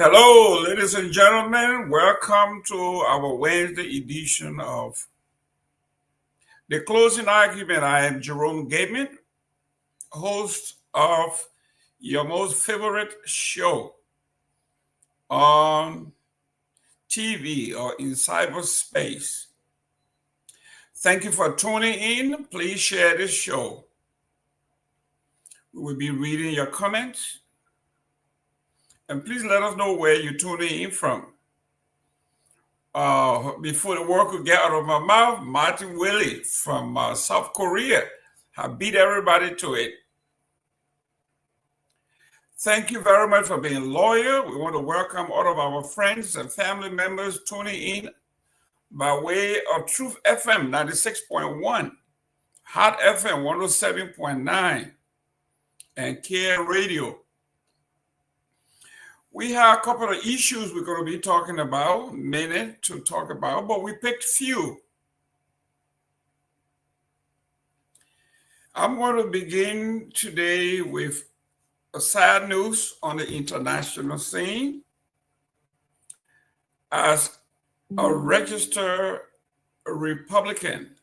Hello, ladies and gentlemen. Welcome to our Wednesday edition of The Closing Argument. I am Jerome Gayman, host of your most favorite show on TV or in cyberspace. Thank you for tuning in. Please share this show. We will be reading your comments. And please let us know where you're tuning in from. Before the word could get out of my mouth, Martin Willie from South Korea have beat everybody to it. Thank you very much for being loyal. We want to welcome all of our friends and family members tuning in by way of Truth FM 96.1, Hot FM 107.9, and Care Radio. We have a couple of issues we're going to be talking about, many to talk about, but we picked few. I'm going to begin today with a sad news on the international scene. As a registered Republican,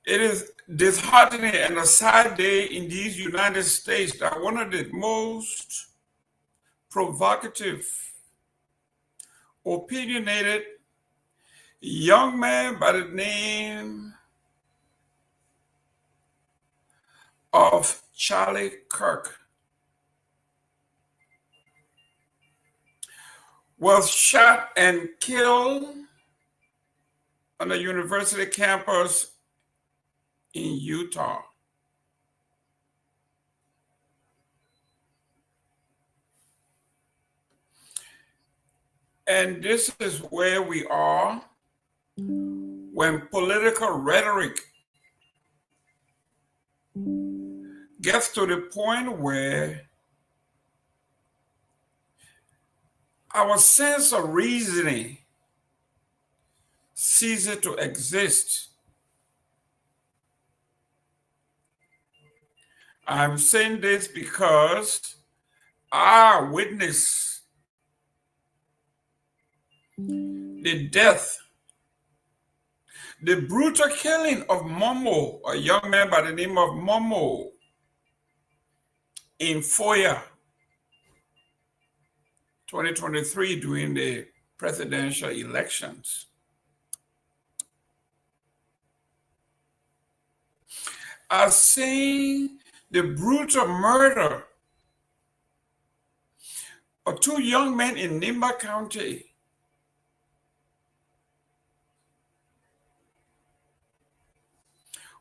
it is disheartening and a sad day in these United States that one of the most provocative, opinionated young man by the name of Charlie Kirk was shot and killed on a university campus in Utah. And this is where we are when political rhetoric gets to the point where our sense of reasoning ceases to exist. I'm saying this because I witnessed the death, the brutal killing of Momo, a young man by the name of Momo, in Foya 2023 during the presidential elections. I've seen the brutal murder of two young men in Nimba County.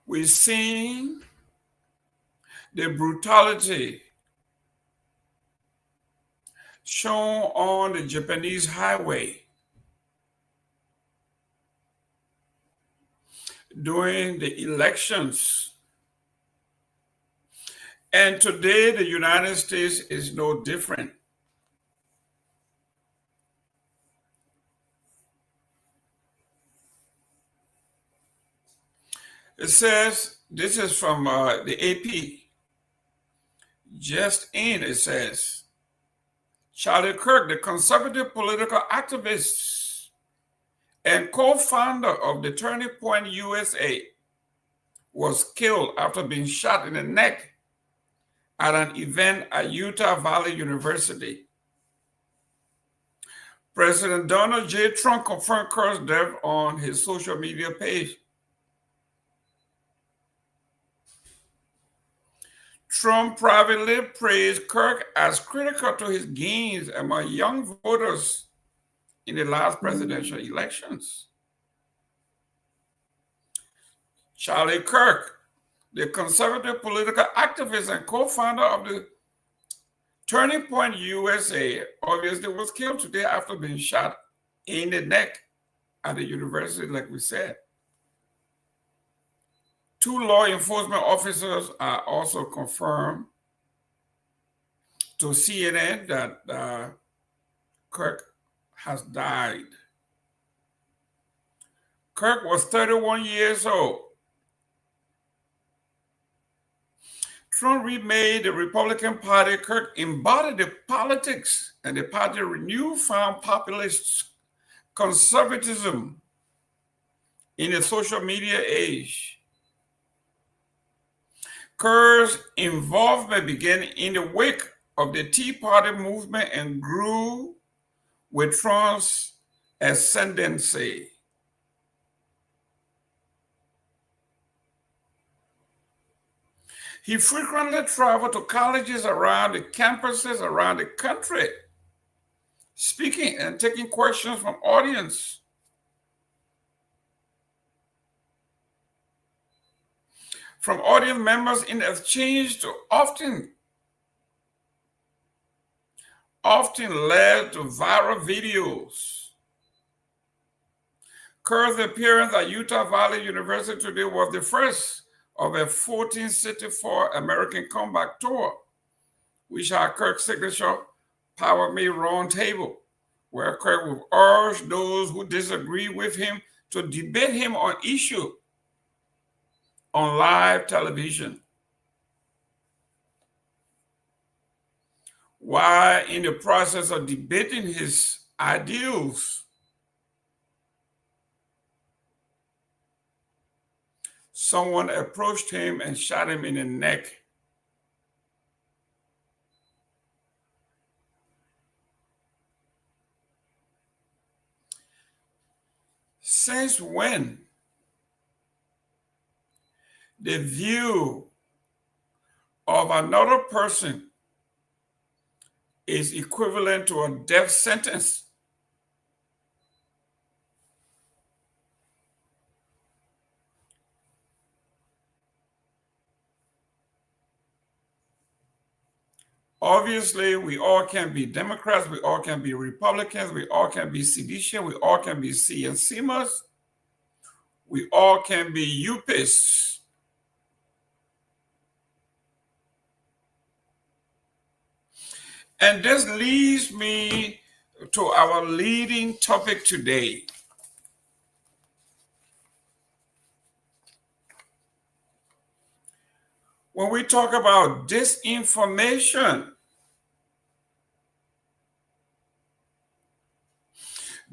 We've seen the brutality shown on the Japanese highway during the elections. And today, the United States is no different. It says, this is from the AP, just in, it says, Charlie Kirk, the conservative political activist and co-founder of the Turning Point USA, was killed after being shot in the neck at an event at Utah Valley University. President Donald J. Trump confirmed Kirk's death on his social media page. Trump privately praised Kirk as critical to his gains among young voters in the last presidential elections. Charlie Kirk, the conservative political activist and co-founder of the Turning Point USA, obviously was killed today after being shot in the neck at the university, like we said. Two law enforcement officers are also confirmed to CNN that Kirk has died. Kirk was 31 years old. Trump remade the Republican Party. Kirk embodied the politics and the party's newfound populist conservatism in the social media age. Kirk's involvement began in the wake of the Tea Party movement and grew with Trump's ascendancy. He frequently traveled to colleges around the campuses around the country, speaking and taking questions from audience. From audience members in exchange to often led to viral videos. Kirk's appearance at Utah Valley University today was the first of a 1464 American Comeback Tour, which had Kirk's signature Power Me Roundtable, where Kirk would urge those who disagree with him to debate him on issue on live television. While in the process of debating his ideals, someone approached him and shot him in the neck. Since when the view of another person is equivalent to a death sentence? Obviously, we all can be Democrats, we all can be Republicans, we all can be seditious, we all can be CNCMers, we all can be UPists. And this leads me to our leading topic today. When we talk about disinformation,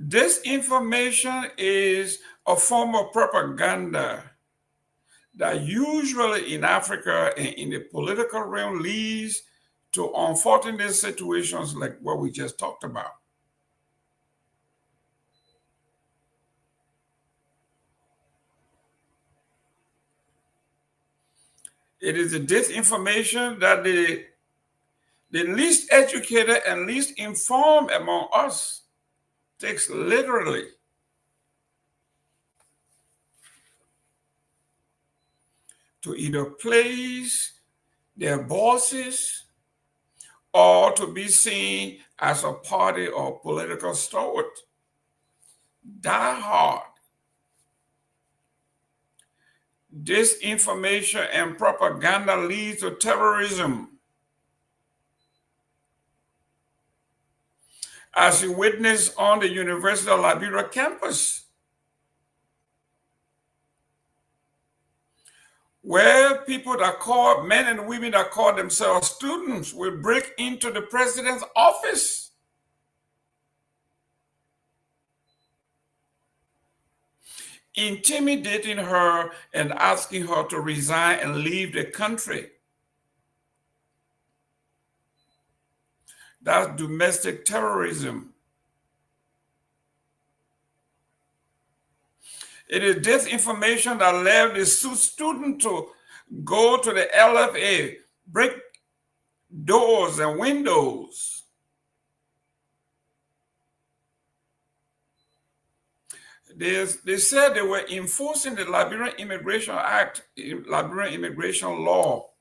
disinformation is a form of propaganda that usually in Africa and in the political realm leads to unfortunate situations like what we just talked about. It is the disinformation that the least educated and least informed among us takes literally. To either please their bosses or to be seen as a party or political stalwart. Die hard. Disinformation and propaganda leads to terrorism. As you witnessed on the University of Liberia campus, where people that call, men and women that call themselves students, will break into the president's office. Intimidating her and asking her to resign and leave the country. That's domestic terrorism. It is disinformation that led the student to go to the LFA, break doors and windows. They said they were enforcing the Liberian Immigration Act, Liberian immigration law,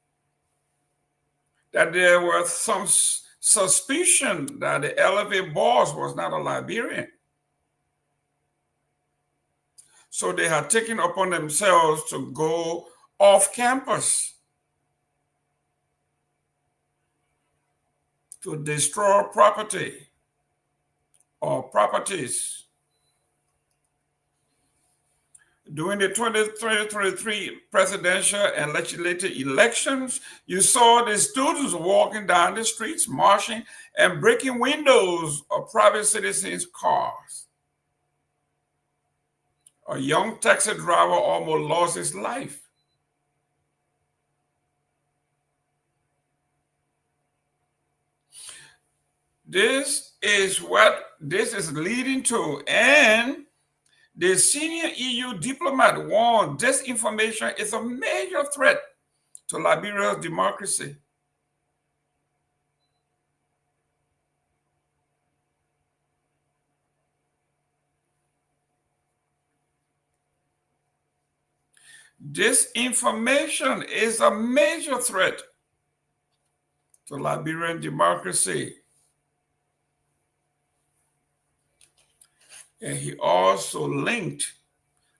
that there was some suspicion that the LFA boss was not a Liberian. So they had taken upon themselves to go off campus to destroy property or properties. During the 2023 presidential and legislative elections, you saw the students walking down the streets, marching, and breaking windows of private citizens' cars. A young taxi driver almost lost his life. This is what this is leading to, and the senior EU diplomat warned disinformation is a major threat to Liberia's democracy. Disinformation is a major threat to Liberian democracy. And he also linked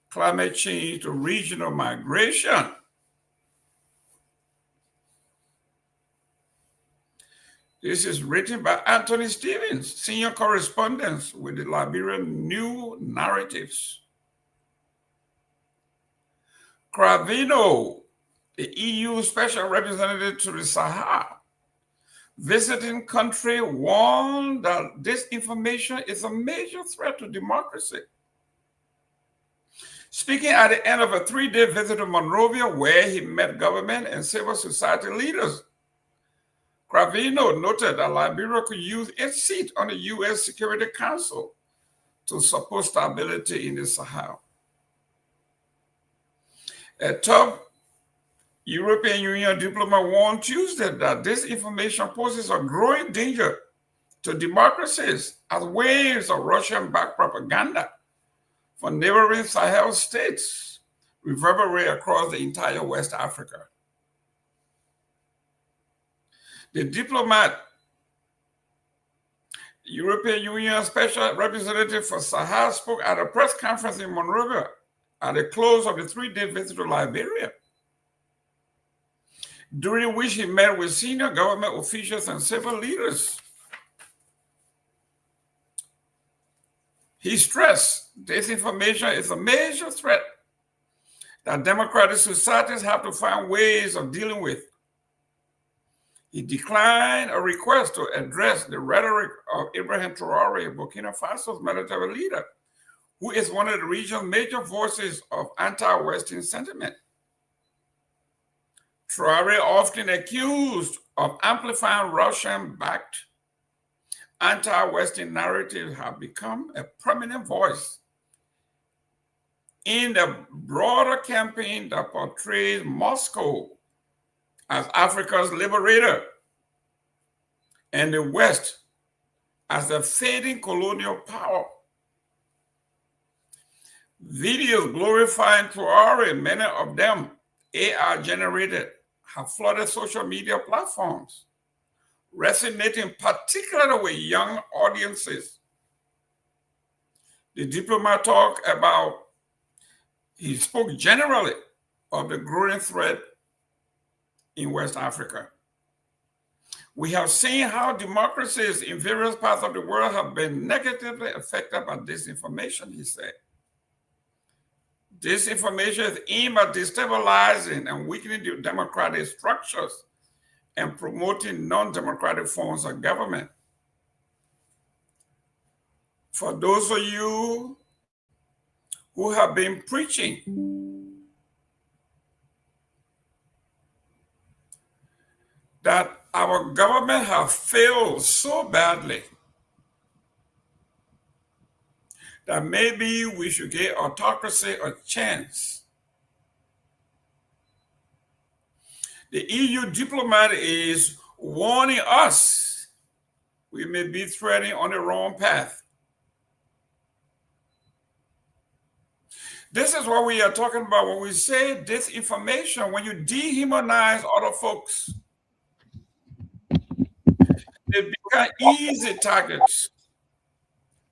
climate change to regional migration. This is written by Anthony Stevens, senior correspondent with the Liberian New Narratives. Cravino, the EU special representative to the Sahara, visiting country, warned that disinformation is a major threat to democracy. Speaking at the end of a 3-day visit to Monrovia, where he met government and civil society leaders, Cravino noted that Liberia could use its seat on the U.S. Security Council to support stability in the Sahel. A top European Union diplomat warned Tuesday that disinformation poses a growing danger to democracies as waves of Russian-backed propaganda from neighboring Sahel states reverberate across the entire West Africa. The diplomat, European Union Special Representative for Sahel, spoke at a press conference in Monrovia at the close of the 3-day visit to Liberia, during which he met with senior government officials and civil leaders. He stressed disinformation is a major threat that democratic societies have to find ways of dealing with. He declined a request to address the rhetoric of Ibrahim Traoré, Burkina Faso's military leader, who is one of the region's major voices of anti-Western sentiment. Traoré, often accused of amplifying Russian-backed anti-Western narratives, have become a prominent voice in the broader campaign that portrays Moscow as Africa's liberator and the West as a fading colonial power. Videos glorifying Traoré, many of them AI generated, have flooded social media platforms, resonating particularly with young audiences. The diplomat he spoke generally of the growing threat in West Africa. We have seen how democracies in various parts of the world have been negatively affected by disinformation, he said. Disinformation is aimed at destabilizing and weakening the democratic structures and promoting non-democratic forms of government. For those of you who have been preaching that our government has failed so badly that maybe we should give autocracy a chance, the EU diplomat is warning us we may be treading on the wrong path. This is what we are talking about when we say disinformation. When you dehumanize other folks, they become easy targets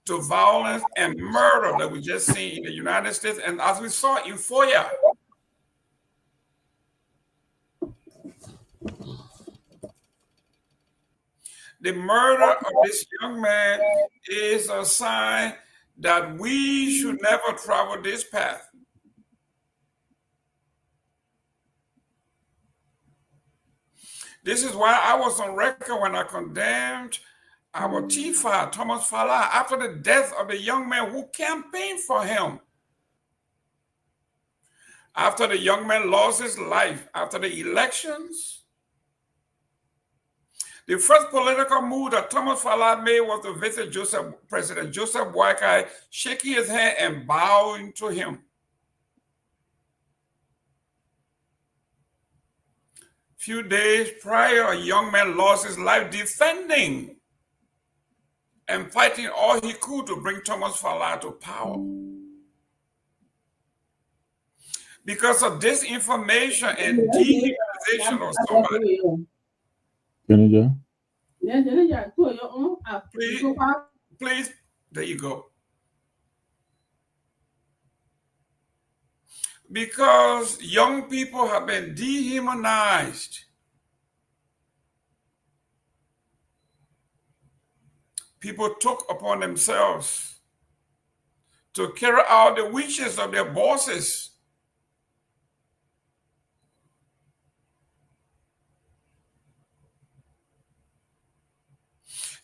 to violence and murder that we just seen in the United States, and as we saw in Foya. The murder of this young man is a sign that we should never travel this path. This is why I was on record when I condemned our T5, Thomas Fala, after the death of the young man who campaigned for him. After the young man lost his life after the elections, the first political move that Thomas Fala made was to visit President Joseph Boakai, shaking his hand and bowing to him. Few days prior, a young man lost his life defending and fighting all he could to bring Thomas Fala to power. Because of disinformation and dehumanization of somebody. Please, there you go. Because young people have been dehumanized. People took upon themselves to carry out the wishes of their bosses.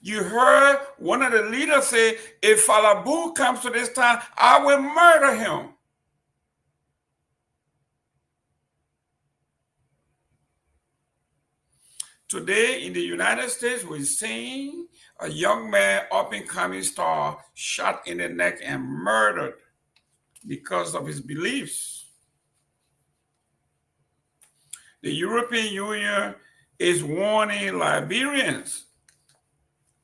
You heard one of the leaders say, if Falabu comes to this town, I will murder him. Today in the United States, we're seeing a young man, up-and-coming star, shot in the neck and murdered because of his beliefs. The European Union is warning Liberians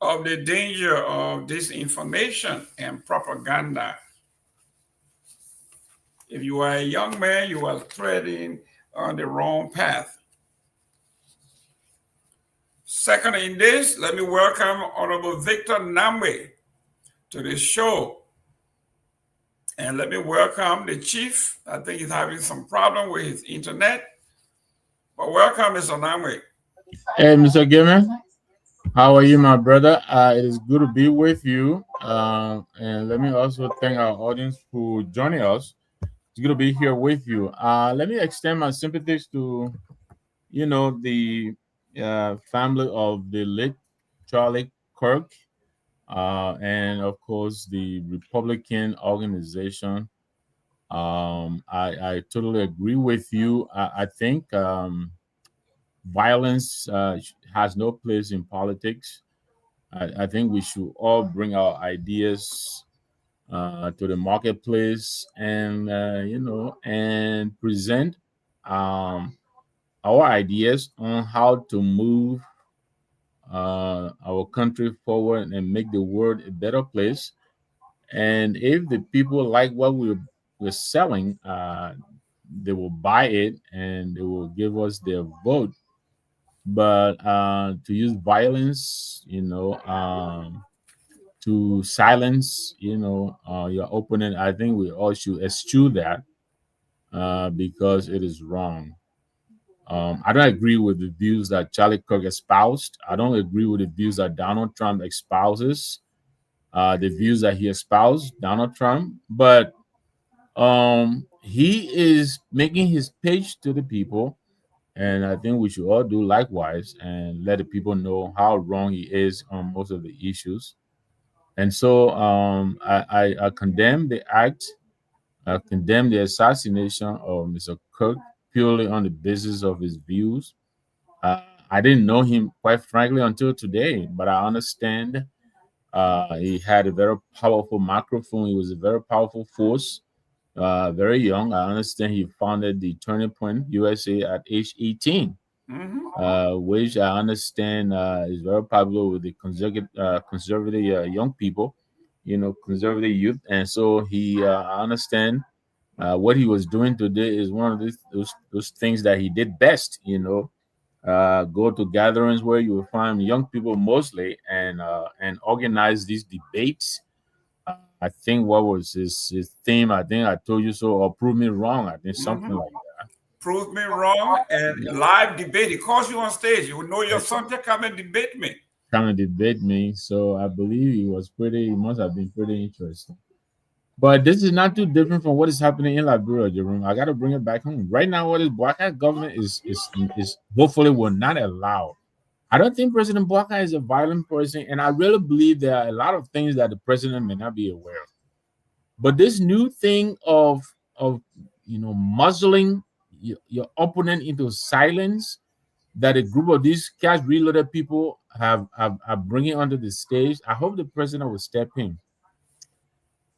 of the danger of disinformation and propaganda. If you are a young man, you are treading on the wrong path. Second in this, let me welcome Honorable Victor Nagbe to the show. And let me welcome the chief. I think he's having some problem with his internet. But welcome, Mr. Nagbe. Hey, Mr. Gayman. How are you, my brother? It is good to be with you. And let me also thank our audience for joining us. It's good to be here with you. Let me extend my sympathies to, the family of the late Charlie Kirk, and of course the Republican organization. I totally agree with you. I think violence has no place in politics. I think we should all bring our ideas to the marketplace and and present our ideas on how to move our country forward and make the world a better place. And if the people like what we're selling, they will buy it and they will give us their vote. But to use violence, to silence, your opponent, I think we all should eschew that because it is wrong. I don't agree with the views that Charlie Kirk espoused. I don't agree with the views that Donald Trump espouses. The views that he espoused, Donald Trump, but he is making his pitch to the people, and I think we should all do likewise and let the people know how wrong he is on most of the issues. And so I condemn the act. I condemn the assassination of Mr. Kirk purely on the basis of his views. Uh, I didn't know him, quite frankly, until today, but I understand he had a very powerful microphone. He was a very powerful force, very young. I understand he founded the Turning Point USA at age 18, which I understand is very popular with the conservative young people, conservative youth. And so I understand what he was doing today is one of those things that he did best, go to gatherings where you will find young people mostly and organize these debates. I think what was his theme? I think I told you so, or prove me wrong. I think something like that. Prove me wrong and live debate. He calls you on stage. You will know your subject. Come and debate me. Come and debate me. So I believe it must have been pretty interesting. But this is not too different from what is happening in Liberia, Jerome. I got to bring it back home. Right now, what is Boakai government is hopefully will not allow. I don't think President Boakai is a violent person, and I really believe there are a lot of things that the president may not be aware of. But this new thing of muzzling your opponent into silence that a group of these cash reloaded people have are bringing onto the stage, I hope the president will step in.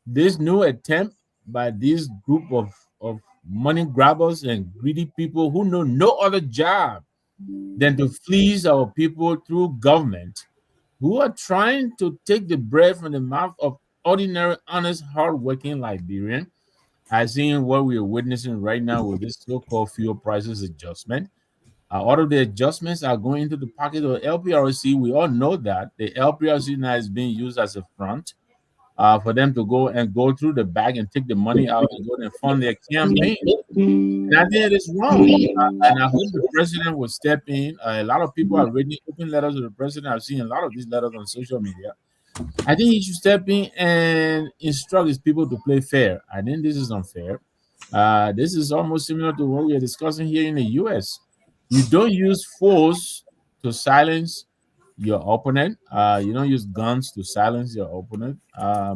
This new attempt by this group of money grabbers and greedy people who know no other job than to fleece our people through government, who are trying to take the bread from the mouth of ordinary, honest, hardworking Liberian. I seen what we are witnessing right now with this so-called fuel prices adjustment. All of the adjustments are going into the pocket of LPRC. We all know that the LPRC now is being used as a front for them to go through the bag and take the money out and go and fund their campaign. And I think it is wrong. And I hope the president will step in. A lot of people are reading open letters to the president. I've seen a lot of these letters on social media. I think he should step in and instruct his people to play fair. I think this is unfair. This is almost similar to what we are discussing here in the US. You don't use force to silence your opponent. You don't use guns to silence your opponent.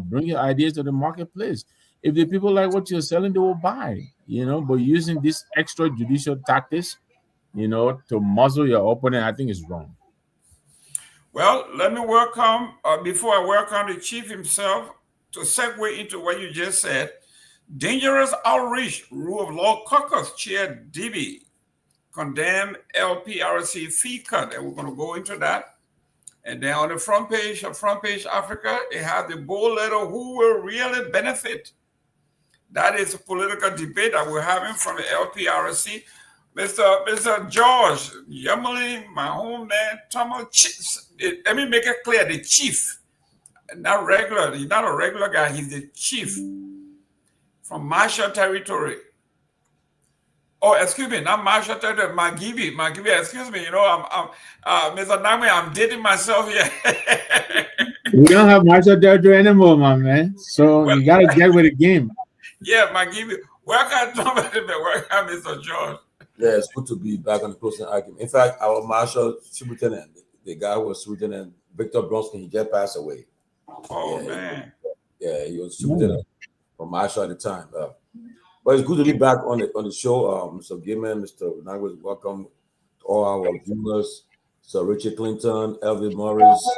Bring your ideas to the marketplace. If the people like what you're selling, they will buy. But using these extrajudicial tactics, to muzzle your opponent, I think is wrong. Well, let me welcome, before I welcome the chief himself, to segue into what you just said. Dangerous outreach, rule of law caucus chair DB condemn LPRC fee cut, and we're going to go into that. And then on the front page of Front Page Africa, it has the bold letter, who will really benefit. That is a political debate that we're having from the LPRC. Mr. George Yamali, my home man, Tomalin, let me make it clear, the chief, not regular, he's not a regular guy, he's the chief from Marshall Territory. Oh, excuse me, not Marshall Territory, Magibie, excuse me, I'm Mr. Nagbe, I'm dating myself here. We don't have Marshall Territory anymore, my man. So you got to get with the game. Yeah, Magibie. Welcome, welcome, Mr. George. Yeah, it's good to be back on the closing argument. In fact, our Marshal Superintendent, the guy who was Superintendent, Victor Bronsky, he just passed away. Oh, yeah, man. He was Superintendent for Marshal at the time. But it's good to be back on the show. Mr. Gayman, Mr. Nagbe, welcome to all our viewers. Sir Richard Clinton, Elvin Morris,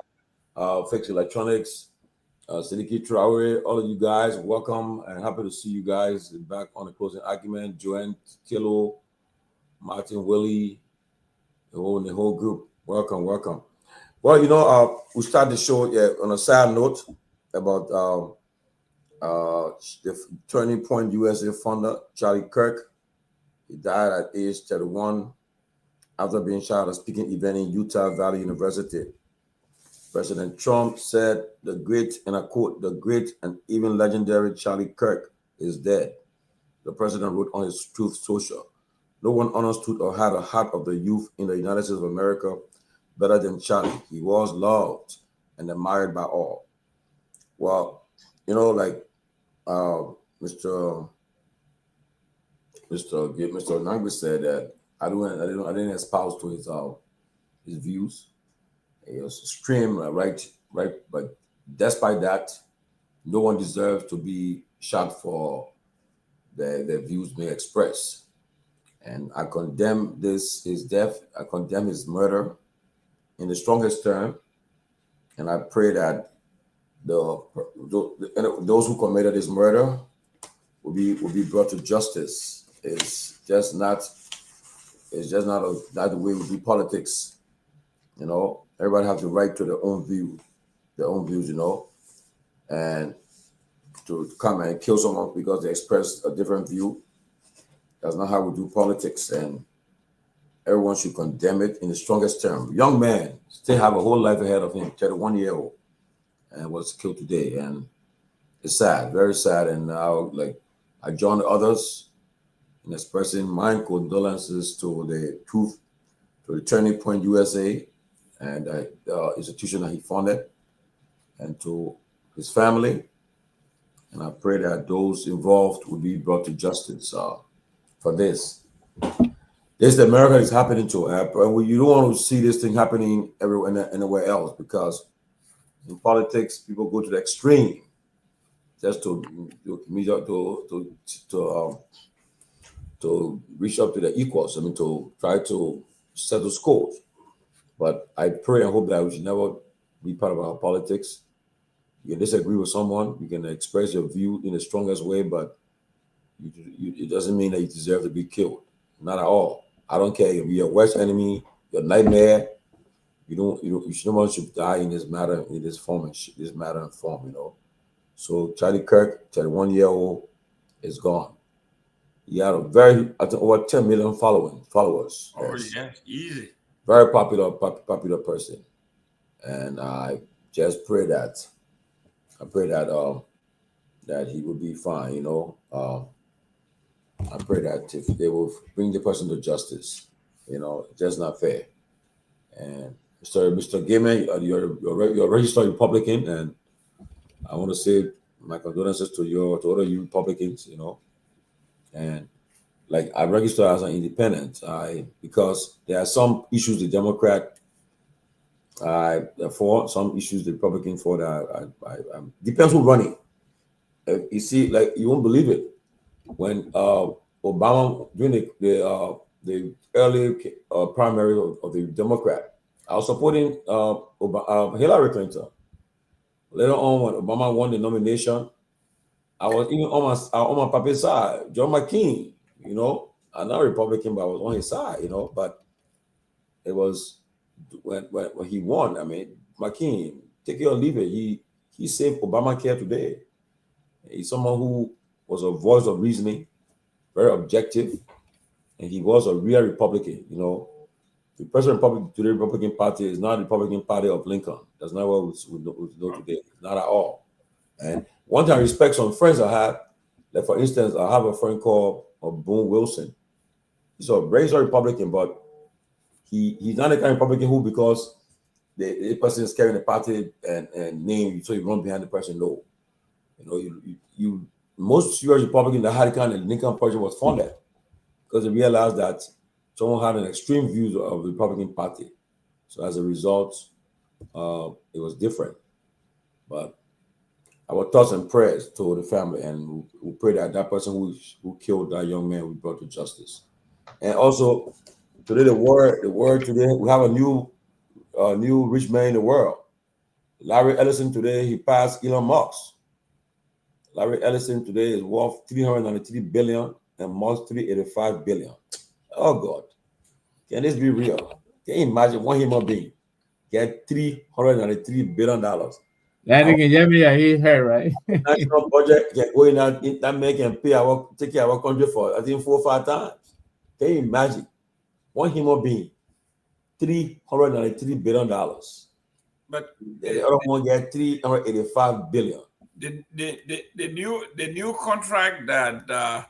Fix Electronics, Seleke Kromah, all of you guys, welcome and happy to see you guys back on the closing argument. Joanne Kehleboe, Martin Willie, the whole group. Welcome. Well, we started the show on a sad note about the Turning Point USA founder, Charlie Kirk. He died at age 31 after being shot at a speaking event in Utah Valley University. President Trump said, the great, and I quote, the great and even legendary Charlie Kirk is dead. The president wrote on his Truth Social. No one understood or had a heart of the youth in the United States of America better than Charlie. He was loved and admired by all. Well, like Mr. Nagbe said that I didn't espouse to his views. He was extreme, right. But despite that, no one deserves to be shot for their views being expressed. And I condemn his death. I condemn his murder in the strongest term. And I pray that those who committed his murder will be brought to justice. It's just not the way we do politics. Everybody has the right to their own views, and to come and kill someone because they express a different view. That's not how we do politics, and everyone should condemn it in the strongest term. Young man still have a whole life ahead of him, 31-year-old, and was killed today, and it's sad, very sad. And now, I join others in expressing my condolences to the Turning Point USA, and the institution that he founded, and to his family, And I pray that those involved will be brought to justice for this. This is America is happening to, and you don't want to see this thing happening anywhere else, because in politics people go to the extreme just to reach up to the equals. I mean, to try to settle scores. But I pray and hope that we should never be part of our politics. You can disagree with someone, you can express your view in the strongest way, but it doesn't mean that you deserve to be killed. Not at all. I don't care if you're your worst enemy, your nightmare. You should not should die in this matter, in this form, and form. You know. So Charlie Kirk, 1-year-old, is gone. He had I think over 10 million followers. Oh yeah, easy. Very popular person, and I just pray that that he will be fine. You know, I pray that if they will bring the person to justice, you know, it's just not fair. And Mr. Gayman, you're a registered Republican, and I want to say my condolences to other you Republicans, you know, and like I register as an independent, because there are some issues the Democrat for, some issues the Republican for that I depends who's running. You see, like you won't believe it. When Obama during the early primary of the Democrat, I was supporting Hillary Clinton. Later on, when Obama won the nomination, I was even on my papa's side, John McCain. You know, I'm not a Republican, but I was on his side. You know, but it was when he won. I mean, McCain, take it or leave it. He saved Obamacare today. He's someone who was a voice of reasoning, very objective, and he was a real Republican. You know, the President to the Republican Party is not the Republican Party of Lincoln. That's not what we know today. Not at all. And one thing I respect some friends I have, like for instance, I have a friend called Boone Wilson. He's a very Republican, but he's not the kind of Republican who, because the person is carrying the party and name, so you run behind the person. No, you know, you most serious Republican that had kind of Lincoln Project was funded because they realized that someone had an extreme view of the Republican Party. So as a result, it was different. But our thoughts and prayers to the family, and we pray that that person who killed that young man will be brought to justice. And also today, the word today, we have a new rich man in the world. Larry Ellison today, he passed Elon Musk. Larry Ellison today is worth 393 billion and Musk 385 billion. Oh God, can this be real? Can you imagine one human being get $393 billion? That nigga Yemi, he heard right. National budget can go in that man can take care of our country for I think 4 or 5 times. Can you imagine one human being $393 billion? But the other one get 385 billion. The new contract that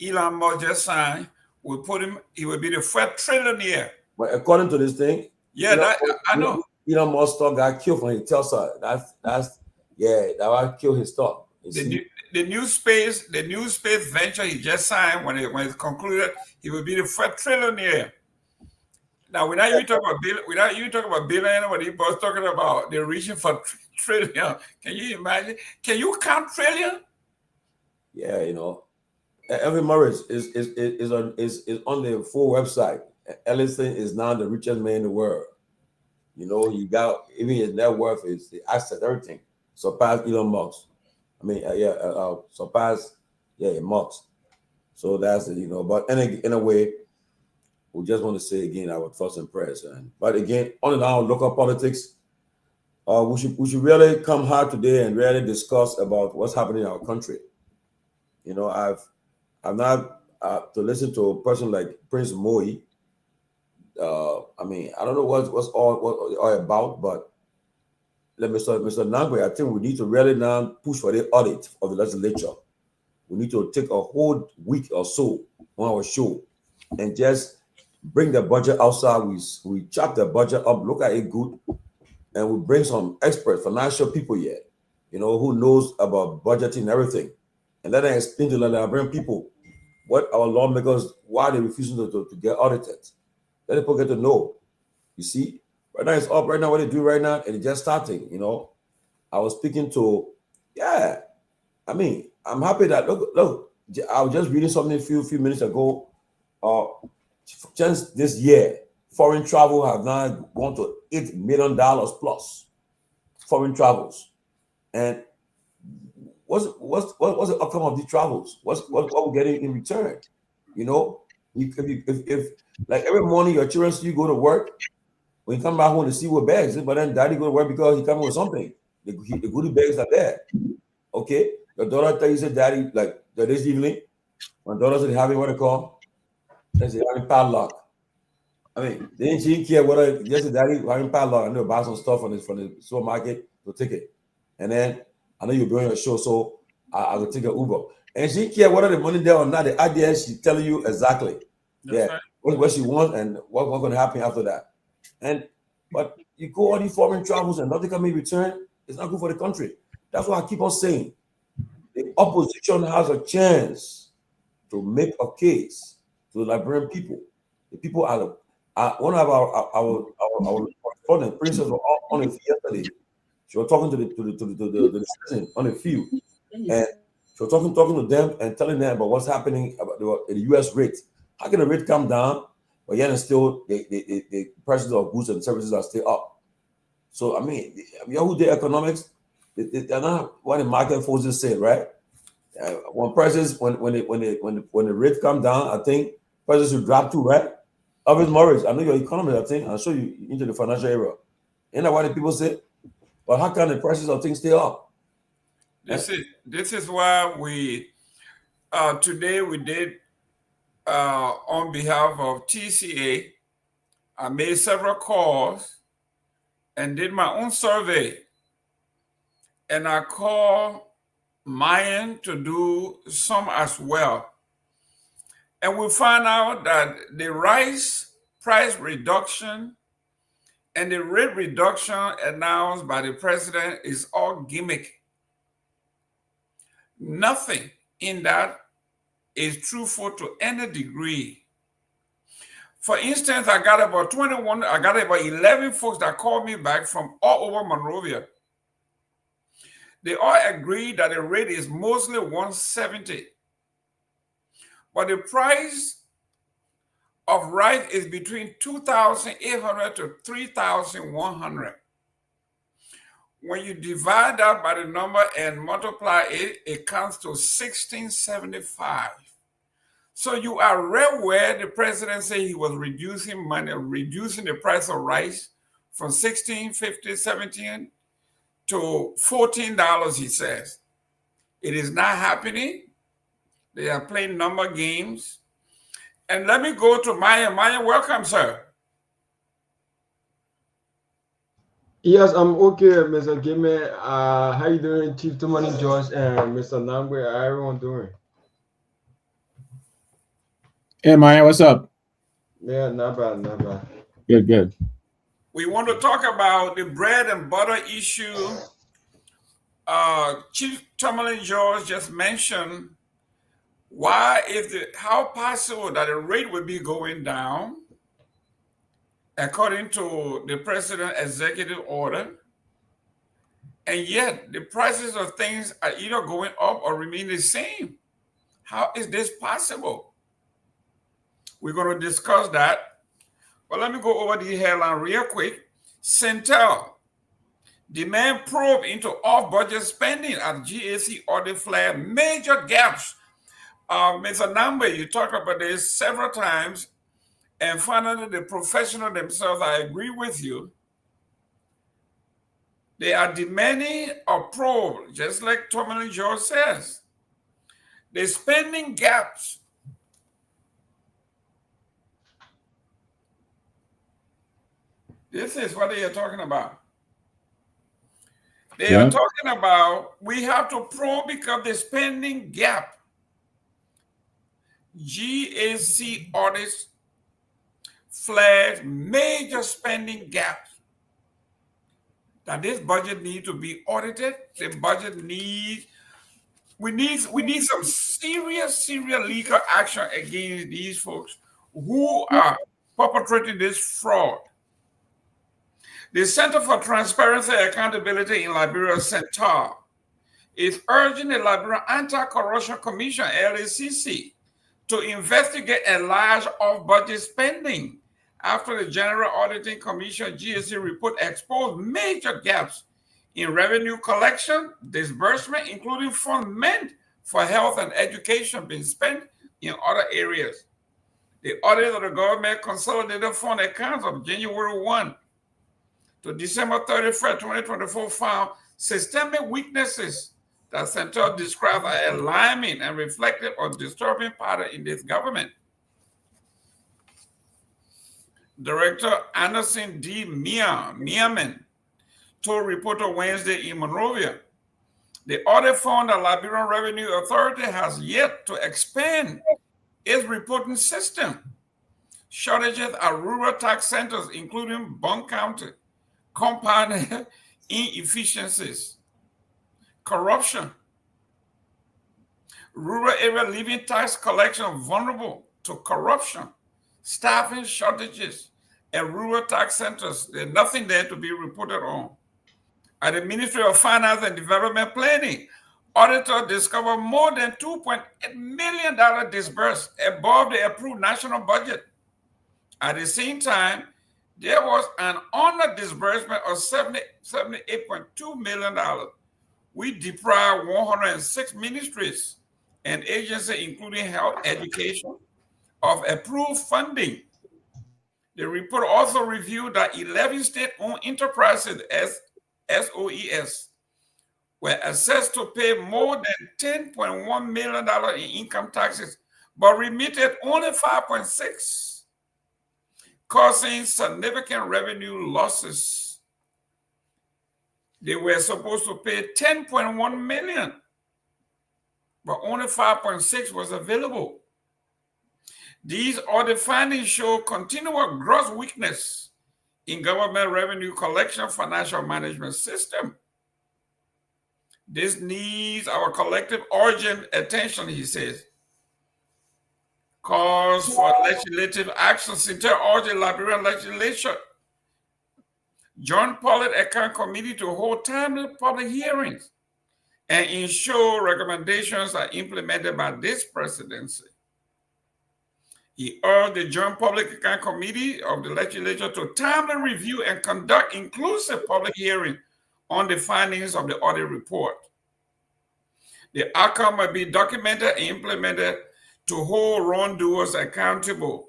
Elon Musk just signed will put him. He will be the first trillionaire. But according to this thing, yeah, I know. Elon Musk stock got killed from his Tesla. That will kill his stock. The new space venture he just signed, when it's concluded, he will be the first trillionaire. Now, without you talking about billion, when he was talking about they're reaching for trillion, can you imagine? Can you count trillion? Yeah, you know, every marriage is on the full website. Ellison is now the richest man in the world. You know, he got even his net worth is the asset, everything surpassed Elon Musk. I mean, surpassed Musk. So that's it, you know. But in a way, we just want to say again our thoughts and prayers. But again, on and on local politics, we should really come hard today and really discuss about what's happening in our country. You know, I've not to listen to a person like Prince Moi. I mean, I don't know what's all about, but let Mr. Nagbe, I think we need to really now push for the audit of the legislature. We need to take a whole week or so on our show and just bring the budget outside. We chop the budget up, look at it good, and we bring some experts, financial people here, who knows about budgeting and everything, and let them explain to the Liberian people what our lawmakers, why they refusing to get audited. Let people get to know. You see, right now it's up. Right now, what they do right now, and it's just starting. I was speaking to, yeah. I mean, I'm happy that look. I was just reading something a few minutes ago. Just this year, foreign travel have now gone to $8 million plus. Foreign travels, and what's the outcome of these travels? What we're getting in return? If like every morning your children see you go to work, when you come back home to see what bags, but then daddy go to work because he come with something. The goodie bags are there. Okay, your daughter tell you say daddy like this evening. My daughter said having what they call, they say having padlock. I mean, she didn't care whether just daddy having padlock. I know buy some stuff from the supermarket to take it, and then I know you're doing a show, so I will take an Uber. And she didn't care whether the money there or not. The idea she telling you exactly, Right. what she wants and what's going to happen after that. But you go on these foreign travels and nothing can be returned. It's not good for the country. That's why I keep on saying the opposition has a chance to make a case to the Liberian people. The people are one of our correspondent princess was on it yesterday. She was talking to the citizen on the field, and she was talking to them and telling them about what's happening about the U.S. rate. How can the rate come down, but yet and still the prices of goods and services are still up? So I mean, who did economics? They're not what the market forces say, right? When prices when the rate come down, I think prices should drop too, right? Obvious Morris, I know you're economist, I think. I'll show you into the financial era. Ain't that what the people say? But how can the prices of things stay up? This is why we today we did on behalf of TCA. I made several calls and did my own survey, and I called Myean to do some as well. And we found out that the rice price reduction and the rate reduction announced by the president is all gimmick. Nothing in that is truthful to any degree. For instance, I got about 11 folks that called me back from all over Monrovia. They all agree that the rate is mostly 170. But the price of rice is between 2,800 to 3,100. When you divide that by the number and multiply it, it comes to 1,675. So you are right where the president said he was reducing the price of rice from $16.50, $17 to $14, he says. It is not happening. They are playing number games. And let me go to Myean. Myean, welcome, sir. Yes, I'm okay, Mr. Gayman. How you doing, Chief Tomalin George and Mr. Nagbe? How everyone doing? Hey, Maya, what's up? Yeah, not bad, not bad. Good. We want to talk about the bread and butter issue. Chief Tomalin George just mentioned how possible that the rate would be going down according to the president's executive order, and yet the prices of things are either going up or remain the same. How is this possible? We're going to discuss that. But let me go over the headline real quick. Centel, demand probe into off-budget spending at GAC audit flag major gaps. Mr. Nagbe, you talked about this several times, and finally the professionals themselves, I agree with you. They are demanding a probe, just like Tomalin George says. The spending gaps. This is what they are talking about. They are talking about we have to probe because the spending gap. GAC audits flagged major spending gaps. that this budget needs to be audited. The budget needs we need some serious legal action against these folks who are perpetrating this fraud. The Center for Transparency and Accountability in Liberia, CENTAR, is urging the Liberian Anti-Corruption Commission, LACC, to investigate a large off-budget spending after the General Auditing Commission GSC report exposed major gaps in revenue collection, disbursement, including funds meant for health and education being spent in other areas. The audit of the government consolidated fund accounts of January 1 to December 31st, 2024 found systemic weaknesses that CENTAR described as alarming and reflective of disturbing pattern in this government. Director Anderson D. Myean told reporter Wednesday in Monrovia, the audit found the Liberian Revenue Authority has yet to expand its reporting system. Shortages at rural tax centers, including Bond County, compounded inefficiencies, corruption, rural area living tax collection vulnerable to corruption, staffing shortages at rural tax centers. There's nothing there to be reported on. At the Ministry of Finance and Development Planning, auditors discovered more than $2.8 million disbursed above the approved national budget. At the same time, there was an under disbursement of $78.2 million. We deprived 106 ministries and agencies, including health, education, of approved funding. The report also reviewed that 11 state-owned enterprises, SOEs, were assessed to pay more than $10.1 million in income taxes, but remitted only 5.6, causing significant revenue losses. They were supposed to pay $10.1 million, but only 5.6 was available. These audit findings show continual gross weakness in government revenue collection financial management system. This needs our collective urgent attention, he says. Calls for legislative action. CENTAR urged the Liberian legislature, Joint Public Account Committee, to hold timely public hearings and ensure recommendations are implemented by this presidency. He urged the Joint Public Account Committee of the legislature to timely review and conduct inclusive public hearing on the findings of the audit report. The outcome must be documented and implemented to hold wrongdoers accountable.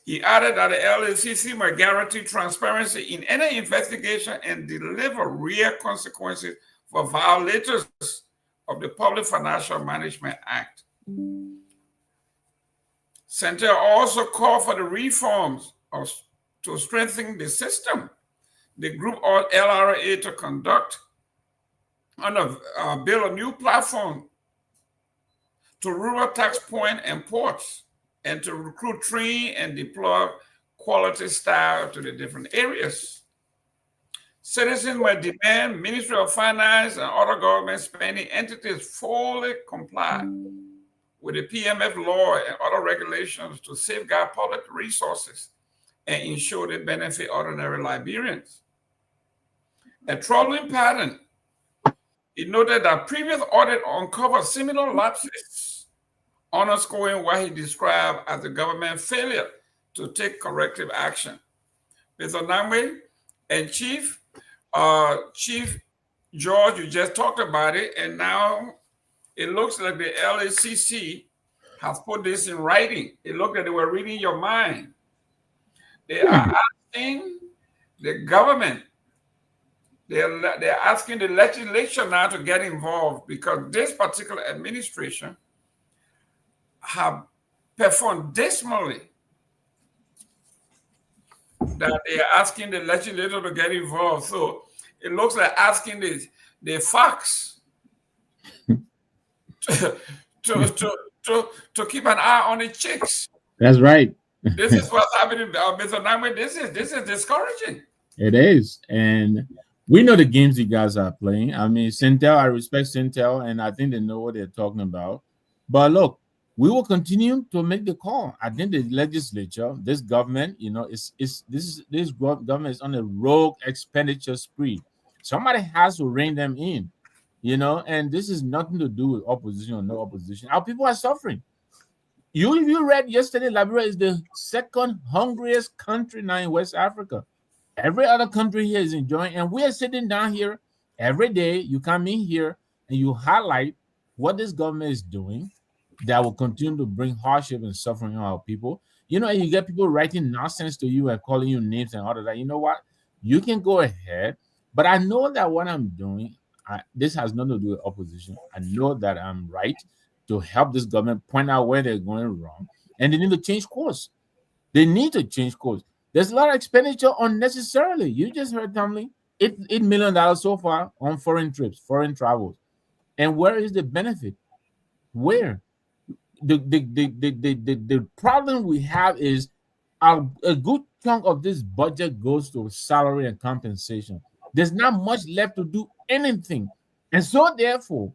He added that the LACC must guarantee transparency in any investigation and deliver real consequences for violators of the Public Financial Management Act. CENTAR also called for the reforms to strengthen the system. The group urged LRA to conduct build a new platform to rural tax point and ports, and to recruit, train, and deploy quality staff to the different areas. Citizens will demand Ministry of Finance and other government spending entities fully comply with the PMF law and other regulations to safeguard public resources and ensure they benefit ordinary Liberians. A troubling pattern. It noted that previous audit uncovered similar lapses, underscoring what he described as the government failure to take corrective action. Mr. Nagbe and Chief George, you just talked about it, and now it looks like the LACC has put this in writing. It looked like they were reading your mind. They are asking the government, they're asking the legislature now to get involved, because this particular administration have performed dismally, that they are asking the legislature to get involved. So it looks like asking the Fox to keep an eye on the chicks. That's right. This is what's happening, Mr. Nagbe. This is discouraging. It is. And we know the games you guys are playing. I mean, Centel, I respect Centel, and I think they know what they're talking about. But look, we will continue to make the call. I think the legislature, this government, this government is on a rogue expenditure spree. Somebody has to rein them in, and this is nothing to do with opposition or no opposition. Our people are suffering. You read yesterday, Liberia is the second hungriest country now in West Africa. Every other country here is enjoying, and we are sitting down here every day. You come in here and you highlight what this government is doing that will continue to bring hardship and suffering on our people. And you get people writing nonsense to you and calling you names and all of that. You know what? You can go ahead, but I know that what I'm doing, this has nothing to do with opposition. I know that I'm right to help this government point out where they're going wrong, and they need to change course. They need to change course. There's a lot of expenditure unnecessarily. You just heard Tomalin, $8 million so far on foreign trips, foreign travels. And where is the benefit? Where? The problem we have is a good chunk of this budget goes to salary and compensation. There's not much left to do anything. And so therefore,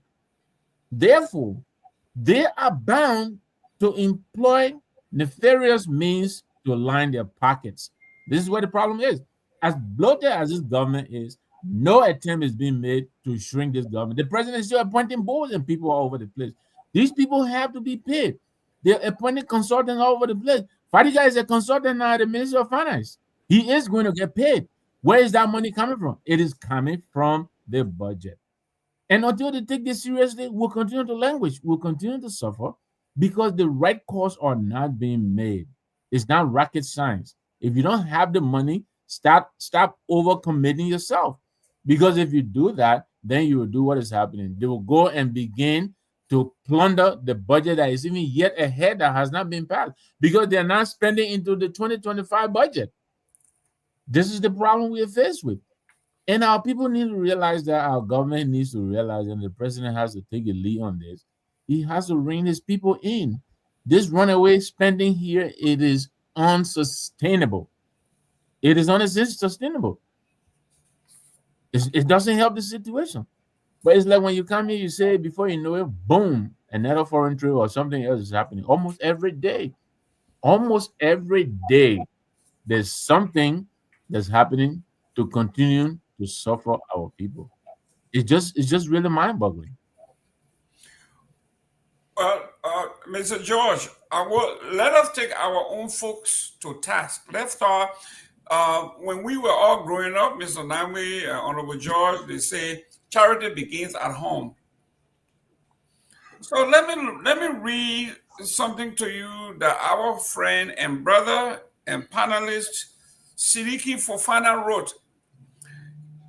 they are bound to employ nefarious means to line their pockets. This is where the problem is. As bloated as this government is, no attempt is being made to shrink this government. The president is still appointing boards and people all over the place. These people have to be paid. They're appointing consultants all over the place. Fadiga is a consultant now at the Ministry of Finance. He is going to get paid. Where is that money coming from? It is coming from the budget. And until they take this seriously, we'll continue to languish. We'll continue to suffer because the right calls are not being made. It's not rocket science. If you don't have the money, stop overcommitting yourself. Because if you do that, then you will do what is happening. They will go and begin to plunder the budget that is even yet ahead that has not been passed because they're not spending into the 2025 budget. This is the problem we are faced with. And our people need to realize that our government needs to realize, and the president has to take a lead on this. He has to rein his people in. This runaway spending here, it is unsustainable. It is unsustainable. It doesn't help the situation. But it's like when you come here, you say, before you know it, boom, another foreign trade or something else is happening. Almost every day, there's something that's happening to continue to suffer our people. It's just really mind-boggling. Well, Mr. George, let us take our own folks to task. Let's start. When we were all growing up, Mr. Nagbe, Honorable George, they say charity begins at home. So let me read something to you that our friend and brother and panelist Seleke Fofana wrote.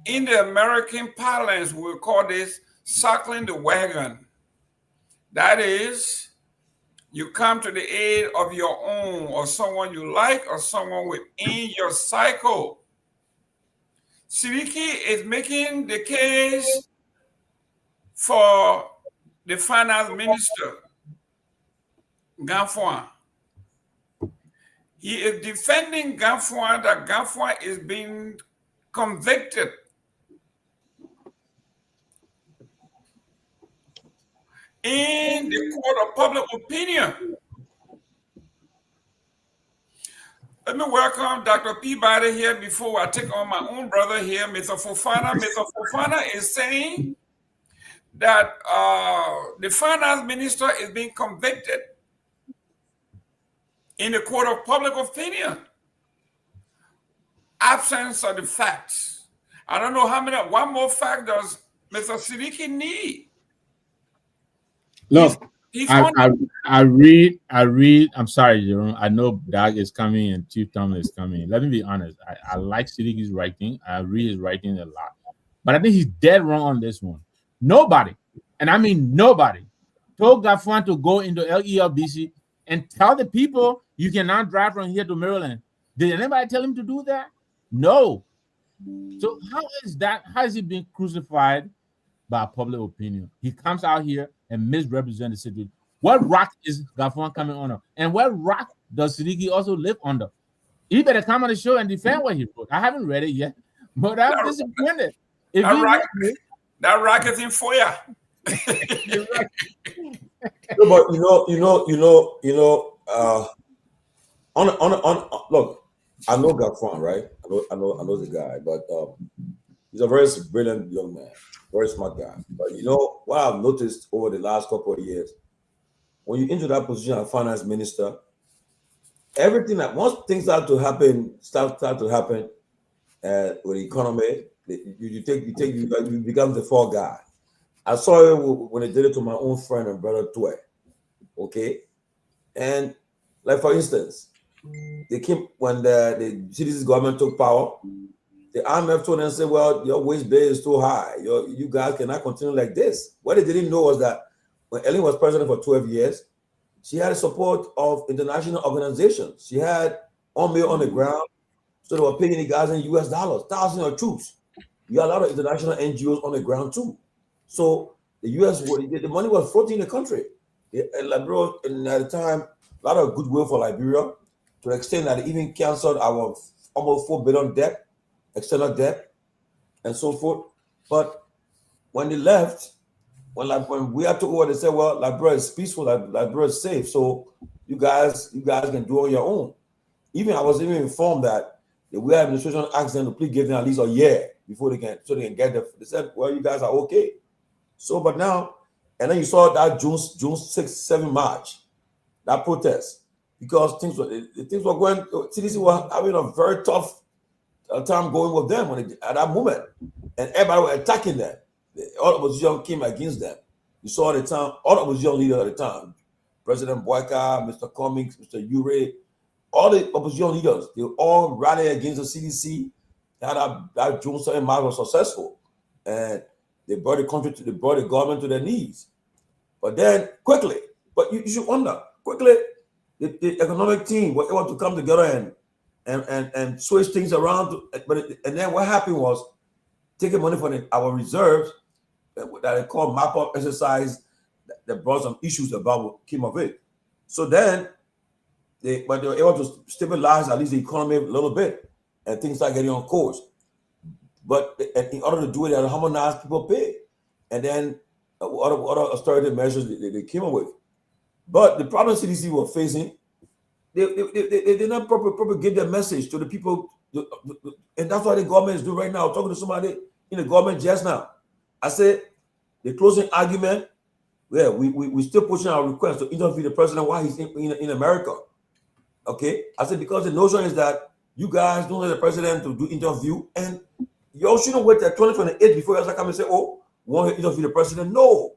In the American parlance, we call this circling the wagon. That is, you come to the aid of your own or someone you like or someone within your cycle. Seleke is making the case for the finance minister, Garguah. He is defending Garguah that Garguah is being convicted in the court of public opinion. Let me welcome Dr. Peabody here before I take on my own brother here, Mr. Fofana. Mr. Fofana is saying that the finance minister is being convicted in the court of public opinion. Absence of the facts. I don't know one more fact does Mr. Seleke need? Look, I read. I'm sorry, Jerome. I know Doug is coming and Chief Tomalin is coming. Let me be honest. I like Seleke's writing. I read his writing a lot. But I think he's dead wrong on this one. Nobody, and I mean nobody, told Garguah to go into LELBC and tell the people you cannot drive from here to Maryland. Did anybody tell him to do that? No. So how is that? How is he being crucified by public opinion? He comes out here and misrepresent the situation. What rock is Garguah coming under? And what rock does Seleke also live under? He better come on the show and defend what he wrote. I haven't read it yet, but I'm disappointed. If he wrote it, that rocket's in fire. No, but look, I know Garguah, right? I know the guy, but he's a very brilliant young man, very smart guy. But what I've noticed over the last couple of years, when you into that position as finance minister, everything that once things start to happen with the economy, you become the fall guy. I saw it when they did it to my own friend and brother Tue. Okay, and like for instance, they came when the CDC government took power. The IMF told them, said, "Well, your wage bill is too high. You guys cannot continue like this." What they didn't know was that when Ellen was president for 12 years, she had the support of international organizations. She had army on the ground, so they were paying the guys in US dollars, thousands of troops. You had a lot of international NGOs on the ground too. So the US, the money was floating in the country. Liberia, and at the time, a lot of goodwill for Liberia, to the extent that they even canceled our almost $4 billion debt, external debt, and so forth. But when they left, when we had to over, they said, "Well, Liberia is peaceful, Liberia is safe, so you guys can do it on your own." I was even informed that the We administration asked them to please give them at least a year before they can get there. They said, "Well, you guys are okay." So, but now, and then you saw that June 6, 7 March, that protest, because things were going, CDC was having a very tough time going with them at that moment, and everybody were attacking them. All opposition came against them. You saw at the time, all opposition leaders at the time, President Boyka, Mr. Cummings, Mr. Ure, all the opposition leaders, they all rallied against the CDC. That June 7 March was successful, and they brought the government to their knees. But then quickly, you should wonder, quickly, the economic team were able to come together and switch things around. And then what happened was taking money from our reserves that they call map up exercise that brought some issues about what came of it. So then they were able to stabilize at least the economy a little bit, and things start getting on course. But in order to do it, they had to harmonize people pay, and then other austerity measures they came up with. But the problem CDC were facing, they did not properly give their message to the people, and that's what the government is doing right now. Talking to somebody in the government just now, I said the closing argument, yeah, we still pushing our request to interview the president while he's in America. Okay, I said because the notion is that you guys don't let the president to do interview, and y'all shouldn't wait till 2028 before you come and say, "Oh, we want to interview the president." No,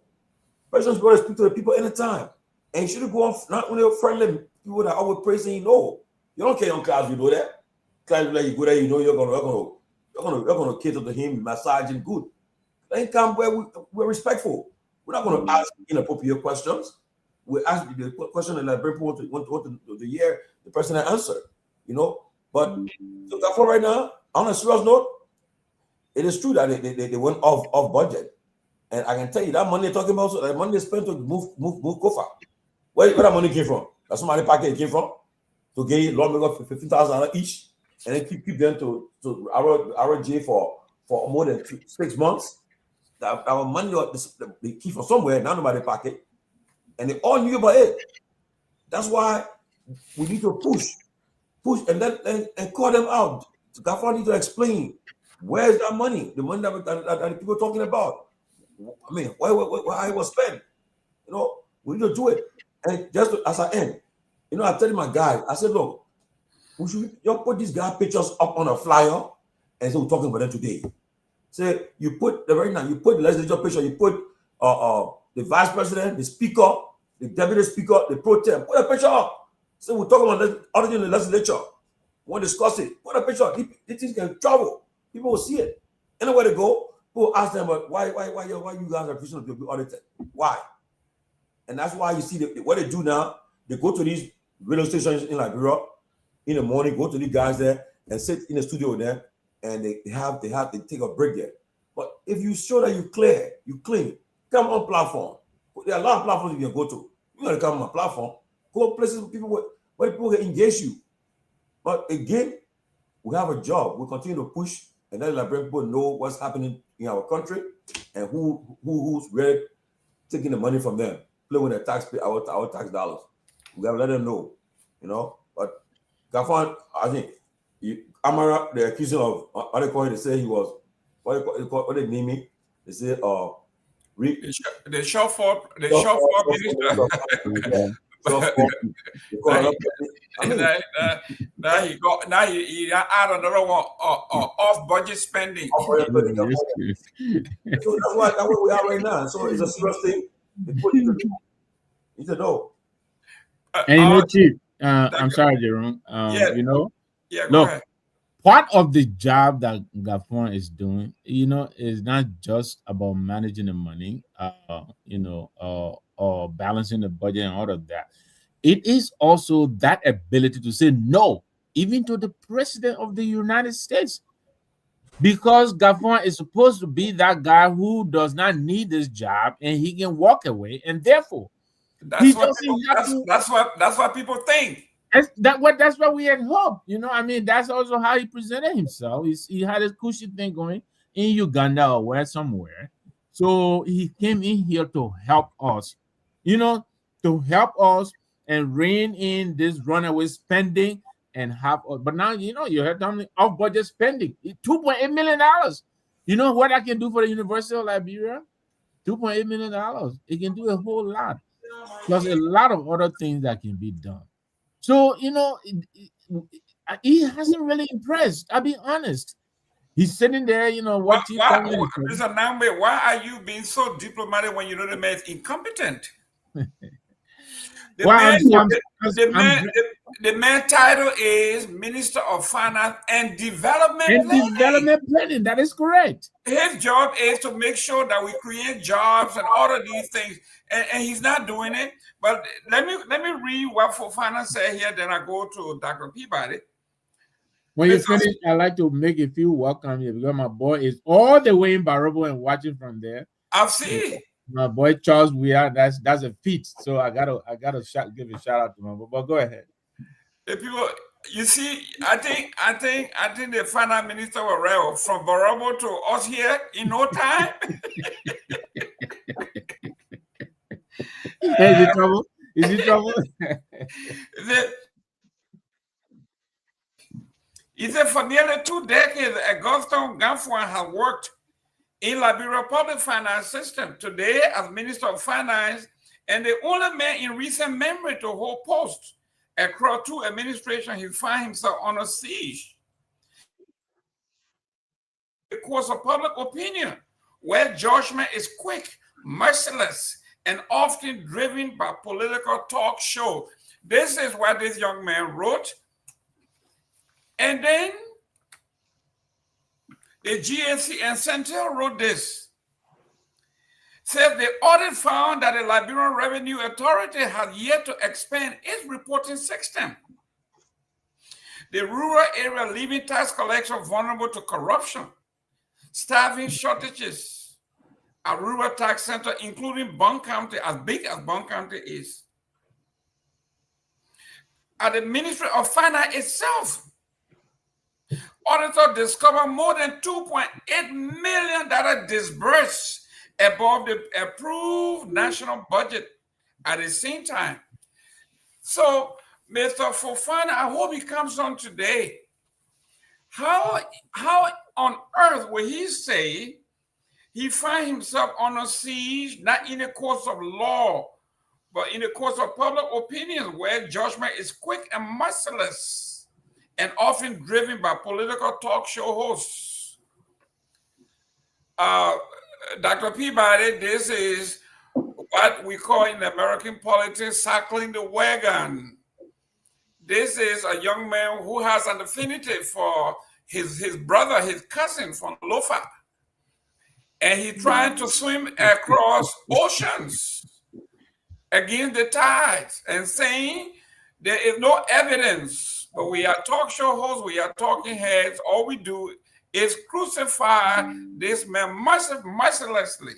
president's going to speak to the people anytime, and you shouldn't go off not only friendly people that always praising you. No, you don't care on class. You know that class like you go there, you know you're gonna cater to him, massage him good. Then come where we're respectful. We're not going to ask inappropriate questions. We ask the question that people want to hear the president answer. But so therefore, right now, on a serious note, it is true that they went off budget, and I can tell you that money they're talking about, so that money they spent to move Kofa. Where that money came from? That's somebody package came from to get lawmakers $15,000 each, and then keep them to our J for more than 6 months. Our money they keep from somewhere, not nobody pocket, and they all knew about it. That's why we need to push, and then and call them out. Garguah need to explain where is that money, the money that the people are talking about. I mean, why it was spent? We need to do it. And just as I end, I tell my guy, I said, look, we should put these guy pictures up on a flyer, and so we're talking about them today. Say you put the legislature picture, you put the vice president, the speaker, the deputy speaker, the pro tem, put a picture up. So we're talking about other than the legislature. We want to discuss it. Put a picture. These things can travel. People will see it. Anywhere they go, people ask them, why you guys are refusing to be audited? Why? And that's why you see what they do now. They go to these radio stations in Liberia in the morning, go to these guys there and sit in the studio with them, and they take a break there. But if you show that you clean, come on platform. There are a lot of platforms you can go to. You gotta come on a platform. Go places where people can engage you. But again, we have a job. We continue to push and let Liberian people know what's happening in our country and who's really taking the money from them, play with the our tax dollars. We gotta let them know, you know. But Gafan, I think Kamara, the accusation of what they call it, they say he was what they name it. They say the short minister. Now he add another one off budget spending. So that's what we are right now. So it's a serious thing. It's a no. And you know, Chief, I'm sorry, Jerome. You know, go ahead. Part of the job that Gafon is doing, you know, is not just about managing the money, or balancing the budget and all of that. It is also that ability to say no, even to the president of the United States. Because Gafon is supposed to be that guy who does not need this job and he can walk away, and therefore that's what people think. That's what we had hoped. You know, I mean, that's also how he presented himself. He had a cushy thing going in Uganda or where somewhere. So he came in here to help us, you know, and rein in this runaway spending and have. But now, you know, you heard something off budget spending, $2.8 million. You know what I can do for the University of Liberia? $2.8 million. It can do a whole lot. Plus a lot of other things that can be done. So, you know, he hasn't really impressed. I'll be honest. He's sitting there, you know, what Mr. Nagbe, why are you being so diplomatic when you know the man is incompetent? The man title is Minister of Finance and Development Planning. That is correct. His job is to make sure that we create jobs and all of these things, and he's not doing it. But let me read what Fofana said here. Then I go to Dr. Peabody. When you finish, I'd like to make you feel welcome here because my boy is all the way in Barobo and watching from there. I've seen it. My boy Charles, that's a feat. So I gotta give a shout out to him. But go ahead. The people, you see, I think the finance minister will rail from Barobo to us here in no time. Is he trouble? He said for nearly 2 decades, Augustin Gafon has worked in Liberia public finance system. Today, as Minister of Finance, and the only man in recent memory to hold posts across 2 administrations, he finds himself on a siege. The course of public opinion, where judgment is quick, merciless, and often driven by political talk show. This is what this young man wrote. And then the GNC and Centel wrote this. Says the audit found that the Liberian Revenue Authority has yet to expand its reporting system. The rural area leaving tax collection vulnerable to corruption, staffing shortages at rural tax center, including Bond County, as big as Bond County is. At the Ministry of Finance itself, auditors discovered more than $2.8 million disbursed above the approved national budget at the same time. So, Mr. Fofana, I hope he comes on today. How on earth will he say he finds himself on a siege, not in the course of law, but in the course of public opinion, where judgment is quick and merciless, and often driven by political talk show hosts? Dr. Peabody, this is what we call in American politics circling the wagon. This is a young man who has an affinity for his brother, his cousin from Lofa. And he's trying to swim across oceans against the tides and saying there is no evidence, but we are talk show hosts, we are talking heads. All we do is crucify this man mercilessly.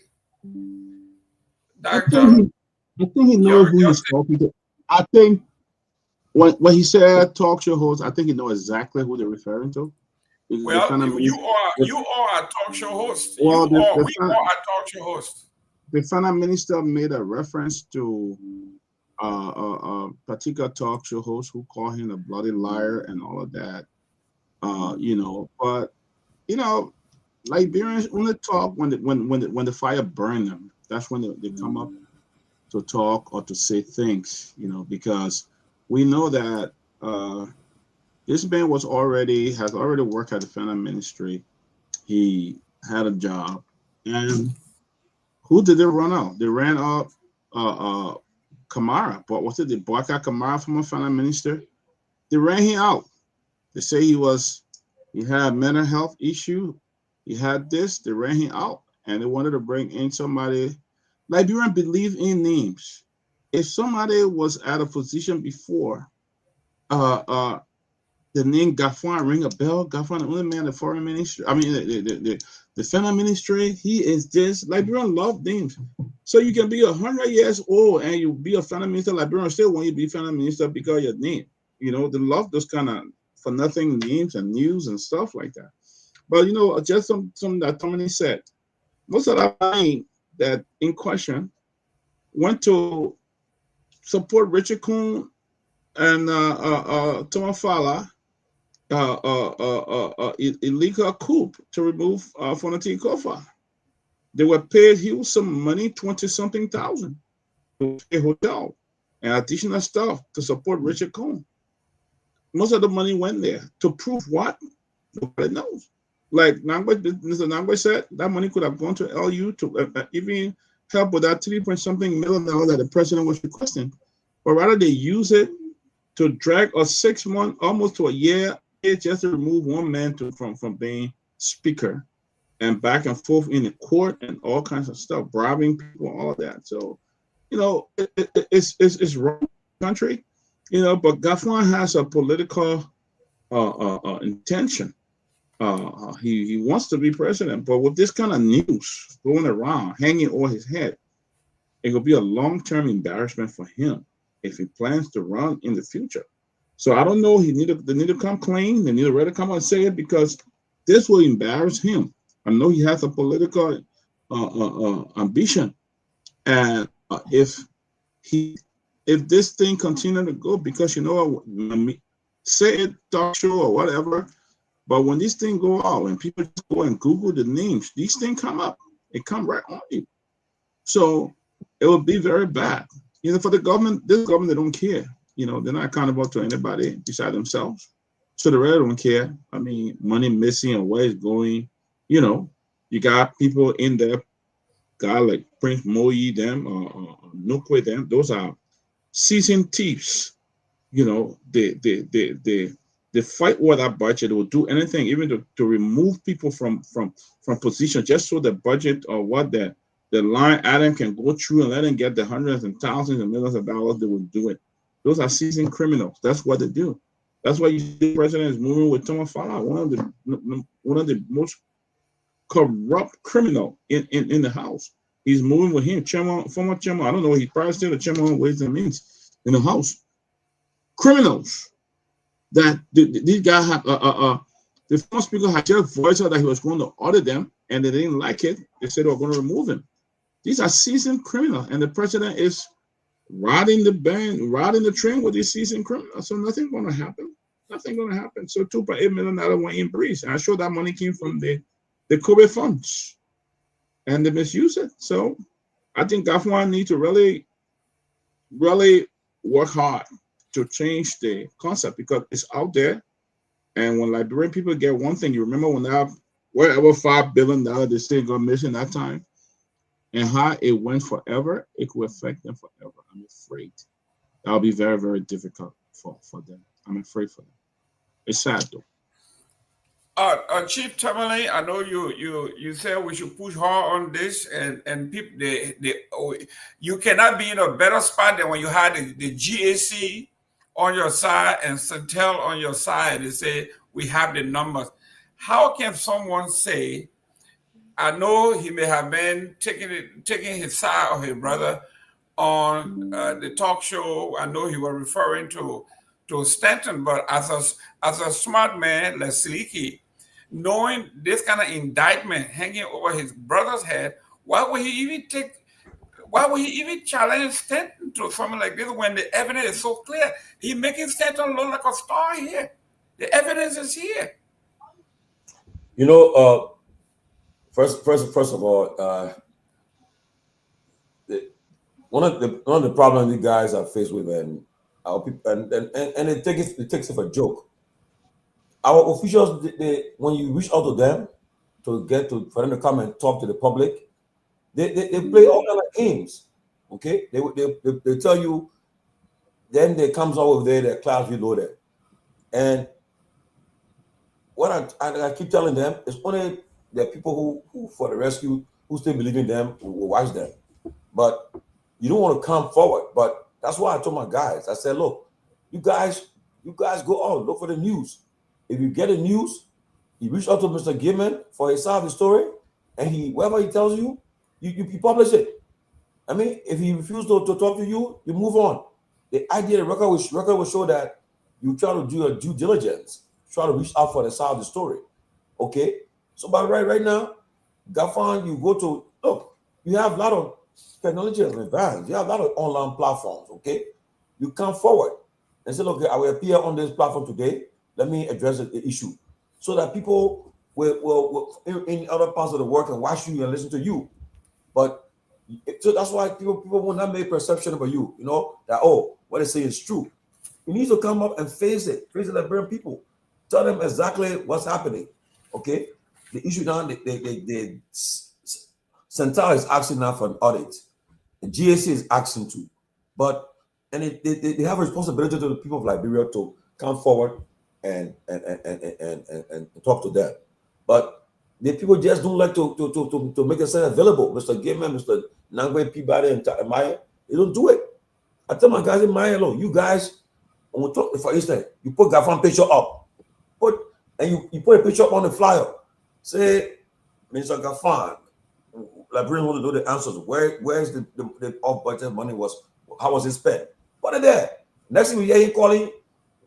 Doctor, I think he knows who he's talking to. I think when he said talk show host, I think you know exactly who they're referring to. The Well, finance, you are a talk show host. well, We are a talk show host. the finance minister made a reference to a particular talk show host who called him a bloody liar and all of that. You know, but you know, Liberians only talk when the fire burn them. That's when they come up to talk or to say things. You know, because we know that this man has already worked at the finance ministry. He had a job, and who did they run out? They ran out Kamara, but was it they bought out Kamara from a finance minister? They ran him out. They say he had mental health issue. He had this. They ran him out, and they wanted to bring in somebody. Liberian believe in names. If somebody was at a position before, uh, uh, the name Garguah ring a bell. Garguah, the only man, the foreign ministry. I mean, the finance ministry. He is this. Liberian love names. So you can be 100 years old and you be a finance minister. Liberian still want you to be finance minister because of your name. You know, they love those kind of for nothing names and news and stuff like that. But you know, just some that Tomalin said. Most of that money that in question went to support Richard Kuhn and Tomafala illegal coup to remove Fonatine Kofa. They were paid huge some money, 20 something thousand, to pay hotel and additional stuff to support Richard Cohn. Most of the money went there to prove what? Nobody knows. Like Mr. Nagbe said, that money could have gone to LU to even help with that 3 point something million dollars that the president was requesting. But rather they use it to drag a 6 month, almost to a year, just to remove one man from being speaker and back and forth in the court and all kinds of stuff, bribing people, all of that. So, you know, it's wrong country, you know, but Garguah has a political intention. He wants to be president, but with this kind of news going around, hanging over his head, it will be a long-term embarrassment for him if he plans to run in the future. So I don't know. They need to come clean. They need to really come and say it because this will embarrass him. I know he has a political ambition, and if this thing continue to go, because you know, say it talk show or whatever, but when this thing go out, when people just go and Google the names, these things come up. It come right on you. So it will be very bad. You know, for the government, this government, they don't care. You know, they're not accountable to anybody besides themselves. So they really don't care. I mean, money missing and where it's going. You know, you got people in there, guy like Prince Moyi, them, Nukwe, them. Those are seasoned thieves. You know, they fight with that budget. They will do anything, even to remove people from position, just so the budget or what the line item can go through and let them get the hundreds and thousands and millions of dollars. They will do it. Those are seasoned criminals. That's what they do. That's why you see the president is moving with Tomafala, one of the most corrupt criminal in the House. He's moving with him, former chairman. I don't know. He's probably still the chairman of Ways and Means in the House. Criminals that these guys have. The former speaker had just voiced out that he was going to audit them, and they didn't like it. They said they were going to remove him. These are seasoned criminals, and the president is riding the train with these seasoned criminals. So nothing's going to happen. Nothing going to happen. So $2.8 million went in breeze. And I'm sure that money came from the COVID funds. And they misuse it. So I think Garguah need to really, really work hard to change the concept because it's out there. And when Liberian people get one thing, you remember when that whatever $5 billion they say got missing that time, and how it went forever, it could affect them forever. I'm afraid that'll be very, very difficult for them. I'm afraid for them. It's sad though. Chief Tomalin, I know you said we should push hard on this, and people you cannot be in a better spot than when you had the GAC on your side and Santel on your side and say we have the numbers. How can someone say, I know he may have been taking his side of his brother on the talk show. I know he was referring to to Stanton, but as a smart man like Seleke, knowing this kind of indictment hanging over his brother's head, why would he even challenge Stanton to something like this when the evidence is so clear? He's making Stanton look like a star here. The evidence is here. You know, first of all, one of the problems you guys are faced with, and our people, and it takes it for a joke. Our officials, when you reach out to them for them to come and talk to the public, they play all kind of games. Okay, they tell you, then they comes over there, their class reloaded, and what I keep telling them is only the people who for the rescue who still believe in them will watch them, but you don't want to come forward. But that's why I told my guys, I said, look, you guys go out, look for the news. If you get the news, you reach out to Mr. Gayman for his side of the story, and whatever he tells you, you publish it. I mean, if he refuses to talk to you, you move on. The idea, the record will show that you try to do your due diligence, try to reach out for the side of the story. Okay? So, but right now, Gafan, you go to, look, you have a lot of technology has advanced. You have a lot of online platforms, okay? You come forward and say, okay, I will appear on this platform today. Let me address the issue so that people will in other parts of the world can watch you and listen to you. But so that's why people will not make perception about you, you know, that, oh, what they say is true. You need to come up and face it like Liberian people. Tell them exactly what's happening, okay? The issue now, the Central is asking now for an audit. The GAC is asking to, but they have a responsibility to the people of Liberia to come forward and talk to them. But the people just don't like to make themselves available. Mr. Gayman, Mr. Nagbe, Peabody, and Myean, they don't do it. I tell my guys in Myean, look, you guys, when we talk, for instance, you put Gafan picture up, you put a picture up on the flyer. Say, Mr. Gafan, Liberians want to know the answers. Where's the off-budget money how was it spent? Put it there. Next thing we hear him calling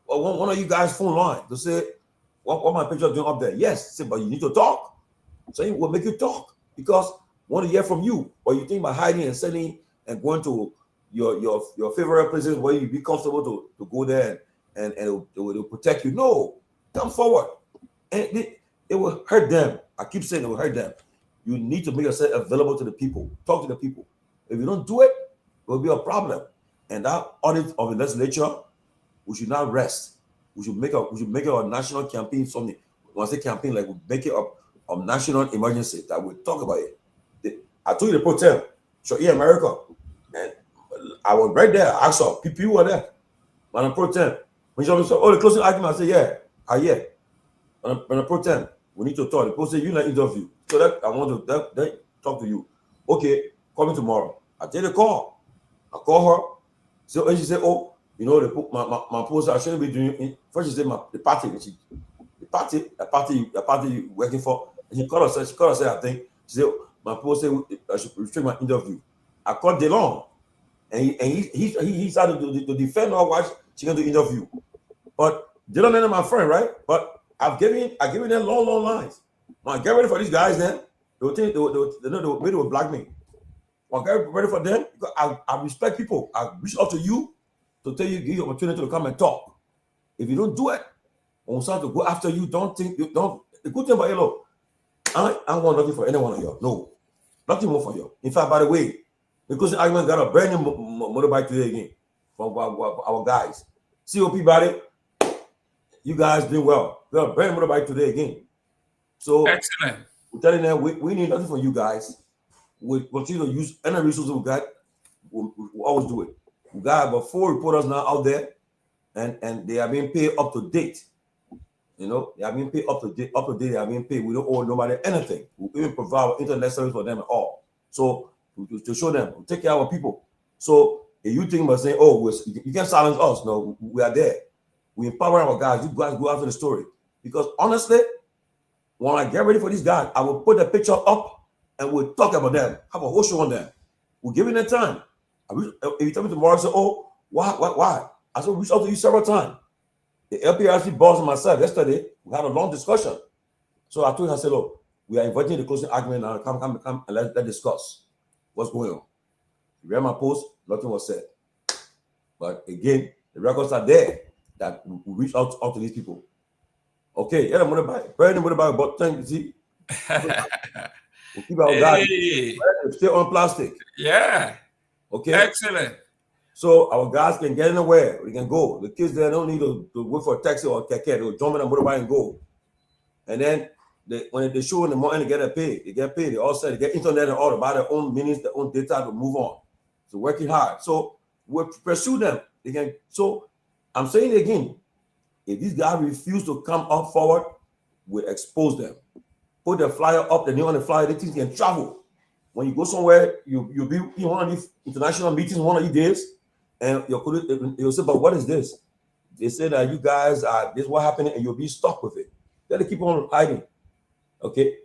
one of you guys' phone line to say, what my picture doing up there? Yes, say, but you need to talk. So he will make you talk because we want to hear from you. Or you think about hiding and sending and going to your favorite places where you be comfortable to go there and it will protect you. No, come forward. And it will hurt them. I keep saying it will hurt them. You need to make yourself available to the people. Talk to the people. If you don't do it, it will be a problem. And that audit of the legislature, we should not rest. We should make it a national campaign. Something when I say campaign, like we make it a national emergency that we talk about it. I told you the pro tem, so yeah, America, and I was right there. I saw people were there. When I'm pro tem, when you said, oh, the closing argument, I said, yeah. When I'm pro tem, we need to talk. The post say you like interview. So that I want to talk to you. Okay, call me tomorrow. I take the call. I call her. So and she said, oh, you know, my post I shouldn't be doing it. First she said the party you working for. And she called her said, I think she said my post said I should restrict my interview. I called DeLong and he started to defend her why she can do interview. But DeLong is my friend, right? But I've given them long lines. When I get ready for these guys, then they will black me. When I get ready for them, because I respect people. I reach out to you to tell you, give you opportunity to come and talk. If you don't do it, when we start to go after you, don't. The good thing about you, look, I want nothing for any one of you. No, nothing more for you. In fact, by the way, because the argument got a brand new motorbike today again from our guys. COP body, you guys did well. We got a brand new motorbike today again. So excellent. We're telling them we need nothing from you guys. We continue to use any resources we got. We'll always do it. We got about 4 reporters now out there, and they are being paid up to date. You know, they are being paid up to date. They are being paid. We don't owe nobody anything. We even provide internet service for them at all. So to show them, we take care of our people. So if you think about saying, oh, you can't silence us, no, we are there. We empower our guys. You guys go after the story. Because honestly, when I get ready for these guys, I will put the picture up and we'll talk about them. Have a whole show on them. We're giving them time. If you tell me tomorrow, I say, oh, why? I said, reach out to you several times. The LPRC boss and myself yesterday, we had a long discussion. So I told her, I said, look, we are inviting the closing argument now. Come, and let's discuss what's going on. You read my post, nothing was said. But again, the records are there that we reach out to these people. Okay, yeah, I'm gonna buy about 10, you see. We'll keep our guys stay on plastic. Yeah. Okay. Excellent. So our guys can get anywhere. We can go. The kids there don't need to wait for a taxi or a keke. They'll jump in a motorbike and go. And then when they show in the morning, they get paid. They get paid. They all said they get internet and all to buy their own minutes, their own data to move on. So working hard. So we'll pursue them. They can. So I'm saying it again. If these guys refuse to come up forward, we'll expose them. Put the flyer up, the name on the flyer, they think they can travel. When you go somewhere, you'll be in one of these international meetings one of these days, and you'll say, but what is this? They say that you guys are, this is what happened, and you'll be stuck with it. Then they keep on hiding. Okay?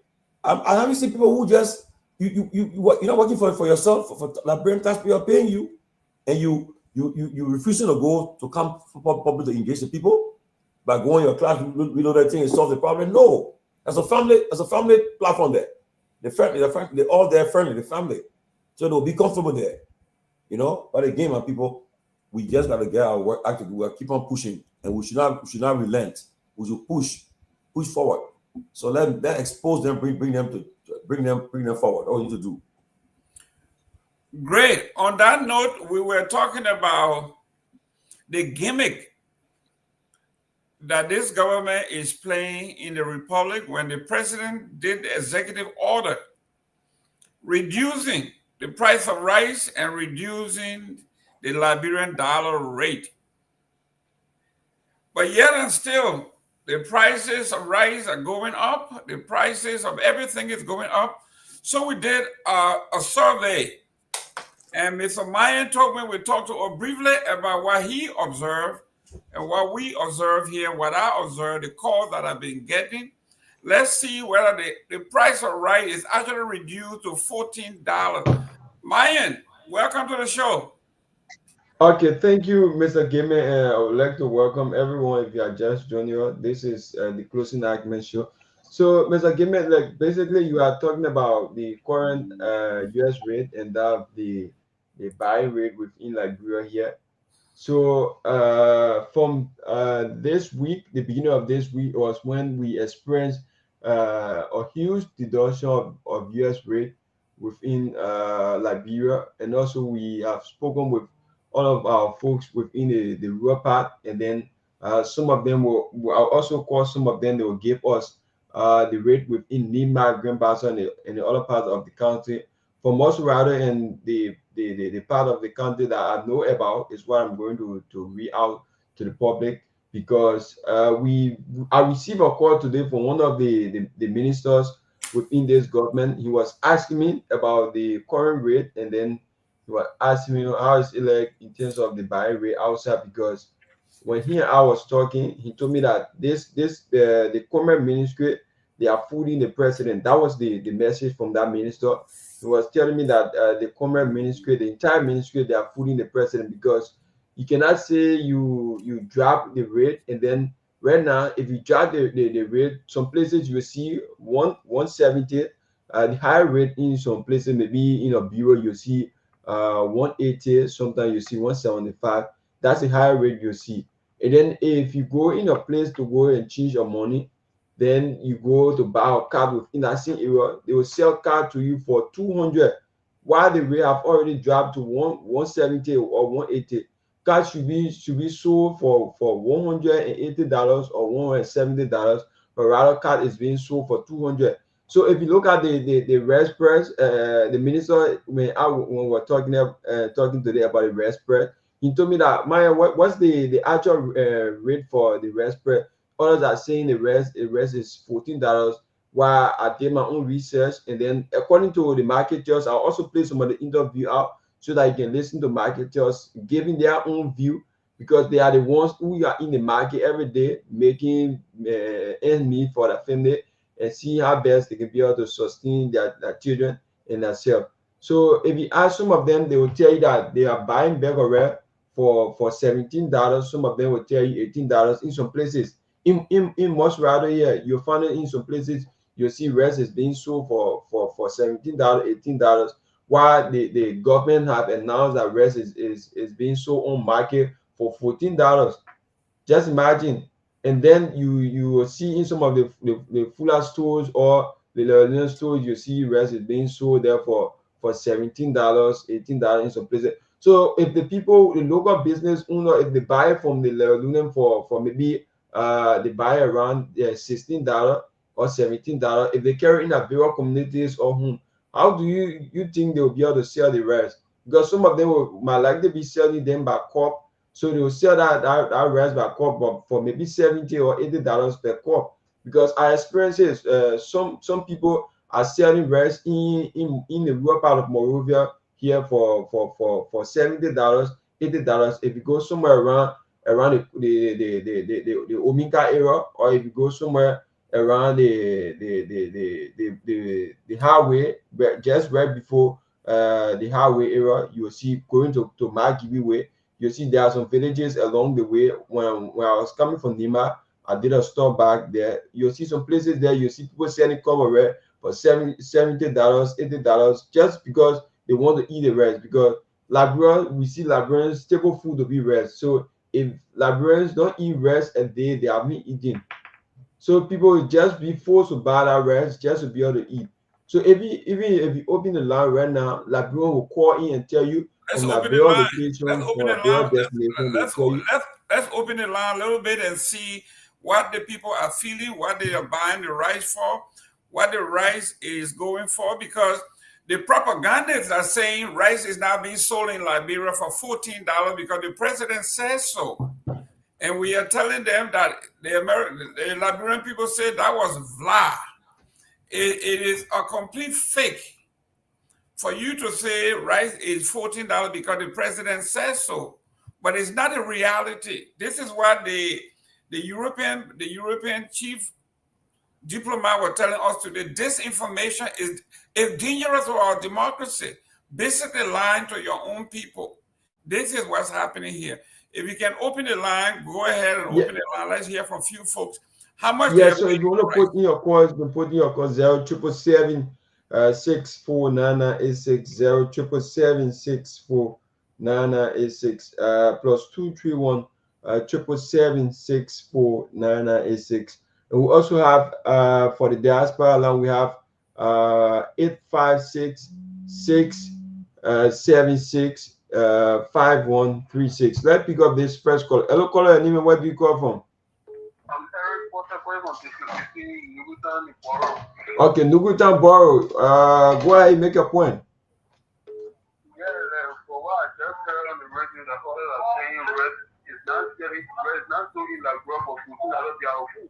I haven't seen people who just, you're not working for yourself, for Liberian taxpayer paying you, and you refusing to go to come public to engage the people by going your class, we know that thing and solve the problem. No. As a family platform there. They're all there friendly, the family. So they'll be comfortable there. You know, but again, my people, we just gotta get our work active. We'll keep on pushing, and we should not relent. We should push forward. So let expose them, bring them forward. All you need to do. Great. On that note, we were talking about the gimmick that this government is playing in the Republic when the president did the executive order reducing the price of rice and reducing the Liberian dollar rate. But yet and still, the prices of rice are going up. The prices of everything is going up. So we did a survey. And Mr. Myean told me we talked to her briefly about what he observed and what we observe here, what I observed, the calls that I've been getting. Let's see whether the price of rice is actually reduced to $14. Myean, welcome to the show. Okay, thank you, Mr. Gayman, and I would like to welcome everyone if you are just joining us. This is the Closing Argument Show. So, Mr. Gayman, like basically you are talking about the current U.S. rate and that the buying rate within Liberia here. So from this week, the beginning of this week was when we experienced a huge deduction of U.S. rate within Liberia, and also we have spoken with all of our folks within the rural part, and then some of them will also call some of them, they will give us the rate within Lima, Grand Bassam, and the other parts of the country. For most rather in the part of the country that I know about is what I'm going to read out to the public, because I received a call today from one of the ministers within this government. He was asking me about the current rate, and then he was asking me how is it like in terms of the buying rate outside, because when he and I was talking, he told me that the Commerce Ministry, they are fooling the president. That was the message from that minister. He was telling me that the Commerce Ministry, the entire ministry, they are fooling the president, because you cannot say you drop the rate, and then right now, if you drop the rate, some places you will see 170, the higher rate in some places, maybe in a bureau, you see 180, sometimes you see 175. That's the higher rate you see. And then if you go in a place to go and change your money, then you go to buy a card within that same area, they will sell card to you for 200, while the rate have already dropped to 170 or 180. Card should be sold for $180 or $170, but rather card is being sold for 200. So if you look at the red spreads, the minister, when we're talking today about the red spread, he told me that, Maya, what's the actual rate for the red spread? Others are saying the rest is $14. While I did my own research, and then according to the marketers, I also play some of the interview out so that you can listen to marketers giving their own view, because they are the ones who are in the market every day, making ends meet for their family and see how best they can be able to sustain their children and themselves. So if you ask some of them, they will tell you that they are buying Garguah for $17. Some of them will tell you $18 in some places. In most rather here, you'll find it in some places. You'll see rice is being sold for $17, $18, while the government have announced that rice is being sold on market for $14. Just imagine. And then you will see in some of the fuller stores or the Lebanese stores, you see rice is being sold there for $17, $18 in some places. So if the people, the local business owner, if they buy from the Lebanese for maybe they buy around $16 or $17, if they carry in a various communities or home, how do you think they'll be able to sell the rice? Because some of them might likely be selling them by cup. So they will sell that rice by cup, but for maybe $70 or $80 per cup. Because our experience is some people are selling rice in the rural part of Monrovia here for $70, $80. If you go somewhere around the Omika area, or if you go somewhere around the highway, just right before the highway area, you will see going to Nagbe way. You see there are some villages along the way. When I was coming from Nima, I did a stop back there. You'll see some places there. You see people selling cover red for $70, $80, just because they want to eat the rice. Because Liberia, we see Liberians staple food to be rice. So if Liberians don't eat rice a day, they have been eating. So people will just be forced to buy that rice just to be able to eat. So even if you open the line right now, Liberian will call in and tell you from Liberia location or Liberia destination. Let's open the line a little bit and see what the people are feeling, what they are buying the rice for, what the rice is going for, because the propagandists are saying rice is now being sold in Liberia for $14 because the president says so. And we are telling them that the Liberian people say that was vla. It is a complete fake for you to say rice is $14 because the president says so. But it's not a reality. This is what the European chief diplomat were telling us today. This information is dangerous for our democracy. Basically lying to your own people. This is what's happening here. If you can open the line, go ahead and open the line. Let's hear from a few folks. How much? Yeah, so if you want to put in your calls, you can put in your call 0777 649986 0777 649986 plus 231 777 649986. And we also have for the diaspora line, we have 856 676 5136. Let's pick up this first call. Hello, caller, and even where do you call from? I'm Eric Potter from Nugutan Borough. Okay, Nugutan Borough. Go ahead, make a point. Yeah, for what I just heard on the radio, the caller are saying red is not so in like growth of food.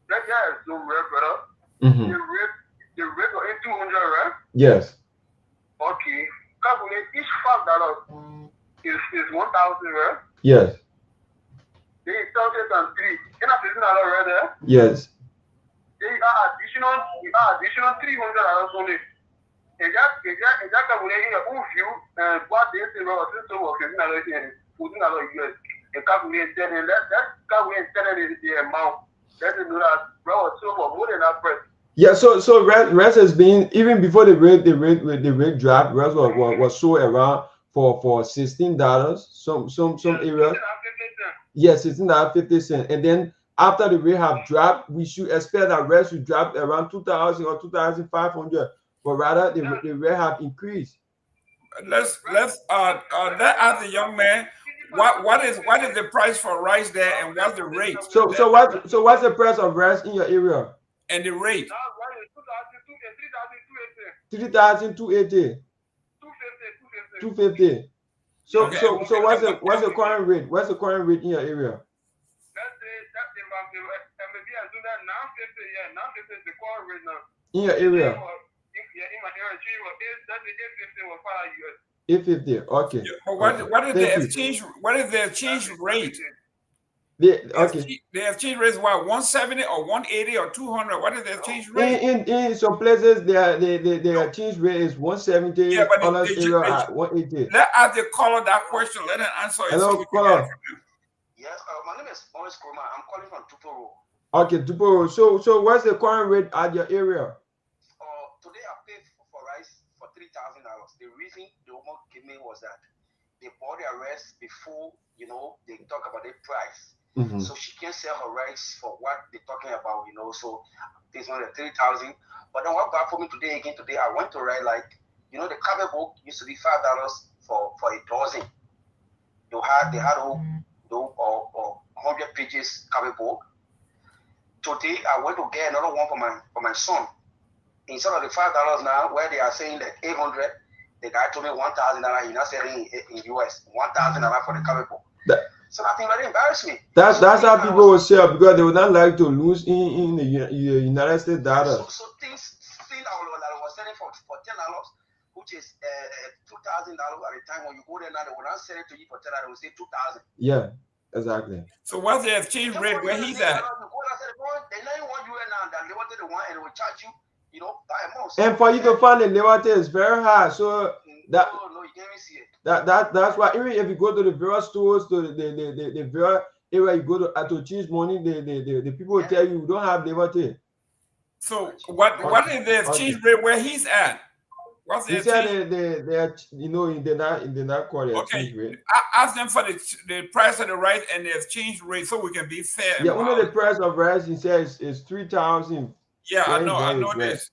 That guy is so red, brother. The rate of 200, right? Yes. Okay. Calculate each $5 is 1,000, right? Yes. They started on 3. In a $15 right there? Yes. They are additional $300 only. And that calculating your own view and what they say about $15 and $14 US. And calculate that, and that calculate the amount. That is not bro, so more than that price. Yeah, so rice has been, even before the rate dropped, rice was sold around for $16. Some areas. Yes, $16.50. And then after the rate have dropped, we should expect that rice will drop around 2,000 or 2,500. But rather the rate have increased. Let's ask the young man what is the price for rice there and what's the rate? So what's the price of rice in your area? And the rate? 3,280. 250. So what's the current rate? What's the current rate in your area? In your area? $850. Okay. But what is the exchange rate? Okay. The exchange rate is what, 170 or 180 or 200? What is the exchange rate? In some places, the exchange rate is 170. Yeah, but Others area at 180. let us the caller that question. Let him answer it. Hello, so we can get it caller. from him. Yes, my name is Seleke Kromah. I'm calling from Dopoh. Okay, Dopoh. So what's the current rate at your area? Today I paid for rice for $3,000. The reason the woman gave me was that they bought their rice before, they talk about the price. Mm-hmm. So she can't sell her rice for what they're talking about, so this one the 3,000. But then what bad for me today I went to write the Kehleboe used to be $5 for a dozen. They had 100 pages Kehleboe. Today I went to get another one for my son. Instead of the $5 now, where they are saying that 800, the guy told me $1,000. He's not selling in US $1,000 for the Kehleboe. So I think that embarrassed me. That's how people will sell because they would not like to lose in the United States data. So things I was selling for $10, which is $2,000 at the time. When you go there now, they will not sell it to you for $10. They will say $2,000. Yeah, exactly. So what's the exchange rate where he's at? They know you want you now, they wanted the one and they will charge you, by a month. And for you to find the Liberty is very hard. So no, you can't even see it. That's why even if you go to the various stores, to the various area you go to change money, the people will tell you don't have Liberty. So what is the exchange rate where he's at? What's the He said exchange? they did not call the exchange rate. Ask them for the price of the rice and the exchange rate so we can be fair. Yeah, only the price of rice he says is 3,000. Yeah, I know this.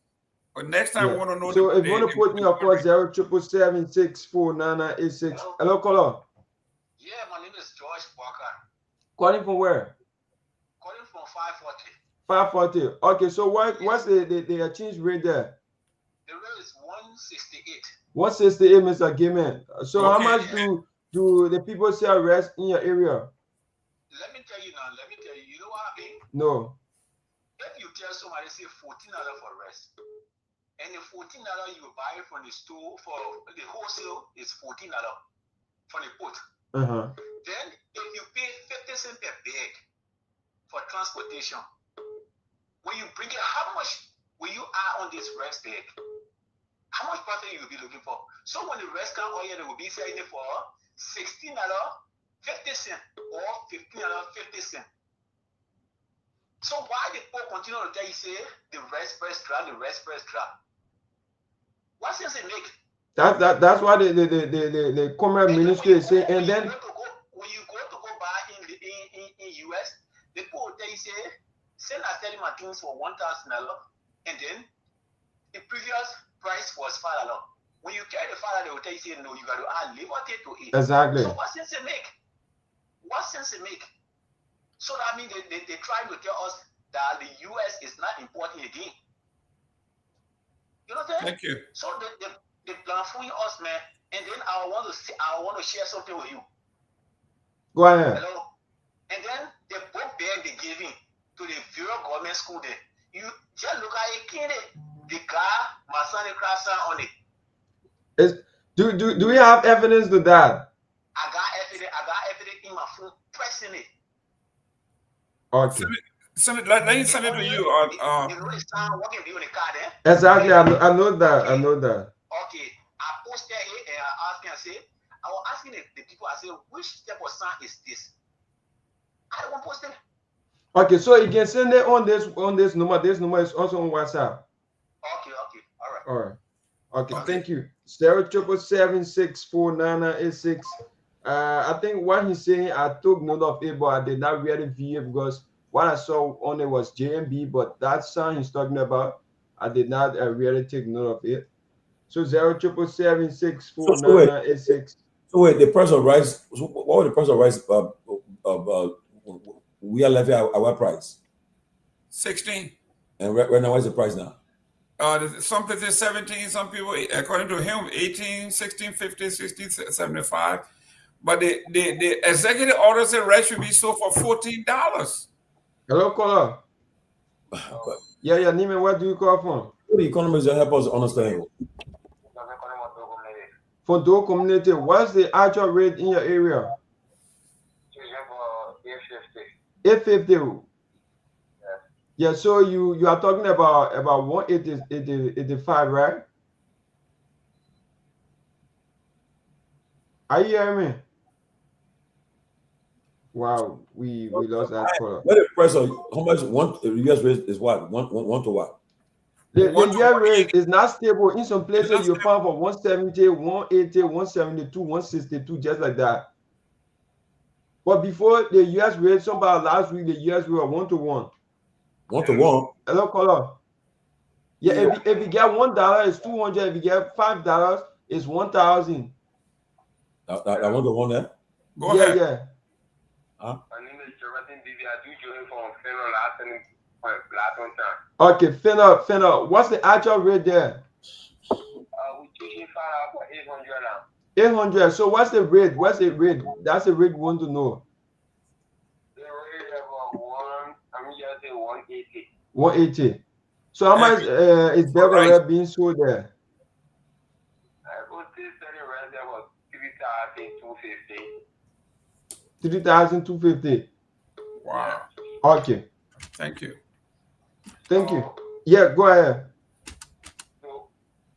But next time we want to know. So if you want to put me, of course, 077764986. Hello, caller. Yeah, my name is George Walker. Calling from where? Calling from 540. 540. Okay, so what's the exchange rate there? The rate is 168. 168, Mr. Gayman. So how much do the people sell rice in your area? Let me tell you now. You know what happened? No. If you tell somebody say $14 for rice, and the $14 you buy from the store for the wholesale is $14 from the port. Then if you pay 50 cents per bag for transportation, when you bring it, how much will you add on this rice bag? How much profit you will be looking for? So when the rice can oil, they will be selling it for $16.50 or $15.50. So why the Pope continue to tell you say the rice price drop, the rice price drop? What sense it make? That's why the commerce ministry is saying. And then when you go to buy in US, the people will tell you say, send us selling my things for $1,000, and then the previous price was $5. When you carry the $5, they will tell you say no, you got to add Liberty to it. Exactly. So what sense it make? What sense it make? So that means they try to tell us that the US is not important again. You know what I'm saying? Thank you. So they plan fooling us, man. And then I want to share something with you. Go ahead. Hello. And then the book bag they giving to the Bureau government school there. You just look at it, kid. The car, my son, the class on it. Do we have evidence to that? I got evidence in my phone, pressing it. Okay. Let me send it to you. You know the sound walking in the car there? Exactly. I know that. Okay. I know that. Okay. I posted it and I asked him, I was asking the people, I said, which type of sound is this? I don't want to post it. Okay, so you can send it on this number. This number is also on WhatsApp. Okay. All right. Okay. Thank you. 077764986. I think what he's saying, I took note of it, but I did not really view it because what I saw on it was JMB, but that sound he's talking about, I did not really take note of it. So 077764986. So wait, the price of rice. What was the price of rice? We are left at what price? 16. And right now, what's the price now? Some people 17, some people, according to him, 18, 16, 50, 16, 75. But the executive order said rice should be sold for $14. Hello, caller. Yeah, Neiman, where do you call from? The economists help us understand. For Dopoh community, what's the actual rate in your area? 850. Yeah, so you are talking about 185, right? Are you hearing me? Wow, we lost that caller. What the price of how much one US rate is what? One to what? The One to US one rate is not stable. In some It's places not you find for 170, 180, 172, 162, just like that. But before the US rate, somebody last week the US rate was 1 to 1. 1 to 1. Hello, caller. Yeah, if you get $1, it's 200. If you get $5, it's 1,000. I 1 to 1 there. Go ahead. Yeah. My name is Jerome Gayman. I do join from Federal last and last one time. Okay, Fena, what's the actual rate there? We teaching for 800 now. 800. So what's the rate? What's the rate? That's the rate we want to know. The rate about 180. 180. So how much is Garguah being sold there? I would say selling right there was 3,250. 3,250. Wow. Okay. Thank you. Thank you. Yeah, go ahead. So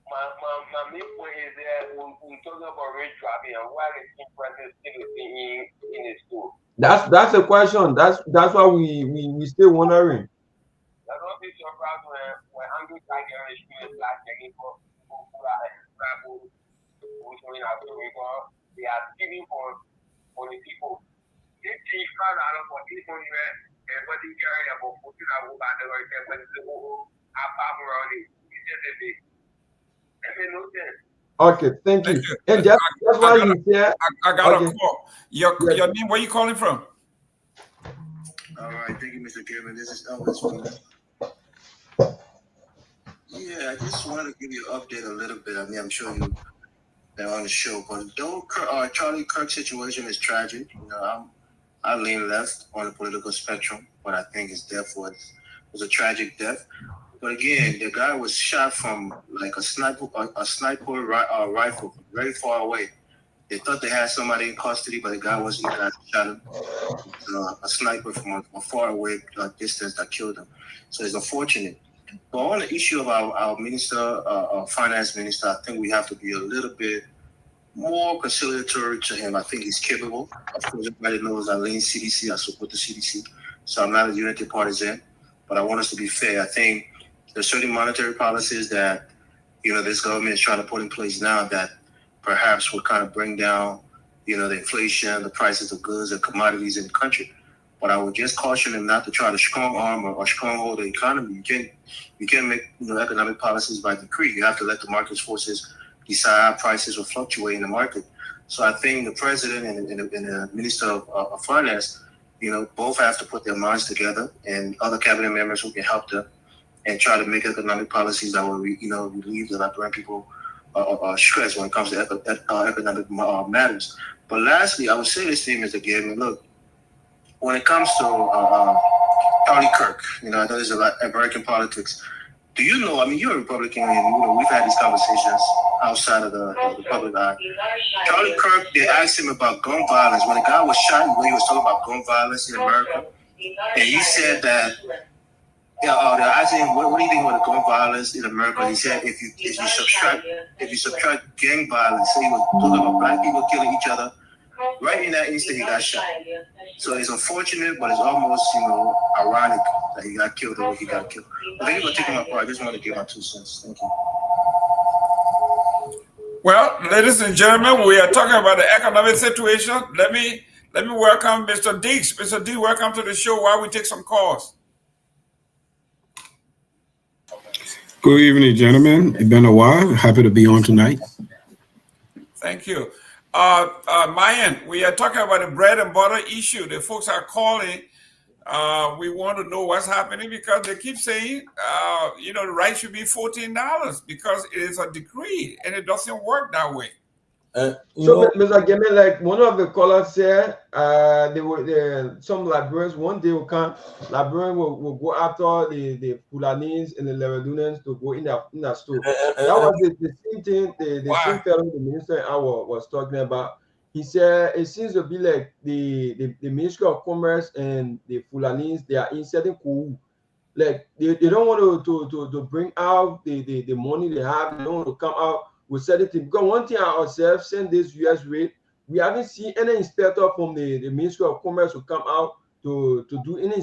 my main point is that we're talking about rate dropping and why the team president still in the school. That's a question. That's why we still wondering. I don't be surprised when Andrew Tiger is doing black and for travel, they are stealing for the people. They take $5 for 800 and what they carry about 14 hours by the right there, but it's a whole around it. It's just a bit. That made no sense. Okay, thank you. And that's why you said I got a call. Your name, where you calling from? All right, thank you, Mr. Gayman. This is Elvis from. Yeah, I just want to give you an update a little bit. I mean, I'm sure they're on the show, but Charlie Kirk situation is tragic. You know, I lean left on the political spectrum, but I think his death was a tragic death. But again, the guy was shot from like a sniper rifle very far away. They thought they had somebody in custody, but the guy wasn't. The guy shot him. A sniper from a far away distance that killed him. So it's unfortunate. But on the issue of our minister, our finance minister, I think we have to be a little bit more conciliatory to him. I think he's capable. Of course, everybody knows I lean CDC. I support the CDC. So I'm not a unity partisan, but I want us to be fair. I think there's certain monetary policies that, this government is trying to put in place now that perhaps will kind of bring down, the inflation, the prices of goods and commodities in the country. But I would just caution him not to try to strong arm or stronghold the economy. You can't make economic policies by decree. You have to let the market forces decide how prices will fluctuate in the market. So I think the president and the minister of finance, both have to put their minds together, and other cabinet members who can help them and try to make economic policies that will, relieve the Liberian people stress when it comes to economic matters. But lastly, I would say this to you, Mr. Gayman, look, when it comes to Charlie Kirk, I know there's a lot of American politics. Do you know, you're a Republican, and we've had these conversations outside of the public eye. Charlie Kirk, they asked him about gun violence. When the guy was shot, he was talking about gun violence in America. And he said that, they're asking him, what do you think about the gun violence in America? He said, if you subtract gang violence, so he was talking about black people killing each other. Right in that instant, he got shot. So it's unfortunate, but it's almost, ironic that he got killed the way he got killed. But thank you for taking my part. I just wanted to give my 2 cents. Thank you. Well, ladies and gentlemen, we are talking about the economic situation. Let me welcome Mr. Deeks. Mr. D, welcome to the show while we take some calls. Good evening, gentlemen. It's been a while. Happy to be on tonight. Thank you. Myean, we are talking about the bread and butter issue. The folks are calling. We want to know what's happening because they keep saying, the right should be $14 because it is a decree and it doesn't work that way. So, Mr. Gayman, like one of the callers said, some Liberians, one day will come, Liberians will go after the Fulanese and the Leredunians to go in that store. That was the same thing, the same fellow the minister I was talking about. he said it seems to be like the Ministry of Commerce and the Fulanins, they are inserting coup. Like they don't want to bring out the money they have. They don't want to come out with certain things. Because one thing ourselves, send this US rate, we haven't seen any inspector from the Ministry of Commerce to come out to do any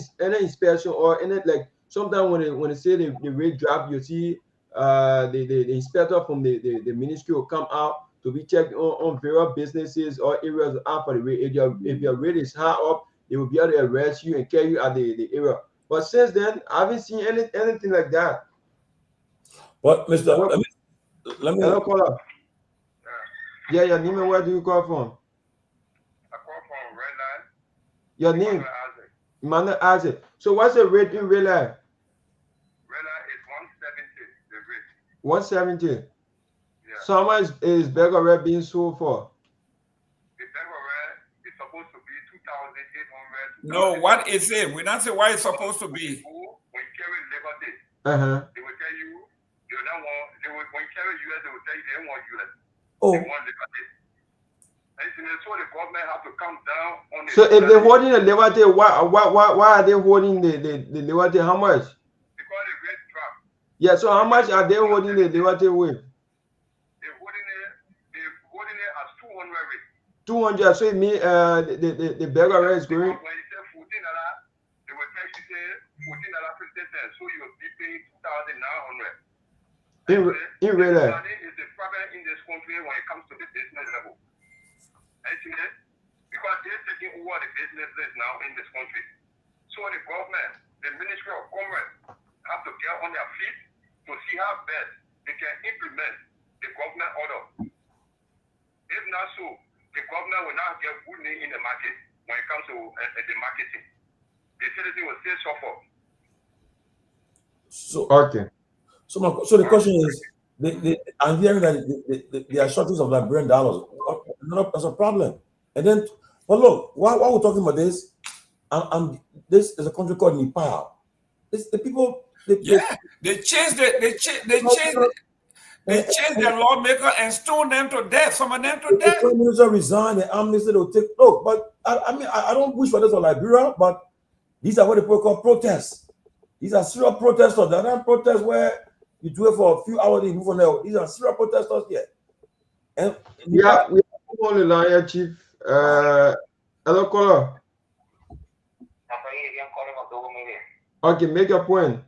inspection or any, like sometimes when they say the rate drop, you see the inspector from the ministry will come out to be checked on various businesses or areas for the rate. If your rate is high up, they will be able to arrest you and carry you at the area. But since then, I haven't seen anything like that. But Mr. What, let me hello, caller. Yeah, your name and where do you call from? I call from Red Line. Your name? Emmanuel Isaac. So what's the rate in Red Line? Red Line is 170, the rate. 170. Yeah. So how much is Beggar Red being sold for? The Beggar Red is supposed to be 2,800. No, what is it? We're not saying why it's supposed to be. When you carry Liberty, Uh-huh. they will tell you they don't want. When you carry US, they will tell you they don't want US. Oh. They want Liberty. And so the government have to come down on it. So if they're holding the Liberty, why are they holding the Liberty? How much? Because the rate dropped. Yeah, so how much are they holding the Liberty with? They're holding it as 200 rate. 200. So it means the Beggar Red is going. When you say $14, they will tell you say $14.50. So you will be paying 2,900. In real life. Money is the problem in this country when it comes to the business level. Because they're taking over the businesses now in this country. So the government, the Ministry of Commerce, have to get on their feet to see how best they can implement the government order. If not so, the government will not get good name in the market when it comes to the marketing. The citizen will still suffer. So Okay. So the question is, I'm hearing that there are shortages of Liberian dollars. That's a problem. And then, but look, while we're talking about this, this is a country called Nepal. The people. They changed their lawmaker and stoned them to death. Some of them to death. The Prime Minister resigned. The Army Minister will take. Look, but I don't wish for this for Liberia, but these are what people call protests. These are serious protesters. They're not protests where you do it for a few hours and you move on there. These are serious protesters here. And we have on the line here, Chief. Hello, caller. Okay, make your point.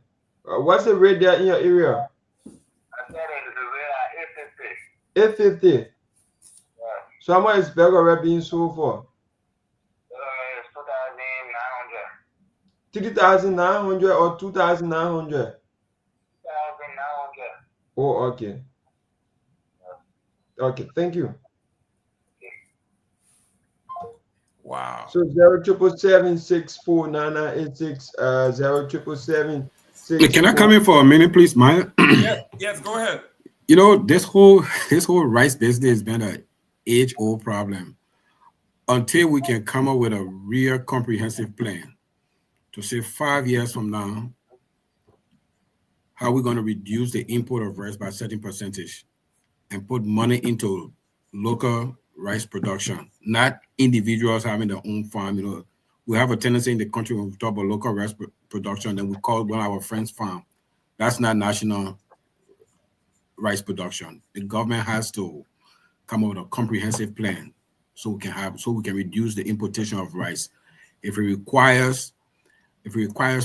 What's the rate there in your area? I said it is the rate at 850. Yeah. So how much is Beggar Red being sold for? It's 2,900. 3,900 or 2,900? 2,900. Oh, okay. Okay, thank you. Wow. So 077764986 07776. Can I come in for a minute, please, Myean? Yes, go ahead. You know, this whole rice business has been an age-old problem. Until we can come up with a real comprehensive plan to say 5 years from now, how we're going to reduce the import of rice by a certain percentage and put money into local rice production, not individuals having their own farm. You know, we have a tendency in the country when we talk about local rice production, then we call one of our friends' farm. That's not national rice production. The government has to come up with a comprehensive plan so we can reduce the importation of rice. If it requires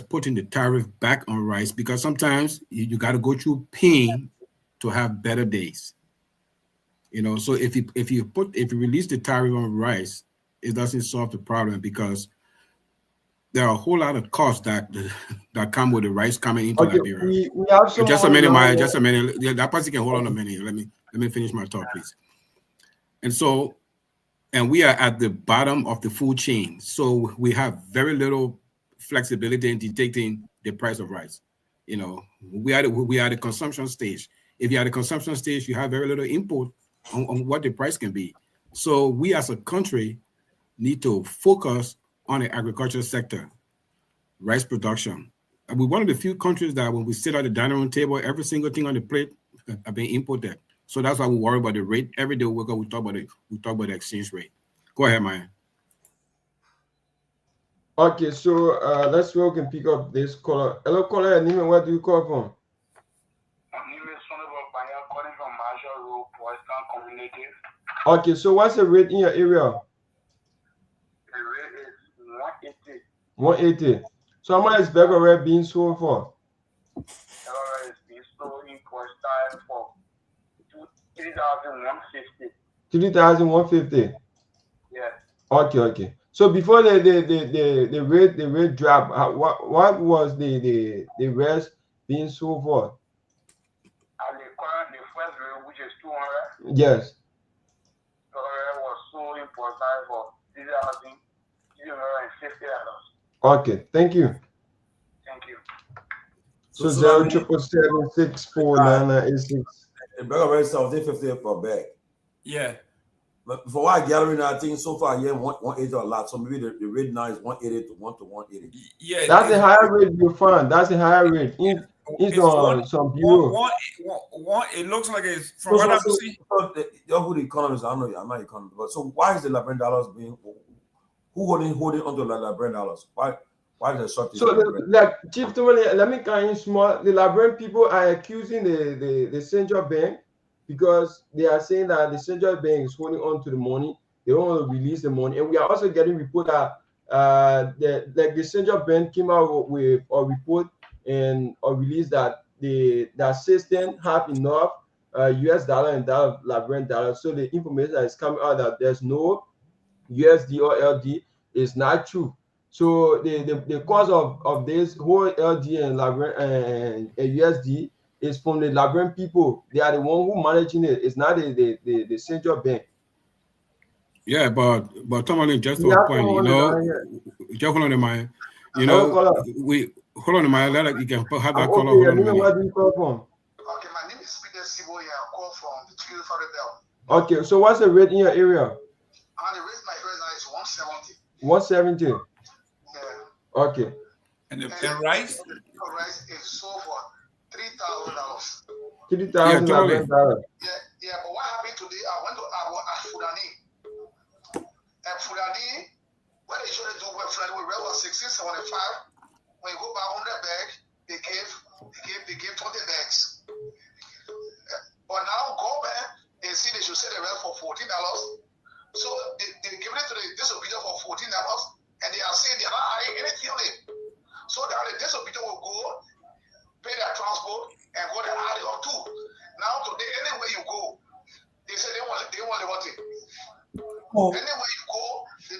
putting the tariff back on rice, because sometimes you got to go through pain to have better days. You know, so if you release the tariff on rice, it doesn't solve the problem, because there are a whole lot of costs that come with the rice coming into Liberia. We have some just a minute, Maya. Just a minute. Yeah, that person can hold on a minute. Let me finish my talk, please. And we are at the bottom of the food chain, so we have very little flexibility in detecting the price of rice. You know, we are the consumption stage. If you're at the consumption stage, you have very little input on what the price can be. So we as a country need to focus on the agricultural sector, rice production. And we're one of the few countries that when we sit at the dining room table, every single thing on the plate are being imported. So that's why we worry about the rate. Every day we talk about the exchange rate. Go ahead, Myean. Okay, so let's see if we can pick up this caller. Hello, caller. Nime, where do you call from? My name is calling from Marshall Road, Western Community. Okay, so what's the rate in your area? The rate is 180. 180. So how much is bag of red being sold for? However, it's being sold in Western for 3,150. 3,150. Yes. Okay. So before the rate drop, what was the rest being sold for? And the first rate, which is 200. Yes. The rate was sold in Western for $3,350. Okay, thank you. Thank you. So that means- 077764986. The bag of rice is 50 per bag. Yeah. But for what gathering, I think so far, yeah, 180 a lot. So maybe the rate now is 180 to 180. Yeah. That's a higher rate you find. That's a higher rate. It's on some bureau. It looks like it's from what I'm seeing. You're who the economist. I'm not economist, but so why is the Liberian dollars being who holding onto the Liberian dollars? Why is the shortage? So like Chief Tomalin, let me kind of small. The Liberian people are accusing the central bank because they are saying that the central bank is holding on to the money. They don't want to release the money, and we are also getting report that the central bank came out with a report and a release that the system have enough US dollar and Liberian dollar. So the information that is coming out that there's no USD or LD is not true. So the cause of this whole LD and Liberian and USD is from the Liberian people. They are the one who managing it. It's not the central bank. Yeah, but Tomalin, just to a point, just hold on to my, we hold on to my letter. You can have that caller. Where do you call from? Okay, my name is Peter Siboya. I call from the Chief Bell. Okay, so what's the rate in your area? And the rate my area now is 170. 170. Yeah. Okay. And the rice? The rice is sold for $3,000. $3,000. Yeah, but what happened today? I went to Fulani. And Fulani, when they usually do what Fulani with was 1675. When you go buy 100 bags, they gave 20 bags. But now government, they see they should sell the rest for $14. So they give it to the distributor for $14, and they are saying they are not hiring anything on it. So that the distributor will go, pay their transport, and go to alley or two. Now today, anywhere you go, they say they want the money. Anywhere you go, they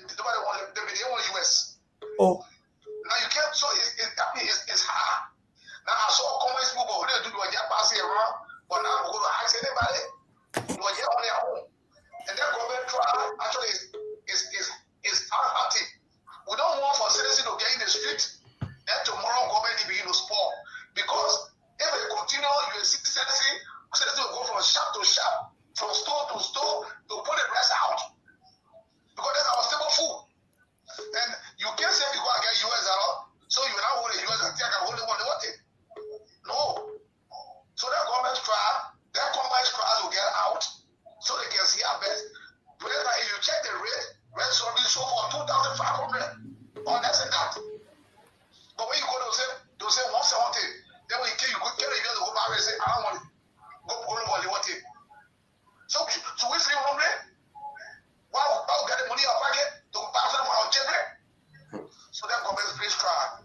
want US. Now you can't. So it's hard. Now I saw comments people who they do the passing around, but now I'm going to ask anybody. Do on their own, and then government try actually is unhappy. We don't want for citizens to get in the street, and tomorrow government will begin to spoil. Because if they continue, you will see citizens will go from shop to shop, from store to store to put the rest out. Because that's our staple food. And you can't say because I get US dollar, so you now hold the US and think I only want the water. No. So that government try to get out so they can see our best. But if you check the rate will be sold for 2,500 or less than that. But when you go to say 170, then when you go carry the whole barrel and say, I don't want it. Go nobody want it. So we free hungry? Why get the money in our pocket to pass them our children? So that government please try.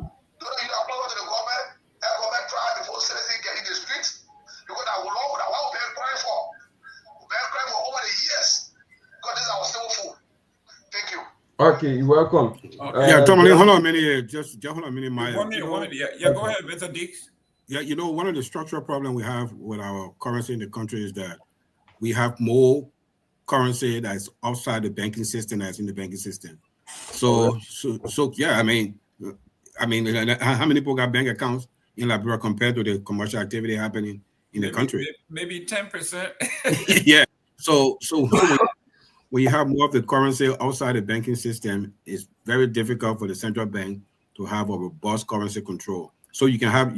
You apply to the government, that government try before citizens get in the streets. Because I will know that what we've been crying for. We've been crying for over the years. Because this is our stable food. Thank you. Okay, you're welcome. Yeah, Tomalin, hold on a minute. Just hold on a minute, Myean. 1 minute. Yeah, go ahead, Mr. Dix. Yeah, one of the structural problems we have with our currency in the country is that we have more currency that's outside the banking system that's in the banking system. So yeah, I mean, how many people got bank accounts in Liberia compared to the commercial activity happening in the country? Maybe 10%. Yeah. So when you have more of the currency outside the banking system, it's very difficult for the central bank to have a robust currency control. So you can have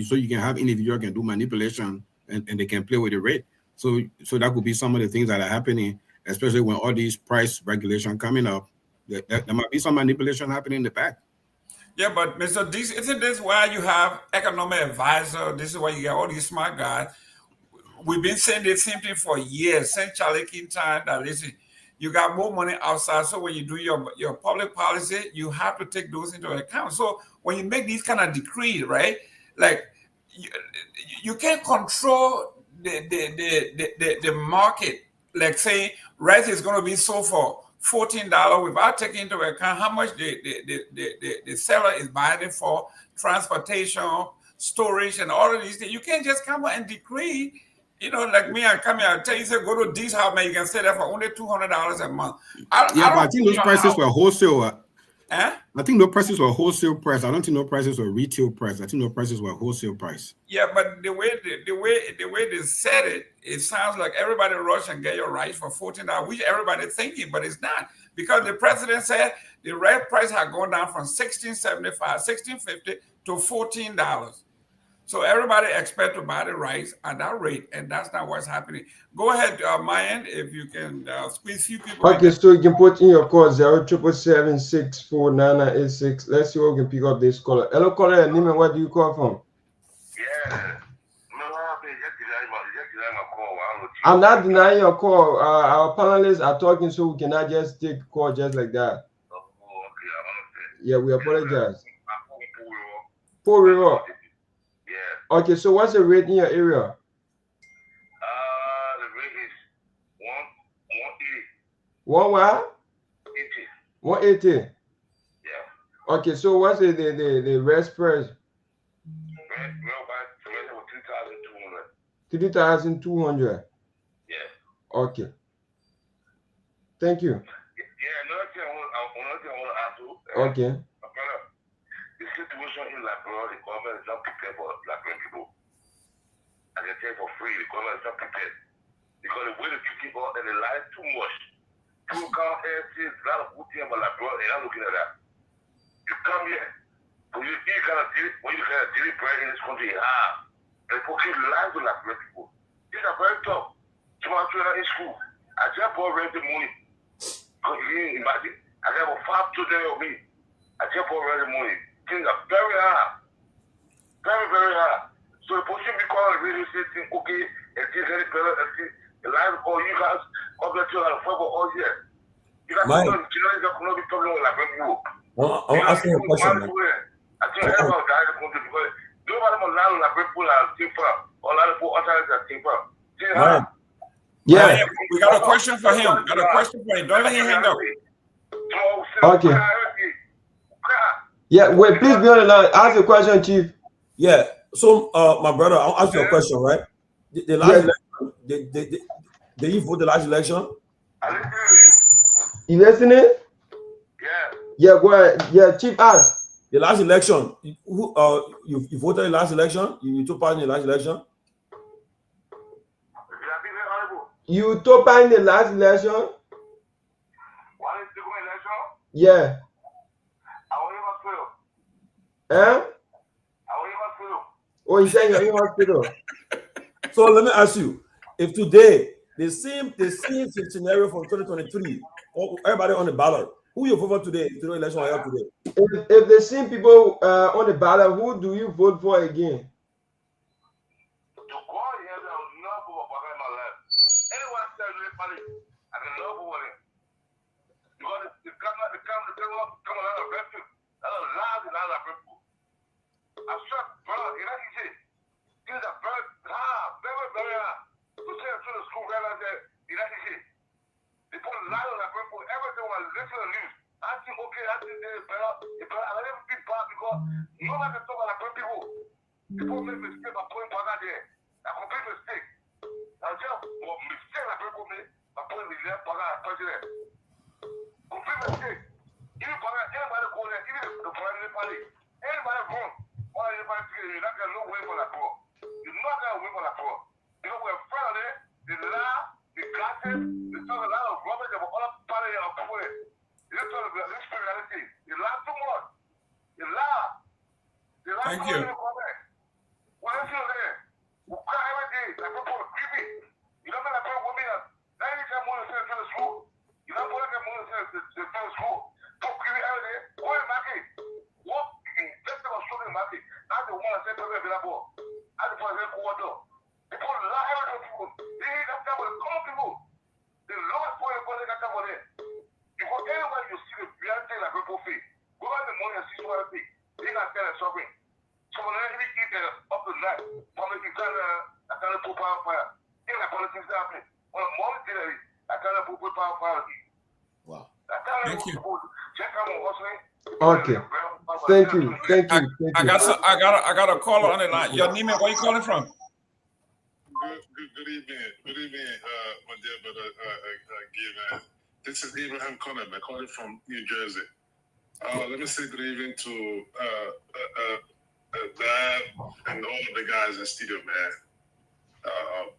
individuals can do manipulation and they can play with the rate. So that could be some of the things that are happening. especially when all these price regulation coming up. There might be some manipulation happening in the back. Yeah, but Mr. D, isn't this why you have economic advisor? This is why you got all these smart guys. We've been saying the same thing for years, since Charlie King time, that listen, you got more money outside. So when you do your public policy, you have to take those into account. So when you make these kind of decrees, right? Like you can't control the market. Like say rice is going to be sold for $14 without taking into account how much the seller is buying it for, transportation, storage, and all of these things. You can't just come out and decree. You know, like me, I come here, I tell you, say, go to this house, man, you can stay there for only $200 a month. I think those prices were wholesale. Eh? I think those prices were wholesale price. I don't think those prices were retail price. I think those prices were wholesale price. Yeah, but the way they said it, it sounds like everybody rush and get your rice for $14, which everybody thinking, but it's not, because the president said the rice price had gone down from $16.75, $16.50 to $14. So everybody expect to buy the rice at that rate, and that's not what's happening. Go ahead, Myean, if you can squeeze few people. Okay, so you can put in your call 0777649986. Let's see who can pick up this caller. Hello, caller. Name and where do you call from? Yeah. I'm not denying your call. Our panelists are talking, so we cannot just take a call just like that. Oh, okay. Yeah, we apologize. Poor River. Yeah. Okay, so what's the rate in your area? The rate is 180. One what? 80. 180. Yeah. Okay, so what's the rest price? Real buy tomato for 3,200. 3,200. Yeah. Okay. Thank you. Yeah, another thing I want to ask you. Okay. The situation in Liberia, the government is not prepared for Liberian people. I can tell you for free, the government is not prepared. Because the way they treat people and they lie too much. People come here and say a lot of good things about Liberia, they're not looking at that. You come here, when you kind of deal bread in this country, and people keep lying to Liberian people. These are very tough. Someone children in school. I just bought rent the money. Because you can imagine, I got about 5 children of me. I just bought rent the money. Things are very hard. Very, very hard. So the person be calling the radio station, okay, and things getting better, and things, the line call you guys, up there to our football all year. You guys cannot be talking with Liberian people. I'm asking a question, man. I think everyone died in the country because nobody will allow Liberian people are safer, or a lot of people outside are safer. Yeah. We got a question for him. Don't let him hang up. Okay. Yeah, wait, please be on the line. Ask the question, Chief. Yeah. So, my brother, I'll ask you a question, right? The last election, did you vote the last election? You listening? Yeah. Yeah, go ahead. Yeah, Chief, ask. The last election, who you voted in the last election? You took part in the last election? You took part in the last election? What is the election? Yeah. Huh? Oh, he's saying you're in hospital. So let me ask you, if today the same scenario from 2023, everybody on the ballot, who you vote for today? Today election I have today. If the same people on the ballot, who do you vote for again? I'm sure, brother, you know, things are very hard, very, very hard. To say to the school right out there, you know, they put a lot on that people, everything was listen to the news. I think, okay, I think they're better. I never feel bad because nobody can talk about Liberian people. People make mistakes by putting Baga there. A complete mistake. I just mistake Liberian people made by putting the left Baga as president. Complete mistake. Even Baga, anybody go there, even the president party, anybody wrong. All everybody together, you're not going to no way for that poor. You're not going to win for that poor. Because we're in front of it, the lie, the gossip, they talk a lot of rubbish about other parties of people. They talk about this reality. They lie too much. They lie. They lie too much in the comment. Well, listen to that. We cry every day. Like people are creepy. You don't know that people women are 90 times more than the school. Wow. Thank you. Okay. Thank you. Thank you. Thank I you. got a caller on the line. Your name, where you calling from? Good evening. Good evening, my dear brother Gayman. This is Abraham Conner. I'm calling from New Jersey. Let me say good evening to Dad and all of the guys in the studio, man.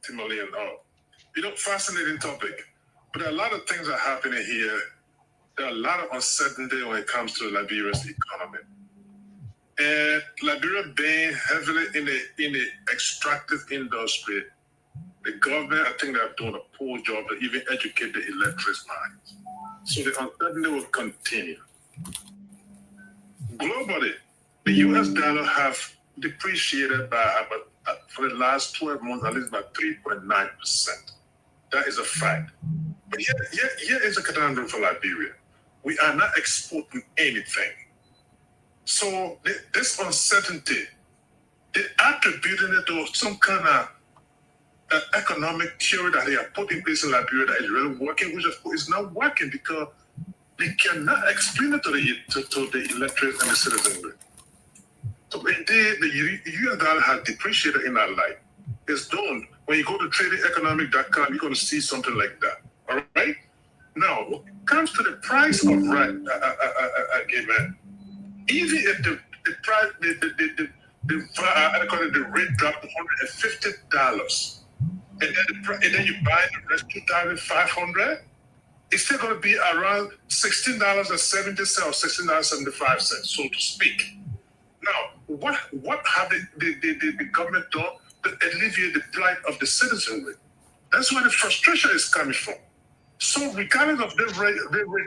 Tomalin and all. Fascinating topic. But there are a lot of things that are happening here. There are a lot of uncertainty when it comes to Liberia's economy. And Liberia being heavily in the extractive industry, the government, I think, they're doing a poor job to even educate the electorate's minds. So the uncertainty will continue. Globally, the US dollar have depreciated by for the last 12 months, at least by 3.9%. That is a fact. But here is a conundrum for Liberia. We are not exporting anything. So this uncertainty, they attributing it to some kind of economic theory that they are putting in place in Liberia that is really working, which of course is not working because they cannot explain it to the electorate and the citizenry. So indeed, the US dollar has depreciated in our life. It's done. When you go to tradingeconomic.com, you're going to see something like that. All right? Now, when it comes to the price of rent, Gayman, even if the price, the rate dropped to $150, and then you buy the rest $2,500, it's still going to be around $16.70 or $16.75, so to speak. Now, what have the government done to alleviate the plight of the citizenry? That's where the frustration is coming from. So regardless of the rate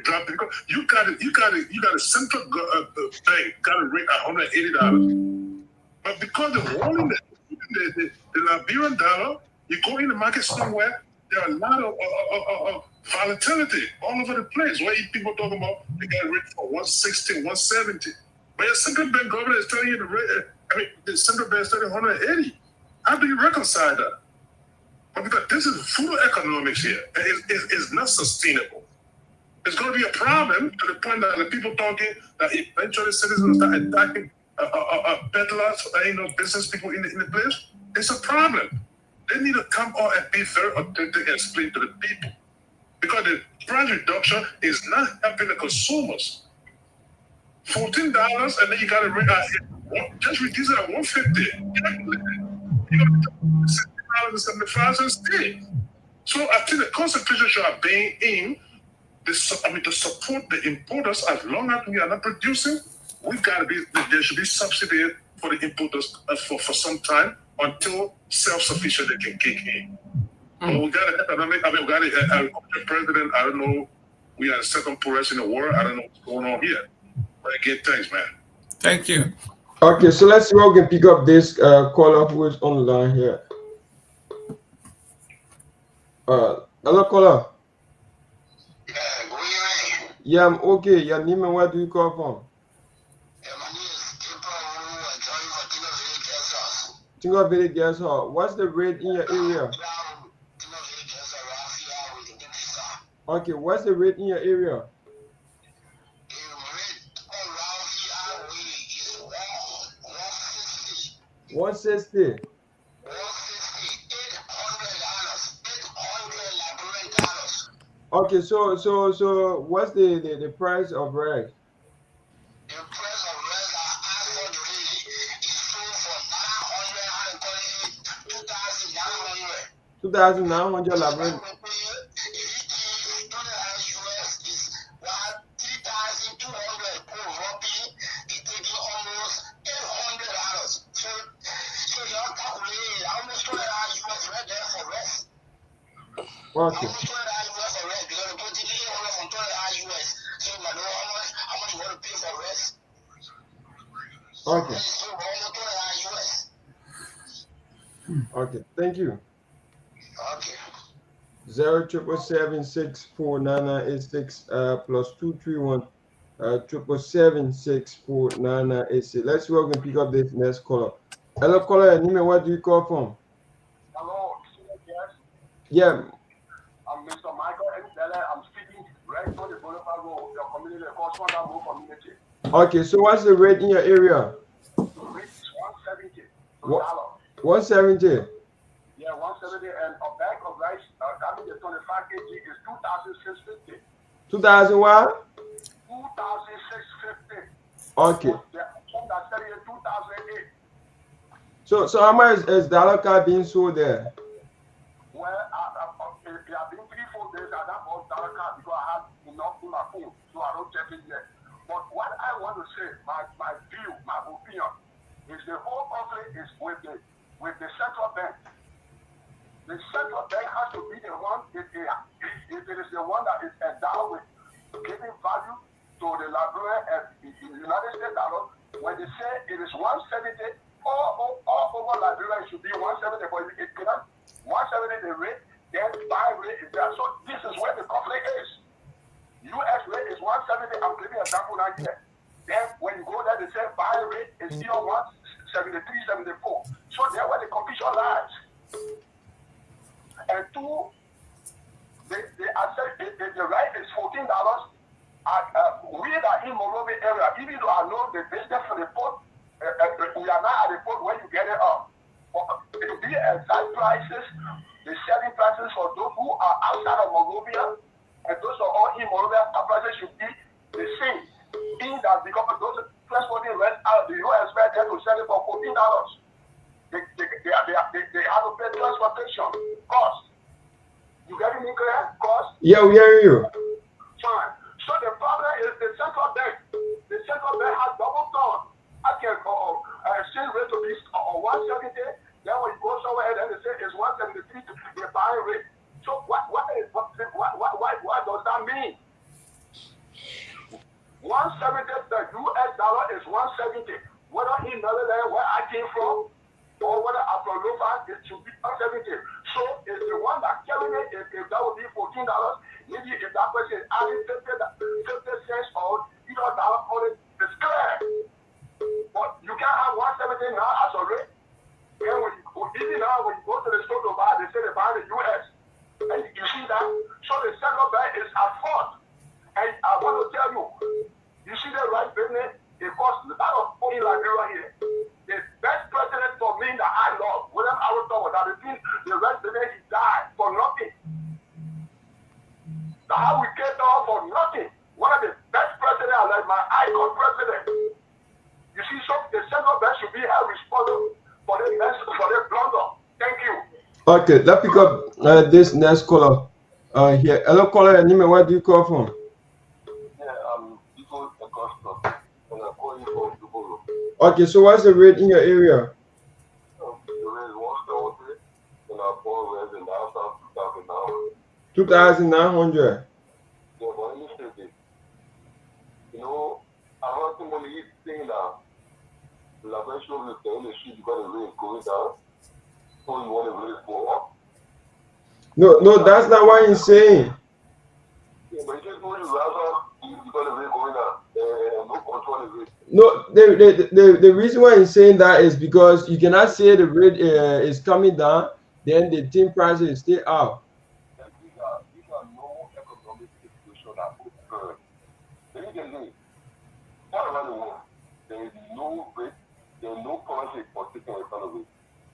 drop, because you got a central bank got a rate $180, but because the rolling the Liberian dollar, you go in the market somewhere, there are a lot of volatility all over the place. Where people talking about they got a rate for 160, 170, but your central bank government is telling you the rate. The central bank is telling 180. How do you reconcile that? Because this is full economics here. It's not sustainable. It's going to be a problem to the point that the people talking that eventually citizens start attacking peddlers, business people in the place. It's a problem. They need to come out and be very authentic and explain to the people. Because the price reduction is not helping the consumers. $14 and then you got to just reduce it at $150. $60.75 So I think the concentration should have been in to support the importers. As long as we are not producing, there should be subsidy for the importers for some time until self-sufficiency can kick in. But we got an economic, we got a president, I don't know, we are the second poorest in the world. I don't know what's going on here. But again, thanks, man. Thank you. Okay, so let's see how we can pick up this caller who is on the line here. Hello, caller. Yeah, I'm okay. Your name and where do you call from? My name is Dopoh. I joined for Tingo Village Guest Hall. What's the rate in your area? Okay, what's the rate in your area? 160. Okay, so what's the price of rag? The price of rag is sold for 2,900 Labrador. Okay. Okay. Okay. Thank you. Okay. 077764986 plus 231 777649986. Let's see if we can pick up this next caller. Hello, caller. Nime, where do you call from? Hello. Yeah, right on the Boulevard Road, your community, called Swanda community. Okay, so what's the rate in your area? The rate is $170. What? 170. Yeah, 170, and a bag of rice, that means the 25 kg is 2,650. 2,000 what? 2,650. Okay. The one that's selling it 2008. So how much is dollar card being sold there? Well, it has been 3-4 days I don't bought dollar card because I have enough in my phone, so I don't check it yet. But what I want to say, my view, my opinion, is the whole conflict is with the central bank. The central bank has to be the one, if it is the one that is endowed with giving value to the Liberia and the United States dollar. When they say it is 170, all over Liberia it should be 170, but it cannot 170 the rate, then buy rate is there. So this is where the conflict is. US rate is 170, I'm giving an example right here. Then when you go there, they say buy rate is still 173, 74. So there where the confusion lies. And two, the right is $14. We are in Monrovia area, even though I know the business for the port, we are not at the port where you get it up. It will be exact prices, the selling prices for those who are outside of Monrovia, and those are all in Monrovia, prices should be the same. In that because those transporting rent out the US where they will sell it for $14. They have to pay transportation cost. You getting me clear? Cost? Yeah, we hear you. Fine. So the problem is the central bank. The central bank has double down. I can exchange rate to be 170. Then when you go somewhere, then they say it's 173. The buying rate. So what does that mean? 170. The US dollar is 170. Whether in Netherlands where I came from, or whether I'm from Lofa, it should be 170. So it's the one that carrying it, if that would be $14, maybe if that person is adding 50 cents or $1 on it, it's clear. But you can't have 170 now as a rate. And even now when you go to the store to buy, they say they buy the US. And you see that? So the central bank is at fault. And I want to tell you, you see the right business, it costs a lot of money like here. The best president for me that I love, William Arrow, that the rest of it, he died for nothing. How we get off for nothing. One of the best presidents, like my icon president. You see, so the central bank should be held responsible for the blunder. Thank you. Okay, let's pick up this next caller here. Hello, caller. Anime, where do you call from? People Augusta, and I'm calling from Dopoh. Okay, so what's the rate in your area? The rate is 170, and I bought rent in the outside 2,900. 2,900. Yeah, but let me say this. You know, I heard somebody saying that the Liberia will stay in the street because the rate is going down, so you want the rate to go up. No, that's not what he's saying. Yeah, but you just know you rather because the rate going down and no control the rate. No, the reason why he's saying that is because you cannot say the rate is coming down, then the team prices stay up. These are no economic situation that occur. Secondly, all around the world, there is no rate, there is no currency for taking in front of it.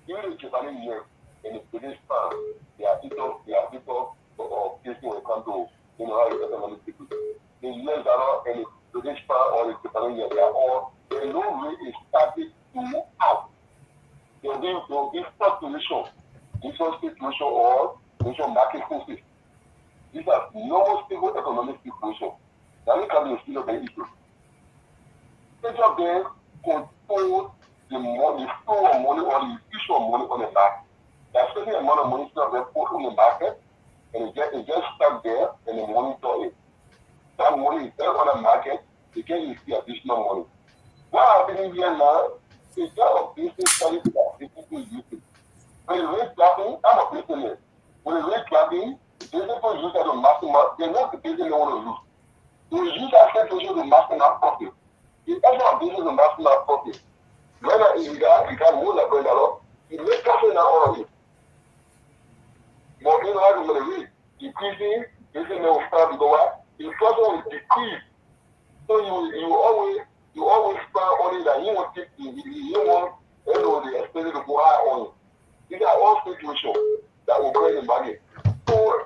Even the Japanese yen and the British pound, they are people of facing when it comes to how economic situation. The US dollar and the British pound or the Japanese yen, they are all, the low rate is starting to out. There will be fluctuation, different situation or different market forces. These are no stable economic situation. Now we can be still of the issue. Central bank control the money, the flow of money or the issue of money on the market. There's a certain amount of money still put on the market, and it gets stuck there, and they monitor it. That money is there on the market, they can use the additional money. What happening here now is that of business policy that people use it. When the rate dropping, I'm a business. When the rate dropping, business people use that to maximize, they know the business they want to lose. They use that situation to maximize profit. If everyone business to maximize profit, when you got more like going along, you make profit now all of it. But you know how to rate decreasing, business will start to go up. the person will decrease. So you always spend only that you want to you want the expenses to go high on you. These are all situations that will bring the money. So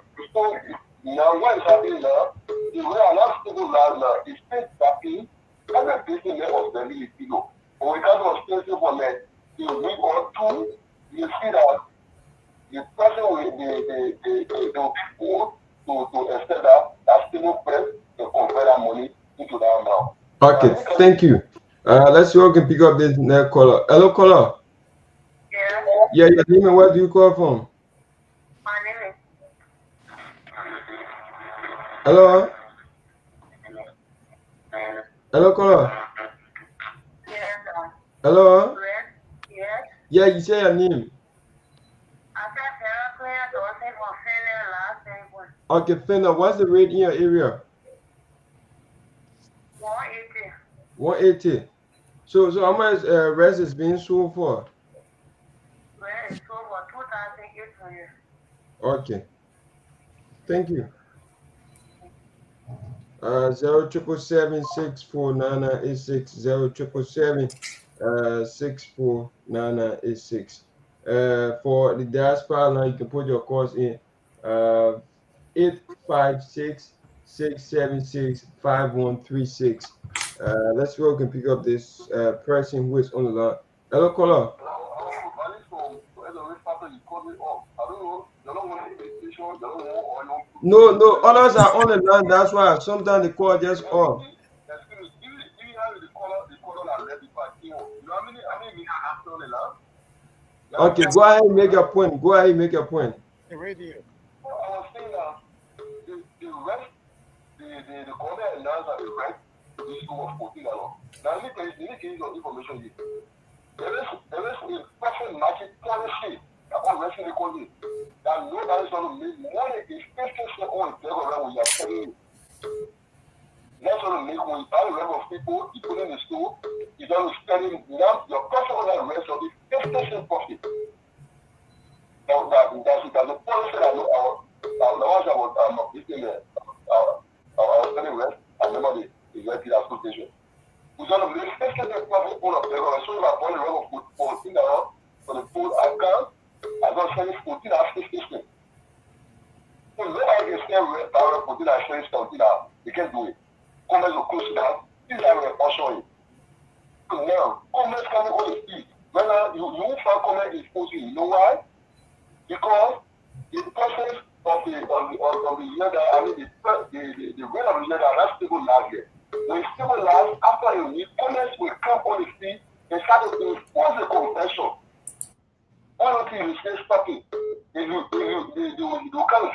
now what is happening now is we are not stable land now. It's still backing and the business of the military. But we can't go expensive for that. You read on two, you see that the person will the people to extend that stable price to convert that money into that amount. Okay, thank you. Let's see if we can pick up this next caller. Hello, caller. Yeah. Yeah, your name and where do you call from? My name is. Hello. Hello, caller. Yes. Hello. Yes. Yeah, you say your name. Okay, Fender, what's the rate in your area? 180. 180. So how much rest is being sold for? Rent is sold for 2,800. Okay. Thank you. 077764986 077764986. For the diaspora line, you can put your calls in 856-676-5136. Let's see if we can pick up this person who is on the line. Hello, caller. No, others are on the line. That's why sometimes the call just off. Okay, go ahead and make your point. Go ahead and make your point. The radio. I was saying that the rest, the comment announced that the rest is over $14. Now, let me tell you some information here. There is a perfect market policy about resting economy that nobody's going to make money is 50% on the level when we are telling you. That's going to make when you buy a level of people, you put in the store, you're going to spend now your customer rest of the 50% profit. That's the policy that the ones I was telling rest, I remember the executive association. We're going to make 50% profit on the level. So if I bought a level of $14 for the full account, I'm going to sell it 14 after 50%. So nobody can sell red power 14 and sell it 17 hours. They can't do it. Commerce will close down. These are reporting. So now, commerce can go to speed. When you find commerce is posting, you know why? Because the process of the year that, I mean, the rate of the year that that's stable last year. When it's stable last, after a week, commerce will come on the speed and start to enforce the convention. One of the things is still stopping. If you come to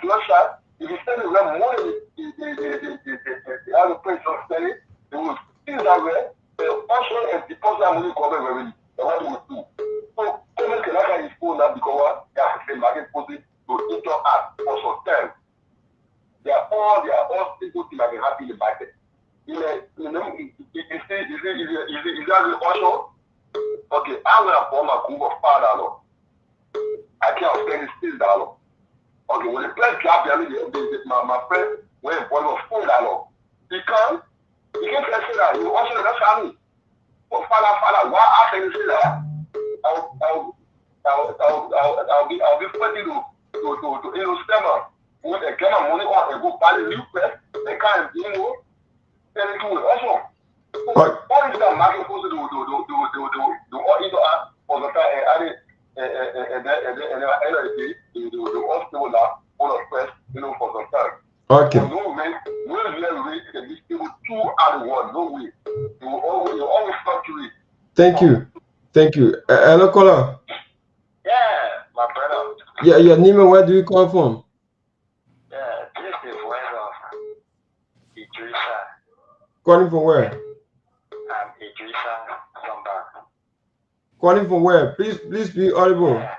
your shop, if you spend around more than the other place of selling, they will see that way, the function and deposit money cover revenue. That's what they will do. So, commerce can have his phone now because they have the market position to interact for some time. They are all people that can happy in the market. Is that the also? Okay, I'm going to form a group of $5. I can't spend $6. Okay, when the place drop, my friend went for $4. He can't say that. You also that's how me. Oh, Father, why I can say that? I'll be putting to stemmer. When they get my money on and go buy the new press, they can't do it. Then they do it also. What is that market supposed to do? All either for the time and then the hospital now for the press, for some time. Okay. No way, rate can be still 2 out of 1. No way. You always fluctuate. Thank you. Hello, caller. Yeah, my brother. Yeah, your name and where do you call from? Yeah, this is where Idrissa. Calling from where? I'm Idrissa Samba. Calling from where? Please be audible. Yeah,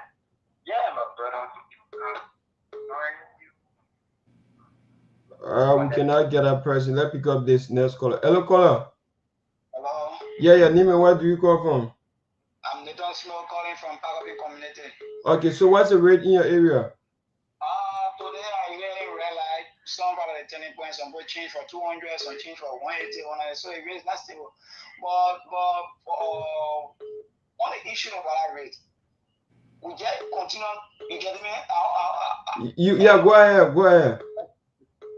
my brother. We cannot get that person. Let's pick up this next caller. Hello, caller. Hello. Yeah, your name and where do you call from? I'm Nathan Snow calling from Peabody community. Okay, so what's the rate in your area? Today I really realized some part of the turning point, some will change for 200, some change for 180, 100. So it is not stable. But on the issue of our rate, we just continue. You get me? Yeah, go ahead.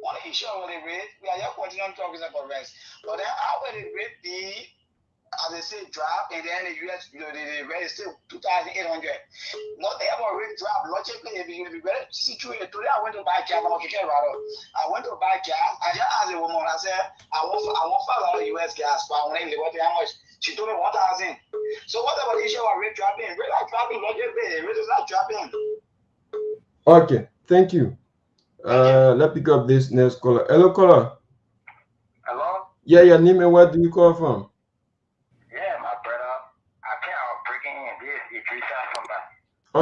On the issue of the rate, we are just continuing talking about rest. But then how will the rate be? As they say, drop, and then the US, the rate is still 2,800. Not ever rate drop. Logically, if you be very situated, today I went to buy gas. I went to buy gas. I just asked a woman. I said, I want $5 US gas, but I want to how much? She told me 1,000. So what about the issue of rate dropping? Rate are dropping. Logically, rate is not dropping. Okay, thank you. Let's pick up this next caller. Hello, caller. Hello? Yeah, your name and where do you call from? Yeah, my brother. I can't breaking in. This is Idrissa from that.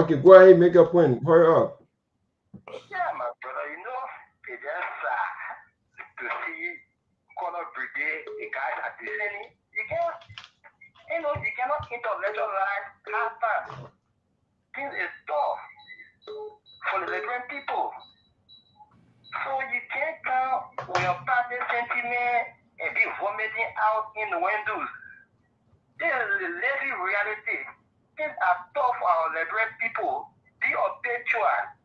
Okay, go ahead, make a point. Hurry up. Yeah, my brother, it's just sad to see color brigade, the guys are descending. You cannot intellectualize half time. Things is tough for the Liberian people. So you can't come with your party sentiment and be vomiting out in the windows. This is the lazy reality. Things are tough for our Liberian people. Be objectual.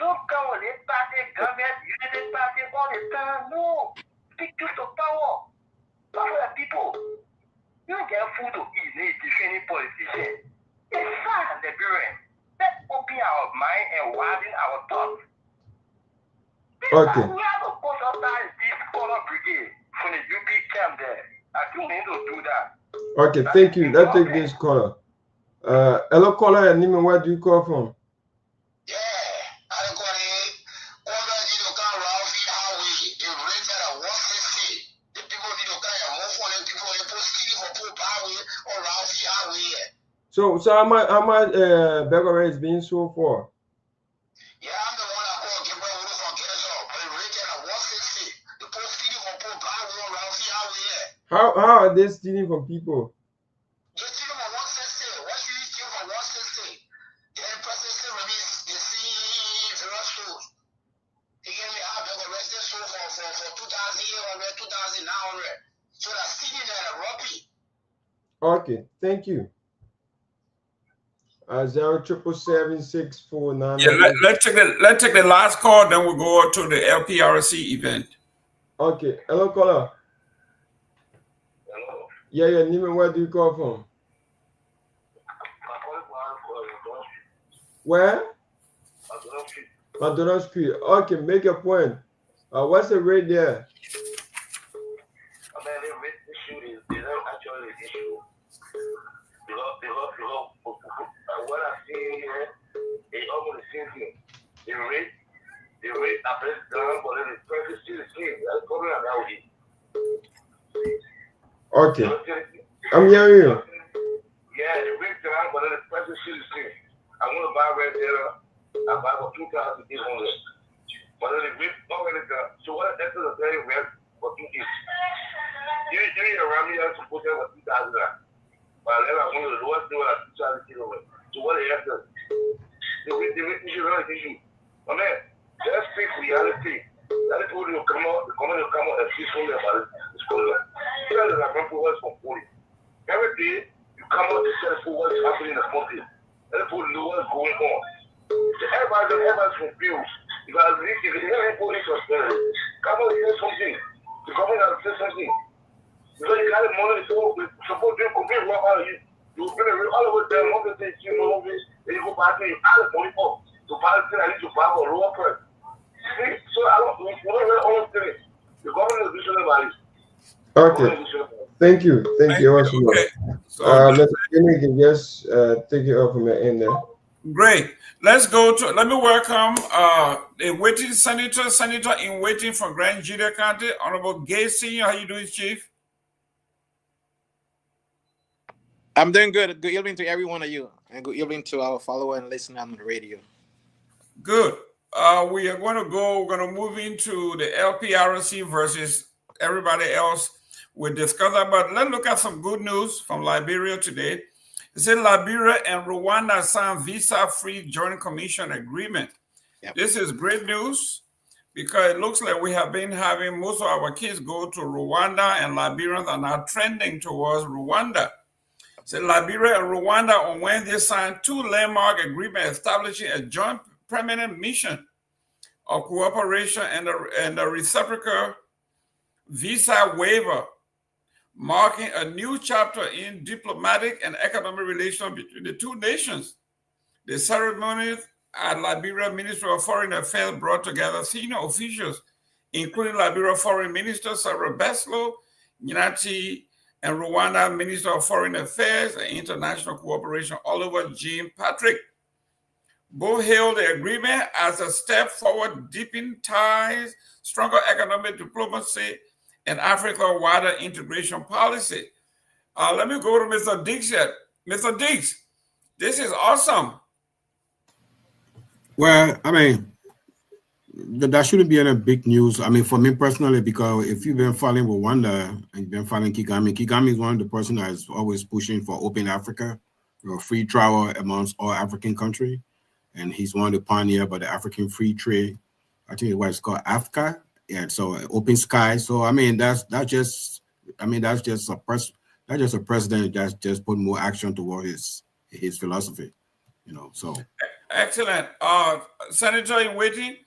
Don't come with a party, government, unity party all the time. No. Speak truth to power. Power the people. You don't get food to eat, need defending politicians. It's sad, Liberian. Let's open our mind and widen our thoughts. Okay. We have to put aside this color brigade from the UP camp there. I don't need to do that. Okay, thank you. Let's take this caller. Hello, caller, and name and where do you call from? Yeah, I got it. All that you know, can Ralph highway. They rated at 160. The people need to kind of move on. The people are posting for poor highway or Ralph highway. So how much Belgorod is being sold for? Yeah, I'm the one that called Kehleboe from Kehleboe, but they rated at 160. The posting for poor highway or Ralph highway. How are they stealing from people? You're stealing for 160. What should you steal for 160? The person still remains the various stores. They gave me half the rest of sold for 2,800, 2,900. So that's stealing at a rupee. Okay, thank you. 0777649. Yeah, let's take the last call, then we'll go to the LPRC event. Okay, hello, caller. Hello. Yeah, your name and where do you call from? Where? McDonald Street. Okay, make a point. What's the rate there? I mean, the rate issue is not actually an issue. Because what I see here is almost the same thing. The rate appears down, but then the price is still the same. That's probably how it is. Okay. I'm hearing you. Yeah, the rate down, but then the price is still the same. I want to buy red data. I buy for 2,800. But then the rate already down. So what that's the very red for 2 each. You around me have to put that for 2,000. But then I want the lowest deal at 2,000 kilowatts. So what they have to the rate issue really issue. My man, let's speak reality. That is what will come out and see something about it. It's called that is a for what's from 40. Every day you come out to tell for what's happening in the country. And for what's going on. So everybody's confused. Because if you hear police or come out and say something. The government has to say something. Because you got the money to support them, compete with all of you. You bring all of them, all the things you know, and you go back to all the money up. To buy the thing I need to buy for a lower price. See? So I don't know all of them. The government is doing about it. Okay. Thank you. Thank you also. Okay. So Mr. Kenny can just take it off from the end there. great. Let me welcome the waiting senator in waiting for Grand Judea County, Honorable Gay Senior. How you doing, Chief? I'm doing good. Good evening to every one of you, and good evening to our follower and listener on the radio. Good. We're going to move into the LPRC versus everybody else. We'll discuss that, but let's look at some good news from Liberia today. It said Liberia and Rwanda signed visa-free joint commission agreement. Yep. This is great news. because it looks like we have been having most of our kids go to Rwanda, and Liberians are now trending towards Rwanda. So Liberia and Rwanda on Wednesday signed 2 landmark agreements establishing a joint permanent mission of cooperation and a reciprocal visa waiver, marking a new chapter in diplomatic and economic relations between the two nations. The ceremony at Liberia Ministry of Foreign Affairs brought together senior officials, including Liberia Foreign Minister Sarah Beslow, Nyati, and Rwanda Minister of Foreign Affairs and International Cooperation Oliver Jean Patrick. Both hailed the agreement as a step forward, deepening ties, stronger economic diplomacy, and Africa-wider integration policy. Let me go to Mr. Dix yet. Mr. Dix, this is awesome. Well, I mean, that shouldn't be any big news. I mean, for me personally, because if you've been following Rwanda and you've been following Kagame is one of the person that is always pushing for open Africa, free travel amongst all African countries. And he's one of the pioneers about the African free trade. I think it's called Africa. Yeah, so open sky. So I mean, that's just a president that's just put more action toward his philosophy, you know. So excellent, Senator in waiting.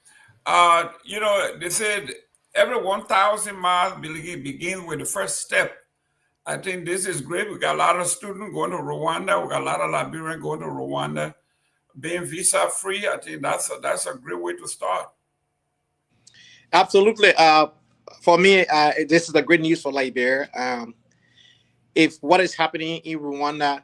You know, they said every 1,000 miles begins with the first step. I think this is great. We got a lot of students going to Rwanda. We got a lot of Liberians going to Rwanda, being visa free. I think that's a great way to start. Absolutely. For me, this is a great news for Liberia. If what is happening in Rwanda,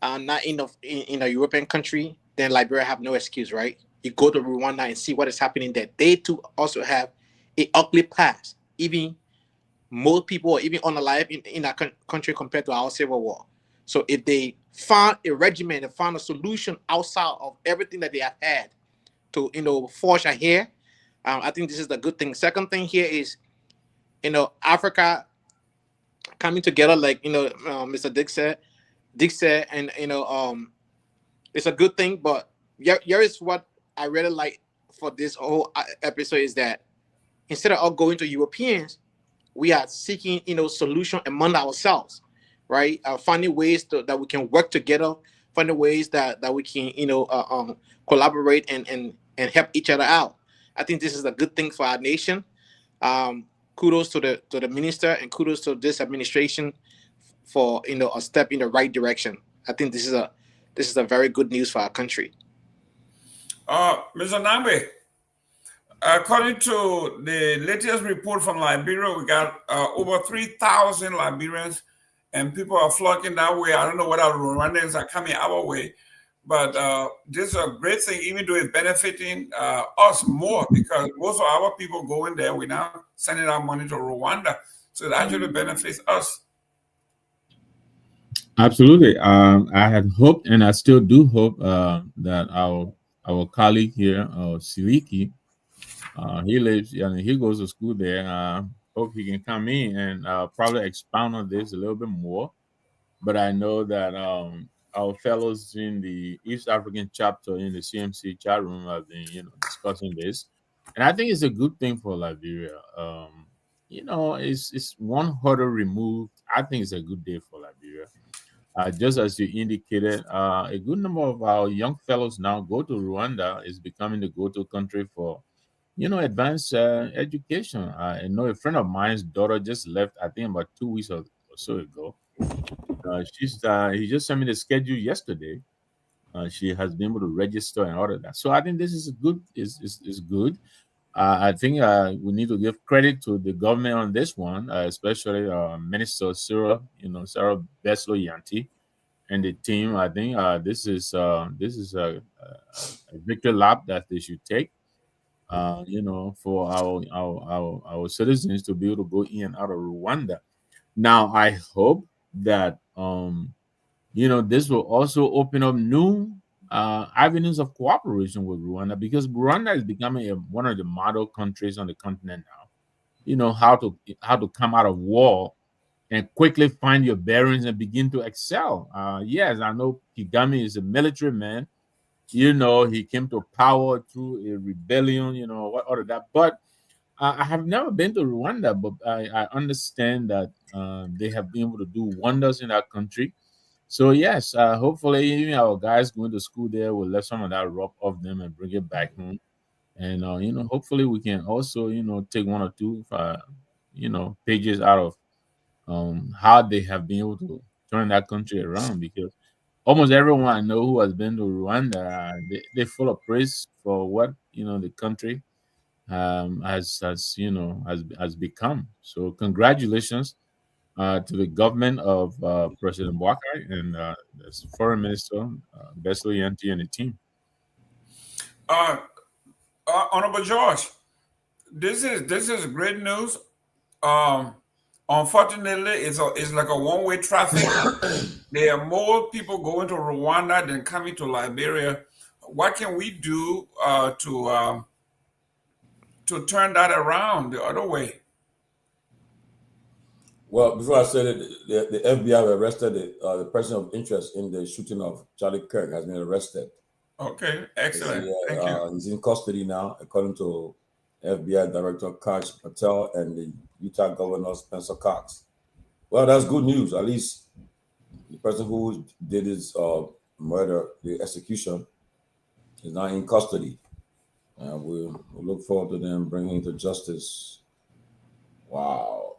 not in a European country, then Liberia have no excuse, right? You go to Rwanda and see what is happening there. They too also have an ugly past, even more people are even unalive in that country compared to our civil war. So if they found a regimen and found a solution outside of everything that they have had to, forge ahead, I think this is the good thing. Second thing here is, Africa coming together, like, Mr. Dick said, and, it's a good thing. But here is what I really like for this whole episode is that instead of all going to Europeans, we are seeking, solution among ourselves, right? Finding ways that we can work together, finding ways that we can, collaborate and help each other out. I think this is a good thing for our nation. Kudos to the minister and kudos to this administration for a step in the right direction. I think this is a very good news for our country. Mr. Nagbe, according to the latest report from Liberia, we got over 3,000 Liberians, and people are flocking that way. I don't know whether Rwandans are coming our way, but this is a great thing, even though it's benefiting us more because most of our people going there, we're now sending our money to Rwanda. So it actually benefits us. Absolutely. I had hoped, and I still do hope, that our colleague here, Seleke, he lives, he goes to school there. Hope he can come in and probably expound on this a little bit more. But I know that our fellows in the East African chapter in the CMC chat room have been, discussing this, and I think it's a good thing for Liberia. It's one hurdle removed. I think it's a good day for Liberia. Just as you indicated, a good number of our young fellows now go to Rwanda. Is becoming the go-to country for, advanced education. I know a friend of mine's daughter just left, I think about 2 weeks or so ago. He just sent me the schedule yesterday. She has been able to register and all of that. So I think this is good. Is good. I think we need to give credit to the government on this one, especially Minister Sarah Beslow Yanti and the team. I think this is a victory lap that they should take. For our citizens to be able to go in and out of Rwanda. Now, I hope that this will also open up new avenues of cooperation with Rwanda, because Rwanda is becoming one of the model countries on the continent now. How to come out of war and quickly find your bearings and begin to excel. Yes, I know Kagame is a military man, he came to power through a rebellion, what all of that. But I have never been to Rwanda, but I understand that they have been able to do wonders in that country. So yes, hopefully even our guys going to school there will let some of that rub off them and bring it back home. And hopefully we can also take one or two pages out of how they have been able to turn that country around, because almost everyone I know who has been to Rwanda, they're full of praise for what the country has become. So congratulations to the government of President Bouakai and the Foreign Minister Besley Yanti and the team. Honorable George, this is great news. Unfortunately, it's like a one-way traffic. There are more people going to Rwanda than coming to Liberia. What can we do to turn that around the other way? Well, before I said it, the FBI arrested the person of interest in the shooting of Charlie Kirk has been arrested. Okay, excellent. Thank you. He's in custody now, according to FBI Director Cox Patel and the Utah Governor Spencer Cox. Well, that's good news. At least the person who did his murder, the execution, is now in custody. We'll look forward to them bringing him to justice. Wow.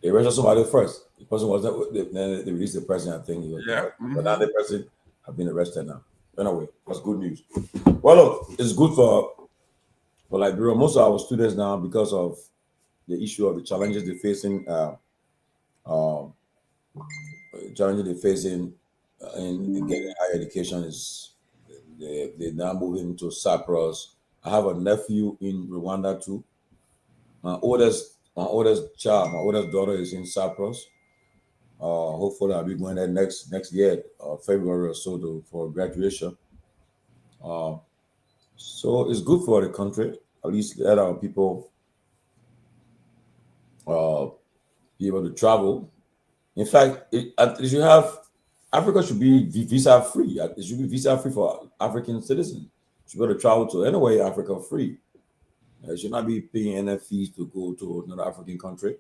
They arrested somebody first. The person was not. Then they released the person. I think he was. Yeah. But now the person have been arrested now. Anyway, that's good news. Well, look, it's good for Liberia. Most of our students now, because of the issue of the challenges they're facing, in getting higher education, is they're now moving to Cyprus. I have a nephew in Rwanda too. My oldest daughter is in Cyprus. Hopefully, I'll be going there next year, February or so, for graduation. So it's good for the country. At least let our people be able to travel. In fact, Africa should be visa free. It should be visa free for African citizens. Should be able to travel to anywhere Africa free. You should not be paying NF fees to go to another African country.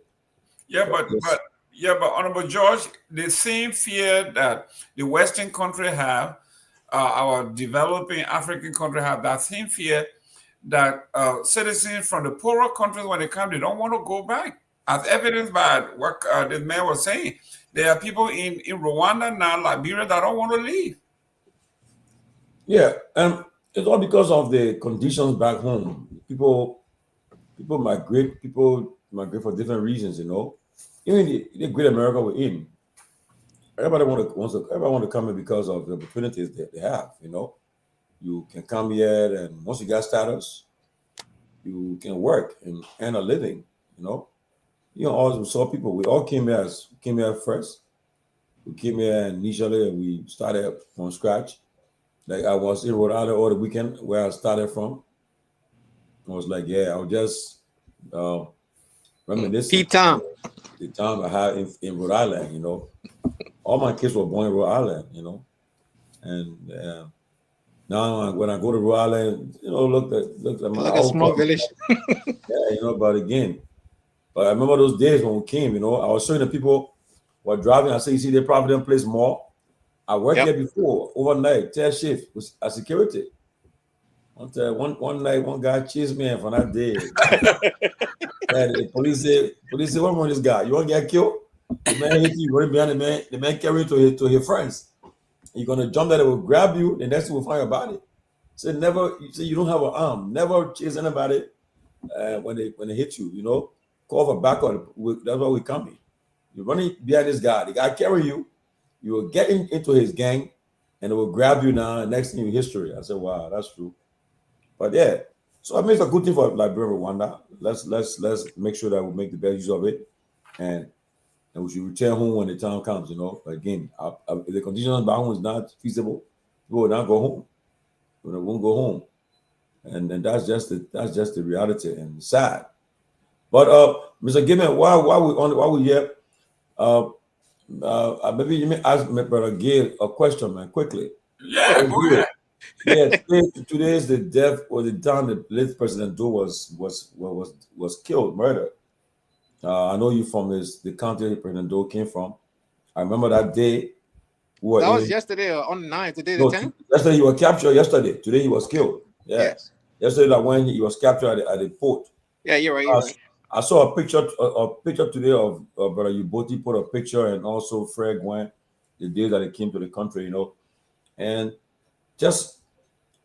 Yeah, but Honorable George, the same fear that the Western country have, our developing African country have, that same fear that citizens from the poorer countries, when they come, they don't want to go back. As evidenced by what the man was saying, there are people in Rwanda now, Liberia, that don't want to leave. Yeah, and it's all because of the conditions back home. People migrate for different reasons, Even the great America we're in, everybody want to come in because of the opportunities that they have, You can come here, and once you got status, you can work and earn a living, we saw people. We all came here first. We came here initially, and we started from scratch. Like I was in Rhode Island all the weekend, where I started from. I was like, I was just reminiscing the time I had in Rhode Island. All my kids were born in Rhode Island. And now when I go to Rhode Island, look at my like a small village. But again. But I remember those days when we came, I was showing the people who were driving. I said, you see the Providence Place Mall? I worked there before, overnight, 10 shift, as security. One night, one guy chased me from that day. And the police said, what's wrong with this guy? You want to get killed? The man hit you, running behind the man. The man carried you to his friends. You're going to jump there, they will grab you, the next thing will find your body. Say you don't have an arm. Never chase anybody when they hit you, Call for backup. That's why we're coming. You're running behind this guy. The guy carry you. You will get into his gang, and it will grab you now. And next thing in history. I said, wow, that's true. But yeah, so I mean, it's a good thing for Liberia, Rwanda. Let's make sure that we make the best use of it, and we should return home when the time comes. Again, if the conditions back home is not feasible, we will not go home. We won't go home, and that's just the reality, and sad. But Mr. Gayman, while we here, Maybe you may ask my brother Gail a question, man, quickly. Yeah, go ahead. Yeah, today is the death or the time the late President Doe was killed, murdered. I know you from the county President Doe came from. I remember that day. That was yesterday on the 9th, today the 10th? Yesterday he was captured yesterday. Today he was killed. Yeah. Yes. Yesterday that when he was captured at the port. Yeah, you're right. I saw a picture today of Brother Uboti put a picture, and also Fred Gwen, the day that he came to the country, you know, and just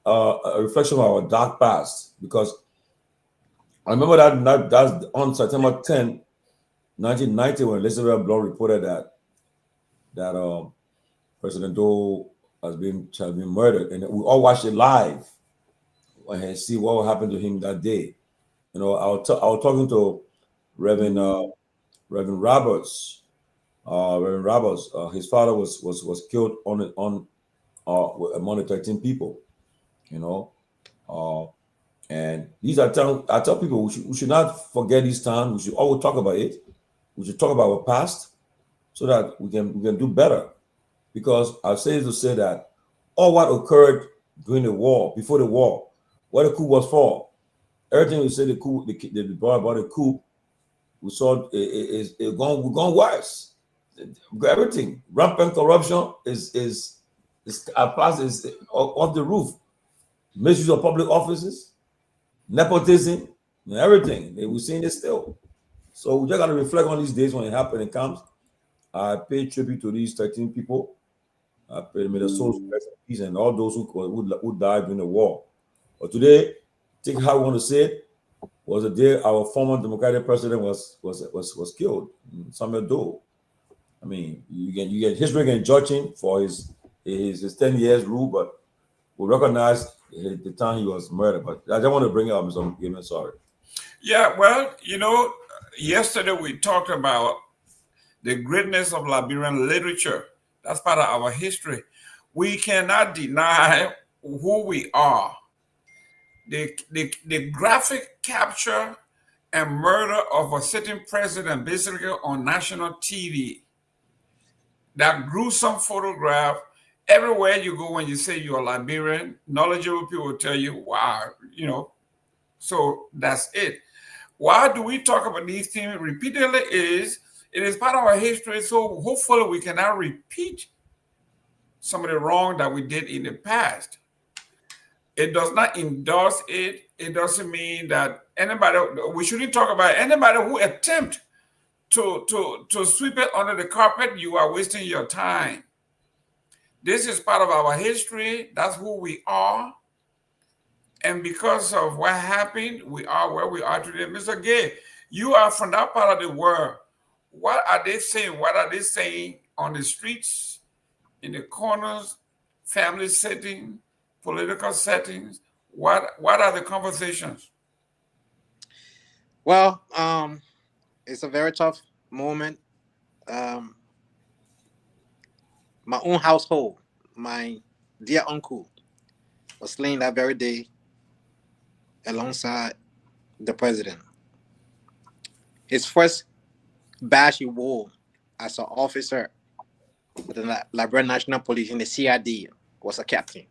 a reflection of our dark past, because I remember that's on September 10, 1990, when Elizabeth Blunt reported that President Doe has been murdered, and we all watched it live and see what happened to him that day. You know, I was talking to Reverend Roberts. Reverend Roberts, his father was killed among the 13 people. You know, and these are I tell people we should not forget these times. We should always talk about it. We should talk about our past so that we can do better. Because I've said to say that all what occurred during the war, before the war, what the coup was for, everything we say the coup, the brought about the coup, we saw is gone worse. Everything, rampant corruption is our past is off the roof. Misuse of public offices, nepotism, and everything. We're seeing it still. So we just got to reflect on these days when it happens and comes. I pay tribute to these 13 people. I pray may the souls rest in peace, and all those who died during the war. But today, think how we want to say it, was the day our former Democratic president was killed, Samuel Doe. I mean, you get history can judge him for his 10 years rule, but we recognize the time he was murdered. But I just want to bring it up, Mr. Gayman, sorry. Yeah, well, you know, yesterday we talked about the greatness of Liberian literature. That's part of our history. We cannot deny who we are. The graphic capture and murder of a sitting president, basically on national TV, that gruesome photograph. Everywhere you go, when you say you're Liberian, knowledgeable people will tell you, wow, you know, so that's it. Why do we talk about these things repeatedly? It is part of our history, so hopefully we cannot repeat some of the wrong that we did in the past. It does not endorse it. It doesn't mean that we shouldn't talk about anybody who attempt to sweep it under the carpet. You are wasting your time. This is part of our history. That's who we are. And because of what happened, we are where we are today. Mr. Gay, you are from that part of the world. What are they saying? What are they saying on the streets, in the corners, family setting, political settings? What are the conversations? Well, it's a very tough moment. My own household, my dear uncle, was slain that very day alongside the president. His first badge he wore as an officer with the Liberia National Police in the CID was a captain.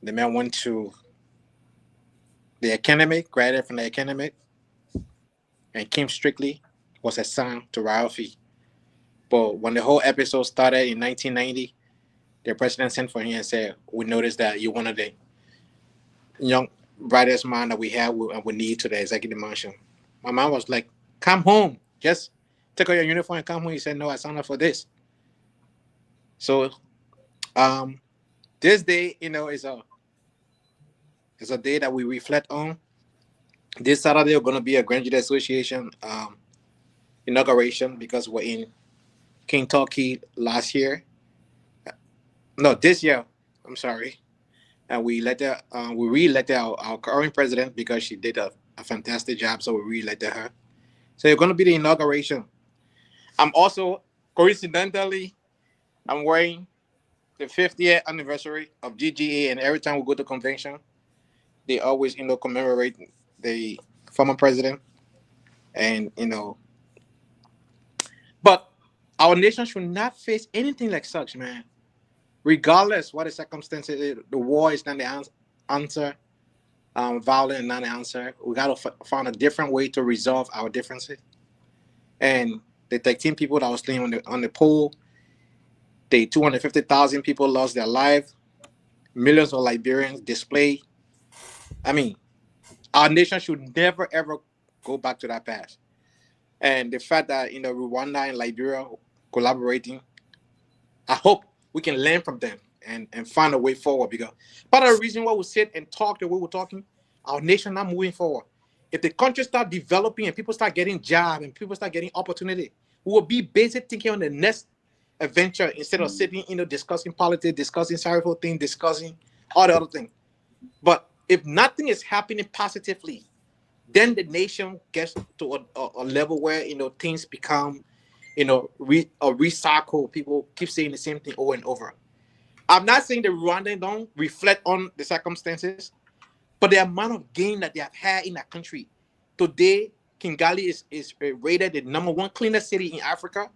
The man went to the academy, graduated from the academy, and came strictly, was assigned to Ralphie. But when the whole episode started in 1990, the president sent for him and said, we noticed that you're one of the young, brightest minds that we have and we need to the executive mansion. My mom was like, come home. Just take out your uniform and come home. He said, no, I signed up for this. So this day, you know, is a day that we reflect on. This Saturday, we're going to be a Grand Jury Association inauguration because we're in Kentucky last year. No, this year. I'm sorry. And we re-elected our current president because she did a fantastic job. So we re-elected her. So it's going to be the inauguration. I'm also, coincidentally, I'm wearing the 50th anniversary of GGA. And every time we go to convention, they always, commemorate the former president. And, but Our nation should not face anything like such, man. Regardless what the circumstances, the war is not the answer. Violent is not the answer. We got to find a different way to resolve our differences. And the 13 people that was slain on the pole, the 250,000 people lost their lives, millions of Liberians displaced. I mean, our nation should never ever go back to that past. And the fact that Rwanda and Liberia collaborating, I hope we can learn from them and find a way forward. Because part of the reason why we sit and talk the way we're talking, our nation not moving forward. If the country start developing and people start getting jobs and people start getting opportunity, we will be busy thinking on the next adventure instead of sitting, discussing politics, discussing sorrowful things, discussing all the other things. But if nothing is happening positively, then the nation gets to a level where things become recycle. People keep saying the same thing over and over. I'm not saying the Rwandans don't reflect on the circumstances, but the amount of gain that they have had in that country. Today, Kigali is rated the #1 cleanest city in Africa.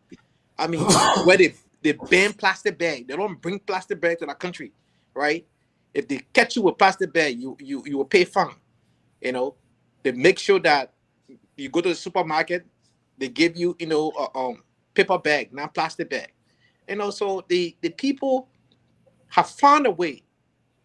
I mean, where they ban plastic bag. They don't bring plastic bag to that country, right? If they catch you with plastic bag, you will pay fine. They make sure that you go to the supermarket, they give you paper bag, not plastic bag. So the people have found a way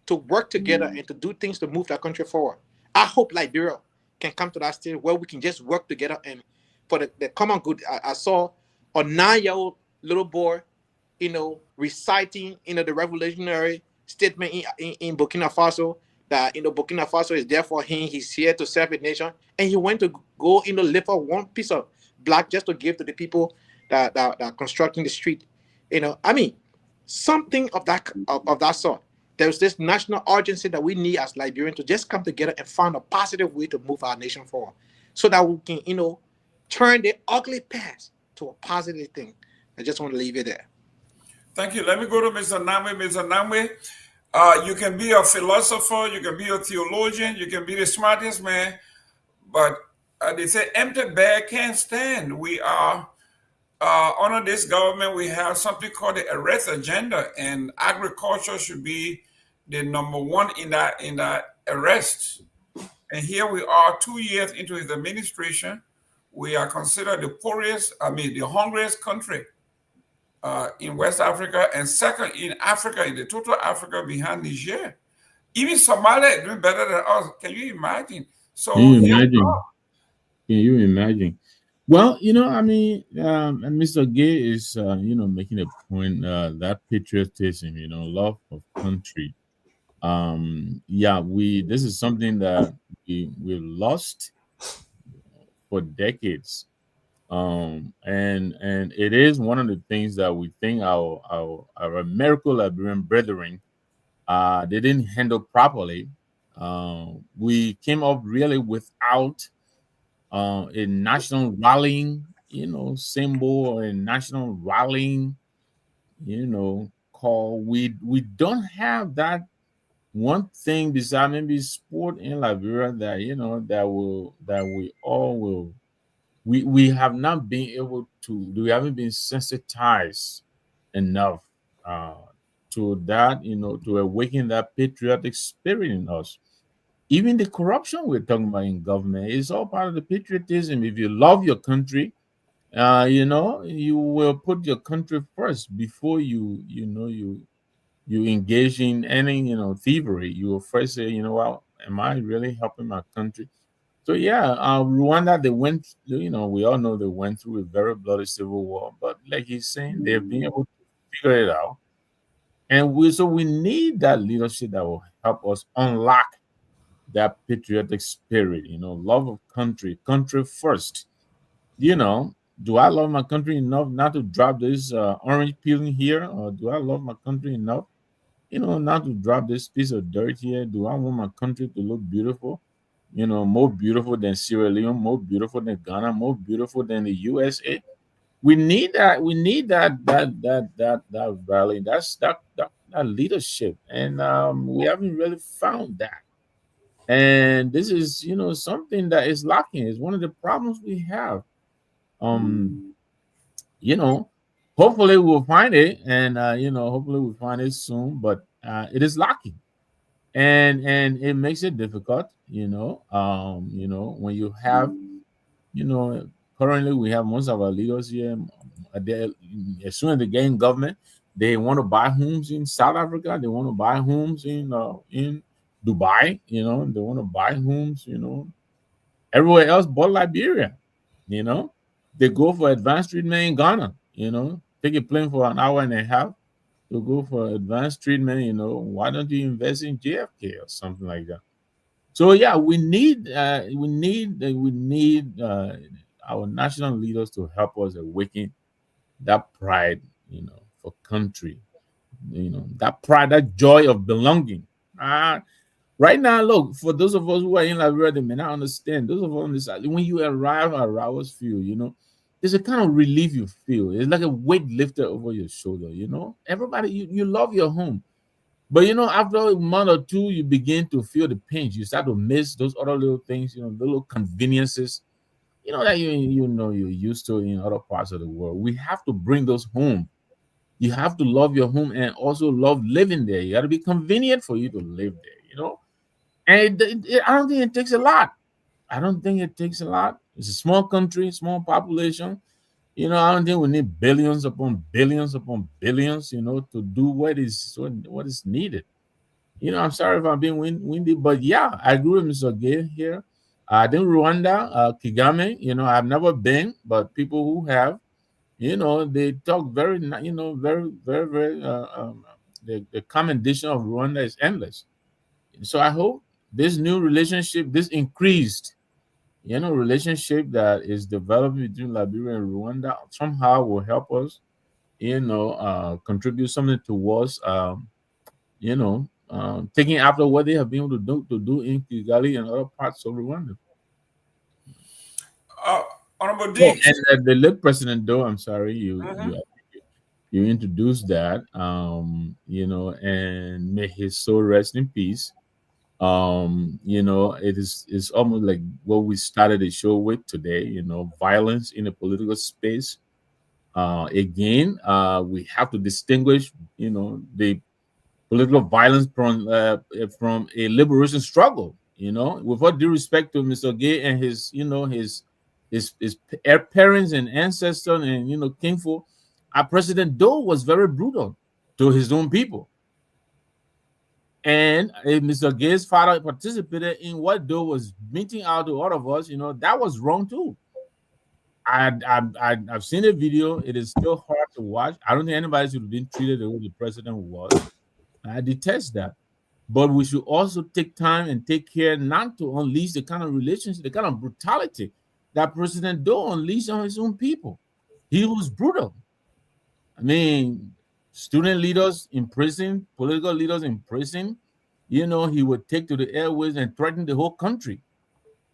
to work together and to do things to move that country forward. I hope Liberia can come to that stage where we can just work together and for the common good. I saw a 9-year-old little boy, reciting, the revolutionary statement in Burkina Faso that, Burkina Faso is there for him. He's here to serve the nation. And he went to go, lift up one piece of block just to give to the people that are constructing the street. I mean, something of that sort. There's this national urgency that we need as Liberians to just come together and find a positive way to move our nation forward so that we can, turn the ugly past to a positive thing. I just want to leave it there. Thank you. Let me go to Mr. Nagbe. Mr. Nagbe, you can be a philosopher, you can be a theologian, you can be the smartest man, but they say empty bag can't stand. We are under this government, we have something called the arrest agenda, and agriculture should be the #1 in that arrest. And here we are 2 years into his administration. We are considered the hungriest country in West Africa, and second in Africa, in the total Africa, behind Niger. Even Somalia is doing better than us. Can you imagine? So Can you imagine? Well, and Mr. Gay is, making a point that patriotism, love of country. This is something that we lost for decades. And it is one of the things that we think our American Liberian brethren they didn't handle properly. We came up really without a national rallying, symbol or a national rallying, call. We don't have that one thing besides maybe sport in Liberia that that we all will. We have not been able to. We haven't been sensitized enough to that, to awaken that patriotic spirit in us. Even the corruption we're talking about in government is all part of the patriotism. If you love your country, you will put your country first before you engage in any thievery. You will first say, well, am I really helping my country? So yeah, Rwanda, they went, we all know they went through a very bloody civil war, but like he's saying, they've been able to figure it out. And we need that leadership that will help us unlock that patriotic spirit, love of country first. Do I love my country enough not to drop this orange peeling here? Or do I love my country enough, not to drop this piece of dirt here? Do I want my country to look beautiful? More beautiful than Sierra Leone, more beautiful than Ghana, more beautiful than the USA. We need that. We need that rally. That leadership, and we haven't really found that. And this is, something that is lacking. It's one of the problems we have. Um, you know, hopefully we'll find it, and hopefully we'll find it soon. But it is lacking, and it makes it difficult. When you have, you know, currently we have most of our leaders here. As soon as they get in government, they want to buy homes in South Africa. They want to buy homes in Dubai. They want to buy homes. Everywhere else but Liberia. You know, they go for advanced treatment in Ghana. Take a plane for an hour and a half to go for advanced treatment. Why don't you invest in JFK or something like that? So yeah, we need our national leaders to help us awaken that pride, for country, that pride, that joy of belonging. Right now, look, for those of us who are in Liberia, they may not understand. Those of us on this side, when you arrive at Rowers Field, there's a kind of relief you feel. It's like a weight lifted over your shoulder. Everybody, you love your home. But after a month or two, you begin to feel the pinch. You start to miss those other little things, the little conveniences, that you're used to in other parts of the world. We have to bring those home. You have to love your home and also love living there. You got to be convenient for you to live there. And I don't think it takes a lot. I don't think it takes a lot. It's a small country, small population. I don't think we need billions upon billions upon billions, to do what is needed. I'm sorry if I'm being windy, but yeah, I agree with Mr. Gay here. I think Rwanda, Kagame, I've never been, but people who have, they talk very, very, very, very, the commendation of Rwanda is endless. So I hope this new relationship, this increased, relationship that is developing between Liberia and Rwanda somehow will help us, contribute something towards, taking after what they have been able to do in Kigali and other parts of Rwanda. Honorable Oh, D. and the late President Doe, I'm sorry, Mhm. you introduced that, and may his soul rest in peace. It's almost like what we started the show with today, violence in the political space. Again, we have to distinguish, the political violence from a liberation struggle. With all due respect to Mr. Gay and his, his parents and ancestors and kinfolk, our President Doe was very brutal to his own people. And Mr. Gay's father participated in what Doe was meeting out to all of us. That was wrong too. I've seen the video. It is still hard to watch. I don't think anybody should have been treated the way the president was. I detest that. But we should also take time and take care not to unleash the kind of relationship, the kind of brutality that President Doe unleashed on his own people. He was brutal. I mean, student leaders in prison, political leaders in prison, he would take to the airways and threaten the whole country.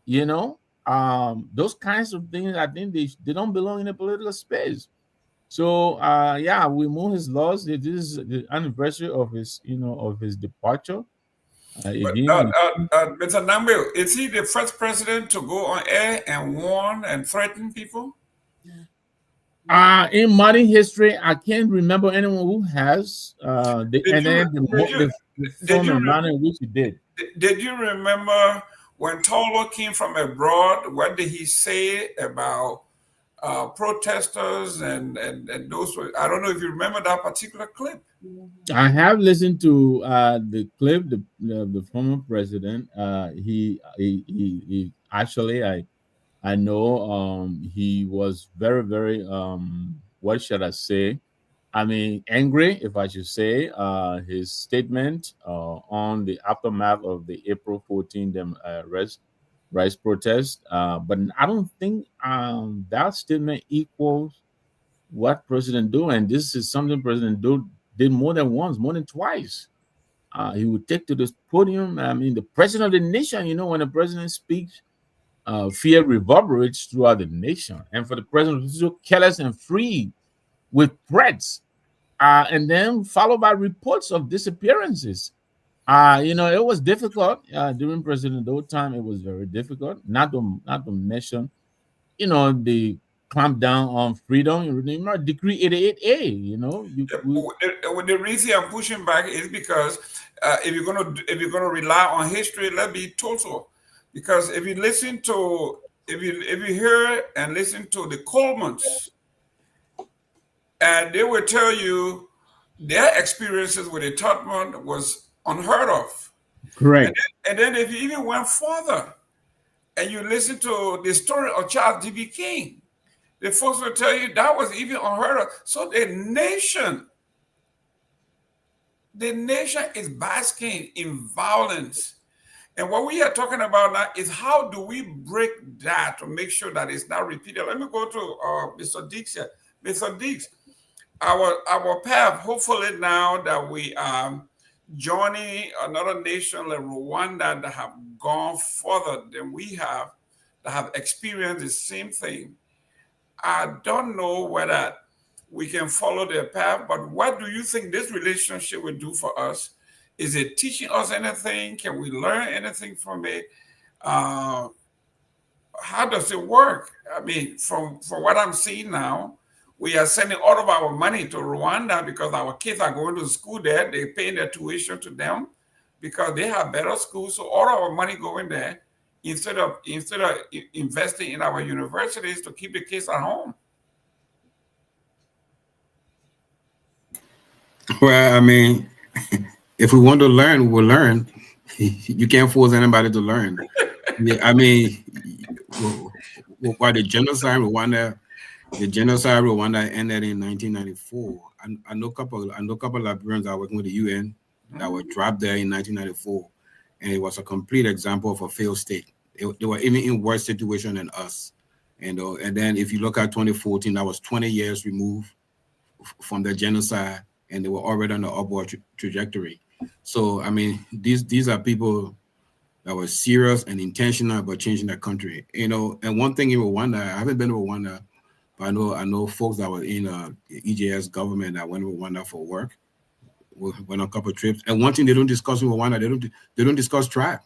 Those kinds of things, I think they don't belong in the political space. So yeah, we mourn his loss. This is the anniversary of his departure. But Again, Mr. Nagbe, is he the first president to go on air and warn and threaten people? in modern history, I can't remember anyone who has. The form and manner in which he did. Did you remember when Tolo came from abroad? What did he say about protesters and those? I don't know if you remember that particular clip. I have listened to the clip. The former president. He actually I know he was very, very what should I say? I mean, angry, if I should say. His statement on the aftermath of the April 14th rice protest. But I don't think that statement equals what President Doe, and this is something President Doe did more than once, more than twice. He would take to this podium. I mean, the president of the nation, when the president speaks, fear reverberates throughout the nation. And for the president to be so careless and free with threats, and then followed by reports of disappearances. It was difficult during President Doe time. It was very difficult. Not to mention, the clamp down on freedom. You remember Decree 88A. You know, the reason I'm pushing back is because if you're gonna rely on history, let's be total. Because if you hear and listen to the Colemans, and they will tell you their experiences with the Totman was unheard of. Correct. And then if you even went further and you listen to the story of Charles D.B. King, the folks will tell you that was even unheard of. So the nation is basking in violence. And what we are talking about now is how do we break that to make sure that it's not repeated. Let me go to Mr. Dix here. Mr. Dix, our path, hopefully now that we are joining another nation like Rwanda that have gone further than we have, that have experienced the same thing. I don't know whether we can follow their path, but what do you think this relationship will do for us? Is it teaching us anything? Can we learn anything from it? How does it work? I mean, from what I'm seeing now, we are sending all of our money to Rwanda because our kids are going to school there. They're paying their tuition to them because they have better schools. So all our money going there instead of investing in our universities to keep the kids at home. Well, I mean, if we want to learn, we'll learn. You can't force anybody to learn. Yeah, I mean, while the genocide Rwanda ended in 1994. I know a couple of Liberians that are working with the UN that were dropped there in 1994, and it was a complete example of a failed state. They were even in worse situation than us, and then if you look at 2014, that was 20 years removed from the genocide, and they were already on the upward trajectory. So I mean, these are people that were serious and intentional about changing their country. And one thing in Rwanda, I haven't been to Rwanda, but I know folks that were in the EJS government that went to Rwanda for work, went on a couple of trips. And one thing they don't discuss in Rwanda, they don't discuss tribe.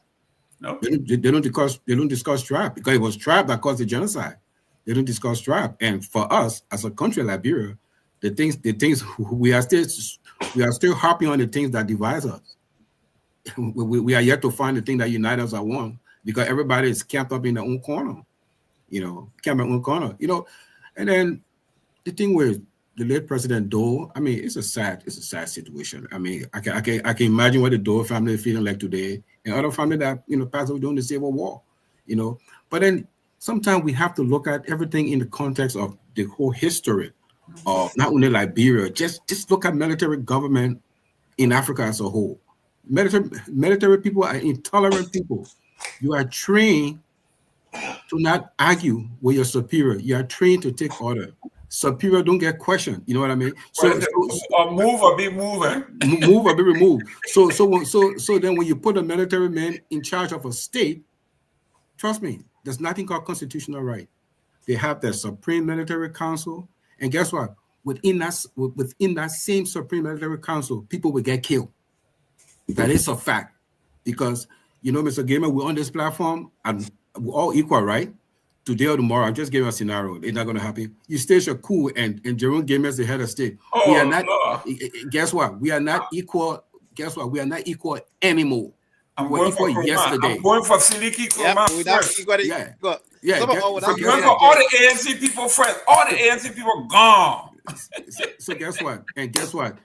No, they don't discuss tribe because it was tribe that caused the genocide. They don't discuss tribe. And for us as a country, Liberia, the things we are still harping on the things that divide us. We are yet to find the thing that unites us at one because everybody is camped up in their own corner. And then the thing with the late President Doe, I mean, it's a sad situation. I mean, I can imagine what the Doe family is feeling like today, and other family that passed away during the Civil War. But then sometimes we have to look at everything in the context of the whole history of not only Liberia. Just look at military government in Africa as a whole. Military people are intolerant people. You are trained to not argue with your superior. You are trained to take order. Superior don't get questioned. You know what I mean? Or move or be moving. Move or be removed. So then when you put a military man in charge of a state, trust me, there's nothing called constitutional right. They have their Supreme Military Council, and guess what? Within that same Supreme Military Council, people will get killed. That is a fact. Because Mr. Gayman, we're on this platform and we're all equal, right? Today or tomorrow, I'm just giving a scenario. It's not going to happen. You state your coup and Jerome Gayman is the head of state. We are not. Guess what? We are not equal. Guess what? We are not equal anymore. I'm going for yesterday. I'm going for Seleke Kromah. Going for all the ANC people first. All the ANC people gone. So guess what? And guess what?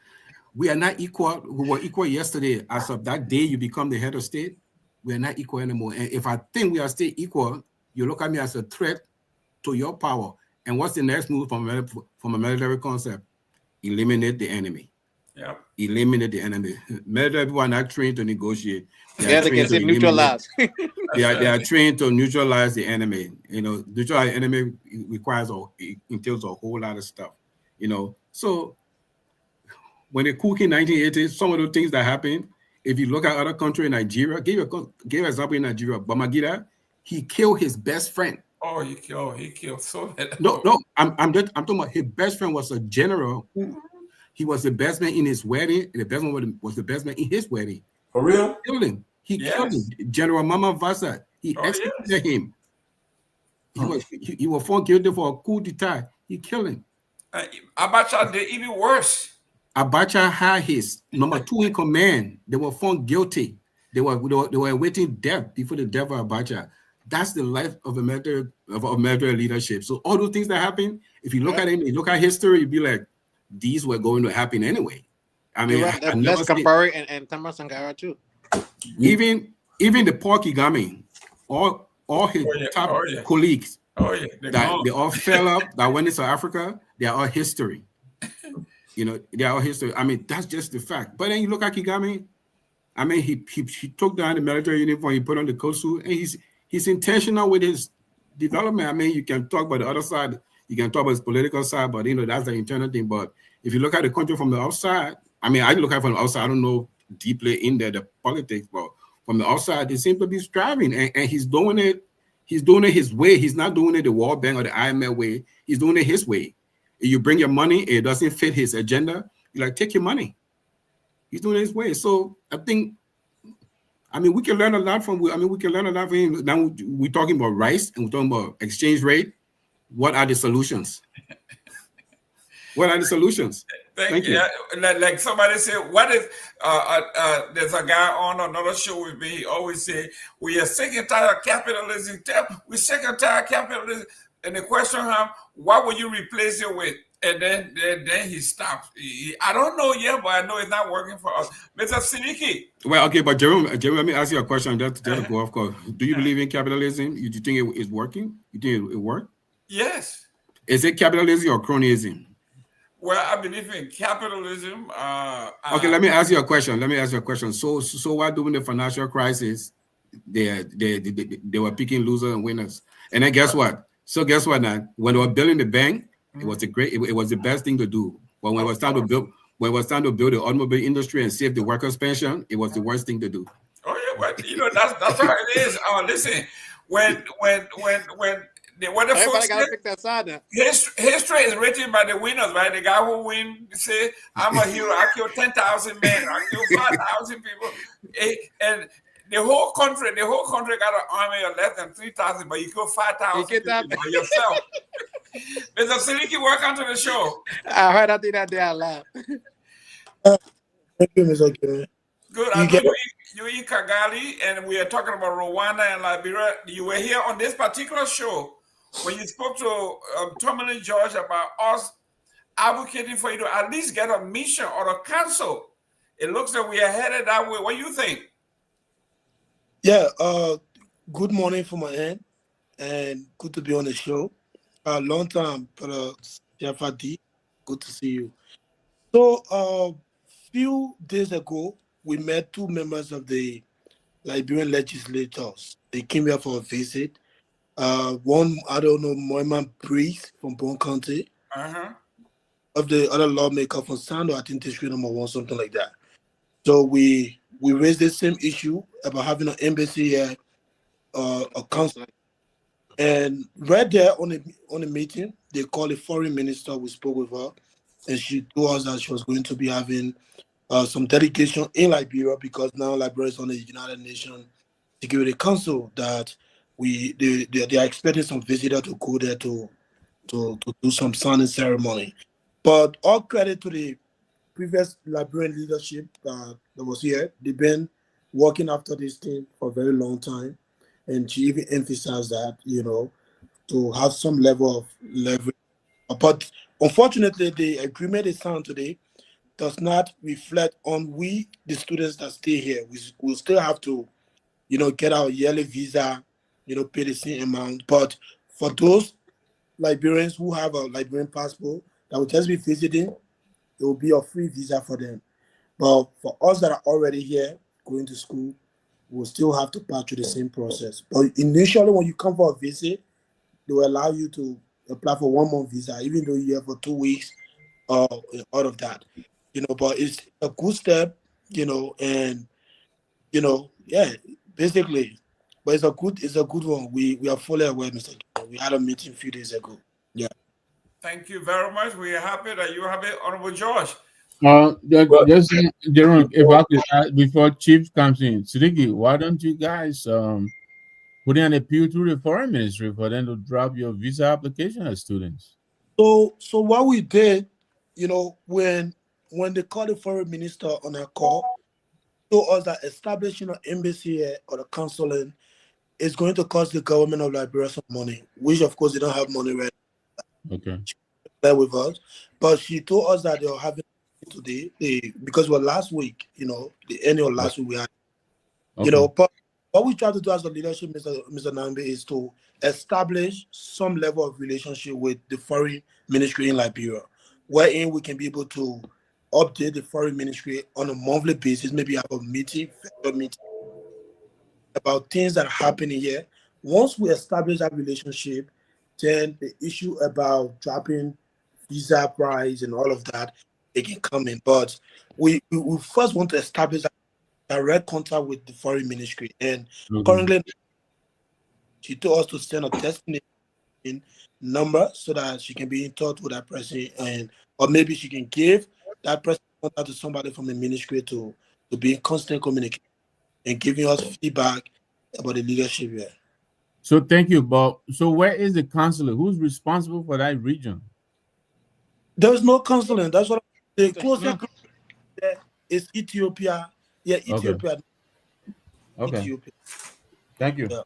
We are not equal. We were equal yesterday. As of that day, you become the head of state. We are not equal anymore. And if I think we are still equal, you look at me as a threat to your power. And what's the next move from a military concept? Eliminate the enemy. Yeah. Eliminate the enemy. Military people are not trained to negotiate. They are trained to neutralize. They are trained to neutralize the enemy. Neutralize the enemy entails a whole lot of stuff. So when they cook in 1980s, some of the things that happened, if you look at other countries in Nigeria, give an example in Nigeria, Bamangida, he killed his best friend. Oh, he killed so many. No, I'm talking about his best friend was a general who he was the best man in his wedding, and the best man was the best man in his wedding. For real? He killed him. General Mama Vasa. He executed him. He was found guilty for a coup d'etat. He killed him. Abacha did even worse. Abacha had his number 2 in command. They were found guilty. They were awaiting death before the death of Abacha. That's the life of a military leadership. So all those things that happen, if you look at it, you look at history, you'd be like, these were going to happen anyway. I mean, let's compare it and Tamara Sangara too. Even the Paul Kagame, all his top colleagues, they all fell up. That went into Africa. They are all history. You know, they are all history. I mean, that's just the fact. But then you look at Kagame. I mean, he took down the military uniform. He put on the kosu, and he's intentional with his development. I mean, you can talk about the other side. You can talk about his political side, but you know that's the internal thing. But if you look at the country from the outside, I mean, I look at it from the outside. I don't know deeply in there the politics, but from the outside, they seem to be striving, and he's doing it. He's doing it his way. He's not doing it the World Bank or the IMF way. He's doing it his way. If you bring your money, it doesn't fit his agenda. You like take your money. He's doing it his way. So I think, I mean, we can learn a lot from. We can learn a lot from him. Now we're talking about rice and we're talking about exchange rate. What are the solutions? What are the solutions? Thank you. Like somebody said, what if there's a guy on another show with me, he always say, we are sick and tired of capitalism. We're sick and tired of capitalism. And the question, what will you replace it with? And then he stops. I don't know yet, but I know it's not working for us. Mr. Seleke. Well, okay, but Jerome, let me ask you a question. Just go off course. Do you believe in capitalism? Do you think it is working? You think it worked? Yes. Is it capitalism or cronyism? Well, I believe in capitalism. Okay, let me ask you a question. So while during the financial crisis, they were picking losers and winners. And then guess what? So guess what now? When they were building the bank, it was the best thing to do. But when it was time to build the automobile industry and save the workers' pension, it was the worst thing to do. Oh yeah, well, you know that's how it is. Listen, when everybody gotta pick that side now. History is written by the winners, right? The guy who win say, "I'm a hero. I killed 10,000 men. I killed 5,000 people," and the whole country got an army of less than 3,000, but you killed 5,000 by yourself. Mr. Seleke, welcome to the show. I heard I did that day out loud. Thank you, Mr. Gayman. Good. I know you're in Kigali, and we are talking about Rwanda and Liberia. You were here on this particular show when you spoke to Tomalin George about us advocating for you to at least get a mission or a council. It looks like we are headed that way. What do you think? Yeah, good morning from my end, and good to be on the show. Long time, Jafadi. Good to see you. So, few days ago, we met 2 members of the Liberian legislators. They came here for a visit. One, I don't know, Myean priest from Bon County. Of the other lawmaker from Sando, I think district number 1, something like that. So we raised the same issue about having an embassy here, a council. And right there on the meeting, they called the foreign minister. We spoke with her, and she told us that she was going to be having some delegation in Liberia, because now Liberia is on the United Nations Security Council, that they are expecting some visitor to go there to do some signing ceremony. But all credit to the previous Liberian leadership that was here. They've been working after this thing for a very long time. And she even emphasized that, to have some level of leverage. But unfortunately, the agreement is signed today does not reflect on the students that stay here. We'll still have to, get our yearly visa, pay the same amount. But for those Liberians who have a Liberian passport that will just be visiting, it will be a free visa for them. But for us that are already here, going to school, we'll still have to pass through the same process. But initially, when you come for a visit, they will allow you to apply for 1 month visa, even though you're here for 2 weeks, out of that. But it's a good step, and yeah, basically. But it's a good one. We are fully aware, Mr. Gayman. We had a meeting a few days ago. Yeah. Thank you very much. We are happy that you have it, Honorable George. Just Jerome, if I could ask before Chief comes in, Seleke, why don't you guys putting an appeal to the foreign ministry for them to drop your visa application as students. So what we did, when they called the foreign minister on a call, told us that establishing an embassy here or a consulate is going to cost the government of Liberia some money, which of course they don't have money right now. Okay. There with us, but she told us that they were having today, because well last week, the annual last week we had, but what we try to do as a leadership, Mr. Nagbe, is to establish some level of relationship with the foreign ministry in Liberia, wherein we can be able to update the foreign ministry on a monthly basis, maybe have a meeting about things that are happening here. Once we establish that relationship, then the issue about dropping visa price and all of that, it can come in. But we first want to establish a direct contact with the foreign ministry. And currently, she told us to send a destination number so that she can be in touch with that person, or maybe she can give that person contact to somebody from the ministry to be in constant communication and giving us feedback about the leadership here. So thank you, Bob. So where is the consulate? Who's responsible for that region? There is no consulate. That's what the closest is Ethiopia. Yeah, Ethiopia. Okay. Ethiopia. Thank you. Yeah.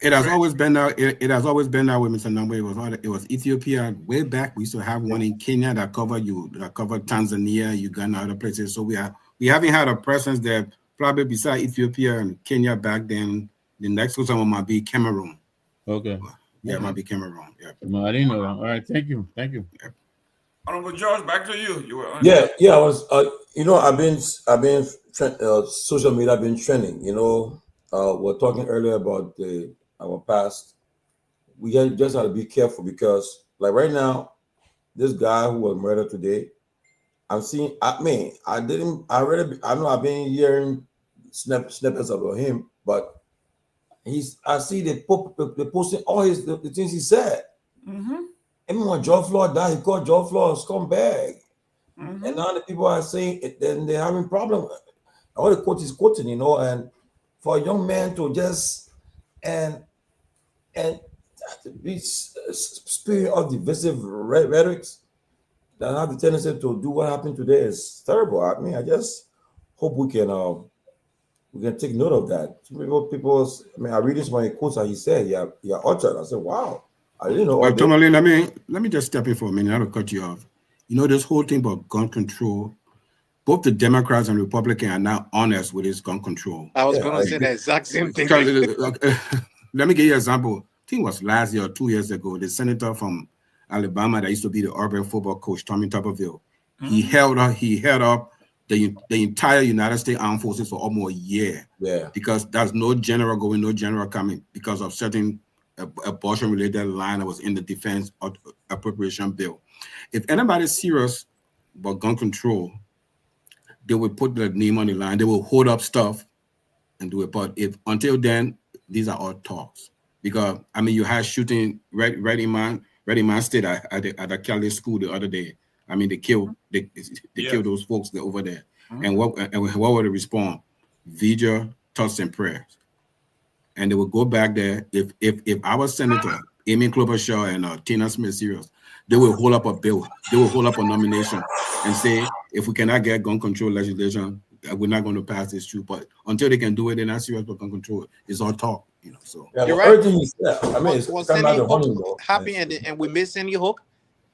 It has always been that. It has always been that way, Mr. Nagbe. It was Ethiopia way back. We used to have one in Kenya that covered Tanzania, Uganda, other places. So we haven't had a presence there. Probably beside Ethiopia and Kenya back then. The next one might be Cameroon. Okay. Yeah, it might be Cameroon. Yeah. No, I didn't know that. All right. Thank you. Thank you. Yeah. Honorable George, back to you. You were on. Yeah. I was. I've been social media. I've been trending. We're talking earlier about our past. We just have to be careful because, like right now, this guy who was murdered today, I'm seeing. I've been hearing snippets about him, but I see they posting all the things he said. Mm-hmm. Even when George Floyd died, he called George Floyd a scumbag. Mm-hmm. And now the people are saying it, then they're having problem. All the quote is quoting, and for a young man to just and be spewing all divisive rhetorics that have the tendency to do what happened today is terrible. I mean, I just hope we can take note of that. I read this one quotes that he said, yeah, uttered. I said, wow, I didn't know. Well, Tomalin, let me just step in for a minute. I don't cut you off. This whole thing about gun control, both the Democrats and Republicans are now honest with this gun control. I was going to say the exact same thing. Let me give you an example. I think it was last year or 2 years ago, the senator from Alabama that used to be the Auburn football coach, Tommy Tuberville, he held up the entire United States Armed Forces for almost a year. Yeah. Because there's no general going, no general coming because of certain abortion-related line that was in the defense appropriation bill. If anybody's serious about gun control, they will put their name on the line. They will hold up stuff and do it. But until then, these are all talks. Because you had shooting right in my state at the Cali school the other day. They killed those folks that over there. Mm-hmm. And what would they respond? Vigil, thoughts, and prayers. And they would go back there. If our senator, Amy Klobuchar and Tina Smith serious, they will hold up a bill. They will hold up a nomination and say, if we cannot get gun control legislation, we're not going to pass this through. But until they can do it, they're not serious about gun control. It's all talk, So you're right. It's was Sandy Hook happy and we missed Sandy Hook.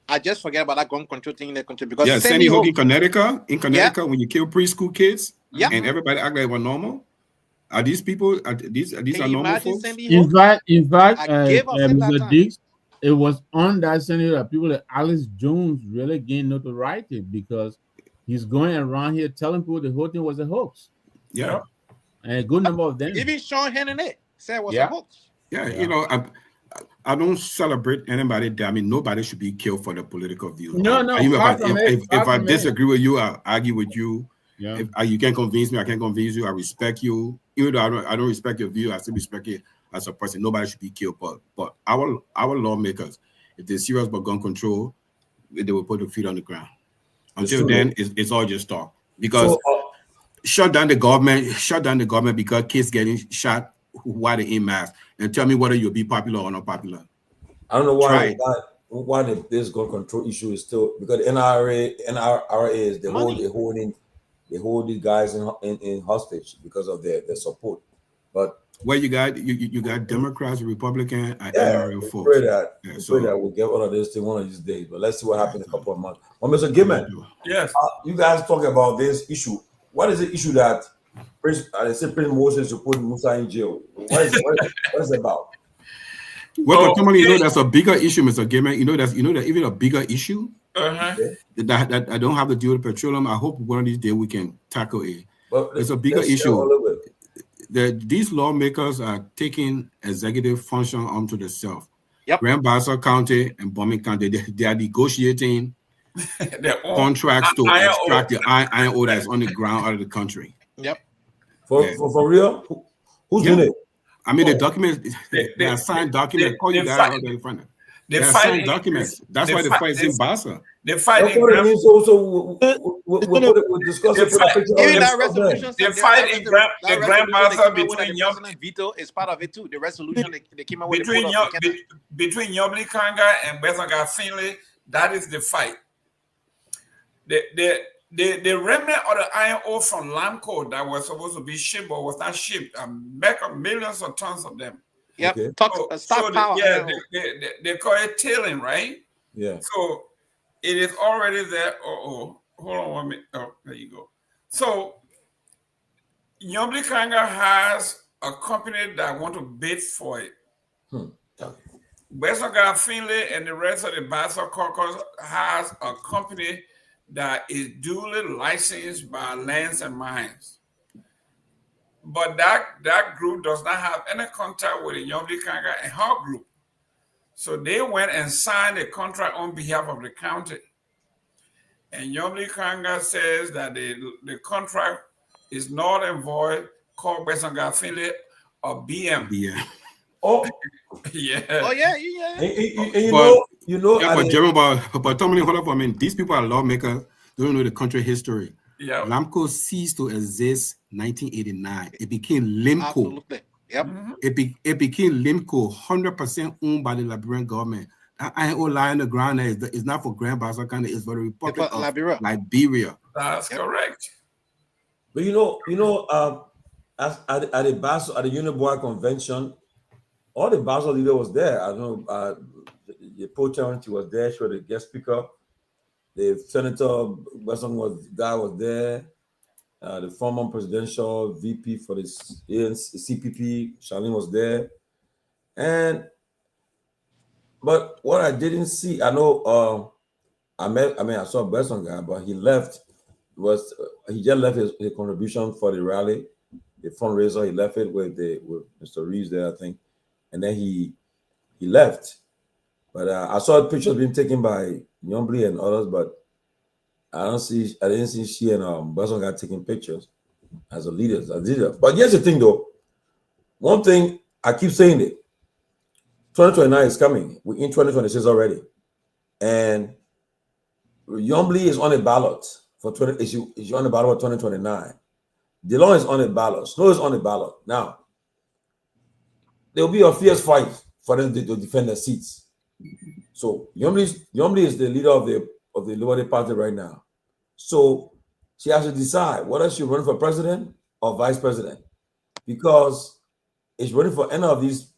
I just forget about that gun control thing in the country because Sandy Hook in Connecticut. When you kill preschool kids, and everybody act like it was normal. Are these people? These are normal folks? In fact, Mr. Dix, it was on that Senate that people like Alex Jones really gained notoriety because he's going around here telling people the whole thing was a hoax. Yeah. And a good number of them. Even Sean Hannity said it was a hoax. Yeah, I don't celebrate anybody. Nobody should be killed for the political view. No. If I disagree with you, I'll argue with you. Yeah. If you can't convince me, I can't convince you. I respect you. Even though I don't respect your view, I still respect it as a person. Nobody should be killed. But our lawmakers, if they're serious about gun control, they will put their feet on the ground. Until then, it's all just talk. Because shut down the government because kids getting shot why they ain't mask and tell me whether you'll be popular or not popular. I don't know why this gun control issue is still, because NRA is they hold these guys in hostage because of their support. But well, you got Democrats, Republican, and NRA folks. Pray that we'll get all of this thing one of these days. But let's see what happens in a couple of months. Well, Mr. Gayman, yes, you guys talking about this issue. What is the issue that Prince Moses to put Musa in jail? What is it about? Well, but Tomalin, that's a bigger issue, Mr. Gayman. You know that even a bigger issue that I don't have to deal with petroleum. I hope one of these days we can tackle it. But it's a bigger issue. These lawmakers are taking executive function onto themselves. Grand Bassa County and Bombing County, they are negotiating contracts to extract the iron ore that's on the ground out of the country. For real? Who's doing it? I mean, the documents, they are signed documents. Call you guys out there in front of. They are signed documents. That's why the fight is in Bassa. They're fighting. So we'll discuss it. Even that resolution. They're fighting the Grand Bassa between President veto is part of it too. The resolution they came out with between Yobli Kanga and Bezaga Finley. That is the fight. The remnant of the iron ore from Lamco that was supposed to be shipped but was not shipped, millions of tons of them. Yep. They call it tailing, right? Yeah. So it is already there. Hold on 1 minute. Oh, there you go. So Yobli Kanga has a company that want to bid for it. Bezaga Finley and the rest of the Bassa caucus has a company that is duly licensed by Lands and Mines. But that group does not have any contact with the Yobli Kanga and her group. So they went and signed a contract on behalf of the county. And Yobli Kanga says that the contract is null and void, called Bezaga Finley or BM. Yeah. Oh, yeah. Oh, yeah. But Jerome, but Tomalin, hold up for a minute. These people are lawmakers. They don't know the country history. Yeah. Lamco ceased to exist 1989. It became Limco. Absolutely. Yep. It became Limco, 100% owned by the Liberian government. That iron ore lying on the ground is not for Grand Bassa County. It's for the Republic of Liberia. That's correct. But at the Uniboy convention, all the Bassa leader was there. I don't know. The Pocharanti was there. She was the guest speaker. The Senator Wesson was there. The former presidential VP for the CPP, Charlene, was there. But what I didn't see, I know, I saw Besson guy, but he left. He just left his contribution for the rally, the fundraiser. He left it with Mr. Reeves there, I think, and then he left. But I saw pictures being taken by Yobli and others, but I didn't see she and Besson guy taking pictures as a leader. But here's the thing, though. One thing I keep saying it. 2029 is coming. We're in 2026 already, and Yobli is on a ballot for 20. Is on the ballot for 2029. DeLong is on a ballot. Snow is on a ballot. Now there will be a fierce fight for them to defend their seats. So Yobli is the leader of the Liberty Party right now. So she has to decide whether she run for president or vice president, because if she's running for any of these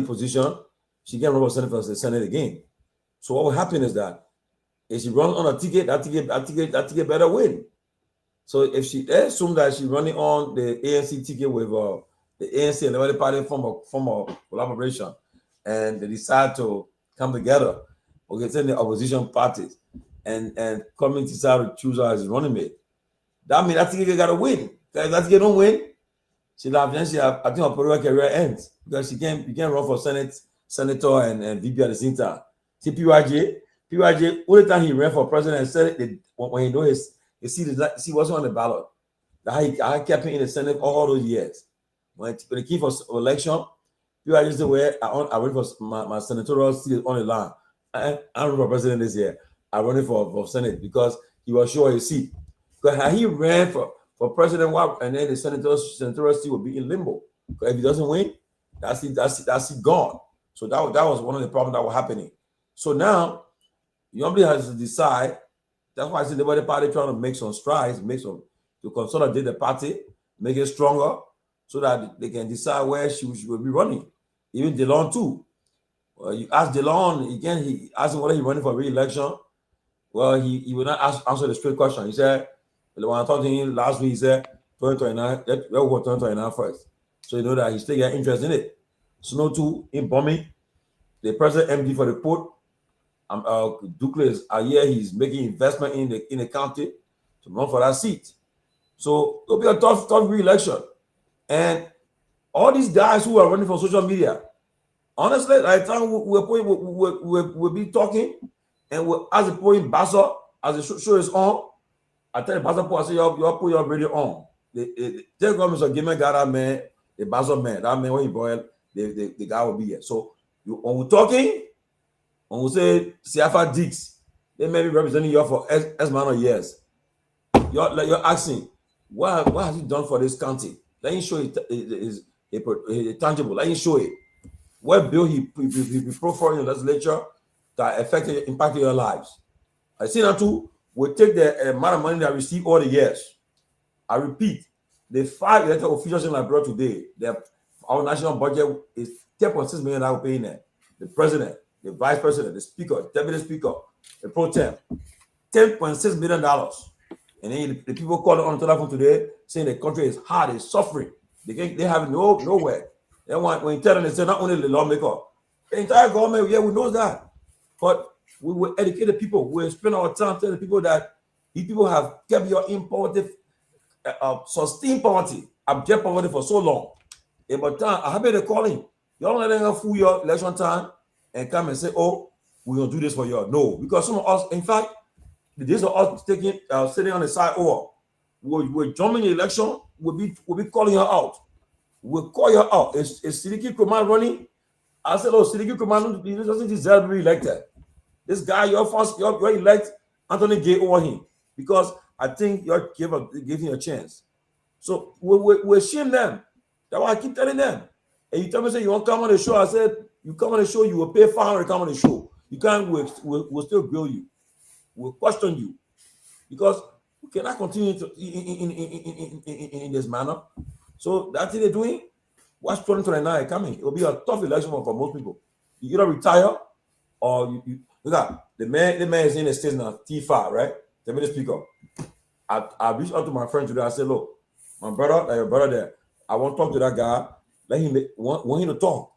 positions, she can run for the Senate again. So what will happen is that if she runs on a ticket, that ticket better win. So if she assume that she's running on the ANC ticket with the ANC and the Liberty Party form a collaboration, and they decide to come together, okay, send the opposition parties and come and decide to choose her as running mate. That means that ticket got to win. If that ticket don't win, I think her political career ends, because you can't run for senator and VP at the same time. See PYJ, only time he ran for president and said when he knows his seat wasn't on the ballot. I kept him in the Senate all those years. When they came for election, PYJ said, "Well, I went for my senatorial seat on the line. I run for president this year. I run it for Senate," because he was sure his seat. Because he ran for president, and then the senatorial seat would be in limbo. Because if he doesn't win, that's it gone. So that was one of the problems that were happening. So now, Yombly has to decide. That's why I said the Liberia Party trying to make some strides, to consolidate the party, make it stronger, so that they can decide where she will be running. Even DeLon too. Well, you ask DeLon again. He asked him whether he's running for re-election. Well, he would not answer the straight question. He said, when I talked to him last week, he said 2029. Let's go 2029 first. So you know that he's still got interest in it. Snow too in bombing. The president MD for the port. Duclair a year he's making investment in the county to run for that seat. So it'll be a tough re-election. And all these guys who are running for social media, honestly, at the time we'll be talking and as the point Bassa, as the show is on, I tell the Bassa, I say, you put your radio on. The Mr. Gayman got that man, the Bassa man, that man when he boiled, the guy will be here. So when we're talking, when we say Siafa Dix, they may be representing you for X amount of years. You're asking, what has he done for this county? Let him show it tangible. Let him show it. What bill he brought for in the legislature that impacted your lives? I see that too. We take the amount of money that we receive all the years. I repeat, the 5 elected officials in Liberia today, our national budget is $10.6 million that we're paying there. The president, the vice president, the speaker, deputy speaker, the pro tem, $10.6 million. And then the people calling on the telephone today saying the country is hard, it's suffering. They have nowhere. They want, when you tell them, they say not only the lawmaker, the entire government, yeah, we know that. But we will educate the people. We will spend our time telling the people that these people have kept your in poverty, sustained poverty, abject poverty for so long. But I have been calling. You don't let them fool your election time and come and say, oh, we're going to do this for you. No, because some of us, in fact, these are us sitting on the side, we're jumping the election, we'll be calling her out. We'll call her out. Is Seleke Kromah running? I said, Seleke Kromah doesn't deserve to be elected. This guy, you're elect Anthony Gay over him because I think you give him a chance. So we shame them. That's why I keep telling them. And you tell me, say you want to come on the show. I said, you come on the show, you will pay $500 to come on the show. You can't, we'll still grill you. We'll question you. Because we cannot continue in this manner. So that's what they're doing. Watch 2029 coming. It will be a tough election for most people. You either retire or you look at the man is in the States now, T5, right? The middle speaker. I reached out to my friend today. I said, look, my brother, your brother there, I want to talk to that guy. Let him want him to talk.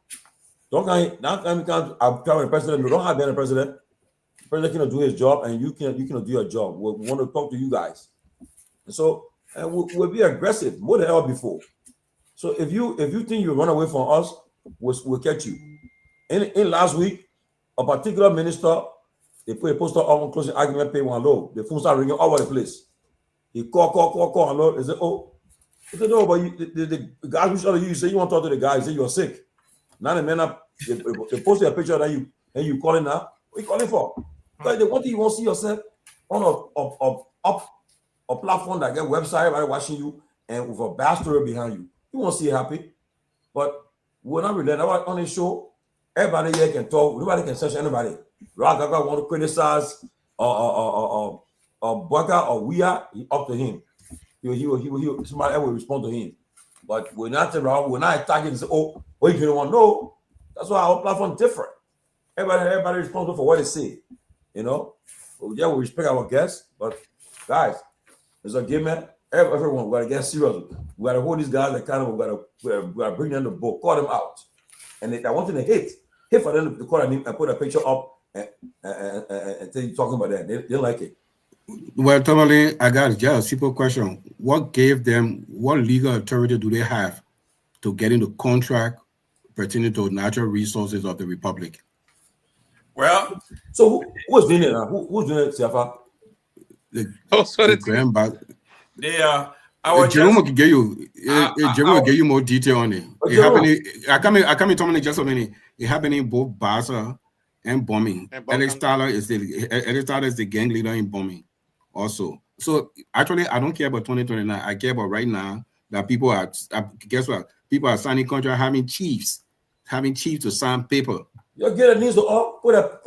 Don't I'm trying the president. Don't have been a president. The president cannot do his job, and you cannot do your job. We want to talk to you guys. And so we'll be aggressive more than ever before. So if you think you run away from us, we'll catch you. In last week, a particular minister, they put a poster on closing argument pay one low. The phone started ringing all over the place. He call and low. They said, oh, I said, no, but the guys reached out to you. You say you want to talk to the guy. You say you're sick. Now the men they posted a picture that you calling now. What are you calling for? Because they want you won't see yourself on a platform that get website everybody watching you and with a bad story behind you. You won't see you happy. But we're not really on this show. Everybody here can talk. Nobody can search anybody. Garguah want to criticize or Bwaka or we are up to him. He somebody else will respond to him. But we're not around. We're not attacking and say, oh, what you don't want? No, that's why our platform is different. Everybody responsible for what they say. You know, yeah, we respect our guests, but guys, Mr. Gayman, everyone, we gotta get serious. We gotta hold these guys accountable. We gotta bring them to book, call them out, and I want them to hit for them to call them and put a picture up and tell you talking about that. They like it. Well, Tomalin, I got just a simple question. What legal authority do they have to get into contract pertaining to natural resources of the Republic? Well, so who's doing it now? Who's doing it, Siafa? Jerome will give you. Jerome will give you more detail on it. I come in, Tomalin, just a minute. It happened in both Bassa and bombing. Alex Tyler is the gang leader in bombing. Also, so actually, I don't care about 2029. I care about right now that people are, guess what? People are signing contracts, having chiefs to sign paper. You get a news up,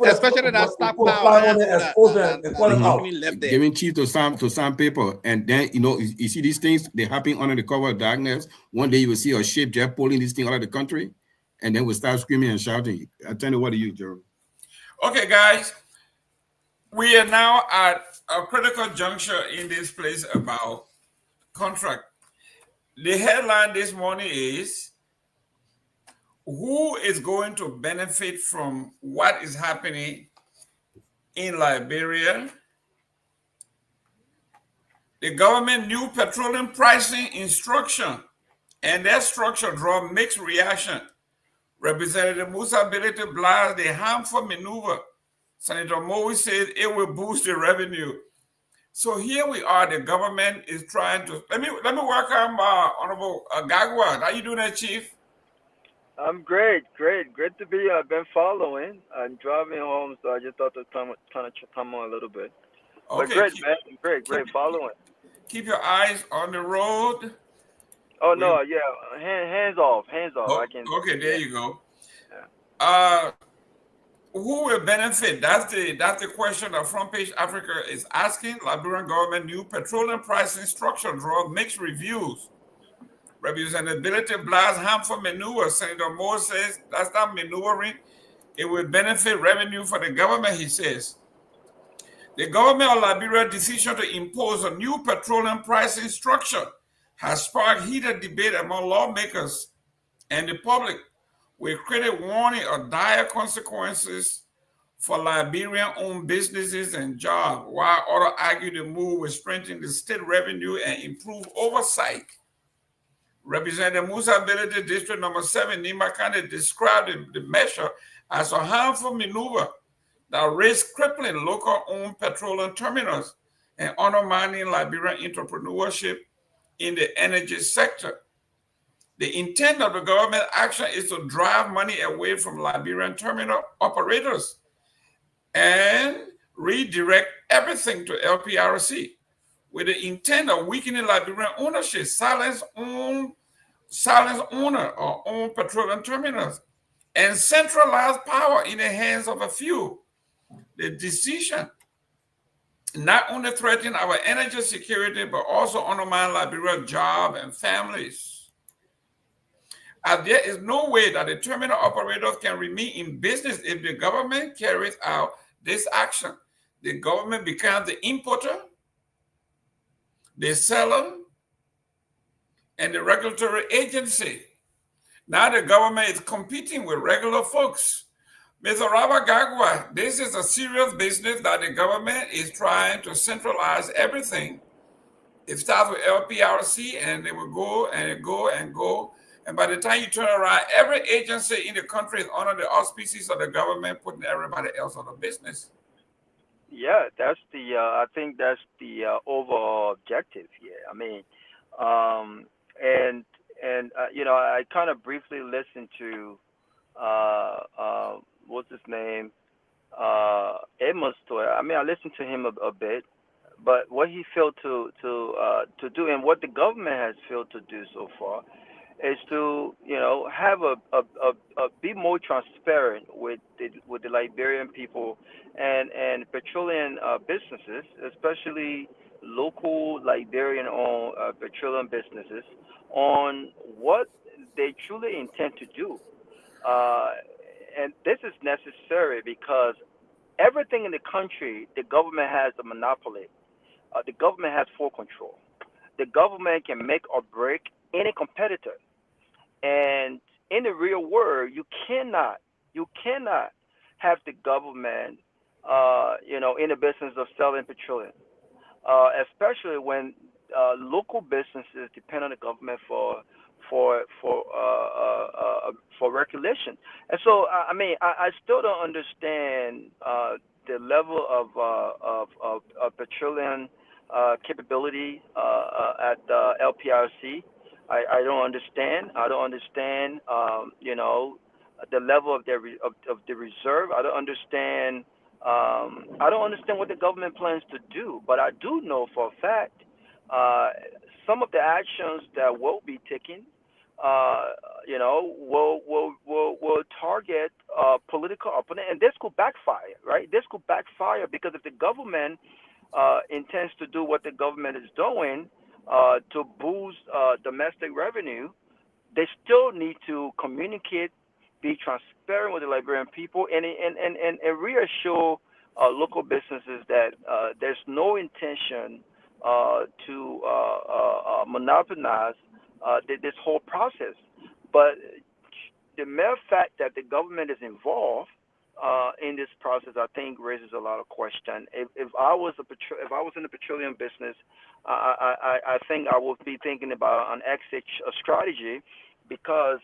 especially that stockpile land Mhm. left there. Giving chief to sign paper, and then you see these things, they happen under the cover of darkness. One day you will see a ship just pulling this thing out of the country, and then we'll start screaming and shouting. I tell you what, you, Jerome. Okay, guys, we are now at a critical juncture in this place about contract. The headline this morning is, who is going to benefit from what is happening in Liberia? The government new petroleum pricing instruction and their structure draw mixed reaction. Representative Musa Ability blasts the harmful maneuver. Senator Moe says it will boost the revenue. So here we are. The government is trying to. Let me welcome Honorable Garguah. How you doing, there, Chief? I'm great to be. I've been following. I'm driving home, so I just thought to come on a little bit. But Okay, great, man. Great following. Keep your eyes on the road. Oh no, yeah, hands off. Oh, I can. Okay, there you go. Yeah. Who will benefit? That's the question that Front Page Africa is asking. Liberian government new petroleum pricing structure draws mixed reviews. Representability blast harmful maneuver. Senator Moore says that's not maneuvering. It will benefit revenue for the government, he says. The government of Liberia's decision to impose a new petroleum pricing structure has sparked heated debate among lawmakers and the public, with critics warning of dire consequences for Liberian-owned businesses and jobs, while others argue the move will strengthen the state revenue and improve oversight. Representative Musa Ability District Number 7, Nima County, described the measure as a harmful maneuver that risks crippling local-owned petroleum terminals and undermining Liberian entrepreneurship in the energy sector. The intent of the government action is to drive money away from Liberian terminal operators and redirect everything to LPRC, with the intent of weakening Liberian ownership, silence owner or own petroleum terminals, and centralize power in the hands of a few. The decision not only threatens our energy security, but also undermines Liberia's jobs and families. And there is no way that the terminal operators can remain in business if the government carries out this action. The government becomes the importer, the seller, and the regulatory agency. Now the government is competing with regular folks. Mr. Robert Garguah, this is a serious business that the government is trying to centralize everything. It starts with LPRC, and it will go and go and go. And by the time you turn around, every agency in the country is under the auspices of the government, putting everybody else out of business. Yeah, that's the. I think that's the overall objective here. I mean, I kind of briefly listened to what's his name, Edmund's story. I mean, I listened to him a bit, but what he failed to do, and what the government has failed to do so far, is to have a be more transparent with the Liberian people and petroleum businesses, especially local Liberian-owned petroleum businesses, on what they truly intend to do. And this is necessary because everything in the country, the government has a monopoly. The government has full control. The government can make or break any competitor. And in the real world, you cannot have the government, in the business of selling petroleum, especially when local businesses depend on the government for regulation. And so, I still don't understand the level of petroleum capability at LPRC. I don't understand. I don't understand. The level of the reserve. I don't understand. I don't understand what the government plans to do. But I do know for a fact, some of the actions that will be taken, will target political opponent, and this could backfire, right? This could backfire because if the government intends to do what the government is doing to boost domestic revenue, they still need to communicate, be transparent with the Liberian people, and reassure local businesses that there's no intention to monopolize this whole process. But the mere fact that the government is involved in this process, I think, raises a lot of questions. If I was in the petroleum business, I think I would be thinking about an exit strategy, because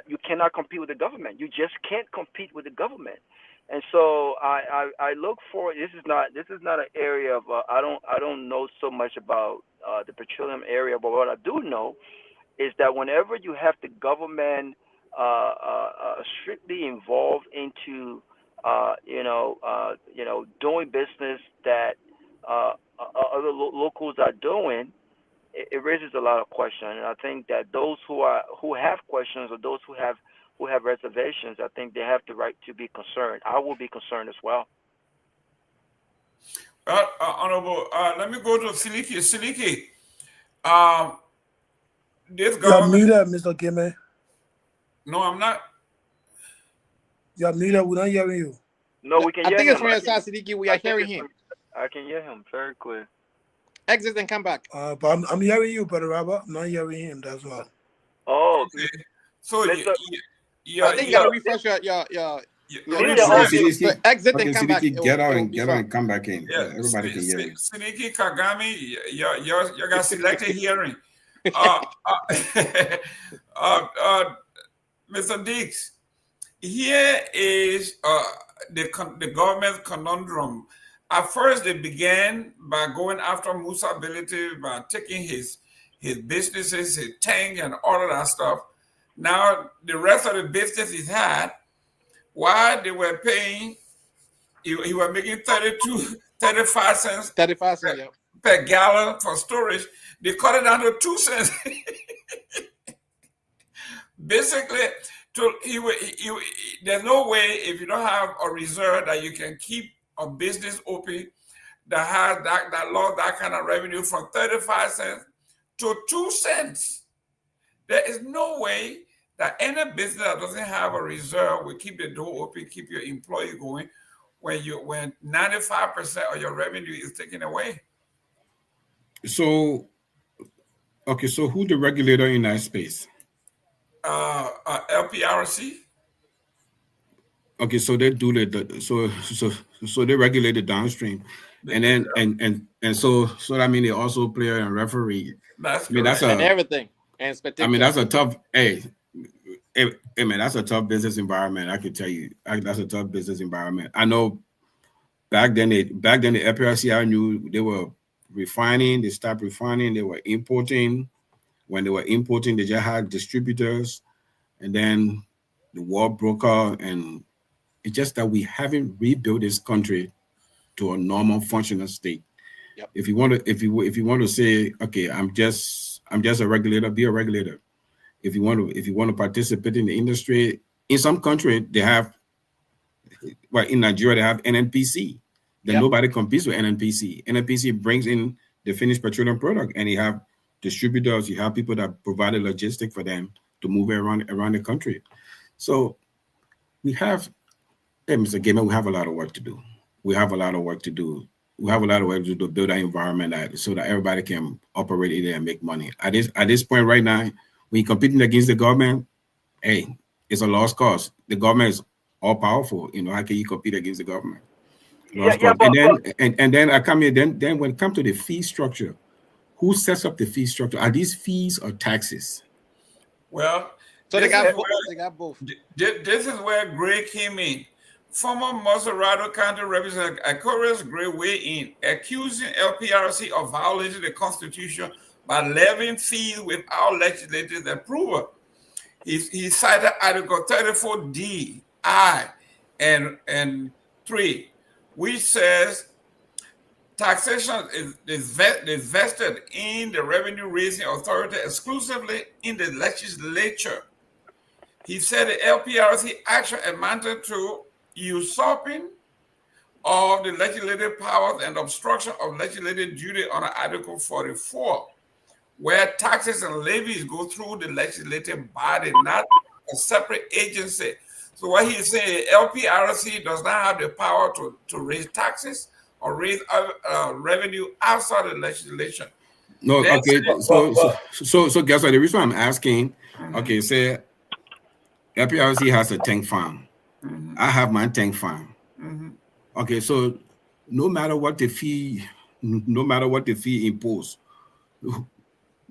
you cannot compete with the government. You just can't compete with the government. And so I look for, this is not an area of I don't know so much about the petroleum area, but what I do know is that whenever you have the government strictly involved into doing business that other locals are doing, it raises a lot of questions. And I think that those who have questions, or those who have reservations, I think they have the right to be concerned. I will be concerned as well. Honorable, let me go to Seleke. Seleke, this You're government. muted, Mr. Gayman. No, I'm not. You're muted. We're not hearing you. No, we can hear him. I think it's from your side, Siddiqui. We are hearing him. I can hear him very clear. Exit and come back. But I'm hearing you, Brother Robert. I'm not hearing him. That's all. Oh, okay. So I think you gotta refresh your exit and come back. Get out and come back in. Yeah, everybody can hear you. Seleke Kagami, you got selected hearing. Mr. Dix, here is the government's conundrum. At first, they began by going after Musa Ability, by taking his businesses, his tank, and all of that stuff. Now, the rest of the business he had, while they were paying, he was making 35 cents per gallon for storage. They cut it down to 2 cents. Basically, there's no way, if you don't have a reserve, that you can keep a business open that has that lost that kind of revenue from 35 cents to 2 cents. There is no way that any business that doesn't have a reserve will keep the door open, keep your employee going when 95% of your revenue is taken away. So, okay, so who's the regulator in that space? LPRC. Okay, so they do so they regulate the downstream, and then and so I mean they also play a referee. That's and everything. And that's a tough man, that's a tough business environment. I can tell you, that's a tough business environment. I know back then the LPRC, I knew they were refining. They stopped refining. They were importing. When they were importing, they just had distributors, and then the war broke out, and it's just that we haven't rebuilt this country to a normal functional state. Yep. If you want to say, okay, I'm just a regulator, be a regulator. If you want to participate in the industry, in some country they have, well, in Nigeria they have NNPC. Then nobody competes with NNPC. NNPC brings in the finished petroleum product, and you have distributors, you have people that provide the logistic for them to move around the country. So we have, Mr. Gayman, we have a lot of work to do. We have a lot of work to do to build an environment so that everybody can operate in there and make money. At this point right now, when you're competing against the government, hey, it's a lost cause. The government is all powerful. How can you compete against the government? And then I come here. Then when it comes to the fee structure, who sets up the fee structure? Are these fees or taxes? Well, so they got both. This is where Gray came in. Former Maserado County Representative Aquarius Gray weighed in, accusing LPRC of violating the Constitution by levying fees without legislative approval. He cited Article 34D, I, and 3, which says taxation is vested in the revenue raising authority exclusively in the legislature. He said the LPRC action amounted to usurping of the legislative powers and obstruction of legislative duty under Article 44, where taxes and levies go through the legislative body, not a separate agency. So what he's saying, LPRC does not have the power to raise taxes or raise revenue outside the legislation. No, okay. So guess what? The reason I'm asking, okay, say LPRC has a tank farm. I have my tank farm. Okay, so no matter what the fee imposed,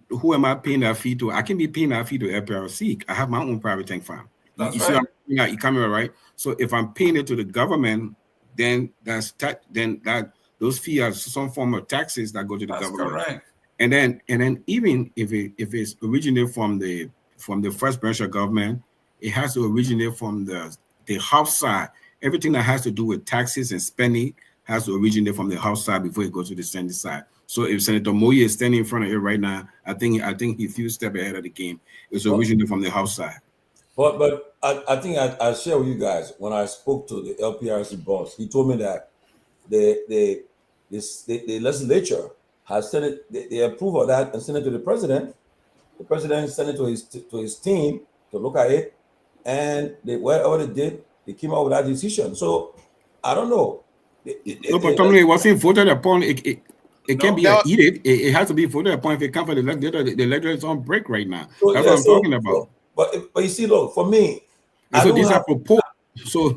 who am I paying that fee to? I can be paying that fee to LPRC. I have my own private tank farm. That's you right. See how you come here, right? So if I'm paying it to the government, then those fees are some form of taxes that go to the government. Correct. And then even if it's originated from the first branch of government, it has to originate from the house side. Everything that has to do with taxes and spending has to originate from the house side before it goes to the Senate side. So if Senator Moye is standing in front of it right now, I think he's a few steps ahead of the game. It's originated from the house side. But I think I share with you guys, when I spoke to the LPRC boss, he told me that the legislature has sent it, they approve of that and send it to the president. The president sent it to his team to look at it, and whatever they did, they came out with that decision. So I don't know. No, but Tomalin, it wasn't voted upon. It can't be an edict. It has to be voted upon. If it comes from the legislature, the legislature is on break right now. So, that's what I'm talking about. But you see, look, for me, so these are proposed. So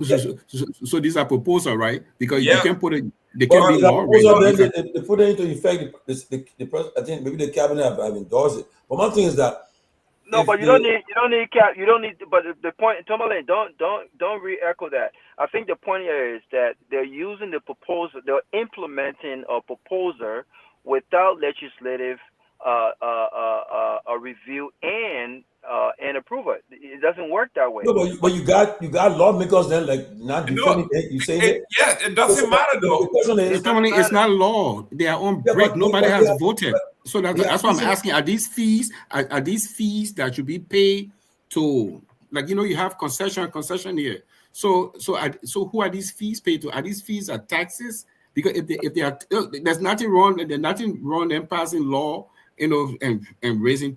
these are proposals, right? Because you can put it. They can be law. They put it into effect. I think maybe the cabinet have endorsed it. But one thing is that no, but you don't need. But the point, Tomalin, don't re-echo that. I think the point here is that they're using the proposal. They're implementing a proposal without legislative review and approval. It doesn't work that way. No, but you got lawmakers then like not defending it. You say it. Yeah, it doesn't matter though. The question is, it's not law. They are on break. Nobody has voted. So that's why I'm asking: Are these fees that should be paid to? Like you have concession here. So who are these fees paid to? Are these fees taxes? Because if they are, there's nothing wrong. There's nothing wrong in passing law, and raising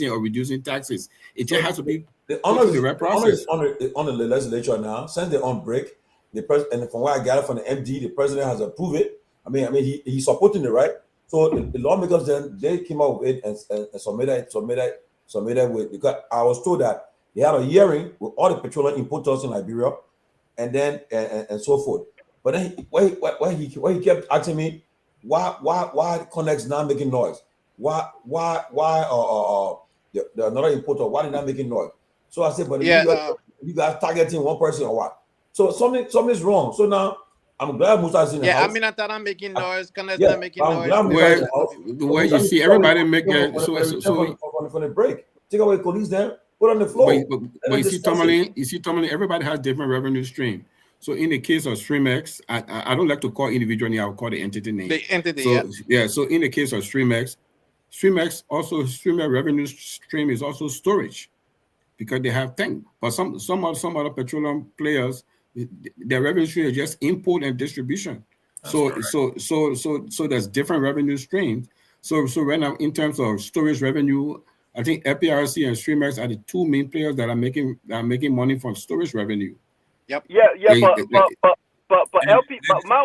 or reducing taxes. It just has to be the right process. On the legislature now, since they're on break, and from what I gather from the MD, the president has approved it. I mean, he's supporting it, right? So the lawmakers then they came out with it and submitted with, because I was told that they had a hearing with all the petroleum importers in Liberia, and then and so forth. But then why he kept asking me why Connex not making noise? Why the another importer, why they not making noise? So I said, but you guys targeting one person or what? So something's wrong. So now I'm glad Musa's in the house. I mean, I'm making noise. Connex not making noise. Where you see everybody making from the break. Take away police there, put on the floor. But you see, Tomalin, everybody has different revenue stream. So in the case of StreamX, I don't like to call individual name, I would call the entity name. The entity, So in the case of StreamX revenue stream is also storage, because they have tank. But some other petroleum players, their revenue stream is just import and distribution. So there's different revenue streams. So right now, in terms of storage revenue, I think LPRC and StreamX are the two main players that are making money from storage revenue. Yep. But LP, but my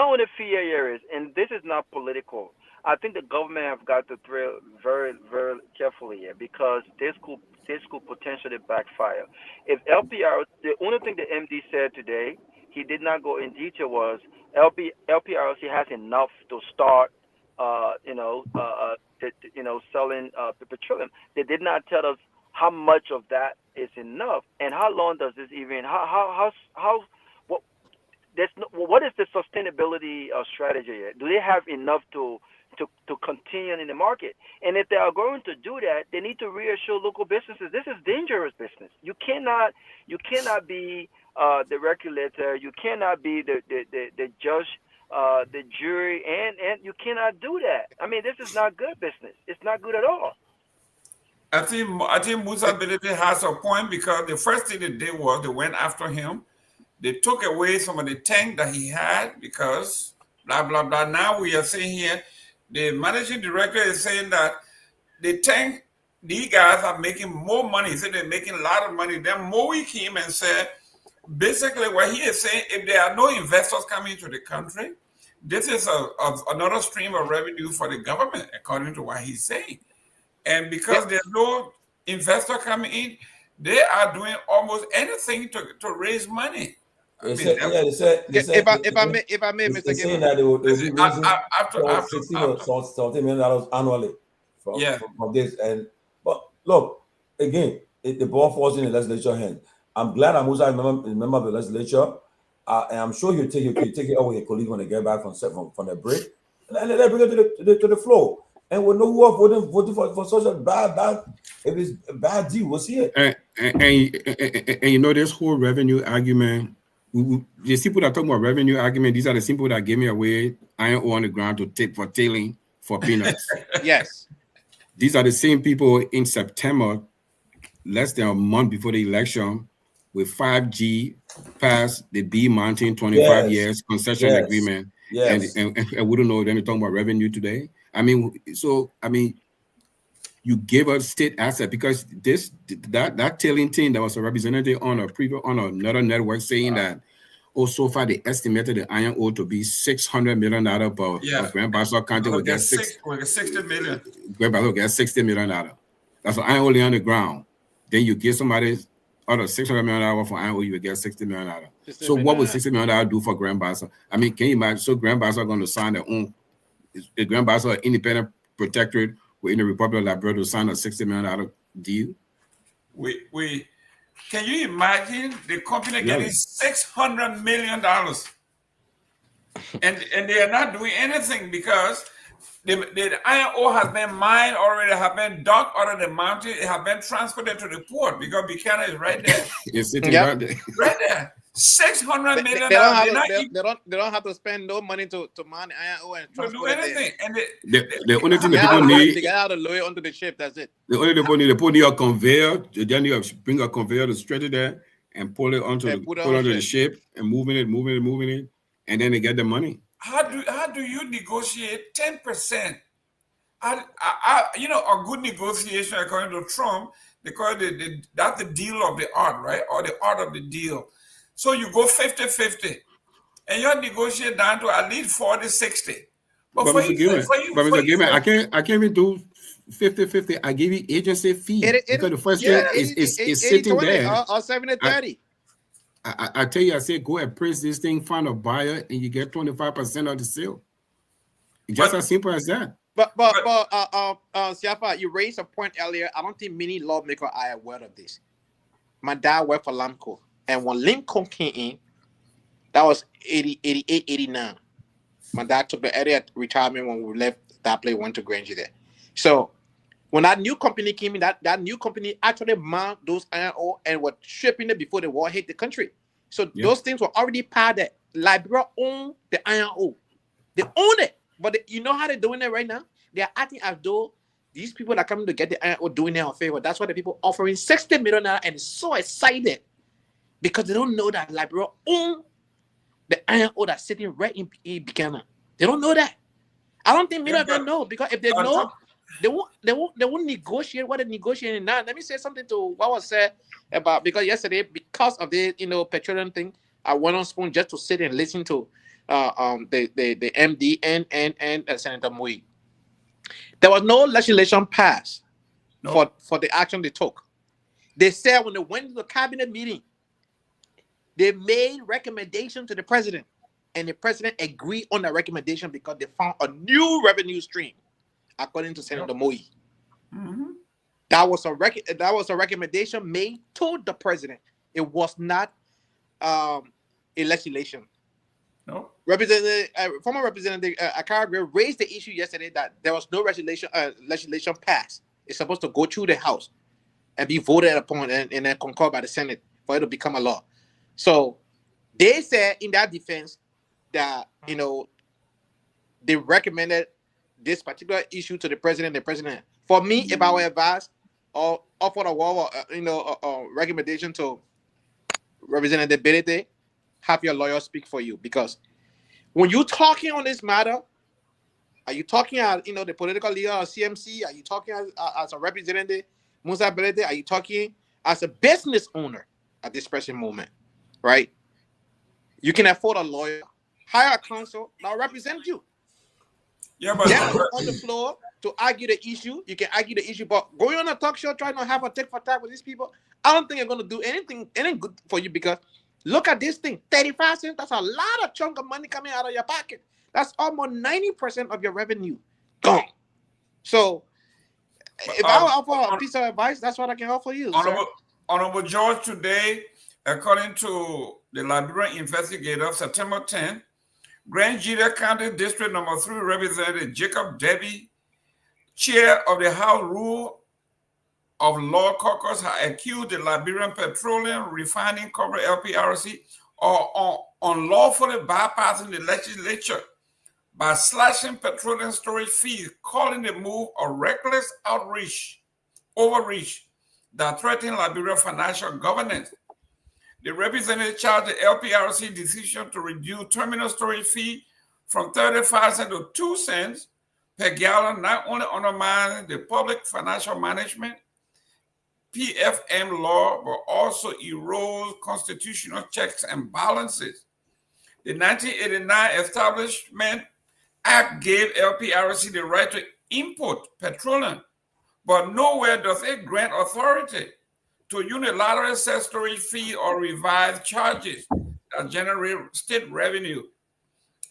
only fear here is, and this is not political, I think the government have got to thrill very, very carefully here, because this could potentially backfire. If LPR, the only thing the MD said today, he did not go in detail, was LPRC has enough to start, selling the petroleum. They did not tell us how much of that is enough, and how long does this even? What is the sustainability strategy here? Do they have enough to to continue in the market. And if they are going to do that, they need to reassure local businesses. This is dangerous business. You cannot be the regulator. You cannot be the judge, the jury, and you cannot do that. I mean, this is not good business. It's not good at all. I think Musa Belete has a point, because the first thing they did was they went after him. They took away some of the tank that he had because blah, blah, blah. Now we are saying here, the managing director is saying that the tank, these guys are making more money. He said they're making a lot of money. Then Moe came and said, basically what he is saying, if there are no investors coming to the country, this is another stream of revenue for the government, according to what he's saying. And because there's no investor coming in, they are doing almost anything to raise money. They said, if I may, Mr. Saying that they will be raising $16 million annually from this. But look, again, the ball falls in the legislature hand. I'm glad Amusa is a member of the legislature, and I'm sure he'll take it over with your colleague when they get back from the break, and they bring it to the floor. And we'll know who are voting for such a bad, if it's a bad deal, we'll see it. And you know, this whole revenue argument, the people that talk about revenue argument, these are the people that gave me away iron ore on the ground to take for tailing for peanuts. Yes. These are the same people in September, less than a month before the election, with 5G passed the B Mountain 25 years concession agreement. Yes. And we don't know, then they're talking about revenue today. I mean, you gave us state asset, because that tailing thing that was a representative on another network saying that so far they estimated the iron ore to be $600 million per Grand Bassa County will get 60 million. Grand Bassa will get $60 million. That's what iron ore on the ground. Then you give somebody other $600 million for iron ore, you will get $60 million. So what would $60 million do for Grand Bassa? I mean, can you imagine? So Grand Bassa are going to sign their own. The Grand Bassa independent protectorate within the Republic of Liberia to sign a $60 million deal. We can you imagine the company getting $600 million, and they are not doing anything because the iron ore has been mined already, have been dug out of the mountain, it have been transported to the port because Buchanan is right there. It's sitting right there. Right there. $600 million. They don't have to spend no money to mine iron ore and transport do anything. And the only thing the people need, they get out of the lawyer onto the ship. That's it. The only people need a conveyor. They need to bring a conveyor to stretch it there and pull it onto the ship and moving it, and then they get the money. How do you negotiate 10%? You know, a good negotiation according to Trump, because that's the deal of the art, right? Or the art of the deal. So you go 50-50, and you negotiate down to at least 40-60. But Mr. Gayman, I can't even do 50-50. I give you agency fee because the first thing is sitting there. Or 70-30. I tell you, I say go and press this thing, find a buyer, and you get 25% of the sale. Just as simple as that. But Siafa, you raised a point earlier. I don't think many lawmakers are aware of this. My dad worked for Lamco. And when Lincoln came in, that was 88, 89. My dad took the early retirement when we left that place, went to Granger there. So when that new company came in, that new company actually mined those iron ore and were shipping it before the war hit the country. So those things were already part that Liberia owned the iron ore. They own it. But you know how they're doing it right now? They are acting as though these people that are coming to get the iron ore doing their favor. That's why the people offering $60 million and so excited. Because they don't know that Liberia own the iron ore that's sitting right in Buchanan. They don't know that. I don't think many of them know, because if they know, they won't negotiate what they're negotiating now. Let me say something to what was said about, because yesterday, because of the petroleum thing, I went on Spoon just to sit and listen to the MD and Senator Mui. There was no legislation passed for the action they took. They said when they went to the cabinet meeting, they made recommendation to the president, and the president agreed on that recommendation because they found a new revenue stream, according to Senator Moi. Mm-hmm. That was a recommendation made to the president. It was not a legislation. No. Former Representative Akara raised the issue yesterday that there was no legislation passed. It's supposed to go through the House and be voted upon and then concurred by the Senate for it to become a law. So they said in that defense that, you know, they recommended this particular issue to the president. For me, if I were advised or offered a wall, recommendation to Representative Benedict, have your lawyer speak for you, because when you're talking on this matter, are you talking as, you know, the political leader of CMC? Are you talking as a representative, Musa Benedict? Are you talking as a business owner at this present moment, right? You can afford a lawyer, hire a counsel that will represent you. Yeah, but on the floor to argue the issue, you can argue the issue, but going on a talk show trying to have a tick for tack with these people, I don't think you're going to do anything good for you, because look at this thing, 35 cents, that's a lot of chunk of money coming out of your pocket. That's almost 90% of your revenue gone. So if I offer a piece of advice, that's what I can offer you. Honorable George, today, according to the Liberian investigator, September 10th, Grand Jita County District Number 3 Representative Jacob Debbie, chair of the House Rule of Law Caucus, has accused the Liberian Petroleum Refining Corporate LPRC of unlawfully bypassing the legislature by slashing petroleum storage fees, calling the move a reckless overreach that threatened Liberia's financial governance. The representative charged the LPRC decision to reduce terminal storage fee from 35 cents to 2 cents per gallon not only undermines the public financial management PFM law, but also erodes constitutional checks and balances. The 1989 Establishment Act gave LPRC the right to import petroleum, but nowhere does it grant authority to unilaterally set storage fee or revise charges that generate state revenue.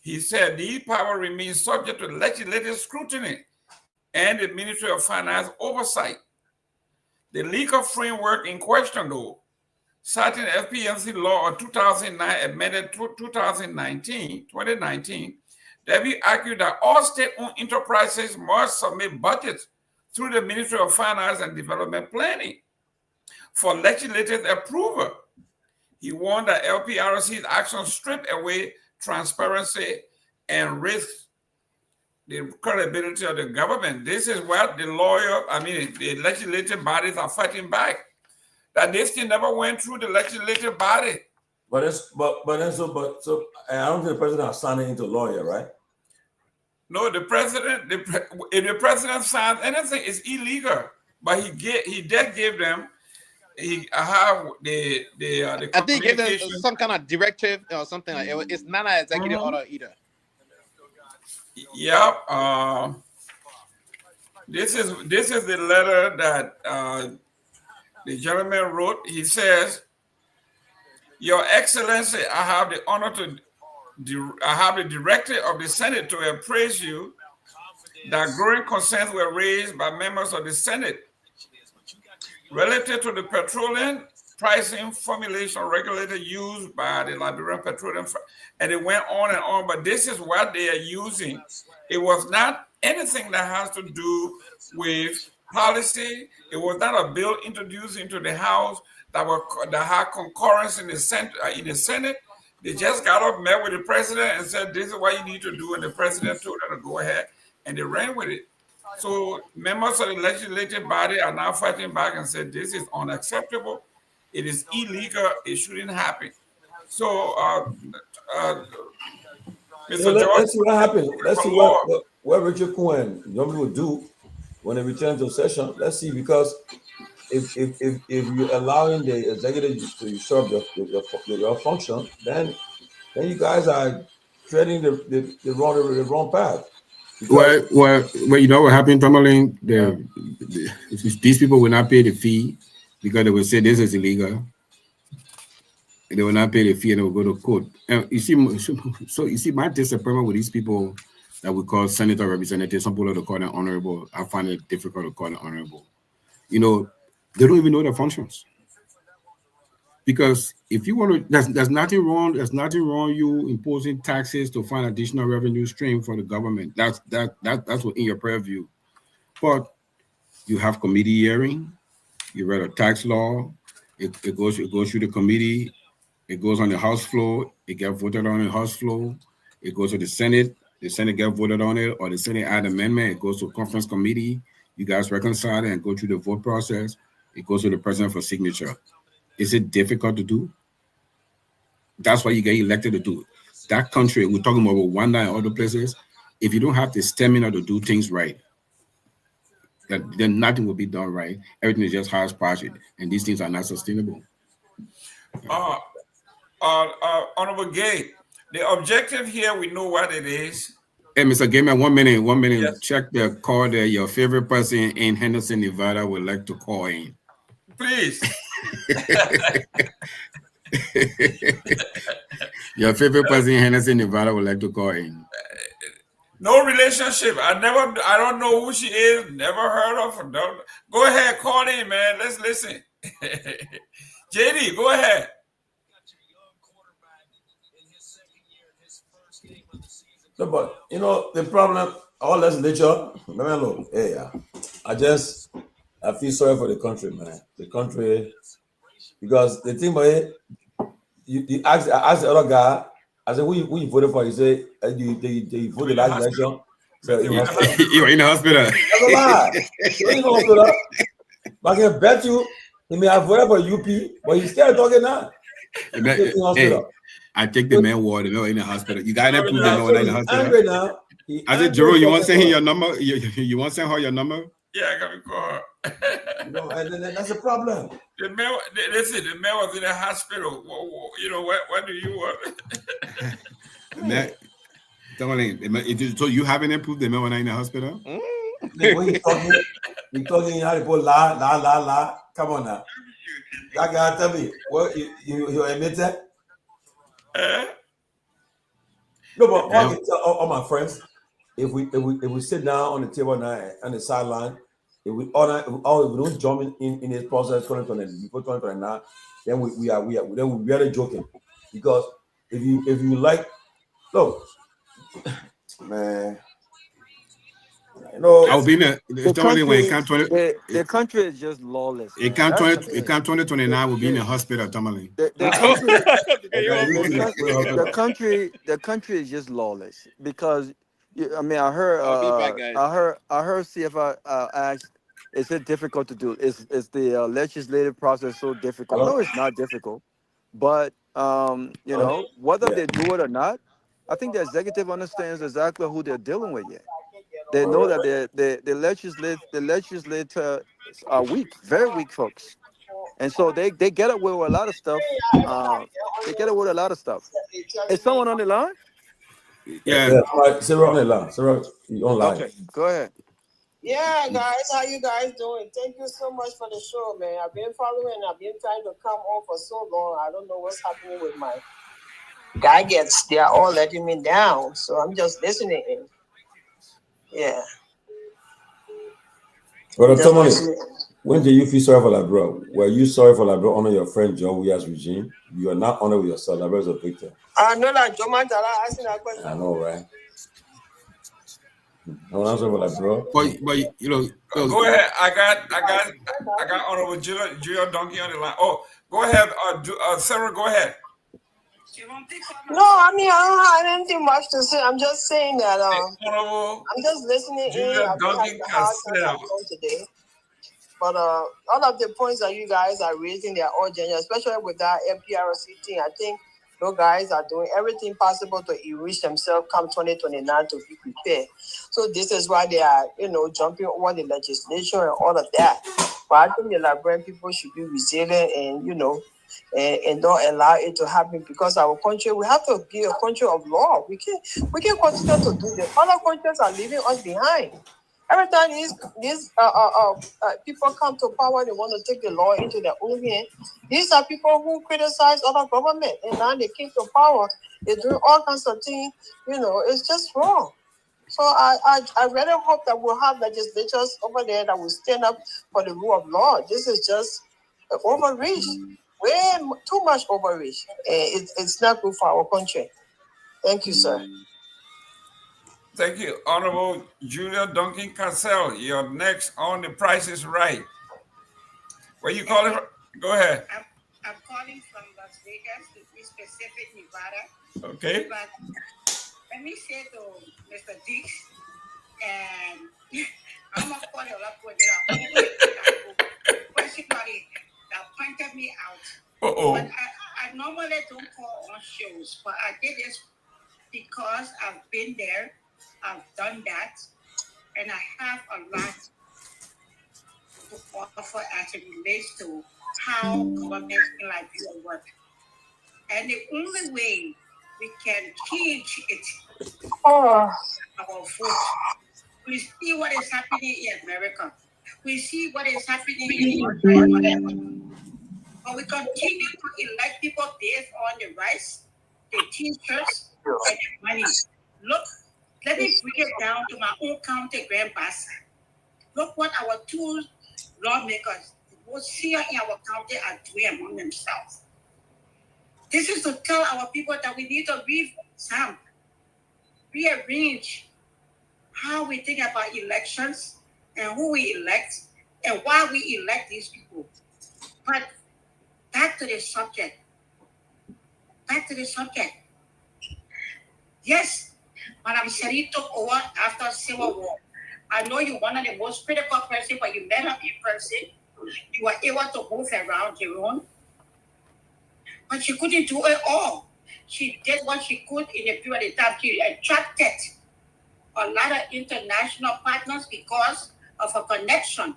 He said these powers remain subject to legislative scrutiny and the Ministry of Finance oversight. The legal framework in question, though, citing FPMC law of 2009 amended to 2019, Debbie argued that all state-owned enterprises must submit budgets through the Ministry of Finance and Development Planning for legislative approval. He warned that LPRC's actions strip away transparency and risk the credibility of the government. This is what the legislative bodies are fighting back. That this thing never went through the legislative body. So I don't think the president has signed it into law yet, right? No, the president. If the president signs anything, it's illegal. But he did give them. I think he gave them some kind of directive or something like it. It's not an executive order either. Yep. This is the letter that the gentleman wrote. He says, "Your Excellency, I have the honor I have the directive of the Senate to appraise you that growing concerns were raised by members of the Senate relative to the petroleum pricing formulation regulator used by the Liberian Petroleum." And it went on and on, but this is what they are using. It was not anything that has to do with policy. It was not a bill introduced into the House that had concurrence in the Senate. They just got up, met with the president, and said, "This is what you need to do," and the president told them to go ahead, and they ran with it. So members of the legislative body are now fighting back and said, "This is unacceptable. It is illegal. It shouldn't happen." So, Mr. George, let's see what happens. Let's see what Richard Cohen will do when they return to session. Let's see, because if you're allowing the executive to usurp your function, then you guys are treading the wrong path. Well, you know what happened, Tomalin? These people will not pay the fee because they will say this is illegal. They will not pay the fee and they will go to court. And you see, my disappointment with these people that we call senator representatives, some people call them honorable. I find it difficult to call them honorable. You know, they don't even know their functions. Because if you want to, there's nothing wrong. There's nothing wrong you imposing taxes to find additional revenue stream for the government. That's within your purview. But you have committee hearing. You read a tax law. It goes through the committee. It goes on the House floor. It gets voted on the House floor. It goes to the Senate. The Senate gets voted on it, or the Senate add amendment. It goes to conference committee. You guys reconcile it and go through the vote process. It goes to the president for signature. Is it difficult to do? That's why you get elected to do it. That country, we're talking about Rwanda and other places, if you don't have the stamina to do things right, then nothing will be done right. Everything is just hodgepodge, and these things are not sustainable. Honorable Gay, the objective here, we know what it is. Hey, Mr. Gayman, 1 minute. Yes. Check the call there. Your favorite person in Henderson, Nevada would like to call in. Please. Your favorite person in Henderson, Nevada would like to call in. No relationship. I don't know who she is. Never heard of her. Go ahead, call in, man. Let's listen. JD, go ahead. No, but you know the problem. All that's nature. Hey, I feel sorry for the country, man. The country, because the thing about it, I asked the other guy. I said, who you voted for? He said, you voted last election. So you were in the hospital. That's a lie. You were in the hospital. But I can bet you, he may have voted for UP, but he's still talking now. Hey, I take the man word, in the hospital. You got to prove the man in the hospital. Angry now. I said, Jerome, you want to send her your number? You want to send her your number? Yeah, I got to call her. And then that's a problem. The man was in the hospital. What do you want? Tomalin, so you haven't proved the man when in the hospital? When you talking, how to put la. Come on now. That guy tell me, what you admit that? No, but I can tell all my friends, if we sit down on the table now on the sideline, if we don't jump in this process before 2029, then we are really joking. Because if you like, look, man, I'll be in the country is just lawless. It can't 2029 will be in the hospital, Tomalin. The country is just lawless because I heard CFI asked, is it difficult to do? Is the legislative process so difficult? No, it's not difficult. But whether they do it or not, I think the executive understands exactly who they're dealing with yet. They know that the legislature are weak, very weak folks, and so they get away with a lot of stuff. Is someone on the line? Yeah. Sarah on the line. Sarah, you online? Okay, go ahead. Yeah, guys, how you guys doing? Thank you so much for the show, man. I've been following. I've been trying to come on for so long. I don't know what's happening with my gadgets. They are all letting me down, so I'm just listening in. Yeah. Well, Tomalin, when did you feel sorry for Liberia? Were you sorry for Liberia under your friend John Weah's regime? You are not honored with yourself. Liberia is a victim. I know that John Mandela asking that question. I know, right? No answer for Liberia. But go ahead. I got Honorable Julia Donkey on the line. Oh, go ahead, Sarah. Go ahead. No, I don't have anything much to say. I'm just saying that I'm just listening in. I've been having a hard time today. But all of the points that you guys are raising, they are all genuine, especially with that MPRC thing. I think those guys are doing everything possible to enrich themselves come 2029 to be prepared. So this is why they are, jumping over the legislation and all of that. But I think the Liberian people should be resilient and, and don't allow it to happen, because our country, we have to be a country of law. We can continue to do this. Other countries are leaving us behind. Every time these people come to power, they want to take the law into their own hand. These are people who criticize other government, and now they came to power. They're doing all kinds of things. It's just wrong. So I really hope that we'll have legislatures over there that will stand up for the rule of law. This is just overreach. too much overreach. It's not good for our country. Thank you, sir. Thank you, Honorable Julia Duncan Cassell. You're next on The Price is Right. Where you calling from? Go ahead. I'm calling from Las Vegas, to be specific, Nevada. Okay. But let me say to Mr. Dix, and I'm going to call you up with somebody that pointed me out. But I normally don't call on shows, but I did this because I've been there, I've done that, and I have a lot to offer as it relates to how governments in Liberia work. And the only way we can change it our vote. We see what is happening in America. We see what is happening in Russia. But we continue to elect people based on the rights, the t-shirts, and the money. Look, let me break it down to my own county, Grand Bassa. Look what our two lawmakers, both here in our county, are doing among themselves. This is to tell our people that we need to rearrange how we think about elections and who we elect and why we elect these people. But back to the subject. Yes, Madam Seri took over after Civil War. I know you're one of the most critical person, but you met her in person. You were able to move around Jerome. But she couldn't do it all. She did what she could in a period of time. She attracted a lot of international partners because of her connection.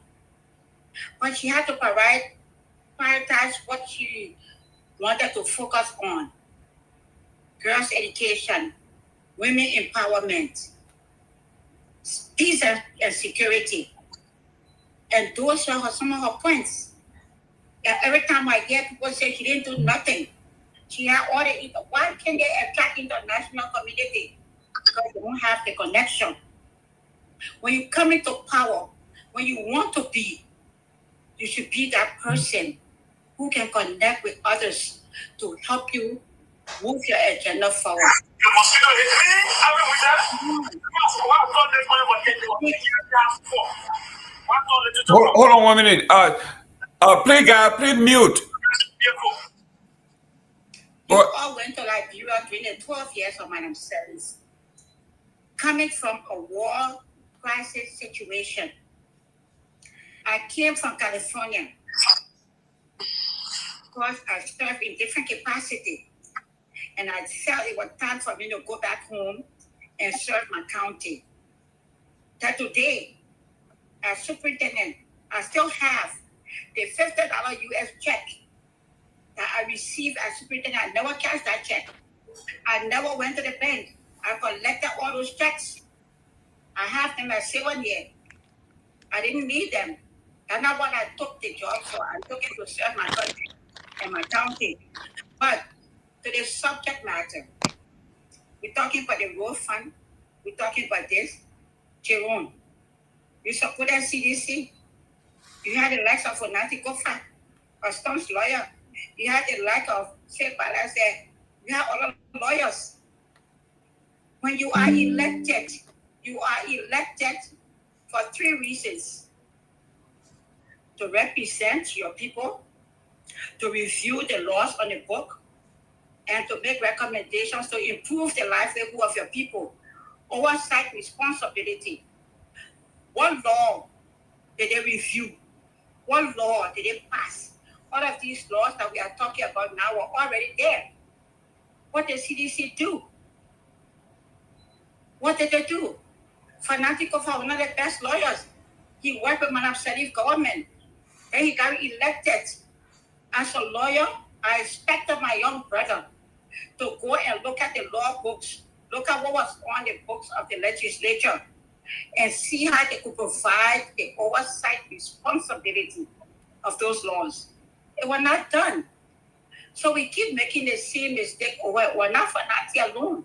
But she had to prioritize what she wanted to focus on. Girls' education, women empowerment, peace and security. And those are some of her points. And every time I hear people say she didn't do nothing, she had all the, why can't they attract international community? Because they don't have the connection. When you come into power, when you want to be, you should be that person who can connect with others to help you move your agenda forward. Hold on 1 minute. Please mute. You all went to Liberia during the 12 years of Madam Service. Coming from a war crisis situation. I came from California because I served in different capacity. And I felt it was time for me to go back home and serve my county. That today, as superintendent, I still have the $50 US check that I received as superintendent. I never cashed that check. I never went to the bank. I collected all those checks. I have them as 7 years. I didn't need them. That's not what I took the job for. I took it to serve my country and my county. But to the subject matter, we're talking about the road fund. We're talking about this. Jerome, you support that CDC. You had the likes of Fonati Kofa, a staunch lawyer. You had the like of Sheikh Balase. You have all the lawyers. When you are elected for 3 reasons. To represent your people, to review the laws on the book, and to make recommendations to improve the livelihood of your people. Oversight responsibility. What law did they review? What law did they pass? All of these laws that we are talking about now are already there. What did CDC do? What did they do? Fanatico for one of the best lawyers. He worked with Madam Sharif's government. Then he got elected. As a lawyer, I expected my young brother to go and look at the law books, look at what was on the books of the legislature, and see how they could provide the oversight responsibility of those laws. It was not done. So we keep making the same mistake over. We're not Fanati alone.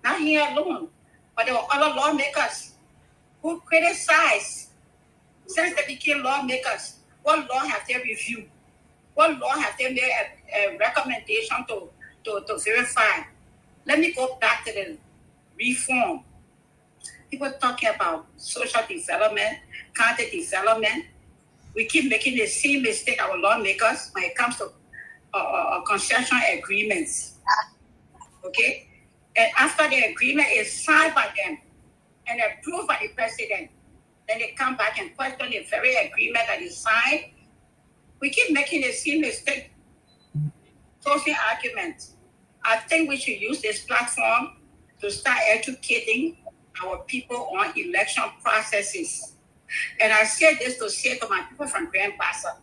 Not here alone. But there were other lawmakers who criticized since they became lawmakers. What law have they reviewed? What law have they made a recommendation to verify? Let me go back to the reform. People talking about social development, county development. We keep making the same mistake, our lawmakers, when it comes to concession agreements. Okay? And after the agreement is signed by them and approved by the president, then they come back and question the very agreement that is signed. We keep making the same mistake. Closing arguments. I think we should use this platform to start educating our people on election processes. And I say this to say to my people from Grand Bassa,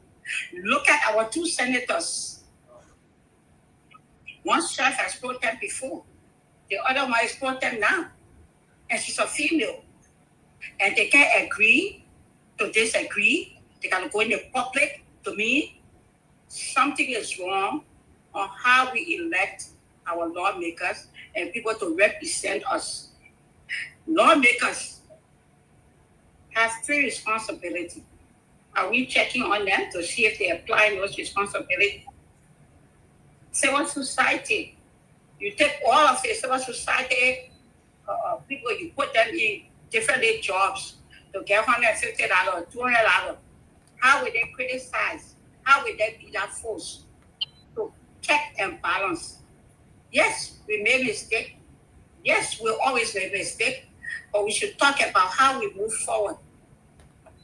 look at our two senators. One chef has pro tem before, the other one is pro tem now, and she's a female. And they can't agree to disagree. They can go in the public. To me, something is wrong on how we elect our lawmakers and people to represent us. Lawmakers have three responsibilities. Are we checking on them to see if they apply those responsibilities? Civil society. You take all of the civil society people, you put them in different jobs to get $150, $200. How will they criticize? How will they be that force to check and balance? Yes, we made mistakes. Yes, we always make mistakes, but we should talk about how we move forward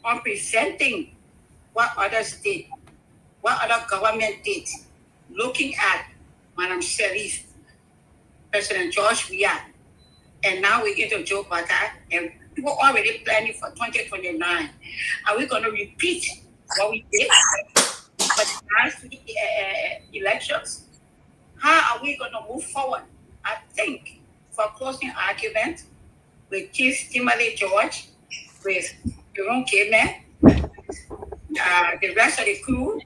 on presenting what others did, what other government did, looking at Madam Sharif, President George Weah, and now we get to Joe Biden, and people already planning for 2029. Are we going to repeat what we did for the last elections? How are we going to move forward? I think for closing argument with Chief Timothy George, with Jerome Gayman, the rest of the crew,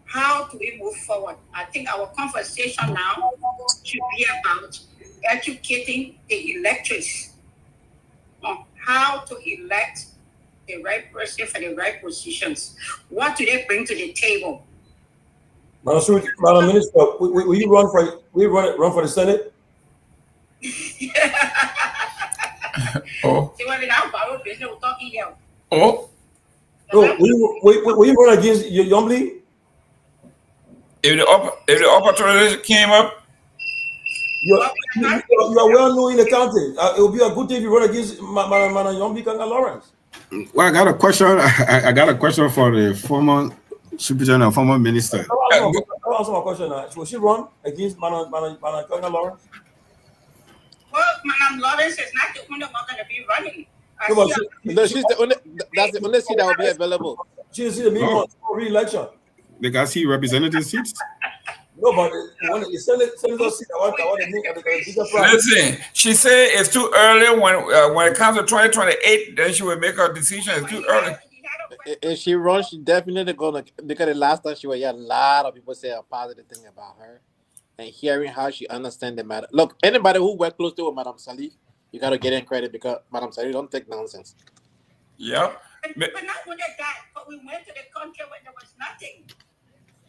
how do we move forward? I think our conversation now should be about educating the electors on how to elect the right person for the right positions. What do they bring to the table? Madam Minister, will you run for the Senate? Oh. Oh. No, will you run against Yombly? If the opportunity came up, you are well known in the county. It will be a good thing if you run against Madam Yombly Kanga Lawrence. Well, I got a question. I got a question for the former superintendent, former minister. I'll answer my question. Will she run against Madam Kanga Lawrence? Well, Madam Lawrence is not the only one going to be running. She's the only. That's the only seat that will be available. She's the minimum re-election. Because he represented his seats. No, but when the senator seat, I want to make a bigger price. Listen, she said it's too early. When it comes to 2028, then she will make her decision. It's too early. If she runs, she definitely gonna, because the last time she was here, a lot of people say a positive thing about her, and hearing how she understands the matter. Look, anybody who worked closely with Madam Salih, you gotta get in credit, because Madam Salih don't take nonsense. Yep. But not only that, but we went to the country when there was nothing.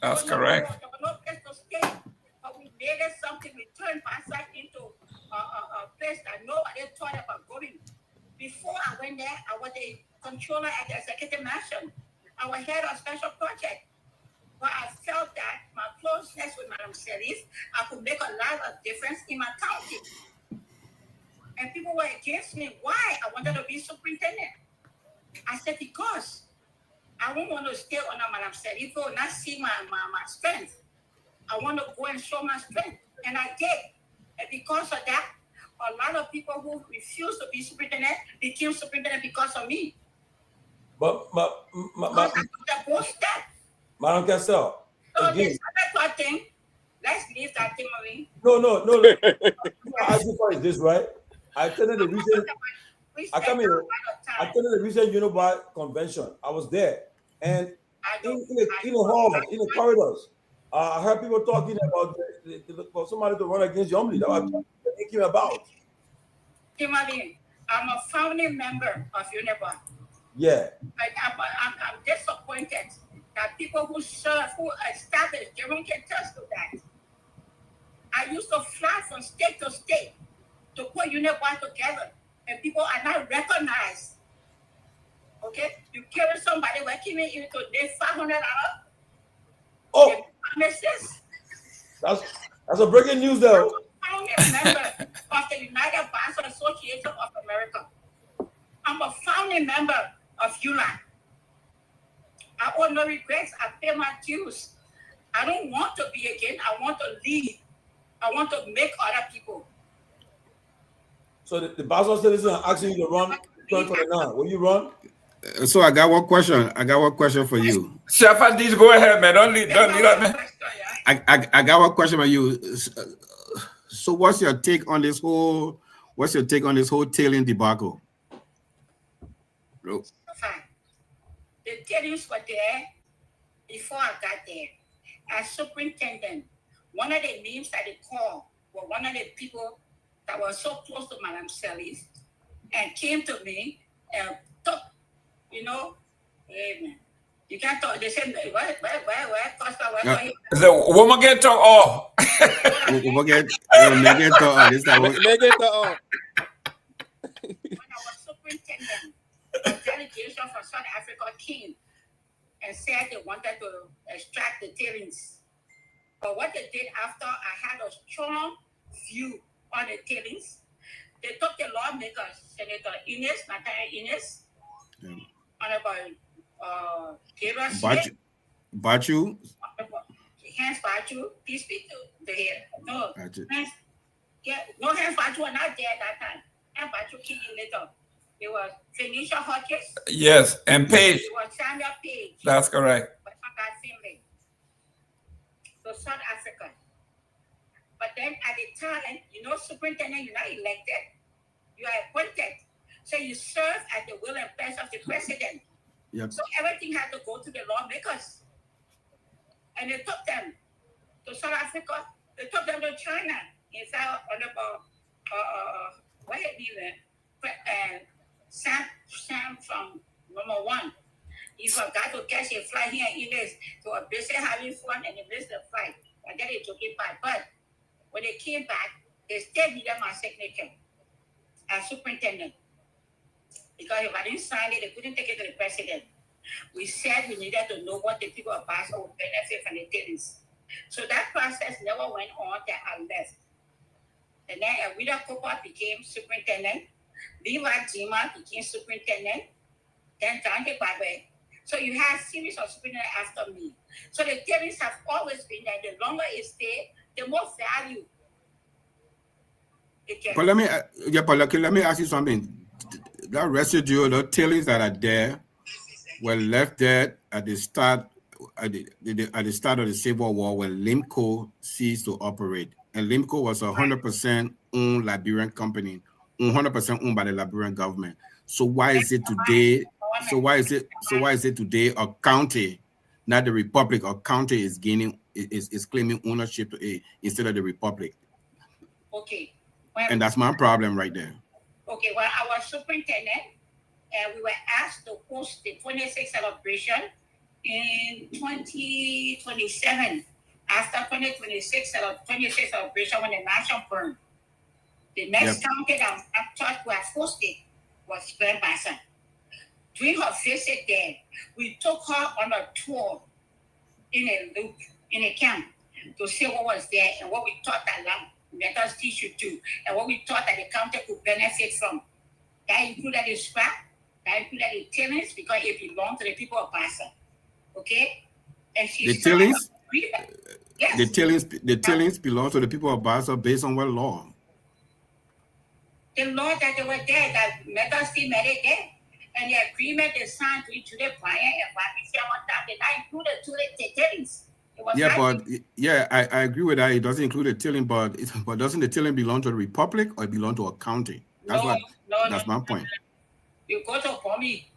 That's correct. There was no place to stay, but we made it something. We turned Bassa into a place that nobody thought about going. Before I went there, I was the controller at the executive mansion. I was head of special project. But I felt that my closeness with Madam Sharif, I could make a lot of difference in my county. And people were against me. Why? I wanted to be superintendent. I said, because I don't want to stay under Madam Sharif or not see my strength. I want to go and show my strength. And I did. And because of that, a lot of people who refused to be superintendent became superintendent because of me. But Madam Cassell, so again, this thing, let's leave that thing, Marie. No. I just this, right? I attended the recent. I attended the recent Unibody convention. I was there, and in the halls, in the corridors, I heard people talking about for somebody to run against Yombly. That was thinking about. Timothy, I'm a founding member of Unibody. Yeah. I'm disappointed that people people who serve, who established, Jerome can attest to that. I used to fly from state to state to put Unibond together, and people are not recognized. Okay? You carry somebody working in you to pay $500. Oh, promises. That's a breaking news, though. I'm a member of the United Bars Association of America. I'm a founding member of ULAC. I owe no regrets. I pay my dues. I don't want to be again. I want to lead. I want to make other people. So the Basel citizens are asking you to run 2029. Will you run? So I got one question. I got one question for you. Chef Adis, go ahead, man. Don't leave that, man. I got one question for you. So what's your take on this whole tailing debacle? The tailings were there before I got there. As superintendent, one of the names that they called were one of the people that was so close to Madame Sellis and came to me and took, you know, you can't talk. They said, where, Costa, where? The woman get to all. Woman get to all. This time. When I was superintendent, a delegation from South Africa came and said they wanted to extract the tailings. But what they did after I had a strong view on the tailings, they took the lawmakers, Senator Ines, on about Bachu? Hans Bachu, please speak to the head. No, no Hans Bachu were not there at that time. Hans Bachu came in later. It was Phoenicia Hodges. Yes, and Page. It was Samuel Page. That's correct. But not that family. So South Africa. But then at the time, you know, superintendent, you're not elected. You are appointed. So you serve at the will and pleasure of the president. Yep. So everything had to go to the lawmakers. And they took them to South Africa. They took them to China. In fact, on about, where did he went? Sam from number 1. He forgot to catch a flight here in Ines. So a busy having fun and he missed the flight. And then they took it back. But when they came back, they still needed my signature as superintendent. Because if I didn't sign it, they couldn't take it to the president. We said we needed to know what the people of Basel would benefit from the tailings. So that process never went on till I left. And then Awida Kopa became superintendent. Levi Jima became superintendent. Then John Kehleboe. So you have a series of superintendents after me. So the tailings have always been there. The longer it stays, the more value it gets. But let me ask you something. That residue, the tailings that are there, were left there at the start of the Civil War when Limco ceased to operate. And Limco was 100% owned Liberian company, 100% owned by the Liberian government. So why is it today? So why is it today a county, not the republic, a county is claiming ownership instead of the republic? Okay. And that's my problem right there. Okay, well, I was superintendent, and we were asked to host the 26th celebration in 2027. After 2026 celebration, when the nation burned. The next county that I thought we had hosted was Grand Basin. During her visit there, we took her on a tour in a loop, in a camp, to see what was there and what we thought that Metals should do, and what we thought that the county could benefit from. That included the scrap, that included the tailings, because it belonged to the people of Bassa. Okay? And she the tailings? Yes. The tailings belong to the people of Bassa based on what law? The law that they were there, that Metals made it there. And the agreement they signed to each other, Brian and that included the tailings. I agree with that. It doesn't include the tilling, but doesn't the tilling belong to the republic or it belong to a county? That's my point. You go to Pomi,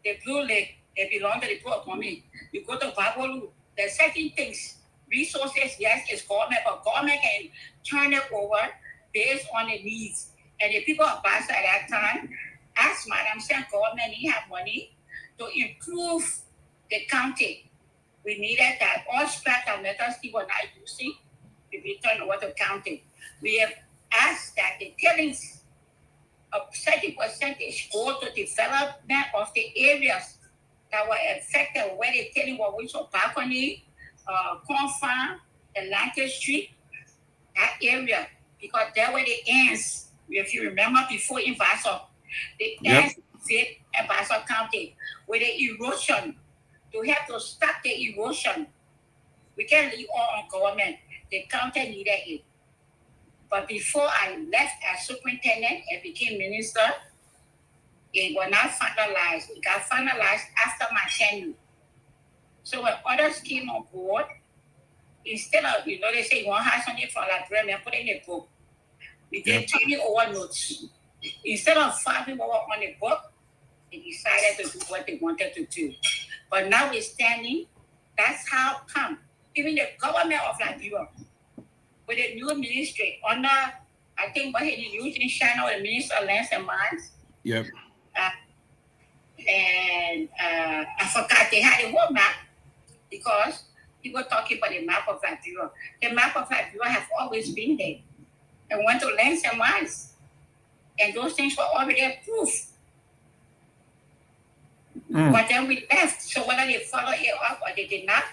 the Blue Lake, it belongs to the people of Pomi. You go to Babolu, there's certain things, resources, yes, it's government, but government can turn it over based on the needs. And the people of Bassa at that time asked Madam Sen government, he have money to improve the county. we needed that all scratch and metals people are not using to be turned over to county. We have asked that the tailings of 30% go to development of the areas that were affected where the tailing was, which was balcony, corn farm, Atlantic Street, that area, because there were the ants. If you remember before in Vassar, the ants fit in Vassar County with the erosion. To have to stop the erosion, we can't leave all on government. The county needed it. But before I left as superintendent and became minister, it was not finalized. It got finalized after my tenure. So when others came on board, instead of, they say you want to have something from Liberia and put it in a book, we did turning over notes. Instead of filing over on the book, they decided to do what they wanted to do. But now we're standing, that's how come. Even the government of Liberia, with the new ministry, under, I think, what he used in China, the Minister of Lands and Mines. Yep. I forgot they had a whole map because people talking about the map of Liberia. The map of Liberia have always been there. And went to Lands and Mines. And those things were already approved. But then we left. So whether they follow it up or they did not,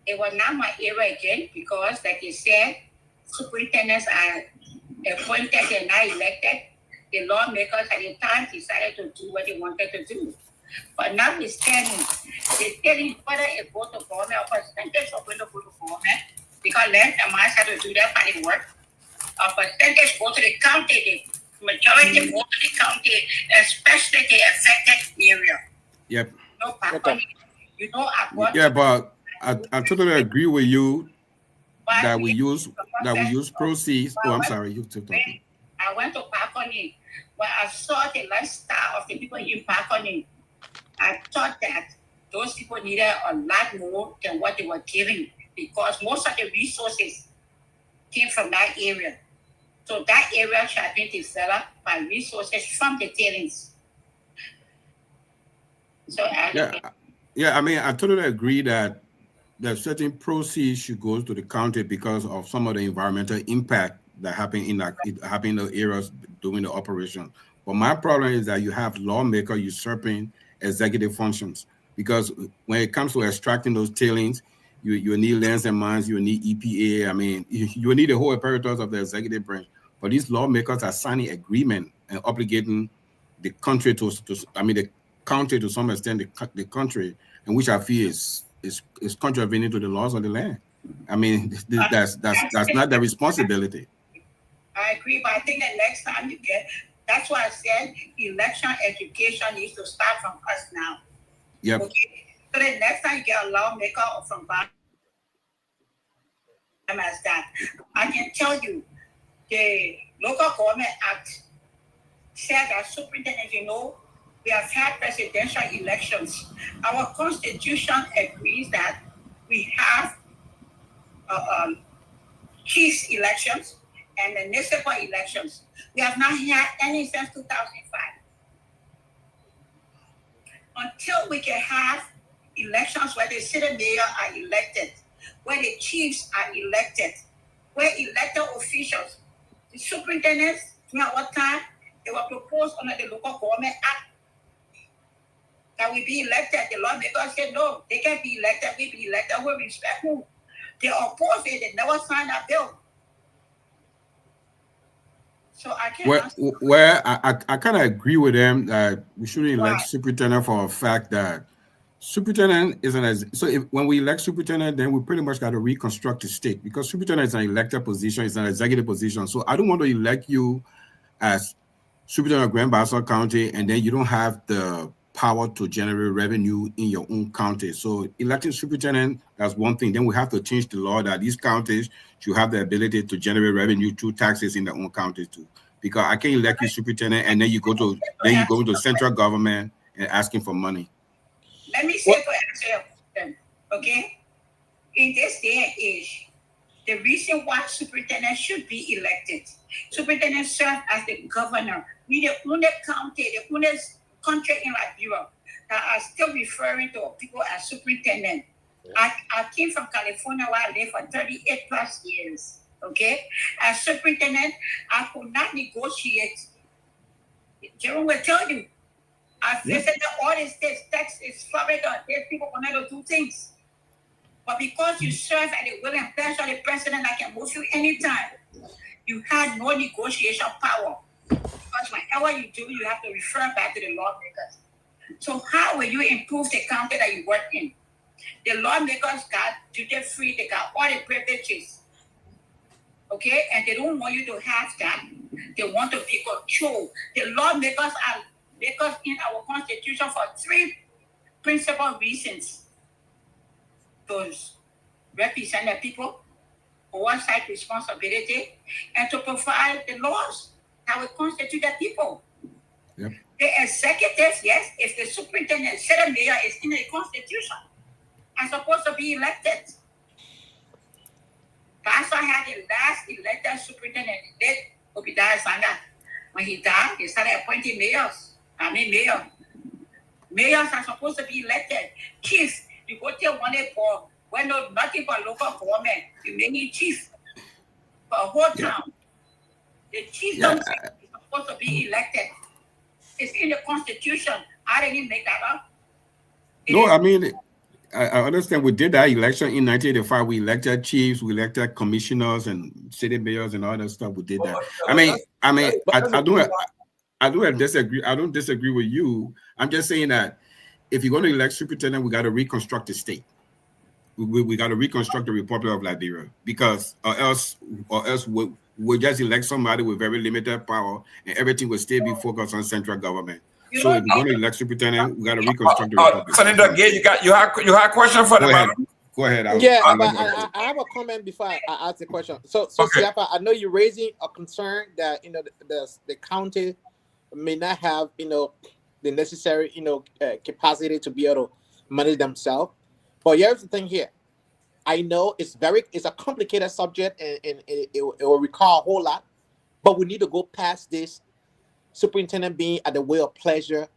it was not my era again because, like they said, superintendents are appointed and not elected. The lawmakers at the time decided to do what they wanted to do. But notwithstanding, they telling whether it go to government or percentage of when it go to government, because Lands and Mines had to do their funny work. A percentage go to the county, the majority go to the county, especially the affected area. Yep. No, but I totally agree with you that we use proceeds. Oh, I'm sorry, you took talking. I went to Pakoni, where I saw the lifestyle of the people in Pakoni. I thought that those people needed a lot more than what they were giving because most of the resources came from that area. So that area should have been developed by resources from the tailings. So I mean, I totally agree that certain proceeds should go to the county because of some of the environmental impact that happened in the areas doing the operation. But my problem is that you have lawmakers usurping executive functions because when it comes to extracting those tailings, you need Lands and Mines, you need EPA. I mean, you need the whole apparatus of the executive branch. But these lawmakers are signing agreement and obligating the country the county to some extent, the country, and which I feel is contravening to the laws of the land. I mean, that's not their responsibility. I agree, but I think the next time that's why I said election education needs to start from us now. Yep. Okay? So the next time you get a lawmaker from as that, I can tell you, the Local Government Act said that superintendent, we have had presidential elections. Our constitution agrees that we have chief elections and municipal elections. We have not had any since 2005. Until we can have elections where the city mayor are elected, where the chiefs are elected, where elected officials, the superintendents, throughout what time, they were proposed under the Local Government Act that we be elected. The lawmakers said, no, they can't be elected, we be elected, we respect who? They opposed it, they never signed that bill. So I can't. I kind of agree with them that we shouldn't elect superintendent for a fact that superintendent isn't as when we elect superintendent, then we pretty much got to reconstruct the state because superintendent is an elected position, it's an executive position. So I don't want to elect you as superintendent of Grand Bassa County and then you don't have the power to generate revenue in your own county. So electing superintendent, that's one thing. Then we have to change the law that these counties should have the ability to generate revenue through taxes in their own counties too. Because I can't elect you superintendent and then you go to central government and asking for money. Let me say to answer your question, okay? In this day and age, the reason why superintendent should be elected, superintendent serve as the governor. We the only county, the only country in Liberia that are still referring to people as superintendent. I came from California where I lived for 38 plus years. Okay? As superintendent, I could not negotiate. Jerome will tell you. I visited all the states, Texas, Florida. There's people who never do things. But because you serve at the will and pleasure of the president, I can move you anytime. You had no negotiation power. Because whatever you do, you have to refer back to the lawmakers. So how will you improve the county that you work in? The lawmakers got duty-free, they got all the privileges. Okay? And they don't want you to have that. They want to be controlled. The lawmakers are makers in our constitution for 3 principal reasons. Those represent the people, oversight responsibility, and to provide the laws that will constitute the people. Yep. The executive, yes, if the superintendent, city mayor is in the constitution, are supposed to be elected. Pastor had the last elected superintendent, Obadiah Sanga. When he died, they started appointing mayors. Mayors are supposed to be elected. Chiefs, you go tell one for when nothing but local government, you make it chief for a whole town. The chief don't say he's supposed to be elected. It's in the constitution. I didn't make that up. No, I mean, I understand we did that election in 1985. We elected chiefs, we elected commissioners and city mayors and all that stuff. We did that. I don't disagree. I don't disagree with you. I'm just saying that if you're going to elect superintendent, we got to reconstruct the state. We got to reconstruct the Republic of Liberia, because or else we'll just elect somebody with very limited power and everything will still be focused on central government. So if we're going to elect superintendent, we got to reconstruct the Republic. Senator Gay, you have a question for the madam? Go ahead. I have a comment before I ask the question. So okay. Siafa, I know you're raising a concern that the county may not have the necessary capacity to be able to manage themselves. But here's the thing here. I know it's a complicated subject and it will require a whole lot, but we need to go past this superintendent being at the will of pleasure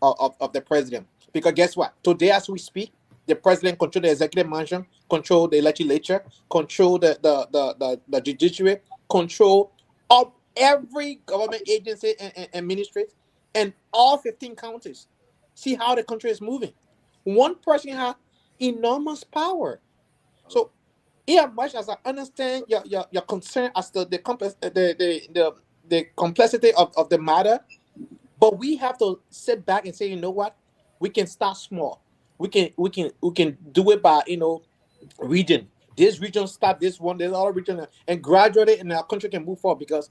of the president. Because guess what? Today as we speak, the president control the executive mansion, control the legislature, control the judiciary, control of every government agency and ministry, and all 15 counties. See how the country is moving. One person has enormous power. So, much as I understand your concern as to the complexity of the matter, but we have to sit back and say, you know what, we can start small. We can do it by region. This region start this one, there's other region, and gradually, and our country can move forward. Because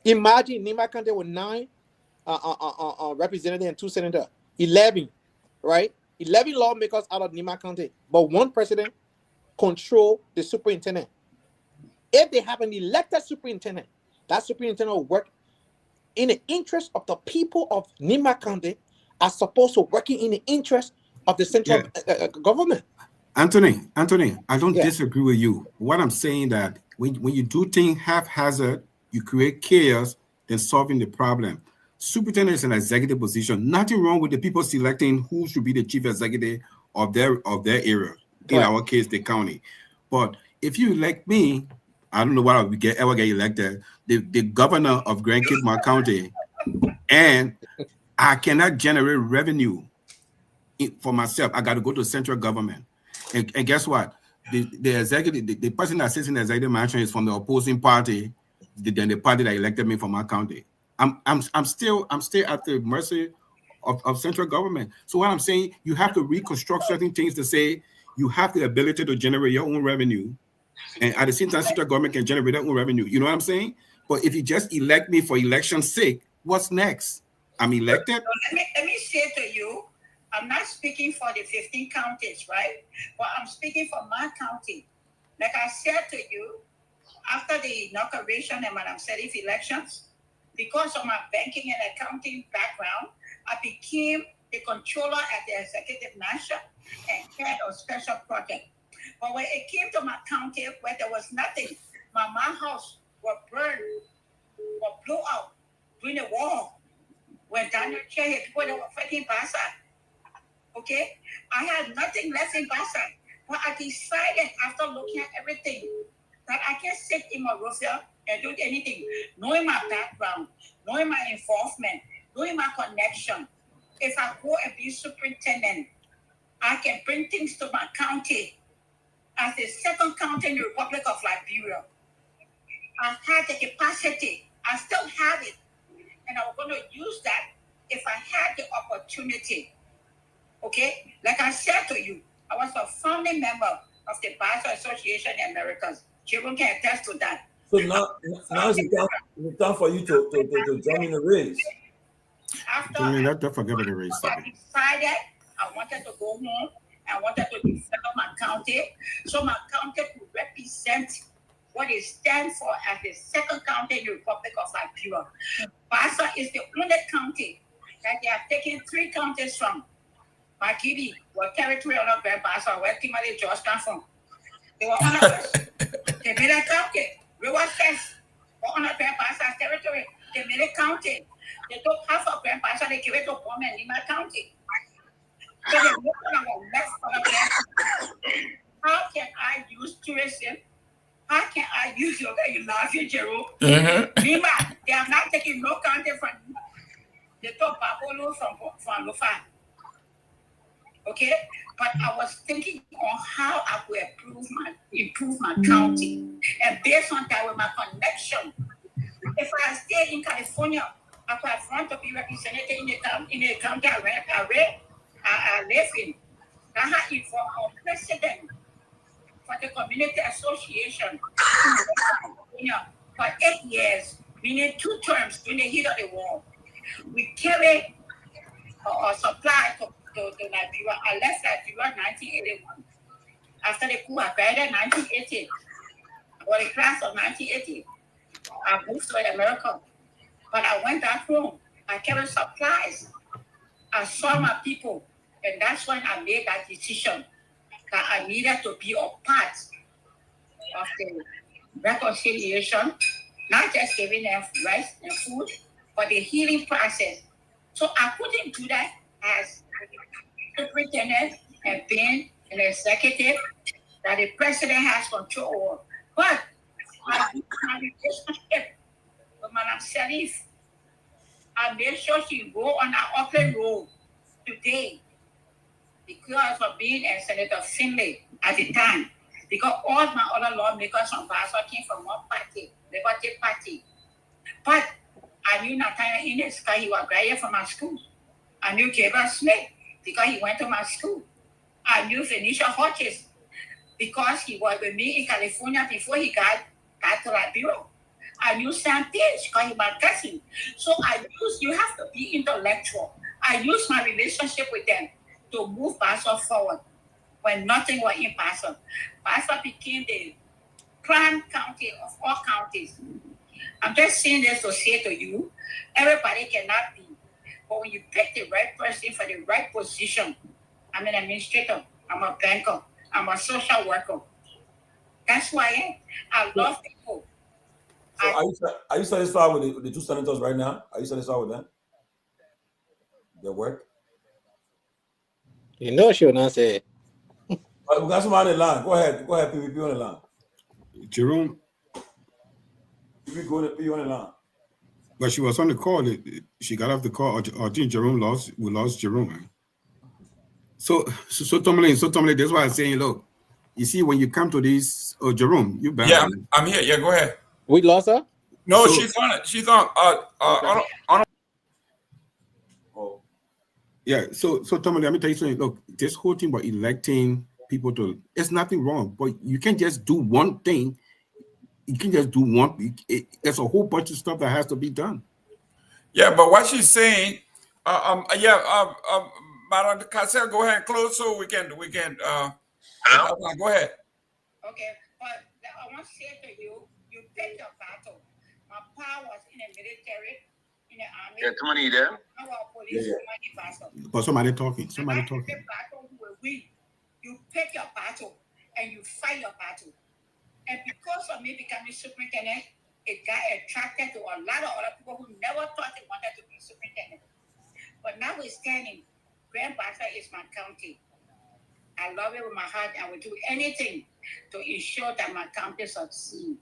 imagine Nima County with 9 representatives and 2 senators, 11, right? 11 lawmakers out of Nima County, but 1 president control the superintendent. If they have an elected superintendent, that superintendent will work in the interest of the people of Nima County, as opposed to working in the interest of the central government. Anthony, I don't disagree with you. What I'm saying that when you do things haphazard, you create chaos than solving the problem. Superintendent is an executive position. Nothing wrong with the people selecting who should be the chief executive of their area. In our case, the county. But if you elect me, I don't know what I would ever get elected, the governor of Grand Cape County, and I cannot generate revenue for myself. I got to go to central government. And guess what? The executive, the person that sits in the executive mansion is from the opposing party, than the party that elected me from my county. I'm still at the mercy of central government. So what I'm saying, you have to reconstruct certain things to say you have the ability to generate your own revenue, and at the same time, central government can generate their own revenue. You know what I'm saying? But if you just elect me for election's sake, what's next? I'm elected. Let me say to you, I'm not speaking for the 15 counties, right? But I'm speaking for my county. Like I said to you, after the inauguration and Madam Serif elections, because of my banking and accounting background, I became the controller at the executive mansion and head of special project. But when it came to my county where there was nothing, my house was burned, was blew out during the war. When Daniel Chair, people that were fighting Bassa, Okay? I had nothing left in Bassa. But I decided after looking at everything that I can sit in Monrovia and do anything, knowing my background, knowing my involvement, knowing my connection. If I go and be superintendent, I can bring things to my county as the second county in the Republic of Liberia. I had the capacity. I still have it. And I was going to use that if I had the opportunity. Okay? Like I said to you, I was a founding member of the Bassa Association in Americas. Jerome can attest to that. So now is the time for you to join in the race. After don't forget about the race. I decided I wanted to go home. I wanted to develop my county, so my county could represent what it stands for as the second county in the Republic of Liberia. Bassa is the only county that they have taken 3 counties from. Makidi was territory under Bassa, where Timothy George came from. They were under us. They made a county. We were first. Were under Bassa's territory. They made a county. They took half of Bassa, they gave it to Boma and Lima County. So they looked at our left for the how can I use tourism? How can I use your you love you, Jerome? Lima, they are not taking no county from Lima. They took Babolo from Lufa. Okay? But I was thinking on how I could improve my county. And based on that, with my connection, if I stayed in California, I could have run to be represented in the county I live in. I had informed our president for the community association for 8 years, meaning 2 terms during the heat of the war. We carried our supply to Liberia. I left Liberia in 1981. After the coup, I died in 1980. Or the class of 1980. I moved to America. But I went back home. I carried supplies. I saw my people. And that's when I made that decision that I needed to be a part of the reconciliation, not just giving them rice and food, but the healing process. So I couldn't do that as superintendent and being an executive that the president has control over. But I do my relationship with Madam Salif. I made sure she go on our open road today because of being a Senator Finley at the time. Because all my other lawmakers from Bassa came from one party, Liberia Party. But I knew Nathaniel Innes because he was graduated from my school. I knew Gabriel Smith because he went to my school. I knew Venetia Hodges because he was with me in California before he got to Liberia. I knew Sam Page because he was my cousin. So you have to be intellectual. I used my relationship with them to move Bassa forward when nothing was in Bassa. Bassa became the prime county of all counties. I'm just saying this to say to you, everybody cannot be. But when you pick the right person for the right position, I'm an administrator, I'm a banker, I'm a social worker. That's who I am. I love people. So are you satisfied with the 2 senators right now? Are you satisfied with them? Their work? You know she will not say it. We got somebody on the line. Go ahead, PVP on the line. Jerome. PVP on the line. But she was on the call. She got off the call. I think Jerome lost. We lost Jerome. Man. So Tomalin, that's why I'm saying, look, you see, when you come to this, Jerome, you back. Yeah, I'm here. Yeah, go ahead. We lost her? No, she's on it. She's on. On. Yeah. So Tomalin, let me tell you something. Look, this whole thing about electing people to, it's nothing wrong, but you can't just do one thing. You can just do one. There's a whole bunch of stuff that has to be done. Yeah, but what she's saying, Madam Cassell, go ahead and close so we can. Go ahead. Okay, but I want to say to you, you pick your battle. My power was in the military, in the army. Yeah, come on, you there? But somebody talking. Battle will win. You pick your battle and you fight your battle. And because of me becoming superintendent, it got attracted to a lot of other people who never thought they wanted to be superintendent. But now we're standing. Grand Bassa is my county. I love it with my heart. I will do anything to ensure that my county succeeds.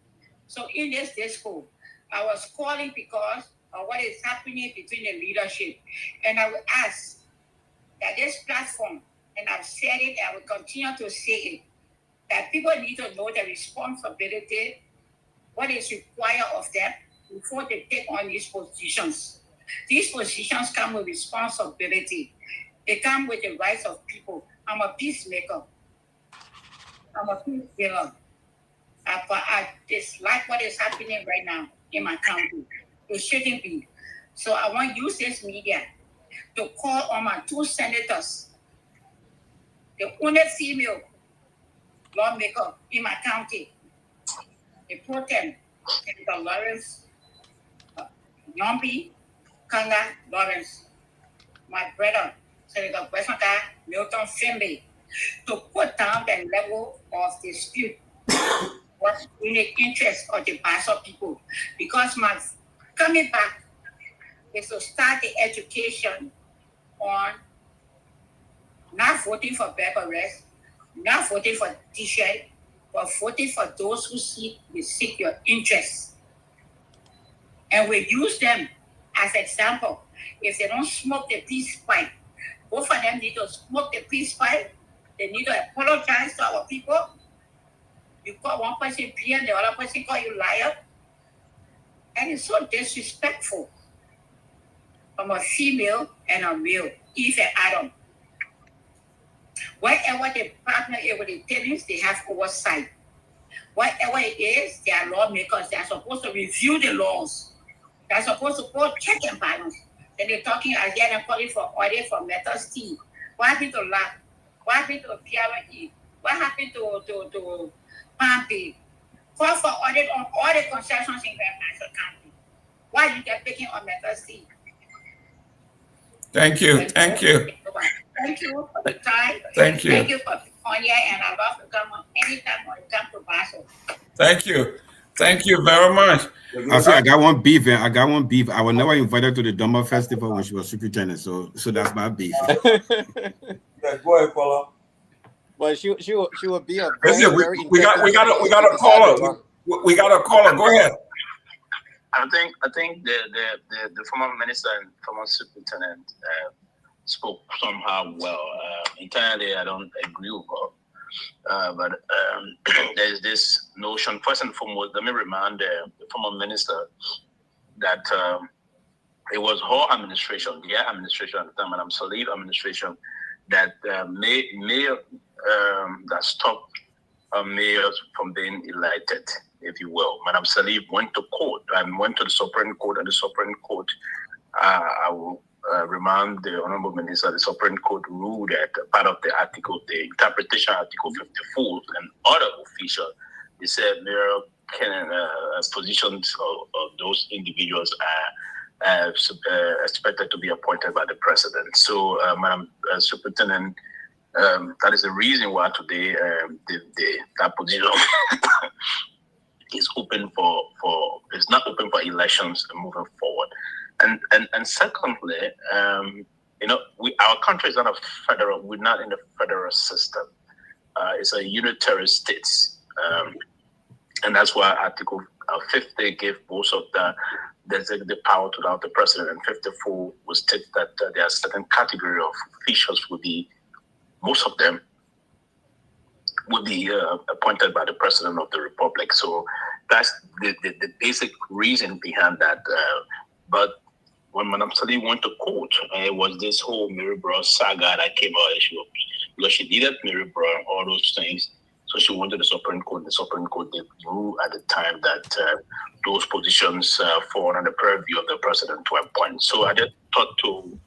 So in this disco, I was calling because of what is happening between the leadership. And I will ask that this platform, and I've said it, I will continue to say it, that people need to know the responsibility, what is required of them before they take on these positions. These positions come with responsibility. They come with the rights of people. I'm a peacemaker. I'm a peace giver. I dislike what is happening right now in my county. It shouldn't be. So I want to use this media to call on my 2 senators, the only female lawmaker in my county, the pro tem, Senator Lawrence Yombi Kanga Lawrence, my brother, Senator Westmaka Milton Finley, to put down the level of dispute what's in the interest of the Bassa people. Because my coming back is to start the education on not voting for back arrest, not voting for T-shirt, but voting for those who seek your interests. And we use them as example. If they don't smoke the peace pipe, both of them need to smoke the peace pipe. They need to apologize to our people. You call one person B and the other person call you liar. And it's so disrespectful from a female and a male, Eve and Adam. Wherever they partner with the tenants, they have oversight. Whatever it is, they are lawmakers. They are supposed to review the laws. They are supposed to go check and balance. Then they're talking again and calling for audit for Metals Team. What happened to LAC? What happened to PRE? What happened to PANELISTS? Call for audit on all the concessions in Grand Bassa County. Why you get picking on Metals Team? Thank you. Thank you. Thank you for the time. Thank you. Thank you for on here, and I love to come on anytime when you come to Bassa. Thank you. Thank you very much. I got one beef. I got one beef. I was never invited to the Dopoh Festival when she was superintendent, so that's my beef. Yeah, go ahead, Paula. But she would be a we got a caller. We got a caller. Go ahead. I think the former minister and former superintendent spoke somehow well. Entirely, I don't agree with her. But there's this notion, first and foremost, let me remind the former minister that it was her administration, their administration at the time, Madam Salif administration, that that stopped mayors from being elected, if you will. Madam Salif went to court and went to the Supreme Court, and the Supreme Court, I will remind the Honorable Minister, the Supreme Court ruled that part of the article, the interpretation Article 54 and other officials, they said mayor can positions of those individuals are expected to be appointed by the president. So, Madam Superintendent, that is the reason why today that position is open it's not open for elections moving forward. And secondly, our country is not a federal. We're not in the federal system. It's a unitary states, and that's why Article 50 gave both of the executive power to the president, and 54 was state that there are certain category of officials most of them would be appointed by the president of the republic. So that's the basic reason behind that. But when Madam Salif went to court, it was this whole Mary Brown saga that came out because she needed Mary Brown, all those things. So she went to the Supreme Court. The Supreme Court did rule at the time that those positions fall under the purview of the president to appoint. So I just thought to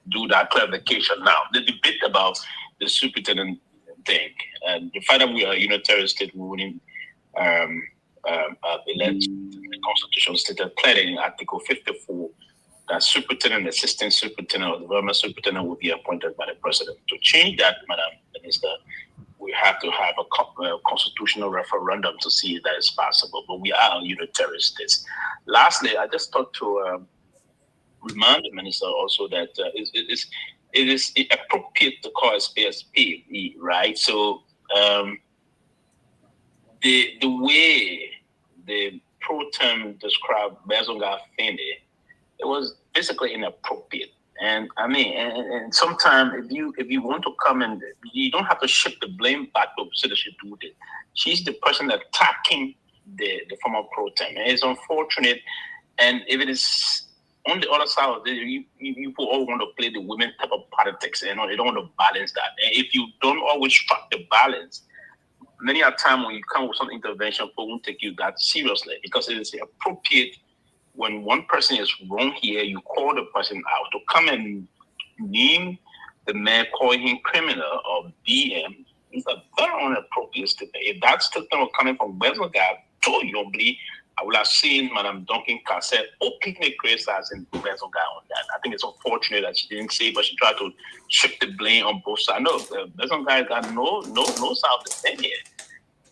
do that clarification. Now, the debate about the superintendent thing, and the fact that we are a unitary state, we wouldn't elect the Constitution stated clearly in Article 54 that superintendent, assistant superintendent, or development superintendent will be appointed by the president. To change that, Madam Minister, we have to have a constitutional referendum to see if that is possible. But we are a unitary state. Lastly, I just thought to remind the minister also that it is appropriate to call a spade, right? So the way the pro tem described Bezonga Fende, it was basically inappropriate. And I mean, and sometimes if you want to come and you don't have to shift the blame back to Citizen do it. She's the person attacking the former pro tem. And it's unfortunate. And if it is on the other side of it, you people all want to play the women type of politics, they don't want to balance that. And if you don't always strike the balance, many a time when you come with some intervention, people won't take you that seriously, because it is appropriate when one person is wrong here, you call the person out. To come and name the man, calling him criminal or BM, is a very inappropriate statement. If that statement was coming from Bezonga, totally, I would have seen Madame Duncan Cassette openly criticizing Bezonga on that. I think it's unfortunate that she didn't say, but she tried to shift the blame on both sides. No, Bezonga got no side of the thing here.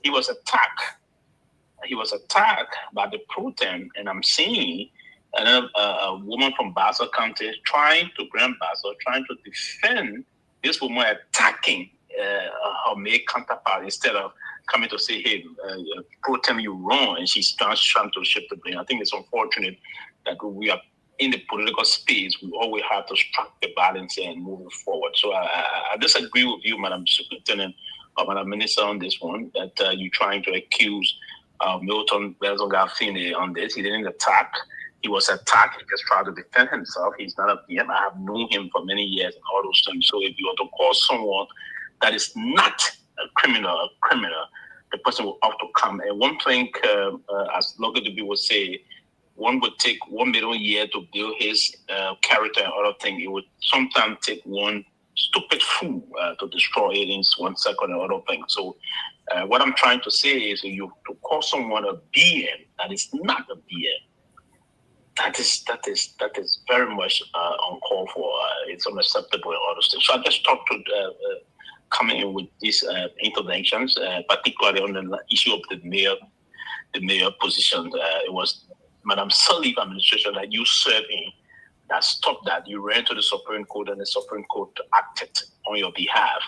He was attacked. He was attacked by the pro tem, and I'm seeing a woman from Basel County trying to defend this woman attacking her male counterpart instead of coming to say, hey, pro tem, you're wrong, and she's trying to shift the blame. I think it's unfortunate that we are in the political space. We always have to strike the balance and move forward. So I disagree with you, Madam Superintendent or Madam Minister, on this one, that you're trying to accuse Milton Bezonga Finde on this. He didn't attack. He was attacked. He just tried to defend himself. He's not a PM. I have known him for many years and all those things. So if you want to call someone that is not a criminal, the person will have to come. And one thing, as Logan Duby would say, one would take 1 million years to build his character and other things. It would sometimes take one stupid fool to destroy it in 1 second and other things. So what I'm trying to say is, you to call someone a BM that is not a BM, that is very much uncalled for. It's unacceptable and all those things. So I just talked to coming in with these interventions, particularly on the issue of the mayor position. It was Madam Salif administration that you serve in that stopped that. You ran to the Supreme Court, and the Supreme Court acted on your behalf.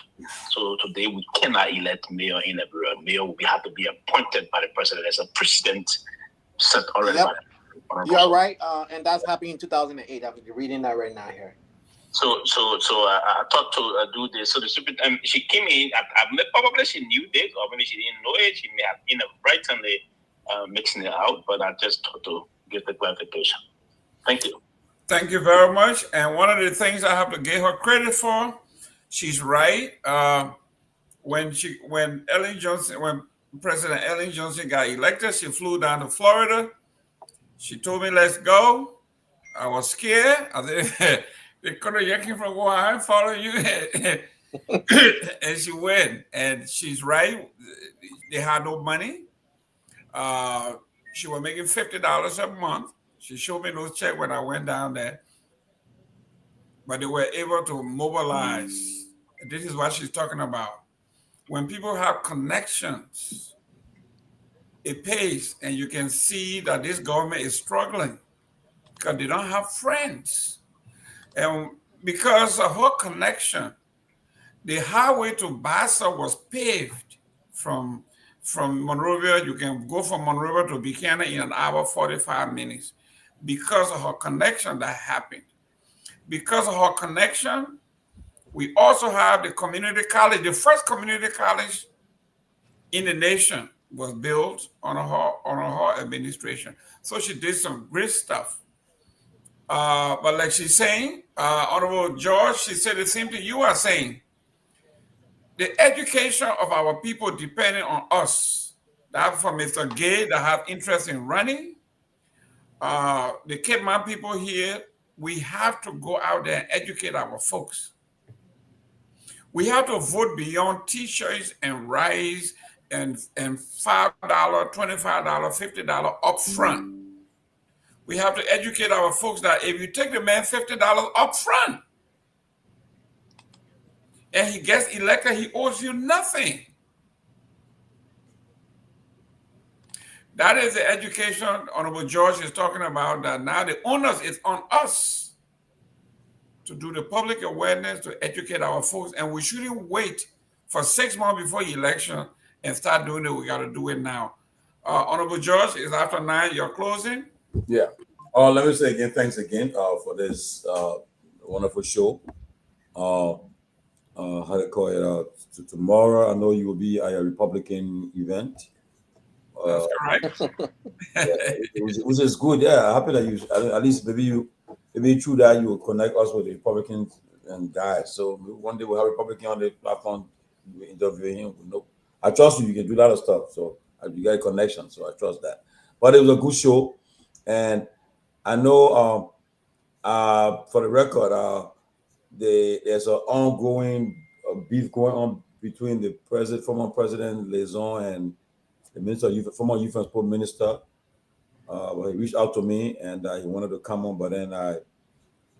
So today we cannot elect mayor in Liberia. Mayor will have to be appointed by the president as a precedent set already. Yep. You're right, and that's happening in 2008. I'm reading that right now here. So I thought to do this. So the superintendent, she came in. Probably she knew this, or maybe she didn't know it. She may have inadvertently mixing it out, but I just thought to get the clarification. Thank you. Thank you very much. And one of the things I have to give her credit for, she's right. When President Ellen Johnson got elected, she flew down to Florida. She told me, let's go. I was scared. I said, they could have yanked from go and follow you. And she went. And she's right. They had no money. She was making $50 a month. She showed me those checks when I went down there. But they were able to mobilize. This is what she's talking about. When people have connections, it pays, and you can see that this government is struggling because they don't have friends. And because of her connection, the highway to Bassa was paved from Monrovia. You can go from Monrovia to Buchanan in 1 hour, 45 minutes because of her connection that happened. Because of her connection, we also have the community college. The first community college in the nation was built on her administration. So she did some great stuff. But like she's saying, Honorable George, she said the same thing you are saying. The education of our people depending on us. That for Mr. Gay that have interest in running. The Cape Man people here, we have to go out there and educate our folks. We have to vote beyond t-shirts and rice and $5, $25, $50 up front. We have to educate our folks that if you take the man $50 up front and he gets elected, he owes you nothing. That is the education Honorable George is talking about, that now the onus is on us. to do the public awareness, to educate our folks, and we shouldn't wait for 6 months before the election and start doing it. We got to do it now. Honorable Judge, it's after 9. You're closing. Yeah. Let me say again, thanks again for this wonderful show. How to call it? Tomorrow, I know you will be at a Republican event. That's correct. Which is good. Yeah, happy that you at least maybe through that you will connect us with the Republicans and guys. So one day we'll have a Republican on the platform interviewing him. I trust you. You can do that stuff. So you got a connection. So I trust that. But it was a good show, and I know for the record, there's an ongoing beef going on between the former president Lezon and the minister, former youth and sport minister. He reached out to me and he wanted to come on, but then I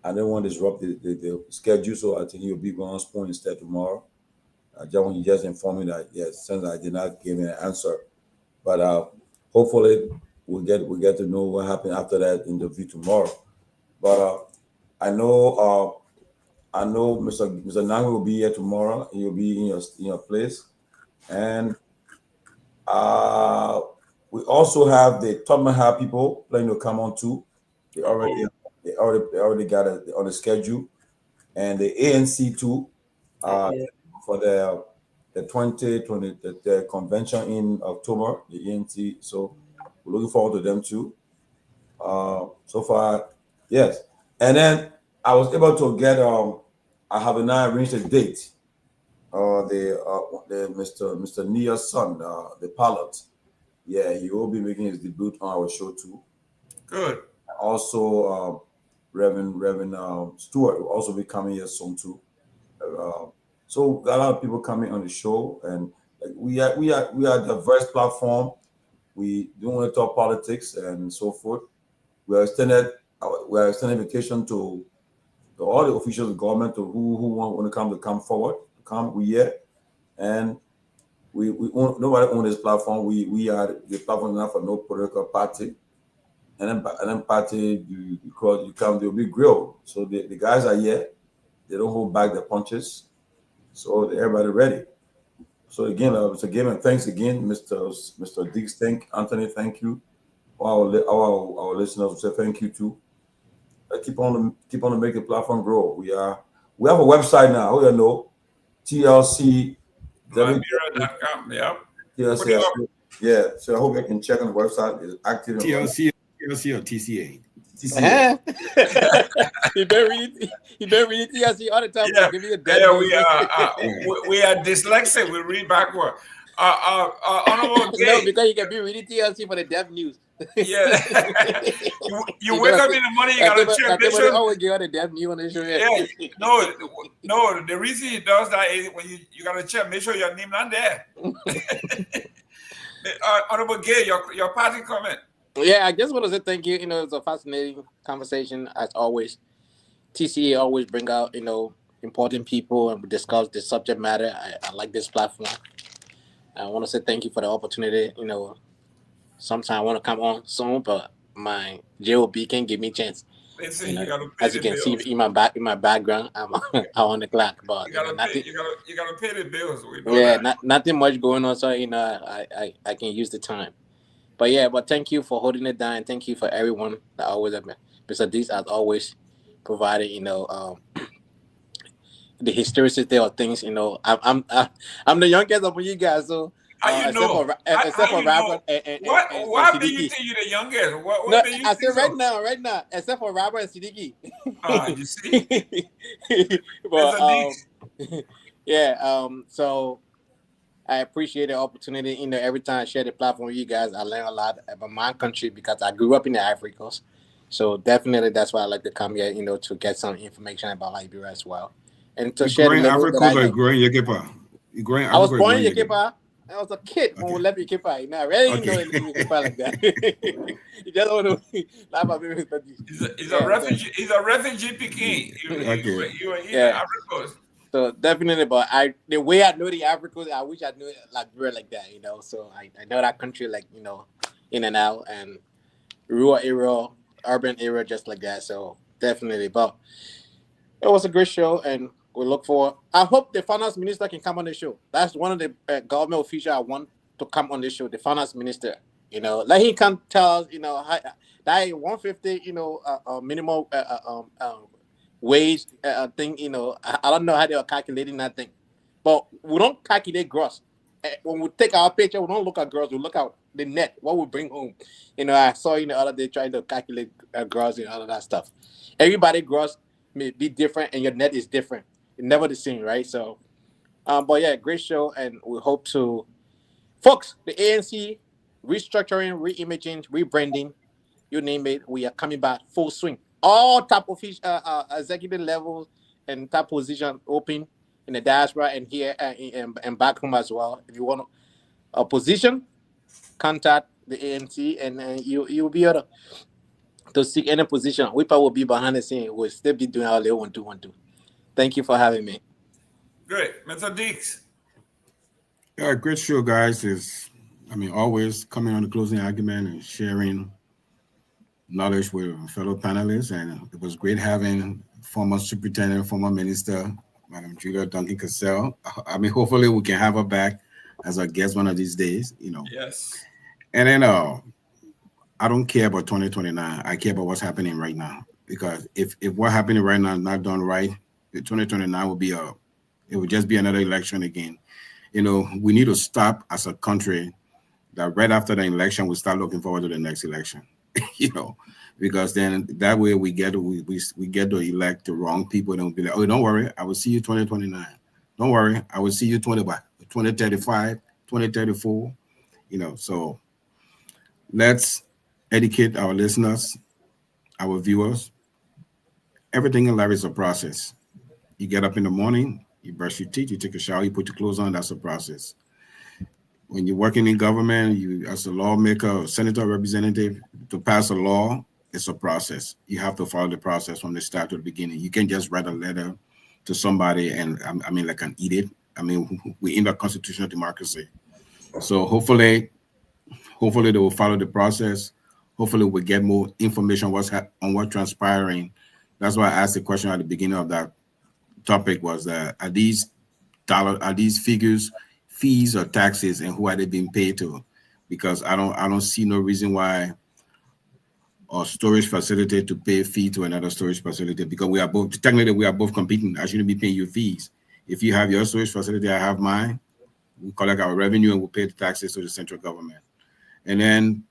didn't want to disrupt the schedule, so I think he'll be going on Spoon instead tomorrow. He just informed me that yes, since I did not give him an answer, but hopefully we'll get to know what happened after that interview tomorrow. But I know Mr. Nagbe will be here tomorrow. He'll be in your place, and we also have the Tomalin people planning to come on too. They already got it on the schedule, and the ANC too for the 2020 the convention in October. The ANC, so we're looking forward to them too. So far, yes, and then I was able to get I have now arranged a date. The Mr. Nia's son, the pilot. Yeah, he will be making his debut on our show too. Good. Also, Reverend Stewart will also be coming here soon too. So a lot of people coming on the show, and we are a diverse platform. We don't want to talk politics and so forth. We are extended invitation to all the officials of government to who want to come forward. We here, and we nobody own this platform. We are the platform not for no political party, and then party because you come they'll be grilled. So the guys are here. They don't hold back their punches. So everybody ready. So again, Mr. Gayman, thanks again, Mr. Diggs. Anthony, thank you. Our listeners will say thank you too. Keep on to make the platform grow. We have a website now. Who you know? TLC. Liberia.com. Yeah. TLC. Yeah. So I hope you can check on the website. It's active. TLC or TCA. TCA. He been reading TLC all the time. Yeah, give me a we are dyslexic. We read backward. Honorable no, because you can be reading TLC for the deaf news. Yeah. you wake up in the morning, you gotta check. Make sure. Always get on the deaf news on the show. Yeah. No. The reason he does that is when you gotta check. Make sure your name not there. Honorable Gay, your party comment. Yeah, I just want to say thank you. It's a fascinating conversation as always. TCA always bring out important people and we discuss the subject matter. I like this platform. I want to say thank you for the opportunity. Sometime I want to come on soon, but my job can't give me a chance. Listen, as you can see in my background, I'm on the clock. But you gotta pay the bills. Nothing much going on, so I can use the time. But thank you for holding it down. Thank you for everyone that always have been. Mr. Dees has always provided, the historicity of things. I'm the youngest of you guys, so. Except for Robert why do you think you're the youngest? I said right now, except for Robert and Siddiqui. You see. But so I appreciate the opportunity. Every time I share the platform with you guys, I learn a lot about my country because I grew up in the Ivory Coast. So definitely that's why I like to come here, to get some information about Liberia as well. And to share the Ivory Coast or growing Yekepa? I was born in Yekepa. I was a kid when we left Yekepa. I really didn't know Yekepa like that. You just want to laugh at me. He's a refugee. He's a refugee Peking. You were in the Ivory Coast. So definitely, but the way I know the Ivory Coast, I wish I knew Liberia like that. So I know that country in and out and rural area, urban area, just like that. So definitely, but It was a great show, and we look forward. I hope the finance minister can come on the show. That's one of the government officials I want to come on the show. The finance minister, like he can tell us, that 150, minimum wage thing. I don't know how they are calculating that thing, but we don't calculate gross. When we take our paycheck, we don't look at gross. We look at the net, what we bring home. I saw the other day trying to calculate gross and all of that stuff. Everybody gross may be different, and your net is different. It's never the same, right? So, but yeah, great show, and we hope to, folks. The ANC restructuring, reimaging, rebranding, you name it, we are coming back full swing. All type of executive levels and type position open in the diaspora and here and back home as well. If you want a position, contact the ANC, and you'll be able to seek any position. We probably will be behind the scene. We'll still be doing our little 1-2-1-2. Thank you for having me. Great. Mr. Deeks. Yeah, great show, guys. Always coming on the closing argument and sharing knowledge with fellow panelists. And it was great having former superintendent, former minister, Madam Julia Duncan Cassell. Hopefully we can have her back as our guest one of these days, Yes. And then I don't care about 2029. I care about what's happening right now. Because if what's happening right now is not done right, the 2029 it will just be another election again. We need to stop as a country that right after the election, we start looking forward to the next election. Because then that way we get to elect the wrong people, and we'll be like, oh, don't worry, I will see you 2029. Don't worry, I will see you 2035, 2034. So let's educate our listeners, our viewers. Everything in life is a process. You get up in the morning, you brush your teeth, you take a shower, you put your clothes on. That's a process. When you're working in government, you as a lawmaker or senator representative, to pass a law, it's a process. You have to follow the process from the start to the beginning. You can't just write a letter to somebody and like an edict. We're in a constitutional democracy. So hopefully they will follow the process. Hopefully we'll get more information on what's transpiring. That's why I asked the question at the beginning of that topic was that are these figures fees or taxes, and who are they being paid to? Because I don't see no reason why a storage facility to pay a fee to another storage facility, because we are both competing. I shouldn't be paying you fees. If you have your storage facility, I have mine. We collect our revenue and we pay the taxes to the central government. And then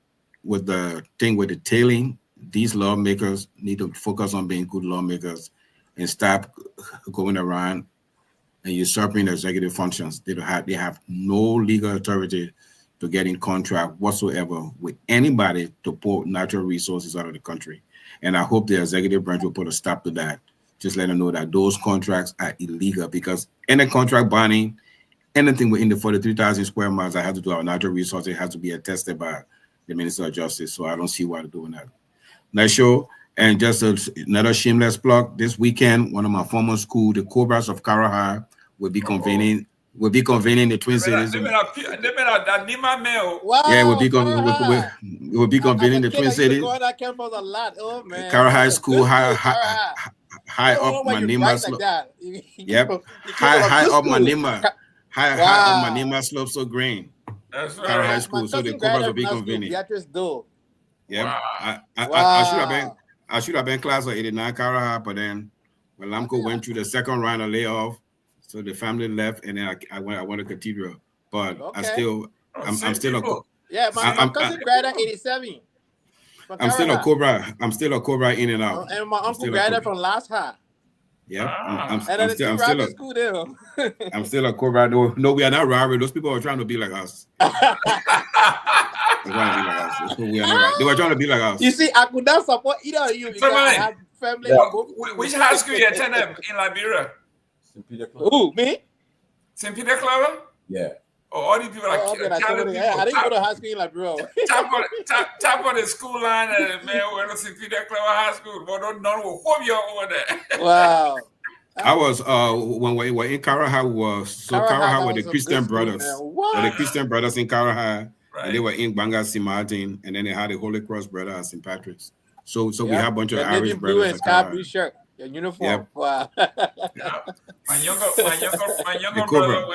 with the thing with the tailing, these lawmakers need to focus on being good lawmakers and stop going around and usurping executive functions. They have no legal authority to get in contract whatsoever with anybody to pull natural resources out of the country. And I hope the executive branch will put a stop to that. Just let them know that those contracts are illegal, because any contract binding, anything within the 43,000 square miles that has to do with our natural resources, it has to be attested by the Minister of Justice. So I don't see why they're doing that. Nice show. And just another shameless plug, this weekend, one of my former school, the Cobras of Garguah, will be convening the Twin Cities. Wow, yeah, we'll be convening the Twin Cities. That campus a lot. Oh man. Garguah School, high up Manima slope. Yep, high up Manima. High up Manima slope, so green. That's right. Garguah School, so the Cobras will be convening. Yeah, I should have been class of 89 Garguah, but then when Lamco went through the second round of layoff, so the family left, and then I went to Cathedral. But I'm still a yeah. My cousin graduated 87. I'm still a Cobra. I'm still a Cobra in and out. And my uncle graduated from Last High. Yeah, I'm still a Cobra. No, we are not rival. Those people are trying to be like us. They were trying to be like us. You see, I could not support either of you because I have family. Yeah. Which high school you attended in Liberia? St. Peter Clover. Who, me? St. Peter Clover? Yeah. Oh, all these people I didn't go to high school in Liberia. Top of the school line, and man, we went to St. Peter Clover High School, but don't know who you over there. Wow. I was when we were in Garguah was Garguah were the Christian brothers. The Christian brothers in Garguah, and they were in Banga St. Martin, and then they had the Holy Cross brother at St. Patrick's. So we have a bunch of Irish brothers. Sky blue shirt. Your uniform. Wow. Yeah. My younger brother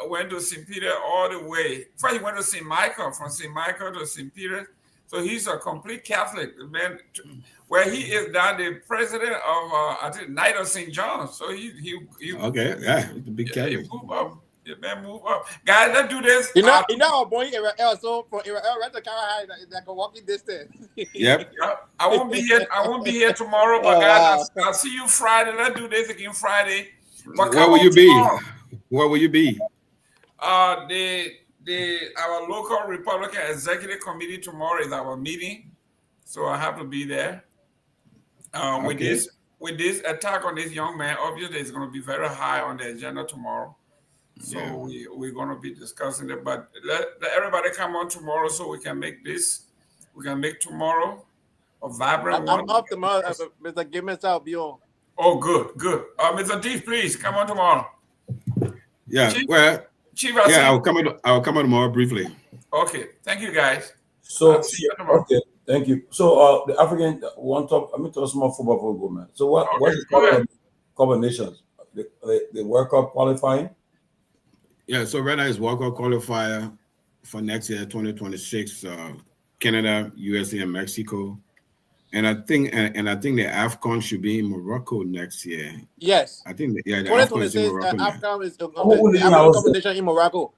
went to St. Peter all the way. First, he went to St. Michael, from St. Michael to St. Peter. So he's a complete Catholic. Man, where he is now the president of I think Knight of St. John's. So he okay, yeah, it's a big Catholic. He move up. Yeah, man, move up. Guys, let's do this. You know, boy, Israel. So from Israel, right to Kamara, like a walking distance. Yep. I won't be here tomorrow, but guys, I'll see you Friday. Let's do this again Friday. But where will you be? Where will you be? Our local Republican Executive Committee tomorrow is our meeting, so I have to be there. With this attack on this young man, obviously it's going to be very high on the agenda tomorrow. So we're going to be discussing it, but let everybody come on tomorrow so we can make tomorrow a vibrant one. I'm off tomorrow. Mr. Gayman, I'll be on. Oh, good. Mr. D, please come on tomorrow. Yeah, Chief, I'll come on tomorrow briefly. Okay, thank you guys. So okay, thank you. So the African one top. I'm going to talk small football for go, man. So what's the combinations? The World Cup qualifying? Yeah, so right now it's World Cup qualifier for next year, 2026. Canada, USA, and Mexico, and I think the AFCON should be in Morocco next year. Yes, I think the AFCON is in Morocco. AFCON is the competition in Morocco.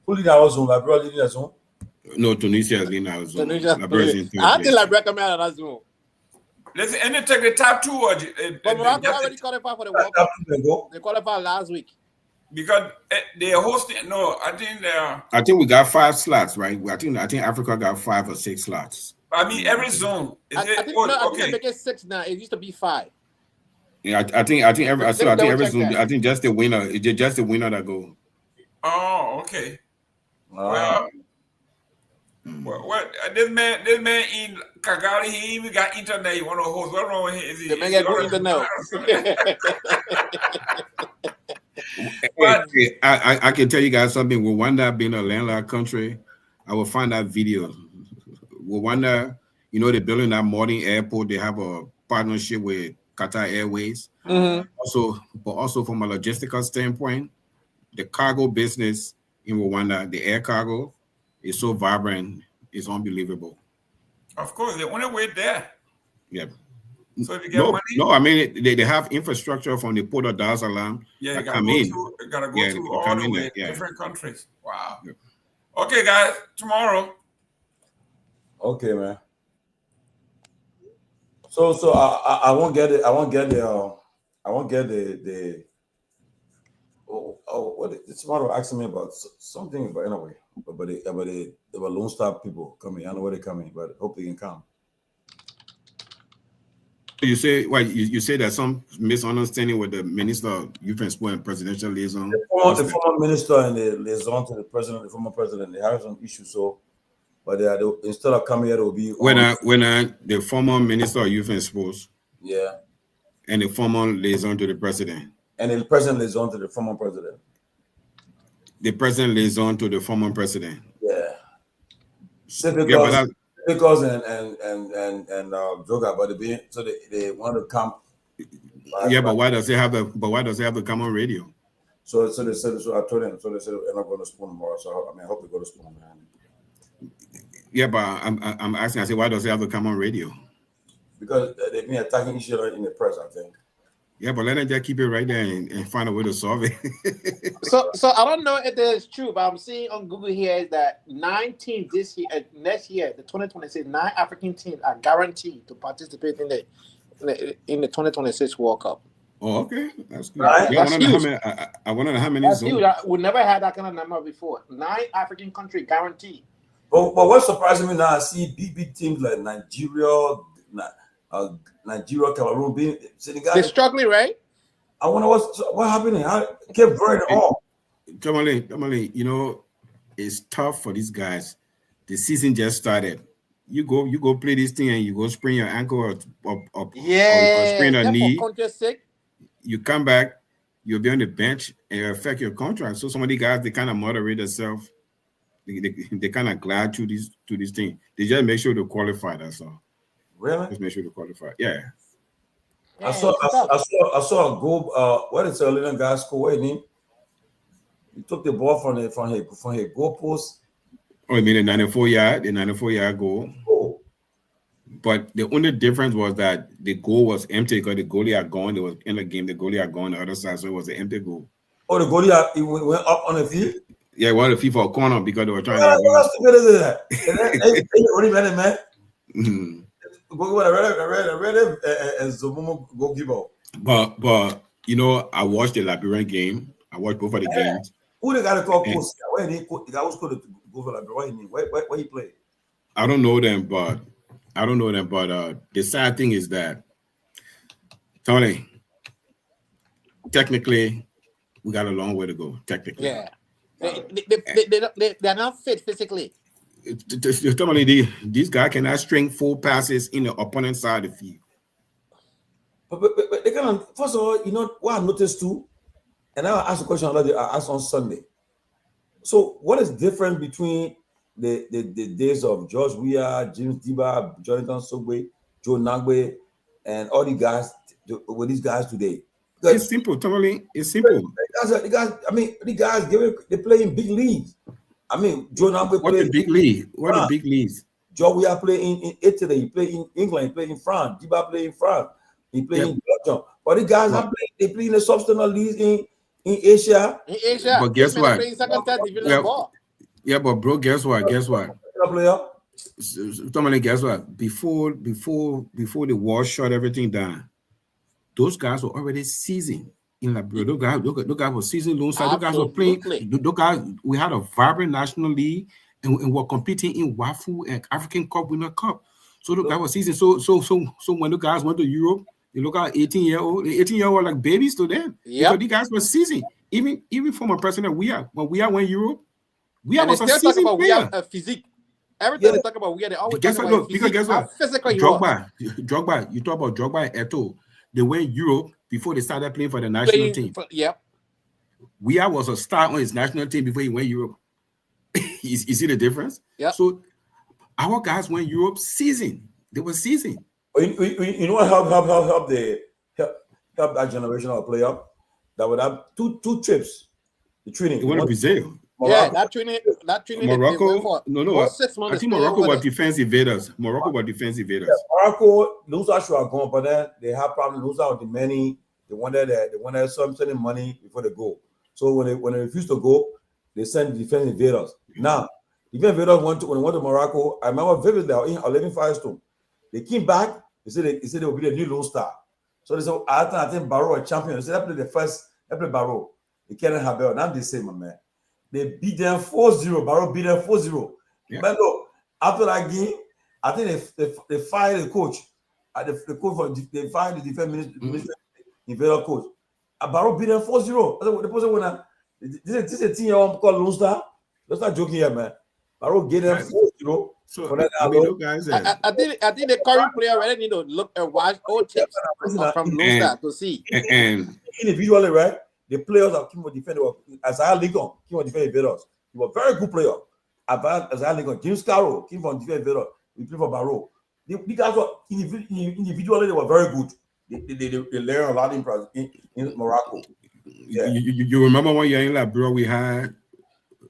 Who did our zone? Liberia leading that zone? No, Tunisia is leading our zone. I think Liberia coming out of that zone. Listen, and they take the top two. But Morocco already qualified for the World Cup. They qualified last week. Because they're hosting. No, I think they're. I think we got 5 slots, right? I think Africa got 5 or 6 slots. I mean, every zone. I think they make it 6 now. It used to be 5. Yeah, I think every zone. I think just the winner. It's just the winner that go. Oh, okay. Well, this man in Kagari, he even got internet. He want to host. What's wrong with him? The man got good internet. I can tell you guys something. Rwanda being a landlocked country, I will find that video. Rwanda, they're building that modern airport. They have a partnership with Qatar Airways. Mm-hmm. Also from a logistical standpoint, the cargo business in Rwanda, the air cargo, is so vibrant. It's unbelievable. Of course, the only way there. Yeah. So if you get money? No, I mean they have infrastructure from the port of Dar es Salaam. Yeah, you gotta go to all the way, different countries. Wow. Yeah. Okay, guys, tomorrow. Okay, man. So I won't get it. I won't get the. What tomorrow asking me about something, but anyway, but they were Lone Star people coming. I know where they're coming, but hope they can come. You say you say that some misunderstanding with the Minister of Youth and Sport and Presidential Liaison. The former minister and the liaison to the president, the former president, they have some issues. So, but instead of coming here, it will be when the former Minister of Youth and Sports. Yeah. And the former liaison to the president. And the president liaison to the former president. The president liaison to the former president. Yeah. Because and Joga, but so they want to come. Yeah, but why does it have to come on radio? So they said. So I told them. So they said they're not going to spoon more. So I hope they go to spoon, man. Yeah, but I'm asking. I said, why does it have to come on radio? Because they've been attacking each other in the press, I think. Yeah, but let them just keep it right there and find a way to solve it. So I don't know if that is true, but I'm seeing on Google here that 9 teams this year, next year, the 2026, 9 African teams are guaranteed to participate in the 2026 World Cup. Oh, okay, that's good. Right? Yeah, I wonder how many. That's huge. We never had that kind of number before. 9 African countries guaranteed. But what surprises me now, I see big teams like Nigeria, Cameroon being Senegal. They're struggling, right? I wonder what happening. How kept burning all. Tomalin, it's tough for these guys. The season just started. You go play this thing and you go sprain your ankle or sprain a knee. You come back, you'll be on the bench and it'll affect your contract. So some of the guys, they kind of moderate themselves. They kind of glide to this thing. They just make sure to qualify. That's all. Really? Just make sure to qualify. Yeah. I saw a goal. What is the little guy score? What name? He took the ball from his goal post. Oh, you mean the 94-yard goal? Oh. But the only difference was that the goal was empty because the goalie had gone. It was in the game. The goalie had gone on the other side, so it was an empty goal. Oh, the goalie he went up on the field? Yeah, one of the FIFA corner because they were trying to. What stupid is that? They already made it, man. But you know, I watched the Liberian game. I watched both of the games. Who they got to call post? Where he was going to go for Liberia? Where he played? I don't know them, but the sad thing is that, Tony, technically, we got a long way to go. Technically, yeah, they're not fit physically. These guys cannot string 4 passes in the opponent's side of the field. But they can. First of all, you know what I noticed too, and I asked a question I asked on Sunday. So, what is different between the days of George Weah, James Diba, Jonathan Sogbe, Joe Nagbe, and all the guys with these guys today? It's simple, Tomalin. It's simple. The guys they play in big leagues. I mean, Joe Nagbe play in big league. What are big leagues? Joe Weah play in Italy. He play in England. He play in France. Diba play in France. He play in Belgium. But the guys they play in the substantial leagues in Asia. In Asia. But guess what? Yeah, but bro, guess what? Tomalin, guess what? Before the war shut everything down, those guys were already seasoned in Liberia. Those guys were seasoned Lone Star. Those guys were playing. Those guys, we had a vibrant national league, and we're competing in WAFU and African Cup, Winner Cup. So those guys were seasoned. So when the guys went to Europe, you look at 18-year-old like babies to them. Yeah, these guys were seasoned. Even from a president when we went Europe, we was a seasoned player. We have a physique. Everything they talk about, they always talk about physique. Guess what? Physical Drogba. You talk about Drogba and Eto'o. They went Europe before they started playing for the national team. Weah was a star on his national team before he went Europe. You see the difference? Yeah. So our guys went Europe seasoned. They were seasoned. You know what help that generation of player that would have two trips. The training. They went to Brazil. Morocco. Yeah, that training. Morocco. No. I think Morocco were defense invaders. Morocco, those should have gone, but then they have problems. Those are the many. They wanted some sending money before they go. So when they refused to go, they sent defense invaders. Now, defense invaders when they went to Morocco. I remember vividly in 11 Firestone. They came back. They said they will be the new Lone Star. So they said, I think Barrow a champion. They said they played Barrow. They can't have Barrow. Now they say, my man, they beat them 4-0. Barrow beat them 4-0. Yeah. But look, after that game, I think they fired the coach. They fired the defense minister, invader coach. Barrow beat them 4-0. The person when this is a team called Lone Star. Let's not joking here, man. Barrow gave them 4-0. So I think the current player really need to look and watch old tips from Lone Star to see. And individually, right? The players that came for defender were Isaiah Lincoln came for defender invaders. He was a very good player. Isaiah Lincoln, James Carroll came from defender invader. We played for Barrow. The guys were individually they were very good. They learned a lot in Morocco. Yeah. You remember one year in Liberia we had?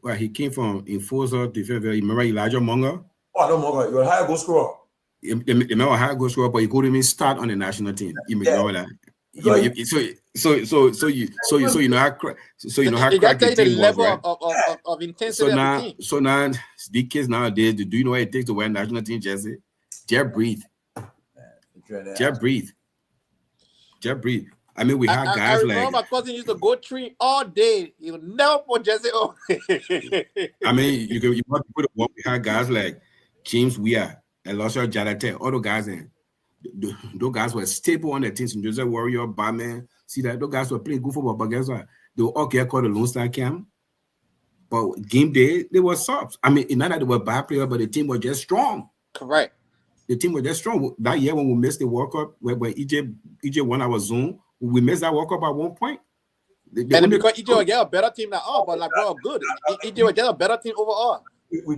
Well, he came from Enforcer defender. You remember Elijah Munger? Oh, I don't know. You're a high goal scorer. You remember a high goal scorer, but he couldn't even start on the national team. You remember that? So you know how crack the team was, right? of intensity. So now these kids nowadays, do you know what it takes to wear national team jersey? Just breathe. I mean, we had guys like. I remember my cousin used to go train all day. He would never put jersey on. I mean, you want to put it. We had guys like James Weah and Losher Jalate, all those guys in. Those guys were staple on the teams. Joseph Warrior, Barman. See that those guys were playing good football, but guess what? They were all called the Lone Star camp. But game day, they were subs. I mean, not that they were bad players, but the team was just strong. Correct. The team was just strong. That year when we missed the World Cup, when EJ won our zone, we missed that World Cup at one point. And because EJ was a better team than all, but like bro, good. EJ was just a better team overall. We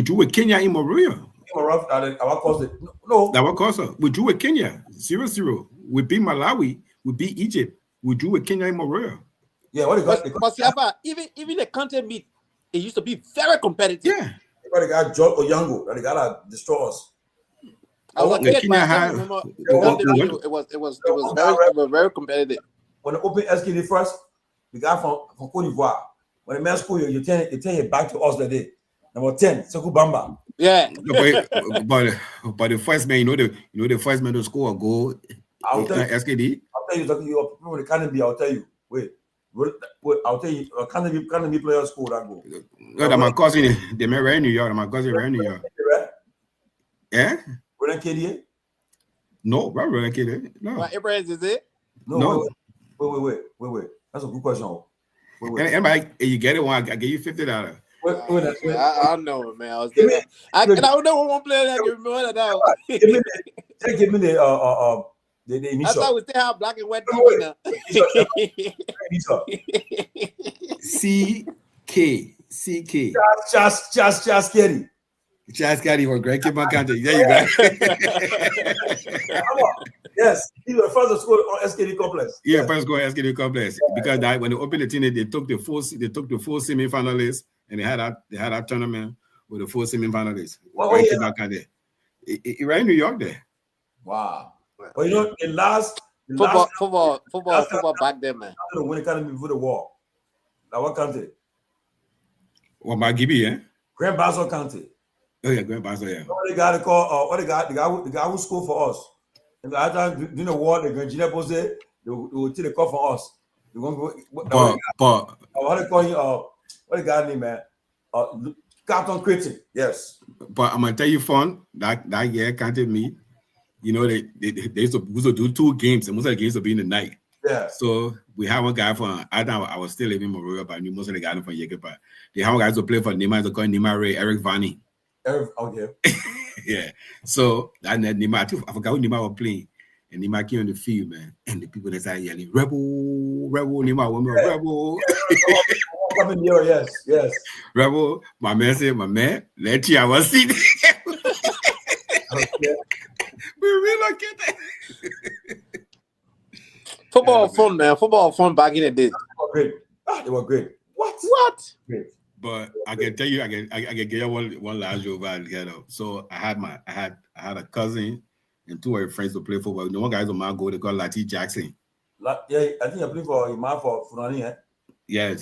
drew with Kenya in Maria. Our course. No. That was closer. We drew with Kenya 0-0. We beat Malawi. We beat Egypt. We drew with Kenya in Morea. Yeah, what they got? But Siafa, even the country meet, it used to be very competitive. Yeah. They got John Oyango. They got to destroy us. I was a kid, but I remember it was very competitive. When the open SKD first, the guy from Cote d'Ivoire. When the man school you turn it back to us that day. Number 10, Sekou Bamba. Yeah. But the first man, the first man to score a goal. I'll tell you. SKD. I'll tell you. When it can't be, I'll tell you. Wait. I'll tell you. Can't be players score that goal. No, that my cousin. They met right in New York. My cousin right in New York. Yeah. Roland KDA? No, right, Roland KDA. No. What Abraham is it? No. Wait. That's a good question. Wait. And you get it one, I give you $50. Wait. I know, man. I don't know one player that can remember that. Give me the initial. I thought we still have black and white TV now. CK. Just Kerry. Charles Caddy for Greg Kimakante. There you go. Yes, he was first to score on SKD complex. Yeah, first score on SKD complex. Because when they opened the team, they took the four semi-finalists and they had that tournament with the four semi-finalists. Greg Kimakante. Right in New York there. Wow. Well, you know, the last football back there, man. When it kind of before the war. Now what country? What about Gibby, yeah? Grand Bassa County. Oh yeah, Grand Bassa, yeah. What the guy they call the guy who scored for us. And after during the war, the Grand Gina Pose, they will take the call for us. They won't go. What they call him? What the guy name, man? Carlton Critic. Yes. But I'm gonna tell you, fun that year counted me. You know, they used to do 2 games, and most of the games would be in the night. Yeah. So we have one guy from I was still living in Montreal, but I knew most of the guys from Yekepa. They have one guy to play for Nima, to call Nima Ray, Eric Vanney. Okay. Yeah. So and then Nima, I forgot who Nima was playing. And Nima came on the field, man. And the people that started yelling, Rebel, Nima, woman, Rebel. Coming here, yes. Rebel, my man said, let you have a seat. We relocated. Football fun, man. Football fun back in the day. They were great. What? Great. But I can tell you, I can give you one last joke about it. So I had a cousin and 2 of her friends to play football. You know, one guy's on my goal, they call Lati Jackson. Yeah, I think I played for Iman for Funani, eh? Yeah.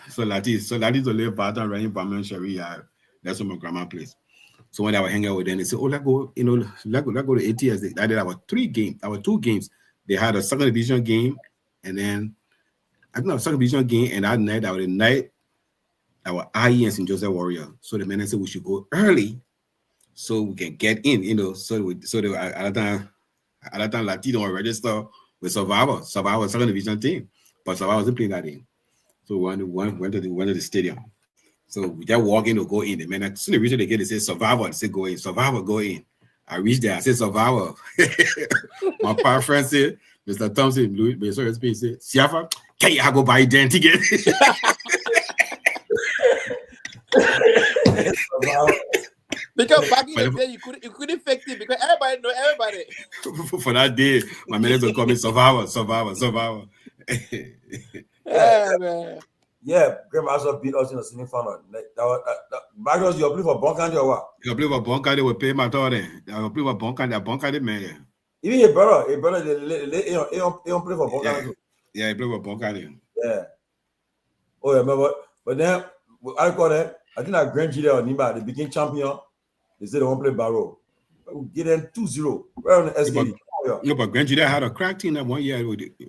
So Lati to live Baton running Baman Sharia. That's where my grandma plays. So when I was hanging out with them, they said, let's go to ATS. I did our 3 games, our 2 games. They had a second division game, and then I think a second division game, and that night, our IE and St. Joseph Warrior. So the man said we should go early so we can get in, you know. So at that time Latino will register with Survivor second division team. But Survivor wasn't playing that game. So we went to the stadium. So we just walk in to go in. The man, as soon as we reach the gate, they say Survivor, they say go in. Survivor, go in. I reached there, I said Survivor. My power friend said, Mr. Thompson, Louis, he said, Siafa, can you go buy a ticket? Because back in the day, you couldn't fake it because everybody know everybody. For that day, my manager would call me Survivor. Yeah, man. Yeah, Grandmaster beat us in the semi-final. Back us, you play for Bonkandi or what? You play for Bonkandi, we pay my daughter. You play for Bonkandi, man. Even your brother, they don't play for Bonkandi. Yeah, he play for Bonkandi. Yeah. Oh, yeah, but then, I call that, I think that Grand Gila or Nima, they became champion. They said they won't play Barrow. We get them 2-0. Right on the SKD. No, but Grand Gila had a crack team that 1 year.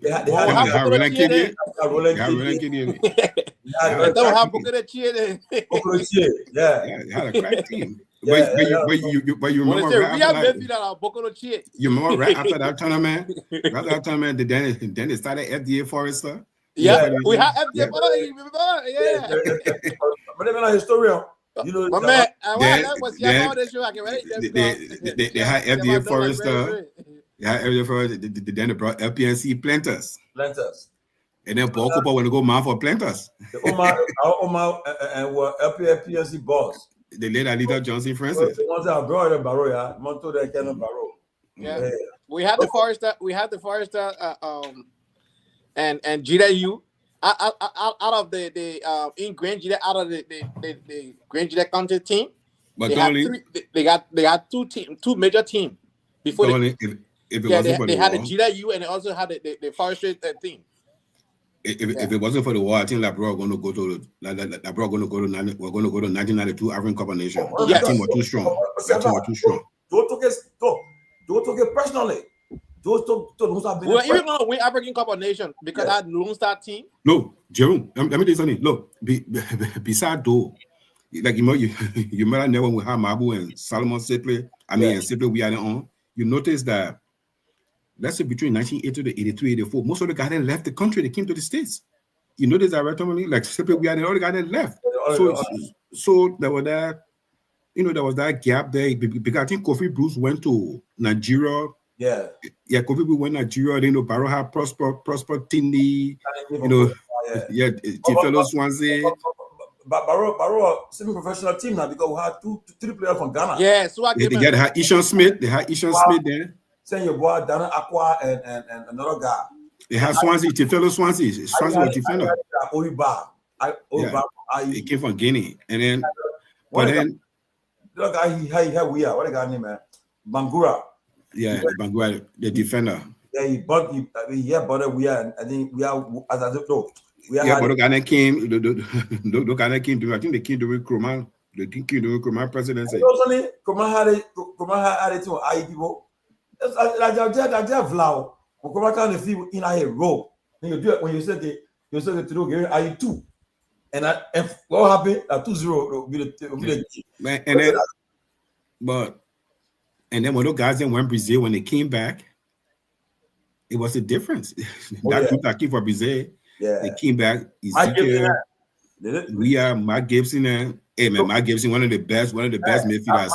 They had Roland Kidney. Yeah, they had a crack team. But you remember right after that tournament? Then they started FDA Forester. Yeah, we had FDA Forester. But they're not historian. You know, my man, that was your show. I can write they had FDA Forester. Yeah, then they brought LPNC planters. And then Paul Cooper want to go man for planters. Omar and were LPNC boss. the late Alita Johnson Francis. Yeah. We had the Forester. We had the Forester. And GDU out of the in Grand Gida out of the Grand Gida County team. But they had they got two major teams before if it wasn't for they the had war, the GDU and they also had the Forestry team. If it wasn't for the war, I think Liberia going to go to we're going to go to 1992 African Cup of Nations. That team was too strong. Don't take it personally. Those we're even going to win African Cup of Nations because that Lone Star team. No, Jerome, let me tell you something. Look, beside though, like you remember never when we had Mabu and Solomon Sipley, and Sipley we had it on. You notice that, let's say between 1980 to 83, 84, most of the guys that left the country, they came to the States. You notice that, right, Tomalin? Like Sipley, we had all the guys that left. So there was that, there was that gap there because I think Kofi Bruce went to Nigeria. Yeah, Kofi Bruce went to Nigeria. Then Barrow had Prosper Tindi, Tifelo Swansea. But Barrow semi-professional team now because we had three players from Ghana. Yeah, so they had Ishan Smith. They had Ishan Smith there. Send your boy Dana Aqua and another guy. They had Swansea, Tifelo Swansea. Swansea was defender. He came from Guinea, and then the guy he had what the guy name man? Bangura. Yeah, Bangura, the defender. Yeah, but we are. I think we are as I don't. But Ghana came. The Ghana came to. I think they came to Kromah. They came to Kromah presidency. Kromah had it to I people. Like Vlau. Kromah can feel in a row. When you do it, when you said it to do I two. And what happened? 2-0 and then when those guys then went Brazil, when they came back, it was a difference. Group that came for Brazil, they came back. We are Mark Gibson and Mark Gibson, one of the best midfielders.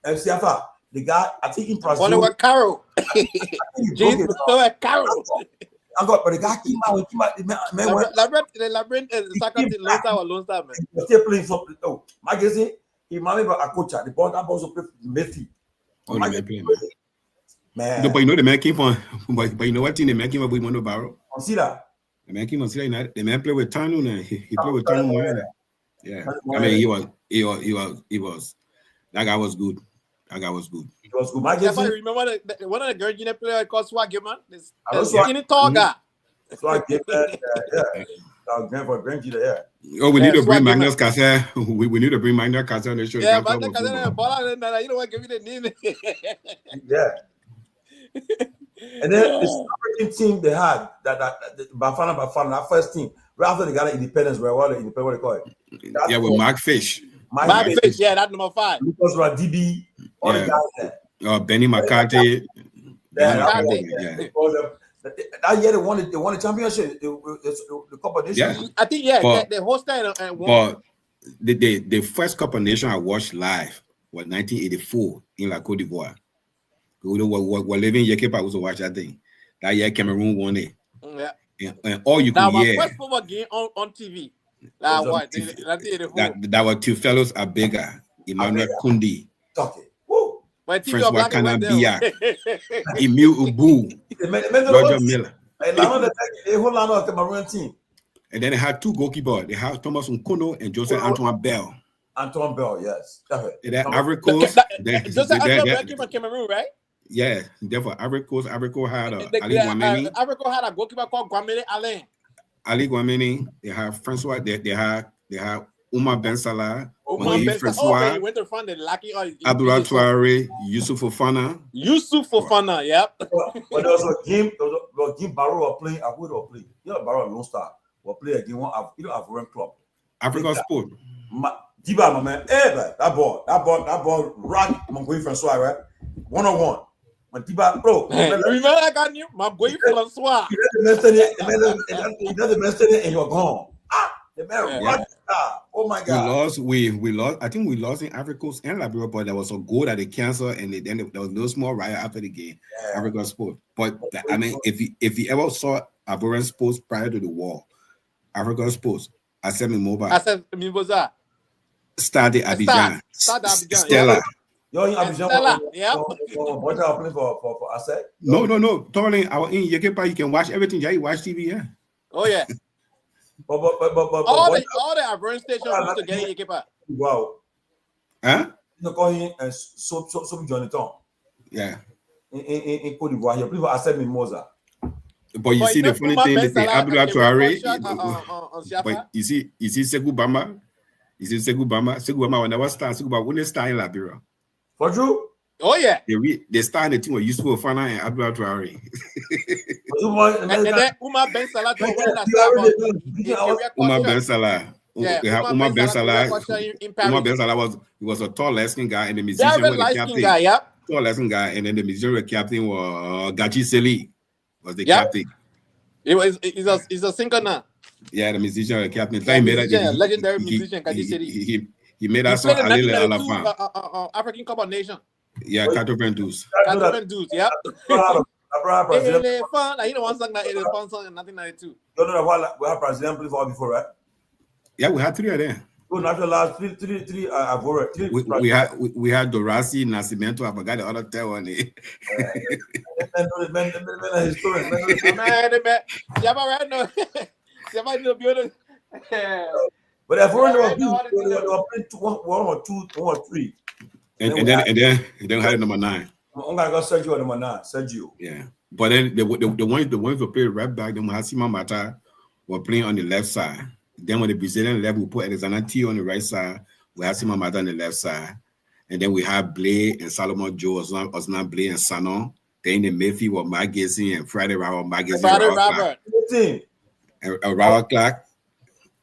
FCFA, the guy I think in Brazil. One with Carol. James Carol. But the guy came out. The Labyrinth is the second Lone Star, man. Still playing something. Oh, my guess is he managed a coach. The ball that also play Messi. Man. No, but the man came from. But you know what team the man came up with Mono Barrow? Consider. The man came from United. The man played with Tanu and he played with Tanu Myean. Yeah, I mean he was. That guy was good. It was good. My guess. Remember one of the Garguah players called Swag Gayman? Skinny tall guy. Swag Gayman. Oh, we need to bring Magnus Cassel. We need to bring Magnus Cassel on the show. Yeah, Magnus Cassel and Bola, you know what? Give me the name. Yeah. And then this African team they had that Bafana, that first team, right after they got independence, what they call it? With Mark Fish. Mark Fish, that number 5. Lucas Radibi, all the guys there. Benny McCarthy. That year they won the championship, the Cup of Nations. Yeah. I think they hosted and won. But the first Cup of Nations I watched live was 1984 in La Côte d'Ivoire. We were living in Yekepa, was to watch that thing. That year Cameroon won it. Yeah. And all you could hear. That was first football game on TV. That were two fellows are bigger. Emmanuel Kundi. Francois Kanabia. Emile Ubu. Roger Miller. And then they had two goalkeepers. They had Thomas Nkono and Joseph Antoine Bell. Antoine Bell, yes. They had Ivory Coast. Joseph Antoine Bell came from Cameroon, right? Yeah, therefore Ivory Coast had Ali Guameni. Ivory Coast had a goalkeeper called Guameni Alain. Ali Guameni. They had Francois. They had Oumar Ben Salah. Francois. He went to find the lucky. Abdullah Traore. Yusuf Fofana. Yep. But there was a game Barrow were playing. I would have played. Barrow Lone Star were playing a game. You don't have run club. African Sport. Diba, my man. That ball right. Mongoy Francois, right? 1-on-1. When Diba, bro. Remember that guy knew? Mongoy Francois. He does the best and you're gone. The man right. Oh my God. We lost. I think we lost in Ivory Coast and Liberia, but there was a goal that they canceled, and then there was no small riot after the game. Yeah. African Sport. But I mean, if you ever saw Ivorian Sports prior to the war, African Sports, I said me mobile. Stade Abidjan. Stade Abidjan. Stella. Yo, in And Abidjan, Stella, yeah. what are playing for Asset? No. Tomalin, our in Yekepa, you can watch everything. Yeah, you watch TV, yeah. Oh yeah. But all the Ivorian stations used to get in Yekepa. Wow. Huh? You call him and some Jonathan. Yeah. In Côte d'Ivoire, he played for Asset Mimosa. But you see the funny thing, the Abdullah Traore. But you see Sekou Bamba. You see Sekou Bamba will never start. Sekou Bamba wouldn't start in Liberia. For true? Oh yeah. They started the team with Yusuf Fofana and Abdullah Traore. and then Umar Ben Salah. Umar Ben Salah. Yeah, Umar Ben Salah. Umar Ben Salah was a tall, light-skinned guy, and the musician was the captain. Guy, yeah. Tall, light-skinned guy, and then the musician captain was Gachi Seli was the captain. He's a singer now. Yeah, the musician was captain. Legendary musician Gachi Seli. He made us song African Cup of Nations. Yeah, 92. Yeah. Elephant. He don't want song that Elephant song in 1992. You know what we have Brazilian play for before, right? Yeah, we had three of them. Oh, not the last three. We had Dorasi, Nascimento. I forgot the other third one. But if we're one or three. And then had number 9. I'm gonna go Sergio number 9. Sergio. Yeah. But then the ones who play right back, then Hasima Mata were playing on the left side. Then when the Brazilian left, we put Alexander T on the right side. We had Hasima Mata on the left side. And then we had Blay and Solomon Joe, Osman Blay and Sanon. Then in the midfield were Mark Gazin and Friday Robert. And Robert Clark.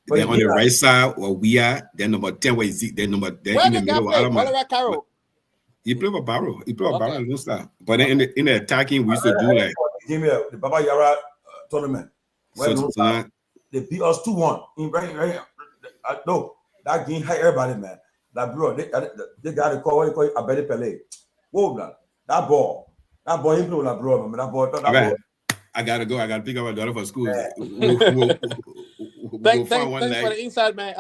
But then on the right side, we are then number 10 was then number 10 in the middle. He played for Barrow. Barrow start. But then in the attacking, we used to do like the Baba Yara tournament. They beat us 2-1. No, that game had everybody, man. That bro, they got to call it Abedi Pele. Whoa, man. That ball, he played with that bro, man. That ball. I gotta go. I gotta pick up my daughter for school. Yeah. Thanks for the inside, man.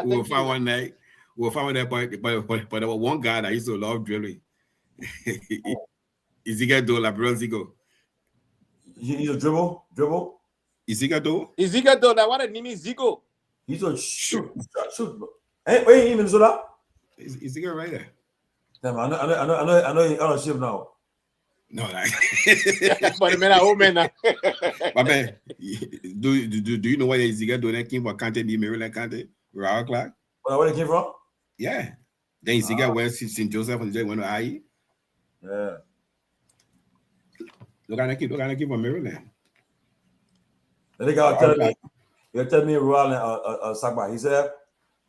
We'll find one night. We'll find one night, but there was one guy that used to love drilling. Ezekiel Do, Labron Zigo. He's a dribble. Ezekiel Do, that one name is Zigo. He's a shoot. Hey, wait, even Zola. Ezekiel right there. Damn, I know he's on a ship now. No, like, but the man are old men now. But man, do you know where Ezekiel Do that came from? Kante, the Maryland Kante, Robert Clark. Where they came from? Yeah. Then Ezekiel went to St. Joseph and then went to IE. Yeah. Look at that kid from Maryland. Then they got tell me Rural and Sagba. He said,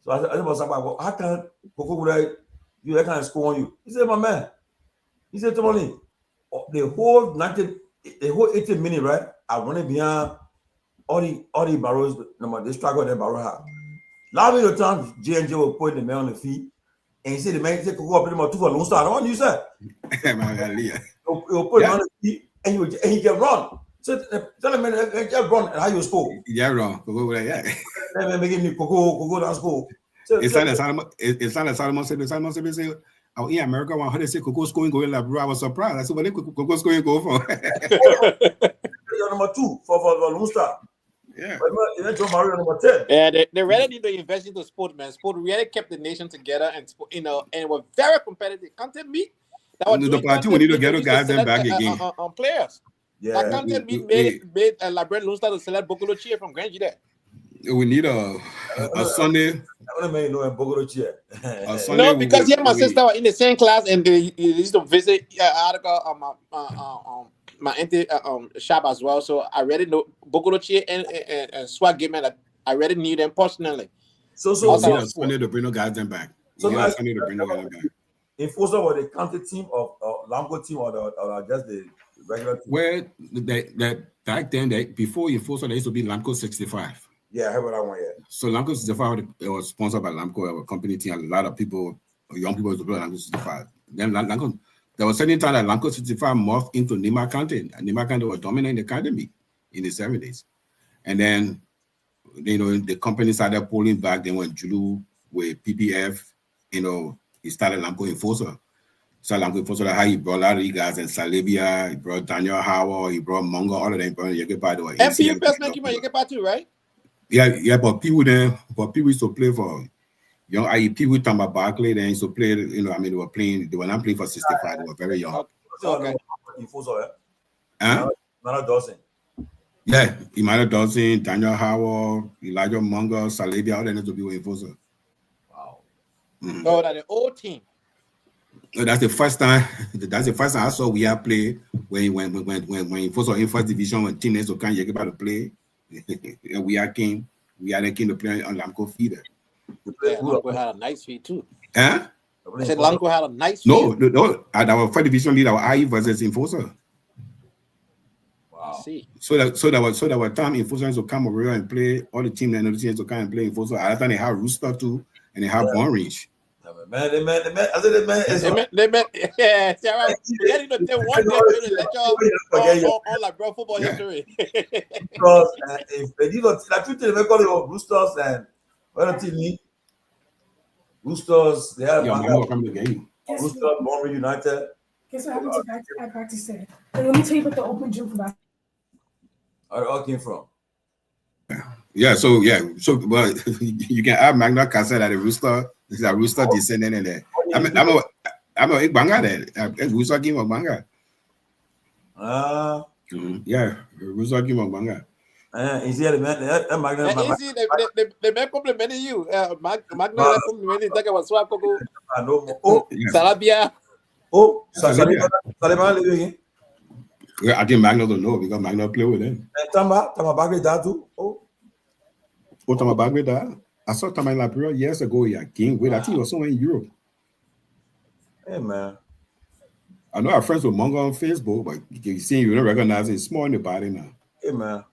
so I said about Sagba, how can Coco would you that kind of score on you? He said, my man. He said, Tomalin, the whole 18 minutes, right? I running behind all the barrows, they struggle with their barrow have. Last minute time, J&J will put the man on the feet, and he said the man said Coco up in 2 for Lone Star. I don't want you said. He'll put him on the feet and he can run. So tell him, man, just run and how you score. Yeah, wrong. Coco, yeah. Then making me Coco down score. It's not Solomon said, oh, in America, when they say Coco scoring going like, bro, I was surprised. I said, well, Coco scoring go for. Number 2 for Lone Star. Yeah. But number 10. Yeah, they really need to invest into sport, man. Sport really kept the nation together, and and it was very competitive. Content meet. That was the party we need to get those guys them back again. On players. Yeah. That Content meet made Liberia Lone Star to select Bokolo Chia from Grange there. We need a Sunday. No, because he and my sister were in the same class, and they used to visit my auntie shop as well. So I already know Bokolochi and Swag Gayman. I already knew them personally. So Sunday to bring the guys them back. Sunday to bring the guys back. Enforcer or the county team of Lamco team or just the regular team? Well, that back then, before Enforcer, there used to be Lamco 65. Yeah, I heard that one. Yeah. So Lamco 65 was sponsored by Lamco, a company team. A lot of people, young people, used to play Lamco 65. Then Lamco, there was a certain time that Lamco 65 morphed into Nima County. And Nima County was dominating the academy in the 70s. And then, the company started pulling back. Then when Julu with PPF, you know, he started Lamco Enforcer. So Lamco Enforcer, how he brought a lot of these guys in Salivia, he brought Daniel Howard, he brought Mongo, all of them, brought Yegepa. And PFS make him Yegepa too, right? Yeah, but people used to play for young people talking about Barclay, then used to play, you know, I mean, they were not playing for 65, they were very young. Okay. Emmanuel Dawson. Yeah, Emmanuel Dawson, Daniel Howard, Elijah Mongo, Salivia, all that need to be with Enforcer. Wow. Mm-hmm. Oh, that's the old team. That's the first time. That's the first time I saw we have played when Enforcer in first division when teammates were kind of about to play. And we came to play on Lamco feeder. Yeah, Lamco had a nice feed too. Huh? I said Lamco had a nice feed. No. Our first division leader, our IE versus Enforcer. Wow. So that was time Enforcers to come over here and play. All the team and other teams to come and play Enforcer. I thought they have Rooster too, and they have Born Reach. Man, they met. Yeah, Sarah, we got to take one day to let y'all all like bro football history. Because if they did not, like they call it Roosters and what the team? Roosters, they have come to the game. Roosters, Born United. Guess what happened to practice today? And let me tell you about the open gym for that. Where it all came from? So well, you can have Magna Carta at the Rooster. This is a Rooster descendant in there. I'm a Banga there. Rooster game of Banga. Yeah, Rooster game of Banga. Is he the man? The man complimenting you. Magna complimenting. Talking about swap coco. Salabia. Oh, Salabia living. I think Magna don't know because Magna play with them. Tama Bagre that too. Tama Bagre that. I saw Tama in Liberia years ago. Yeah, game with. I think he was somewhere in Europe. Hey man. I know our friends with Mongo on Facebook, but you see, you don't recognize it. It's small in the body now. Hey man.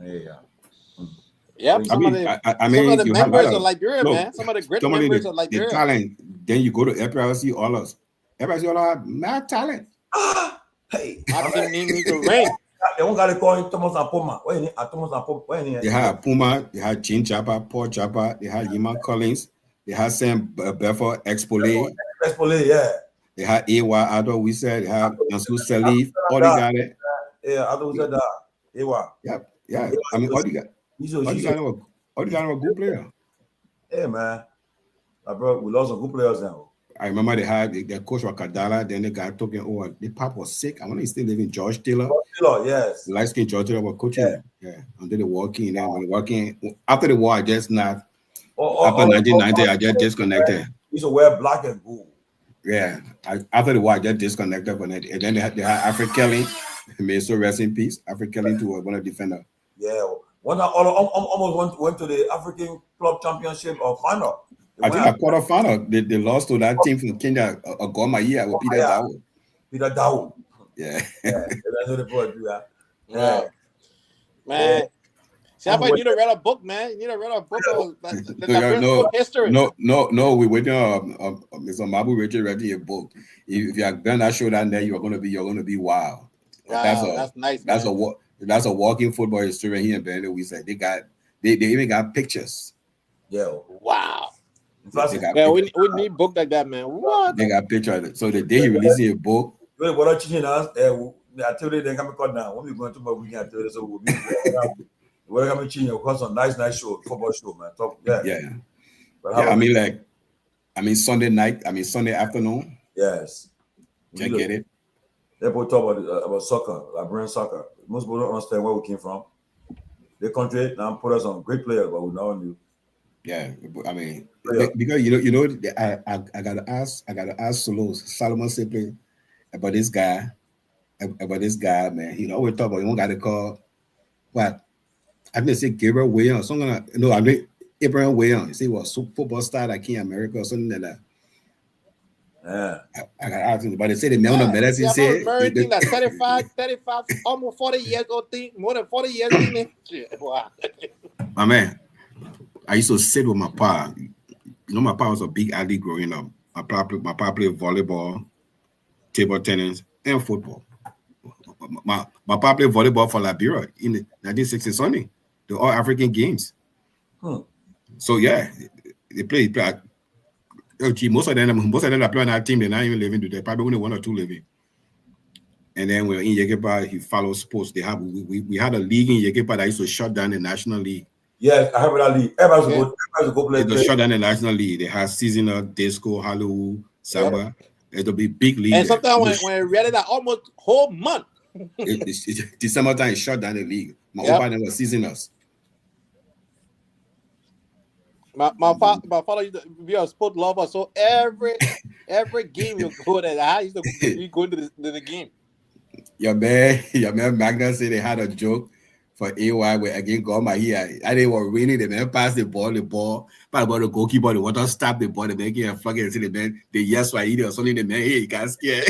Yeah. Yep. Some of the members of Liberia, man. Some of the great members of Liberia. The talent. Then you go to FRC, all us. FRC, all have mad talent. Hey. I didn't need to ring. They won't got to call him Thomas and Puma. They had Puma, they had Jean Chapa, Paul Chapa, they had Yima Collins, they had Sam Bedford, Expole, yeah. They had Ewa, Ado, we said, they had Ansu Salif, all they got it. Yeah, Ado said that. Ewa. Yeah. I mean, all they got were good players. Hey, man. Bro, we lost some good players now. I remember they had their coach was Kadala, then the guy talking, the pap was sick. I wonder he still living George Taylor. Yes. Light skin George Taylor was coaching. Yeah. Until they walk in, then when they walk in, after the war, I just not. After 1990, I just disconnected. He used to wear black and gold. Yeah. After the war, I just disconnected from it. And then they had Alfred Kelly, may so rest in peace. Alfred Kelly to one of the defender. Yeah. One time, almost went to the African Club Championship or final. I think a quarterfinal. They lost to that team from Kenya, a Goma year with Peter Dawo. Peter Dawo. Yeah. That's what the boy do that. Yeah. Man. See, I need to read a book, man. You need to read a book of history. No. We waiting on Mr. Mabu Richard reading a book. If you have done that show down there, you're gonna be wild. That's nice. That's a walking football history here in Benin. We said they even got pictures. Yeah. Wow. We need book like that, man. What? They got pictures. So the day he releasing a book. What are teaching us? The activity they come cut down. When we going to my weekend activity, so we'll be we're coming to you because some nice show, football show, man. Yeah. I mean Sunday night. I mean Sunday afternoon. Yes. Can't get it. They both talk about soccer, Liberian soccer. Most people don't understand where we came from. The country now put us on great players, but we now knew. Yeah, I mean, because I gotta ask Solomon simply about this guy, man. He always talk about he won't got to call what I didn't say Gabriel Williams. I mean Abraham Williams. He was football star like in America or something like that. Yeah, I got to ask him, but they say the man of medicine said that 35, almost 40 years old thing, more than 40 years old. Wow. My man. I used to sit with my pa. You know, my pa was a big athlete growing up. My pa played volleyball, table tennis, and football. My pa played volleyball for Liberia in the 1960s, the All African Games. So yeah, they play. Most of them that play on our team, they're not even living today. Probably only 1 or 2 living. And then when in Yekepa, he follows sports. We had a league in Yekepa that used to shut down the National League. Yeah, I have that league. Everybody's go play. They shut down the National League. They have seasonal, disco, Halloween, Samba. It'll be big league. And sometimes when we read it, almost whole month. December time, it shut down the league. My open was seasonals. My father used to be a sport lover, so every game you go there, I used to be going to the game. Your man Magnus said they had a joke for AY where again Goma here. I didn't want winning, the man passed the ball, but about the goalkeeper, the water stop the ball, the man get a flag and say the man, the yes why or something, the man, hey, you can't scare.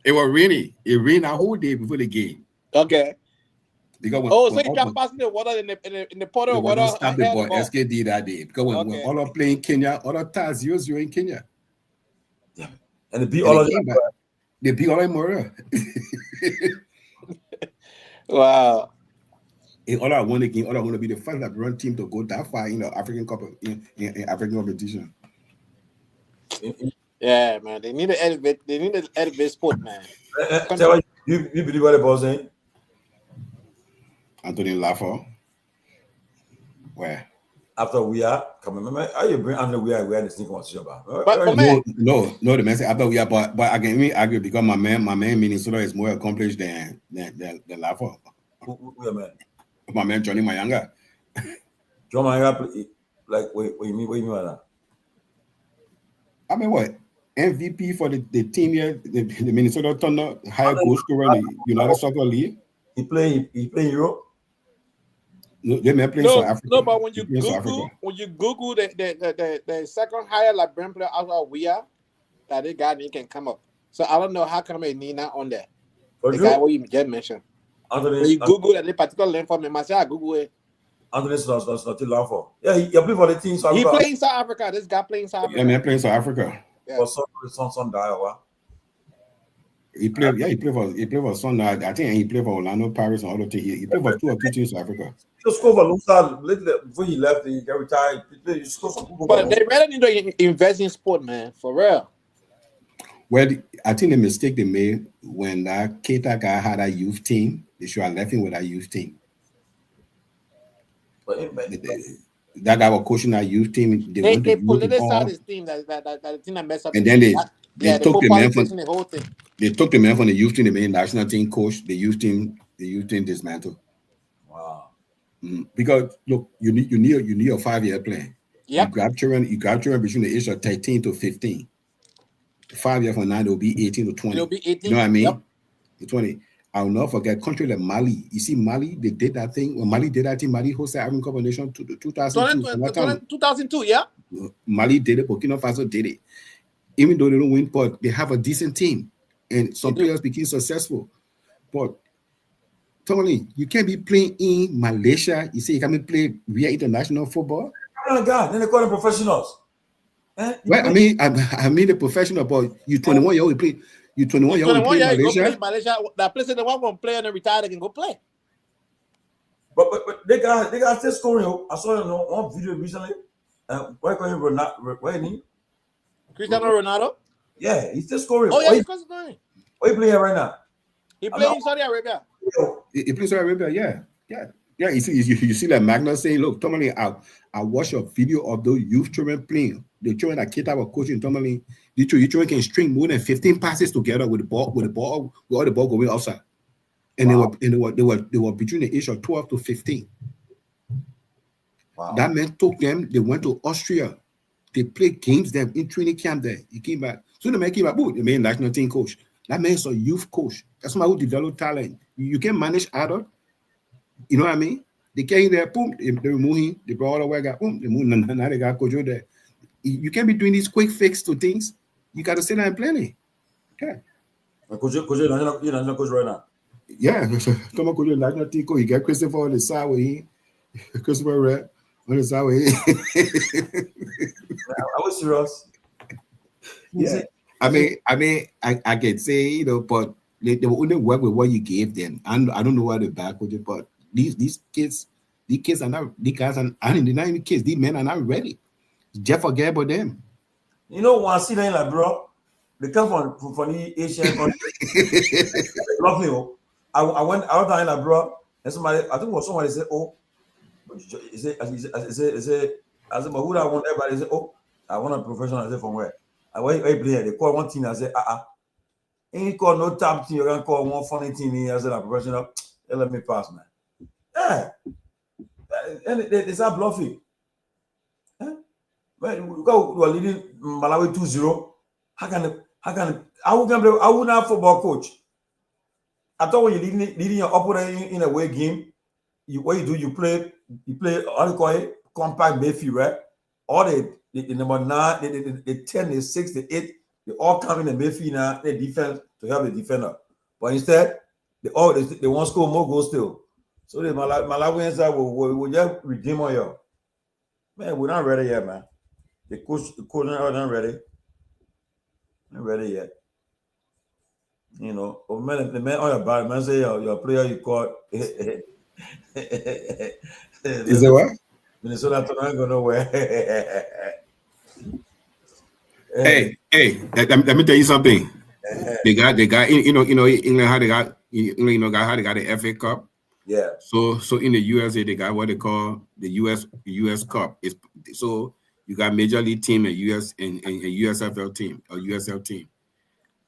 It was raining. It rained a whole day before the game. Okay. Because so you can pass the water in the pot of water. Stop the ball. SKD that day. Because when all are playing Kenya, all the ties 0-0 in Kenya. Yeah. And they beat all of them. They beat all of them. Wow. And all I want to be the first Liberian team to go that far in the African Cup in African competition. Yeah, man. They need to elevate sport, man. Tell you believe what the ball saying? Anthony Laffer. Where? After we are, come on, remember how you bring Anthony we are in the sneaker watch about. No, the man say after we are, but again, we argue because my man Minnesota is more accomplished than Laffer. Who man? My man Johnny Mayanga. John Mayanga, like what you mean by that? I mean what? MVP for the team here, the Minnesota Thunder, higher goal scorer in the United Soccer League. He play in Europe. No, they may play South Africa. No, but when you Google the second higher Liberian player out of WIA, that the guy can come up. So I don't know how come he not on there. The guy what you just mentioned. When you Google that particular link for me, myself, I Google it. Anthony's not too long for. Yeah, he play for the team. South He playing South Africa. This guy playing South Africa. Yeah, man, playing South Africa. Yeah. For some die or what? He played for Sunday. I think he played for Orlando Pirates and all of that. He played for 2 or 3 teams in Africa. He scored for Lusa before he left. He got retired. He scored for but they really need to invest in sport, man, for real. Well, I think the mistake they made when that Keita guy had a youth team, they should have left him with a youth team. That guy was coaching that youth team. They politicized his team. That team that messed up. And then they took the man from the whole thing. They took the man from the youth team, they made national team coach. The youth team dismantled. Wow. Because look, you need a 5-year plan. Yep. You grab children between the age of 13 to 15. 5 years from now, they'll be 18 to 20. It'll be 18. You know what I mean? Yep. To 20. I'll not forget country like Mali. You see, Mali, they did that thing. When Mali did that thing, Mali hosted African Cup of Nations 2002. 2002, yeah. Mali did it, Burkina Faso did it. Even though they don't win, but they have a decent team. And some players became successful. But Tomalin, you can't be playing in Malaysia. You say you can't play via international football. Oh my God, then they call them professionals. Well, I mean the professional, but you 21 year old play. You 21 year old play in Malaysia. That place they want to play and then retire, they can go play. But they got still scoring. I saw one video recently. Why call him Ronaldo? Why name? Cristiano Ronaldo. Yeah, he's still scoring. Oh yeah, he's still scoring. Where you playing right now? He playing in Saudi Arabia. He plays Saudi Arabia. Yeah. You see that Magnus saying, "Look, Tomalin, I watch a video of those youth children playing. The children that Keita was coaching, Tomalin. You children can string more than 15 passes together with all the ball going outside, and they were between the age of 12 to 15. Wow. That man took them. They went to Austria. They played games there in training camp there. He came back. So the man came back. Boom, the man national team coach. That man is a youth coach. That's somebody who developed talent. You can manage adult. You know what I mean? They came there, boom, they remove him, they brought all the way, boom, they move, now they got coach there. You can't be doing these quick fix to things. You got to sit down and plan it. Okay. Coach, you're not coach right now. Yeah, come on, coach, national team coach. You got Christopher on the side with him, Christopher Red on the side with him. I was serious. Yeah. I mean, I can say, but they will only work with what you gave them. And I don't know why they're back with it, but these kids are not, these guys are, I mean, they're not even kids. These men are not ready. Just forget about them. You know, when I see them like, bro, they come from the Asian country. Love me. I went out there like, bro, and somebody, I think it was somebody said, oh, is it, I said, but who I want? Everybody said, oh, I want a professional. I said, from where? I went to play. They call one team. I said, ain't call no top team. You can call one funny team. I said, a professional. They let me pass, man. Yeah. And they start bluffing. When you are leading Malawi 2-0, how would not football coach? I thought when you're leading your opponent in a away game, what you do, you play how do you call it, compact midfield, right? All the number 9, the 10, the 6, the 8, they all come in the midfield now, they defense to help the defender. But instead, they want to score more goals still. So the Malawians will just redeem on you. Man, we're not ready yet, man. The coach are not ready. Not ready yet. You know, the man on your back, man say your player you caught. Is it what? Minnesota not go nowhere. Hey, let me tell you something. They got England how they got how they got the FA Cup. Yeah. So in the USA they got what they call the US Cup. So you got Major League Team and USFL team or USL team.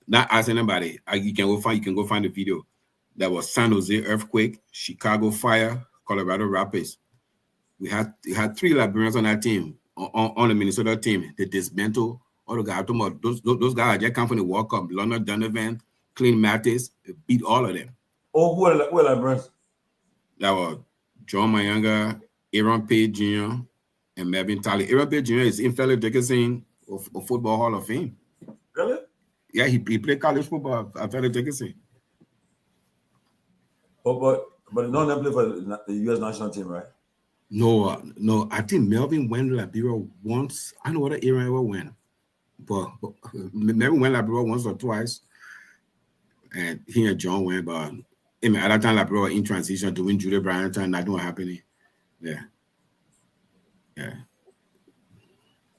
Not as anybody. You can go find the video. That was San Jose Earthquake, Chicago Fire, Colorado Rapids. We had 3 Liberians on that team, on the Minnesota team. They dismantled all the guys. Those guys just come from the World Cup. London Donovan, Clint Mattis, beat all of them. Oh, who are Liberians? That was John Mayanga, Aaron Page Jr., and Melvin Talley. Aaron Page Jr. is in Fellow Dickinson of Football Hall of Fame. Really? Yeah, he played college football at Fellow Dickinson. Oh, but none of them play for the U.S. national team, right? No. I think Melvin went to Liberia once. I know whether Aaron ever went, but Melvin went to Liberia once or twice, and he and John went. But at that time, Liberia in transition doing Julie Bryant time, nothing was happening. Yeah.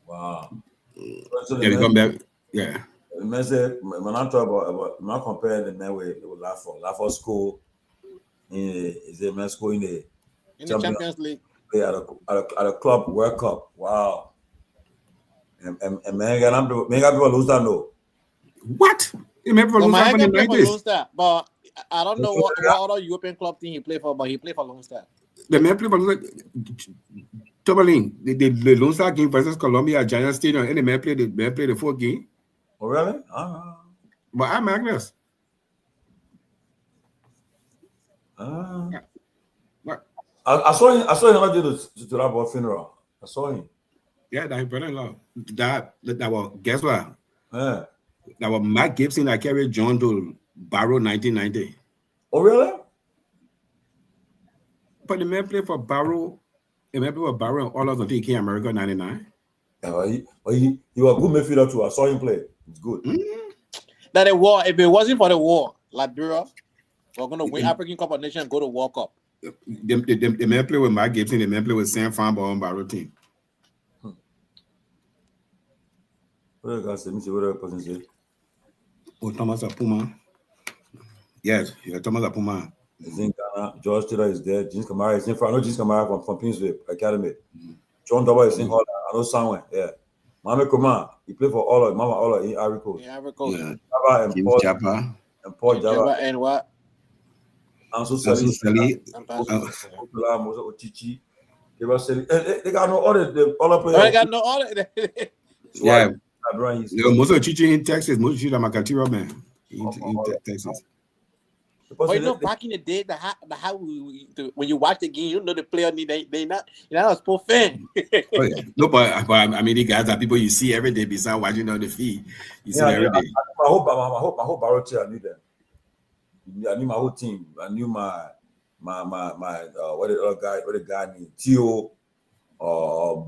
Wow. So they come back. Yeah. The man said, when I talk about when I compare the man with Lafayette school in the Champions League. At a club World Cup. Wow. And man, people lose that no. What? You remember lose that in the 90s? But I don't know what other European club team he played for, but he played for Lone Star. The man played for Tomalin. The Lone Star game versus Colombia at Giant Stadium, and the man played the 4 game. Oh really? But I'm Magnus. I saw him. I saw him to that boy funeral. I saw him. Yeah, that brother-in-law. That was, guess what? Yeah. That was Matt Gibson that carried John to Barrow 1990. Oh really? But the man played for Barrow. The man played for Barrow and all of until he came to America 99. Yeah, he was a good midfielder too. I saw him play. It's good. That the war, if it wasn't for the war, Liberia, we're gonna win African Cup of Nations and go to World Cup. The man play with Matt Gibson, the man play with Sam Farnball on Barrow team. What the guy said? Let me see what the person said. Oh, Thomas Apuma. Yes, Thomas Apuma. He's in Ghana. George Taylor is there. James Kamara is in front. I know James Kamara from Princeville Academy. John Dopoh is in Holland. I know somewhere. Yeah. Myean Kromah, he played for all of Mama all of in Ivory Coast. Yeah, Ivory Coast. Java and Paul Java. And what? Ansu Seli. Ochichi. They got no other. They got no other. Yeah. Most of Chichi in Texas, most of Chichi Makatira man in Texas. But you know, back in the day, when you watch the game, you know the player they not a sports fan. Oh, yeah. No, but I mean, the guys are people you see every day besides watching on the feed. You see them every day. I hope Barrow I knew them. I knew my whole team. I knew my what the guy named Tio,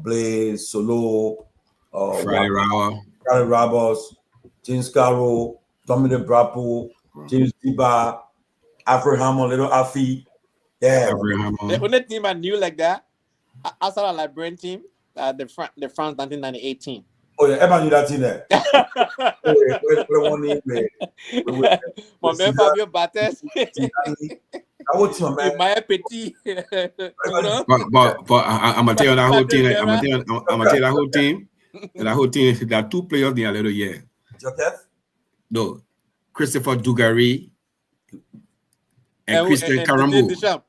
Blaze, Solo, Friday Robbers, James Carroll, Dominic Brapo, James Diba, Alfred Hammond, Little Afi, Yeah. The only team I knew like that, outside of Liberian team, the France 1998 team. Oh yeah, everyone knew that team there. My man Fabio Bates. Myean Petit. But I'm gonna tell you that whole team. I'm gonna tell you that whole team. That whole team. There are two players in a little year. Joseph? No, Christopher Dugarry and Christian Karambu.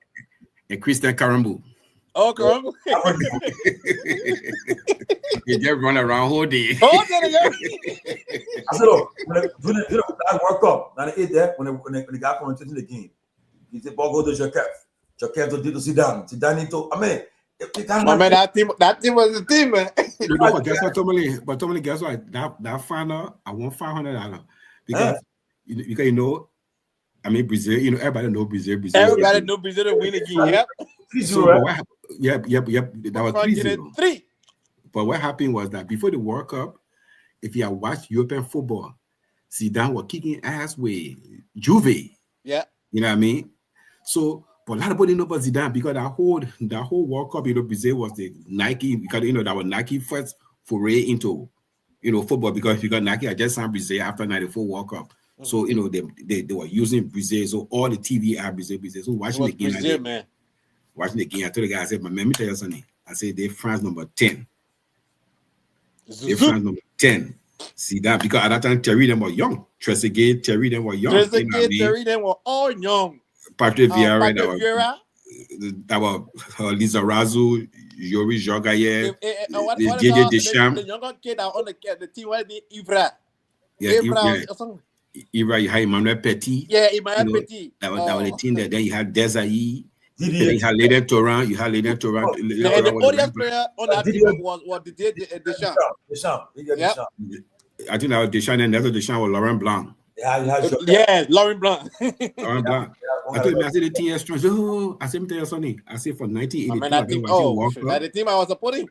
And Christian Karambu. Oh, Karambu. They just run around whole day. I said, look, when that World Cup, 98 there, when the guy commentating the game, he said, ball go to Joseph. Joseph to Zidane. Zidane to, I mean, that team was the team, man. You know what? Guess what, Tomalin? But Tomalin, guess what? That final, I won $500 because you know, I mean Brazil. You know, everybody know Brazil. Everybody know Brazil to win again. Yep. 3-0. Yep. That was 3-0. 3. But what happened was that before the World Cup, if you have watched European football, Zidane was kicking ass with Juve. Yeah. You know what I mean? So. But a lot of people didn't know about Zidane because that whole World Cup, you know, Brazil was the Nike, because you know that was Nike first foray into, you know, football, because you got Nike had just signed Brazil after '94 World Cup. So you know they were using Brazil, so all the TV are Brazil. So watching the game, Brazil, man. Watching the game, I told the guy, I said, "Man, let me tell you something." I said, "They're France number 10. They're France number 10." Zidane, because at that time Terry them were young. Trezeguet, Terry them were young. Terry them were all young. Patrick Vieira, that was Lisa Razu, Yori Jorgaye, JJ Deschamps. The younger kid on the team was Ivra. Yeah, Ivra, you had Emmanuel Petit. Yeah, Emmanuel Petit. That was the team that then you had Desailly. Then you had Leyden Torrent. And the audience player on that team was Deschamps. I think that was Deschamps, and another Deschamps was Laurent Blanc. Yeah, Laurent Blanc. Laurent Blanc. I told him, I said the team is strong. Oh, I said, tell you something. I said for 1982, the team I was supporting.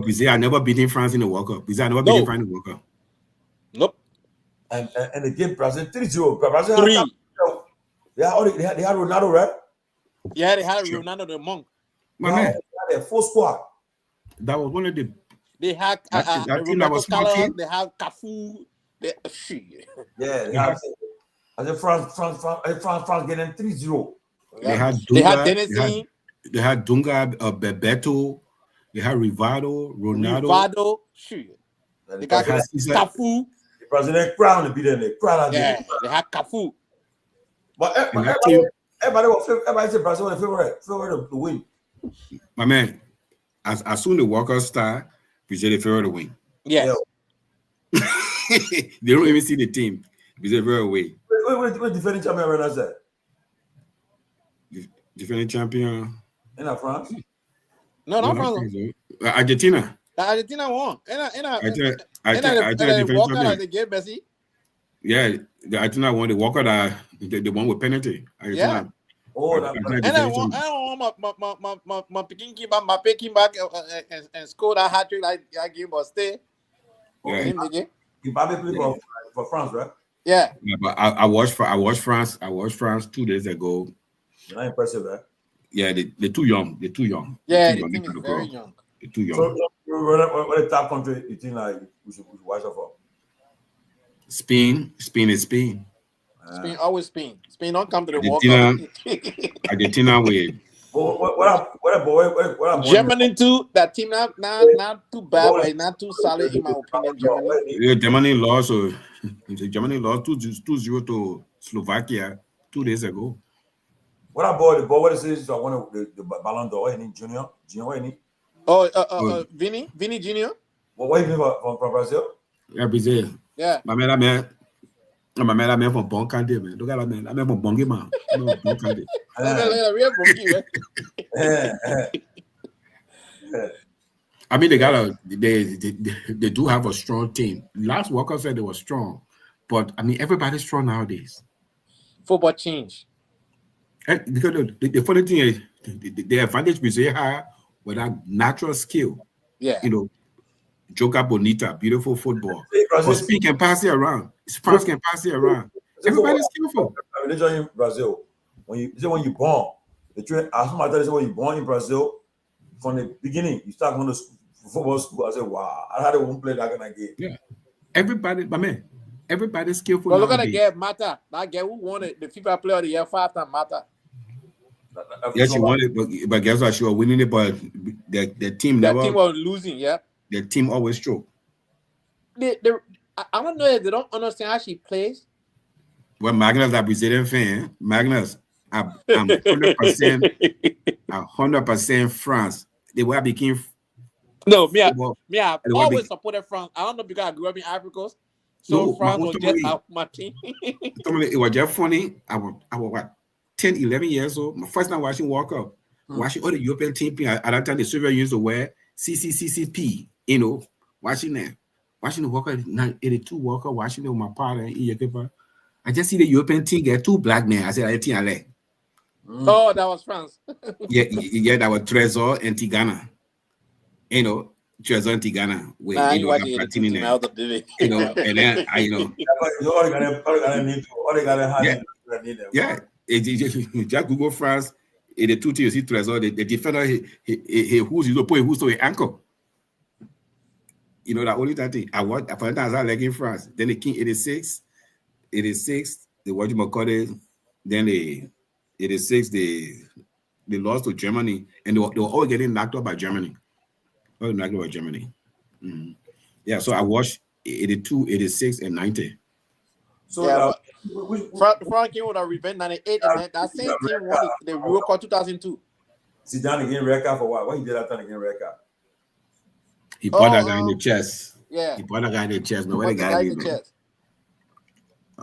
Brazil, I never beaten France in the World Cup. Brazil, I never beaten France in the World Cup. Nope. And the game Brazil 3-0. Brazil 3. They had Ronaldo, right? Yeah, they had Ronaldo the Monk. My man. They had a full squad. That was one of the. They had Roberto Carlos. They had Cafu. Yeah, I said France getting 3-0. They had Dennis. They had Dunga, Bebeto. They had Rivaldo, Ronaldo. They got Cafu. The Brazilian crown to beat them. Yeah, they had Cafu. But everybody said Brazil was the favorite to win. My man, as soon as the World Cup start, Brazil the favorite to win. Yes. They don't even see the team. Brazil very away. Wait, defending champion right now, sir? Defending champion. In France? No, not France. Argentina. Argentina won. Argentina walk out the game, Messi. Yeah, the Argentina won. The walk out, the one with penalty. Yeah. Oh, I want my picking back and score that hat trick like game, but stay. Yeah. Peabody played for France, right? Yeah. But I watched France 2 days ago. You're not impressive, right? Yeah, they're too young. They're too young. Yeah, the team is very young. They're too young. So, what the top country you think like we should watch out for? Spain is Spain. Spain, always Spain. Spain don't come to the World Cup. Argentina with. What Germany too? That team not too bad, but not too solid in my opinion. Germany lost. Germany lost 2-0 to Slovakia 2 days ago. What about the boy? What is this? I want the Ballon d'Or. Any junior? Any? Vinny Junior. What you mean from Brazil? Yeah, Brazil. Yeah. My man from Bon Candé, man. Look at that man. I'm from Bongi, man. Bon Candé. I mean, they do have a strong team. Last World Cup said they were strong, but I mean, everybody's strong nowadays. Football change. And because the funny thing is, the advantage Brazil have with that natural skill. Yeah. You know, Joga Bonita, beautiful football. But Spain can pass it around. France can pass it around. Everybody's skillful. Religion in Brazil, when you born, the train. As my dad said, when you born in Brazil, from the beginning, you start going to football school. I said, wow, I had a one play that kind of game. Yeah, everybody, but man, everybody's skillful. But look at the nowadays. girl, Mata. That girl who won it, the FIFA Player of the Year 5 times, Mata. Yeah, she won it, but guess what? She was winning it, but the team That never. team was losing, yeah. The team always choked. I don't know if they don't understand how she plays. Well, Magnus, a Brazilian fan. Magnus, I'm 100% France. They were became. No, I've always supported France. I don't know because I grew up in Africa. So France was just out my team. It was just funny. I was what, 10, 11 years old. My first time watching World Cup, watching all the European team. At that time, the Soviet used to wear CCCCP, you know, watching them. Watching the World Cup, 82 World Cup, watching it with my partner. I just see the European team get 2 black men. I said, I think I like. Oh, that was France. yeah, that was Trésor and Tigana. You know, Trésor and Tigana. With, you know, and then just Google France. In the 2 teams, you see Trésor, the defender, he who's to put who's to his ankle. You know, that only that thing. I watched, for instance, I like in France. Then the King 86, the what you call it. Then the 86, they lost to Germany, and they were all getting knocked out by Germany. All knocked out by Germany. Mm-hmm. Yeah, so I watched 82, 86, and 90. So yeah, France came with a revenge 98, and that same team won the World Cup 2002. Zidane again red card for what? What he did after again red card? He put that guy in the chest. Yeah. He put that guy in the chest. No, where the guy in the chest?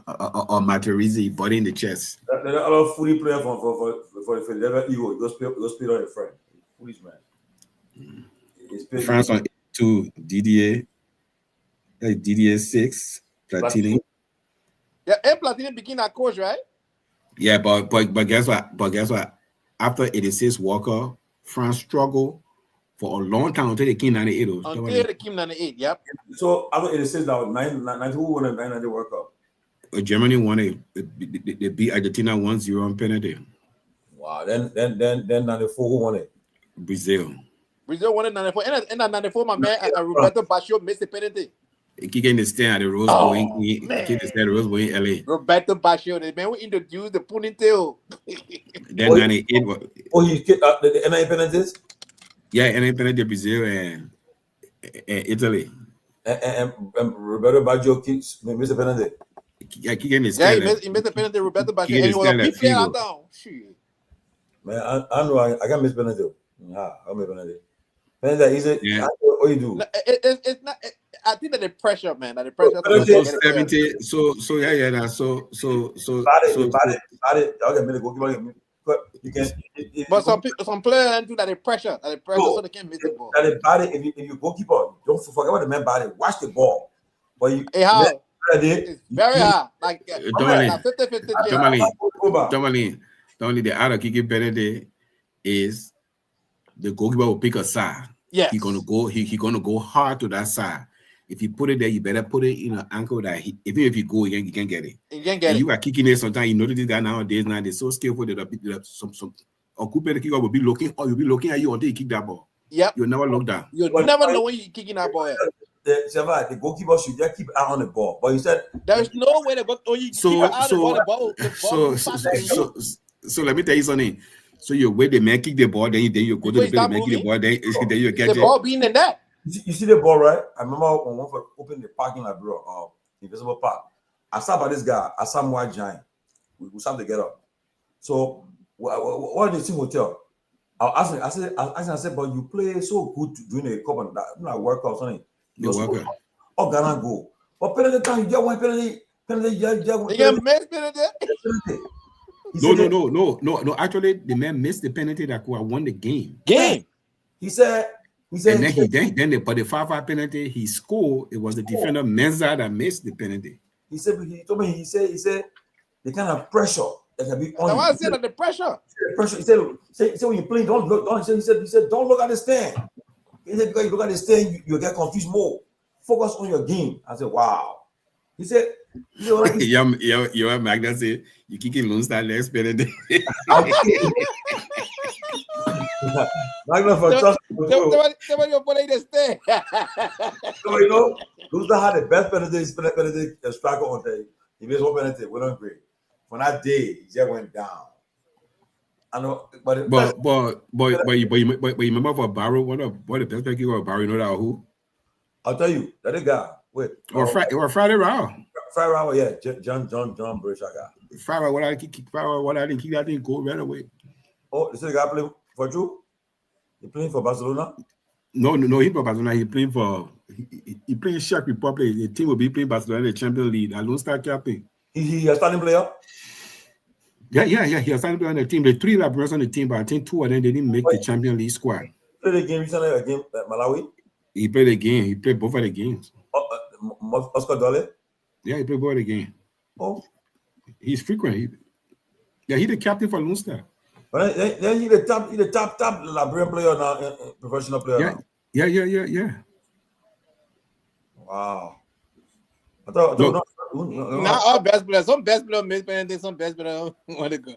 Or Materizzi, he put it in the chest. There are a lot of footy players for the Liberia Eagle. Go speed on your friend. Foolish man. France on 2 Didier 6 Platini. Yeah, and Platini became that coach, right? Yeah, but guess what? After 86 Walker, France struggled for a long time until they came 98. Until they came 98, yep. So after 86, that was 90. Who won the 90 World Cup? Germany won it. They beat Argentina 1-0 on penalty. Wow. Then 94, who won it? Brazil won it 94. And at 94, my man Roberto Baggio missed the penalty. He getting the stand at the Rose Bowl in LA. Roberto Baggio, the man who introduced the ponytail. Then 98. He kicked the NA penalties? Yeah, NA penalty Brazil and Italy. And Roberto Baggio missed the penalty. Yeah, he missed the penalty. Roberto Baggio. And he was a big player down. Man, I know I can miss penalty. I'll miss penalty. Penalty is it? Yeah. What you do? It's not. I think that the pressure, man. That the pressure. 70. So yeah. So. You can. But some players do that. The pressure. So they can't miss the ball. That the body. If you goalkeeper, don't forget about the man body. Watch the ball. But you. It's very hard. Like 50-50. Tomalin, the other kicking penalty is the goalkeeper will pick a side. Yes. He's gonna go hard to that side. If you put it there, you better put it in an ankle that even if you go, you can get it. You are kicking it sometimes. You know this guy nowadays they're so skillful that some a good penalty kicker will be looking at you until you kick that ball. Yep. You'll never look down. You'll never know when you're kicking that ball. The goalkeeper should just keep eye on the ball. But you said there's no way the ball. So let me tell you something. So you wait the man kick the ball, then you go to the man kick the ball, then you catch the ball being in the net. You see the ball, right? I remember when one for opening the parking lot, bro, Invisible Park. I saw by this guy, I saw Myean giant. We sat together. So what did the team hotel? I said, but you play so good during the cup and that workout or something. Oh, Ghana go. But penalty time, you get one penalty. You get missed penalty. No. Actually, the man missed the penalty that won the game. He said. And then but the 5-5 penalty he scored. It was the defender Menza that missed the penalty. He said the kind of pressure that can be on. Now I said that the pressure. He said when you play, don't look. He said don't look at the stand. He said because you look at the stand, you get confused more. Focus on your game. I said wow. He said Your Magna say you kicking Lone Star next penalty. Magna for trust. Somebody opponent is there. So you know, Lone Star had the best penalty striker on the. He missed one penalty. We don't agree. For that day, he just went down. I know, but you remember for Barrow, one of the best keeper of Barrow, you know that who? I'll tell you, that guy. Wait. Or Friday round. Friday round, yeah. John Brishaga. Friday, what I kick that thing go right away. Oh, this is the guy playing for you? He playing for Barcelona? No, he for Barcelona. He playing for he playing Czech Republic. The team will be playing Barcelona in the Champions League. I Lone Star captain. He a starting player? Yeah. He a starting player on the team. The 3 Liberians on the team, but I think 2 of them they didn't make the Champions League squad. He played the game recently against Malawi? He played the game. He played both of the games. Oscar Dole? Yeah, he played both of the game. Oh. He's frequent. He's the captain for Lone Star. But then he's the top Liberian player now, professional player. Yeah. Wow. I thought not all best players. Some best players miss penalty. Some best players want to go.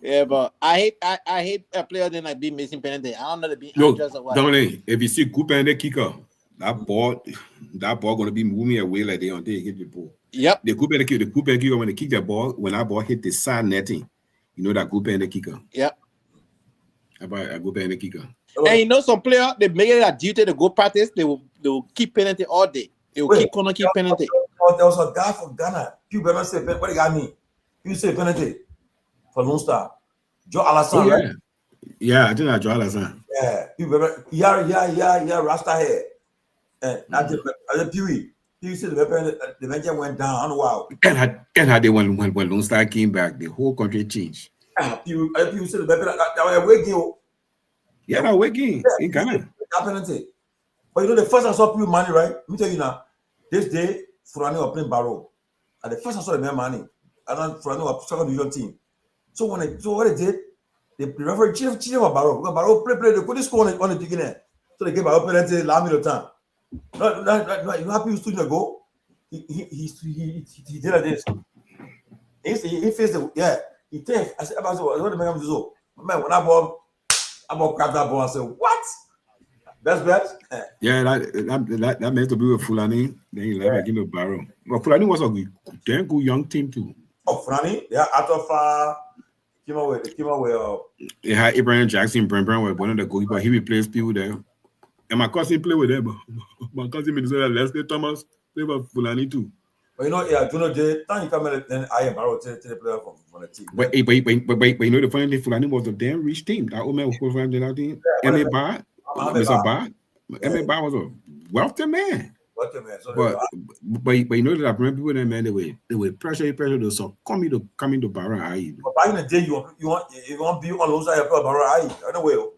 Yeah, but I hate a player then like be missing penalty. I don't know to be just a Tomalin, if you see good penalty kicker, that ball gonna be moving away like they until you get the ball. Yep. The good penalty kicker when they kick the ball, when that ball hit the side netting, you know that good penalty kicker. Yep. About a good penalty kicker. And you know some player they make it a duty to go practice. They will keep penalty all day. They will keep penalty. There was a guy from Ghana. Peabody said, "What the guy mean? You say penalty for Lone Star." Joe Alassane, right? Yeah, I think that's Joe Alassane. Yeah, Rasta hair. And the Pewee. You see the venture went down. Wow. And how they when Lone Star came back, the whole country changed. Pewee said that was a wig. Yeah, that wig in Ghana. Penalty. But you know, the first I saw Pewee money, right? Let me tell you now. This day, Fofana was playing Barrow. And the first I saw the man money, and then Fofana was second division team. So what they did, the referee cheated about Barrow. Because Barrow play, they couldn't score on the beginning. So they gave Barrow penalty last minute time. No, you happy to the goal? He did like this. He faced the he take. I said, what the man do so? Man, when I ball grab that ball and say, what? Best? Yeah, that meant to be with Fulani. Then he left again with Barrow. But Fulani was a damn good young team too. Oh, Fulani? Yeah, out of came away. They had Abraham Jackson, Brown was one of the goalkeepers. He replaced people there. And my cousin played with them. My cousin Minnesota Leslie Thomas played with Fulani too. But you know, Juno J, you come in, then I am Barrow to the player from the team. But you know the funny thing, Fulani was a damn rich team. That old man was from that team. Mr. Bar was a wealthy man. So but you know that I remember people that man they would pressure to so come into Barrow. But back in the day, you want be on those side of Barrow. I know where.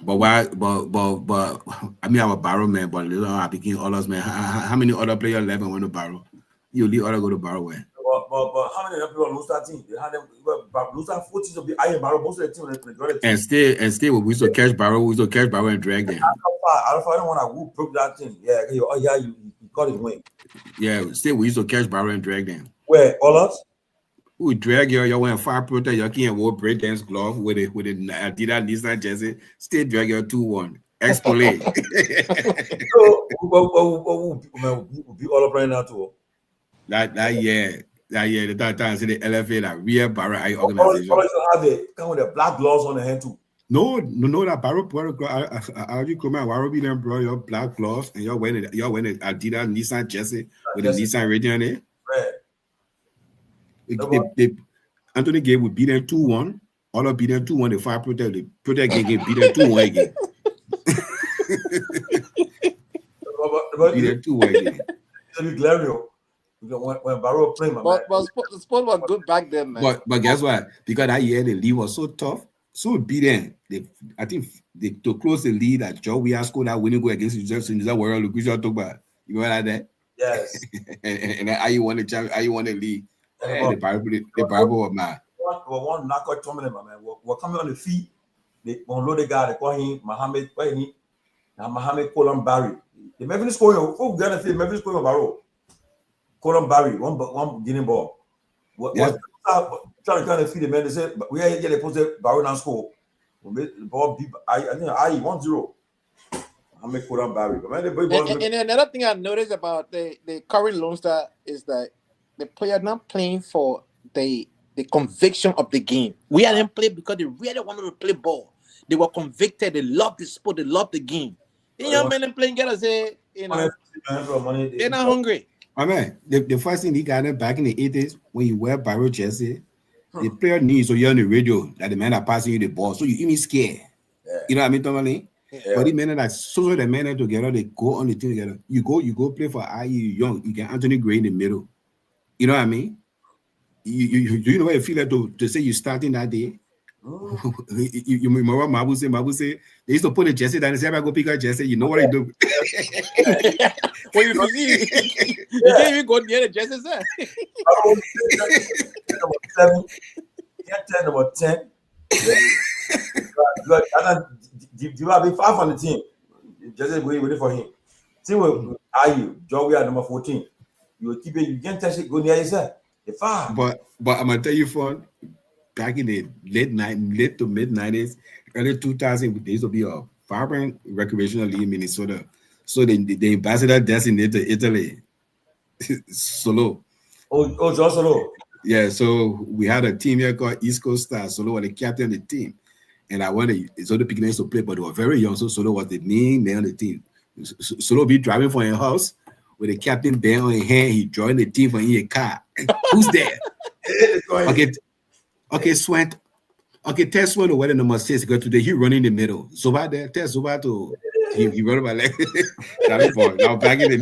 But why? But I mean, I'm a Barrow man, but I became all us man. How many other players left and went to Barrow? You leave other go to Barrow where? But how many people lose that team? They had them lose that 40 to be Iron Barrow. Most of the team and still we used to catch Barrow. We used to catch Barrow and drag them. I don't want to broke that thing. Yeah, you got it win. Yeah, still we used to catch Barrow and drag them. Where all us? We drag you wearing fire protect. You can't wear break dance glove with it Adidas Nissan jersey. Still drag your 2-1. Expole. So we'll be all up right now too. That year, the time see the LFA that real Barrow organization. Have it come with the black gloves on the hand too. No, that Barrow Seleke Kromah, Warby them brought your black gloves and you're wearing Adidas Nissan jersey with the Nissan radio on it. Right. Anthony Gay would beat them 2-1. All of beat them 2-1. The fire protect game beat them 2-1 again. Beat them 2-1 again. When Barrow played, the sport was good back then, man. But guess what? Because that year the league was so tough, so beat them. I think to close the lead that Joe we scored that winning goal against Jefferson. Is that where Lucretia talk about? You remember that? Yes. and how you won the champion? How you won the league? The Bible of man. One knockout tournament, man. We're coming on the feet. They unload the guy. They call him Mohammed. Where he? Mohammed Kolam Barry. The Memphis scoring. Who gonna say Memphis scoring Barrow? Colin Barry, one Guinea ball. Trying to feed the man. They said, but we are they posted Barry and score. The ball beat I think 1-0. I make Colin Barry. And another thing I noticed about the current Lone Star is that the player not playing for the conviction of the game. We had them play because they really wanted to play ball. They were convicted. They loved the sport. They loved the game. The young men playing together say, they're not hungry. I mean, the first thing he got them back in the 80s when you wear Barrow jersey, the player needs so you're on the radio that the men are passing you the ball, so you even scared. Yeah. You know what I mean, Tomalin? Yeah. But the men that so the men together, they go on the team together. You go play for IE young. You get Anthony Gray in the middle. You know what I mean? You know what you feel like to say you starting that day? You remember what Mabu say? They used to put a jersey down and say, I go pick a jersey. You know what I do? When you see, you can't even go near the jersey, sir. Number 10. Look, you have been 5 on the team. Jersey waiting for him. Team will you? Joe, we are number 14. You will keep it. You can't touch it. Go near yourself. But I'm gonna tell you, for back in the late to mid 90s, early 2000, there used to be a vibrant recreational league in Minnesota. So the ambassador designated to Italy, Solo. Oh, John Solo. Yeah, so we had a team here called East Coast Stars. Solo was the captain of the team. And I wanted Solo beginners to play, but they were very young. So Solo was the main man on the team. Solo be driving from your house with the captain band on his hand. He joined the team from in a car. Who's there? Okay, Swant. Okay, tell Swant where the number 6 go today. He running in the middle. So about there, tell Zuba to he run my leg. Now back in the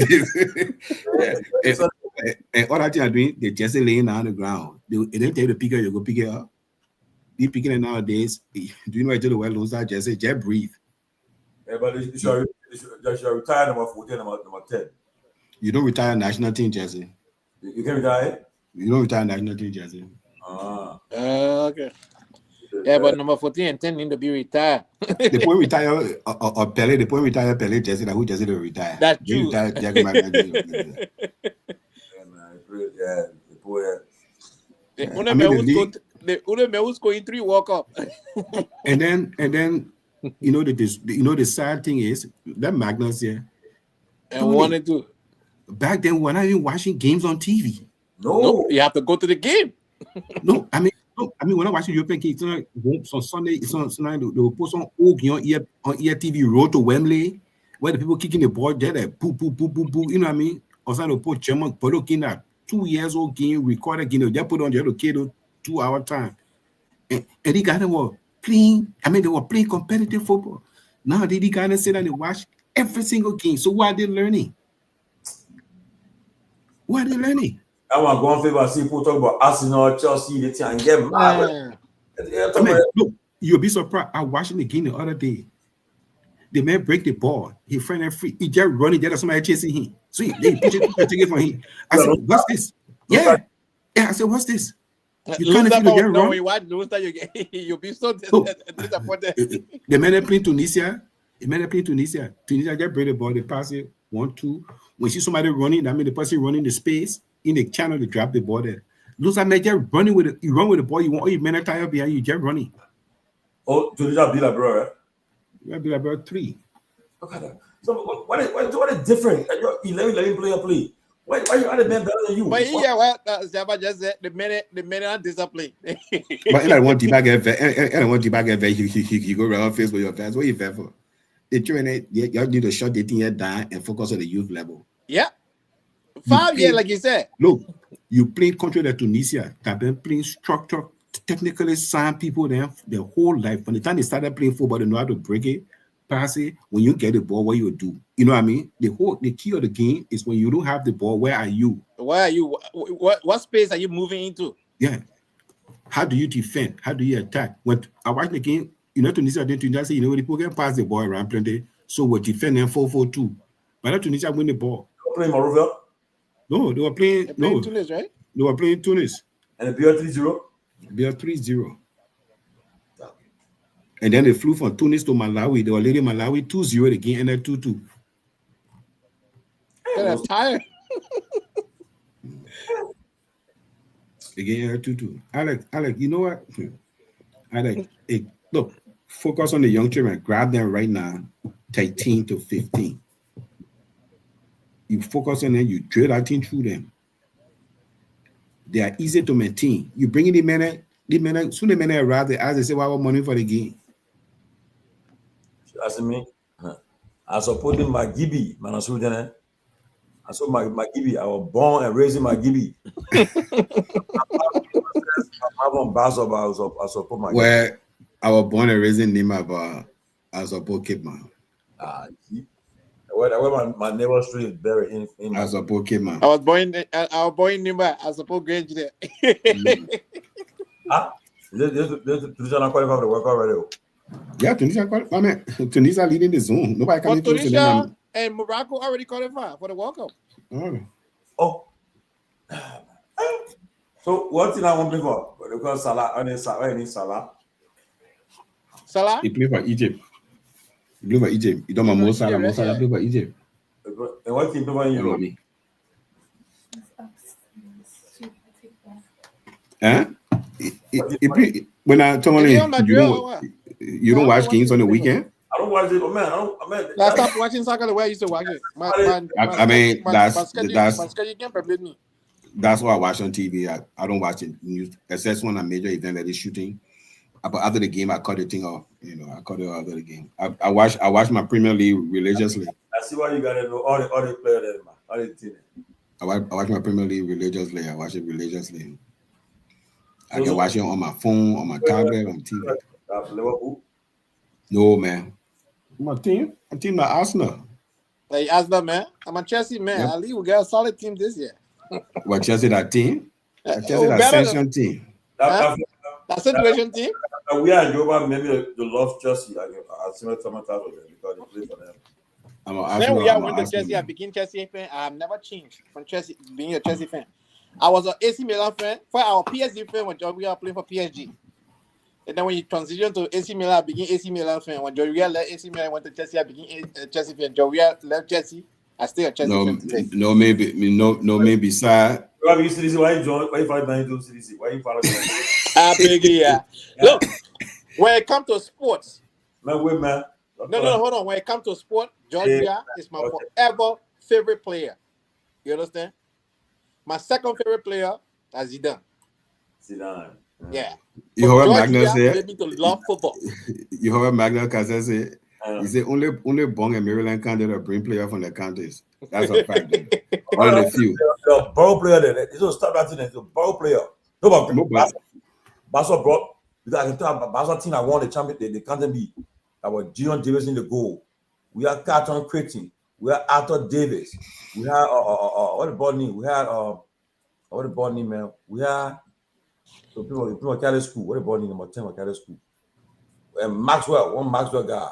days. And all that thing are doing, they just laying down on the ground. They don't take the picker, you go pick it up. They picking it nowadays. Do you know what I tell the well Lone Star just breathe. Yeah, but you should retire number 14, number 10. You don't retire national team jersey. You can retire? You don't retire national team jersey. Okay. Yeah, but number 14 and 10 need to be retired. They point retire or Pele. They point retire Pele jersey. That who jersey to retire? That's true. Retire who's going 3 walk up. and then you know the sad thing is that Magnus here. And wanted to. Back then, we're not even watching games on TV. No, you have to go to the game. No, I mean, when I watch European games, on Sunday, they will post on old game on ERTV Road to Wembley, where the people kicking the ball there, like poo, you know what I mean? Or something to put German polo game that 2 years old game, recorded game, they put on the other kid 2 hour time. And the guys were playing, they were playing competitive football. Now the guys say that they watch every single game. So what are they learning? What are they learning? I want to go on favor. See people talk about Arsenal, Chelsea, the team, and get mad. Look, you'll be surprised. I watching the game the other day. The man break the ball. He friend and free. He just running. There's somebody chasing him. So they pitch it, take it from him. I said, "What's this?" Yeah. I said, "What's this?" You can't feel the no, you watch Luther, you'll be so disappointed. The man playing Tunisia. Tunisia just break the ball. They pass it 1-2. When you see somebody running, that means the person running the space in the channel to drop the ball there. Looks like just running with it. You run with the ball. You want all your men tire behind you. Just running. Oh, Tunisia be like bro, right? You be like bro 3. Okay. So what is different? 11 player play. Why you other men better than you? But yeah, what Zaba just said, the men are disciplined. But I want T-Bag you go around face with your fans. What you fair for? They train it. You need to shut the thing down and focus on the youth level. Yeah. 5 years, like you said. Look, you play country like Tunisia, they've been playing structure, technically sound people there their whole life. From the time they started playing football, they know how to break it, pass it. When you get the ball, what you do? You know what I mean? The key of the game is when you don't have the ball, where are you? Where are you? What space are you moving into? Yeah. How do you defend? How do you attack? When I watch the game, Tunisia didn't Tunisia say, the people can pass the ball around plenty. So we're defending 4-4-2. But Tunisia win the ball. Playing Morovia? No, they were playing Tunis, right? They were playing Tunis. And it be 3-0? Be 3-0. And then they flew from Tunis to Malawi. They were leading Malawi 2-0 again, and then 2-2. They're tired. Again, Tutu. Alex, you know what? Alex, look, focus on the young children. Grab them right now, 13 to 15. You focus on them, you drill that thing through them. They are easy to maintain. You bring in the men, soon the men arrive, as they say, "What money for the game?" As me, I support him, my Gibby, man. I saw my Gibby. I was born and raised in my Gibby. I'm on basketball. I support my. Where I was born and raised in Nima, I support Kipman. Where my neighbor street is buried in I support Kipman. I was born in Nima. I support Grange there. This Tunisia qualified for the World Cup already. Yeah, Tunisia qualified. I mean, Tunisia leading the zone. Nobody can But Tunisia and Morocco already qualified for the World Cup. Oh. So what thing I want to play for? Because Salah, I need Salah. Salah? He played for Egypt. He played for Egypt. He don't Mo Salah. Mo Salah played for Egypt. And what team play for Europe? Huh? When I Tomalin, you don't watch games on the weekend? I don't watch it, but man, I stopped watching soccer the way I used to watch it. My schedule can't permit me. That's why I watch on TV. I don't watch it news, except when a major event that is shooting. But after the game, I cut the thing off. I cut it off after the game. I watch my Premier League religiously. I see why you gotta know all the players there, man. All the team. I watch my Premier League religiously. I watch it religiously. I can watch it on my phone, on my tablet, on TV. Liverpool? No, man. My team my Arsenal. Hey, Arsenal, man. I'm a Chelsea, man. Yep. At least we got a solid team this year. What, Chelsea that team? Chelsea that Ascension team. That situation team? We are Joba, maybe the love Chelsea. I similar to because they play for them. Then we are went to Chelsea. I became Chelsea fan. I have never changed from Chelsea being a Chelsea fan. I was an AC Milan fan. For our PSG fan when we are playing for PSG. And then when you transition to AC Milan, I became AC Milan fan. When Joria left AC Milan, went to Chelsea, I became a Chelsea fan. Joria left Chelsea, I still a Chelsea fan today. No, maybe side. Why you follow Man U CDC? Why you follow yeah. Look, when it comes to sports, man. No, hold on. When it comes to sport, Georgia is my forever favorite player. You understand? My second favorite player is Zidane. Yeah. You heard Magnus say? Made me to love football. You heard Magnus say? He said only Bong and Maryland candidate bring player from the counties. That's a fact. One of the few. The ball player there. It's a start that thing. The ball player. Nobody. Basel brought. Because I can tell Basel team I won the champion. They can't be. That was Gion Davis in the goal. We had Carton Creighton. We had Arthur Davis. We had what the ball name? We had what the ball name, man? We had so people Cali school. What the ball name? Number 10 Cali school. And Maxwell guy.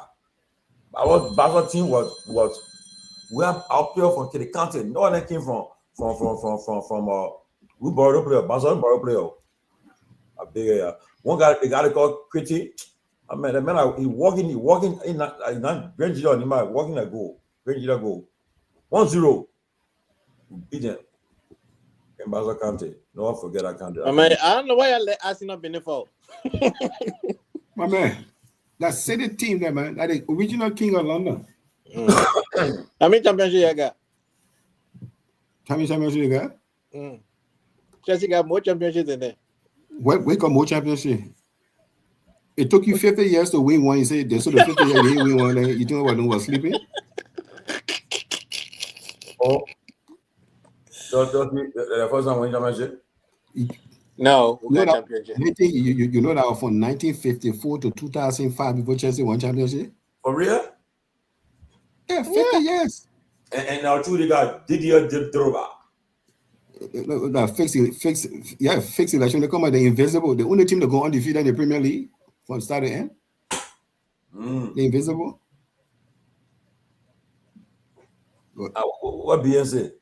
Our Basel team was we have our player from the county. No one that came from we borrowed a player. Basel borrowed a player. A big one guy, the guy called Creighton. I mean, the man, he walking in that Grand Gila, he might walking a goal. Grand Gila goal. 1-0. Beat them. In Basel County. No one forget that county. I mean, I don't know why I let Arsenal be involved. My man, that city team there, man. That the original king of London. How many championships you got? How many championships you got? Chelsea got more championships than that. What got more championships? It took you 50 years to win one. You say so the 50 years you didn't win one. You think what was sleeping? Oh, so the first time winning championship? No, you know that from 1954 to 2005 before Chelsea won championship. For real? Yeah, 50 years. And now two they got Didier Drogba. Fix election. They come out the invisible. The only team that go undefeated in the Premier League from start to end. The invisible. What BN say?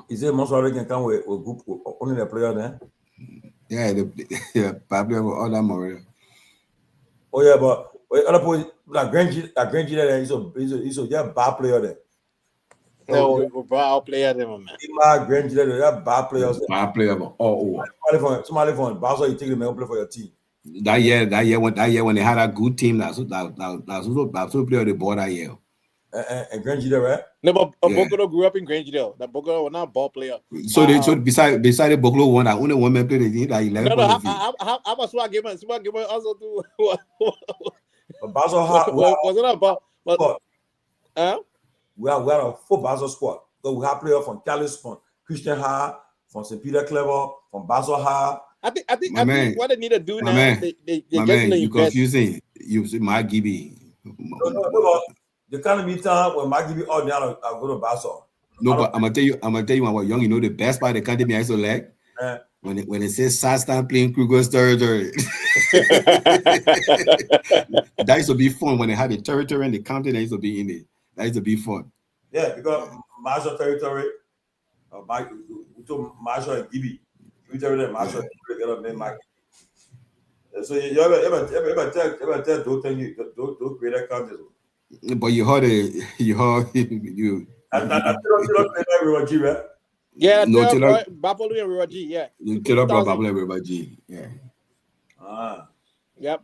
Is it most of can come with a group only the player there? Yeah, probably all that more. Oh yeah, but other point that Grand Gila there is a bad player there. No, we brought our player there, man. My grandchildren, they are bad players. Bad player all over. Somebody from Basel, you take them and play for your team. That year when they had a good team, that's who play on the board that year. And grandchildren, right? No, but Bogolo grew up in Grangedale. That Bogolo was not a ball player. So beside the Bogolo one, that only one man played the game that 11 No, how about Swag Gayman? Swag Gayman also do. But Basel was it a ball? We are a full Basel squad. So we have players from Calais, from Christian High, from St. Peter Kehleboe, from Basel High. I think what they need to do now, they you confusing. You see my Gibby. No, the kind of time when my Gibby all down, I go to Basel. No, but I'm gonna tell you when we're young, you know the best part of the country behind so leg. When it says Sastan playing Kruger's territory. That used to be fun when they had the territory and the county that used to be in it. That used to be fun. Yeah, because Marshall territory, we told Marshall and Gibby. We tell them Marshall get up name Mike. So you ever tell those things, those greater counties. But you heard. And I don't play like Roger, right? Yeah, no, Babolu and Roger, yeah. You tell about Babolu and Roger, yeah. Yep.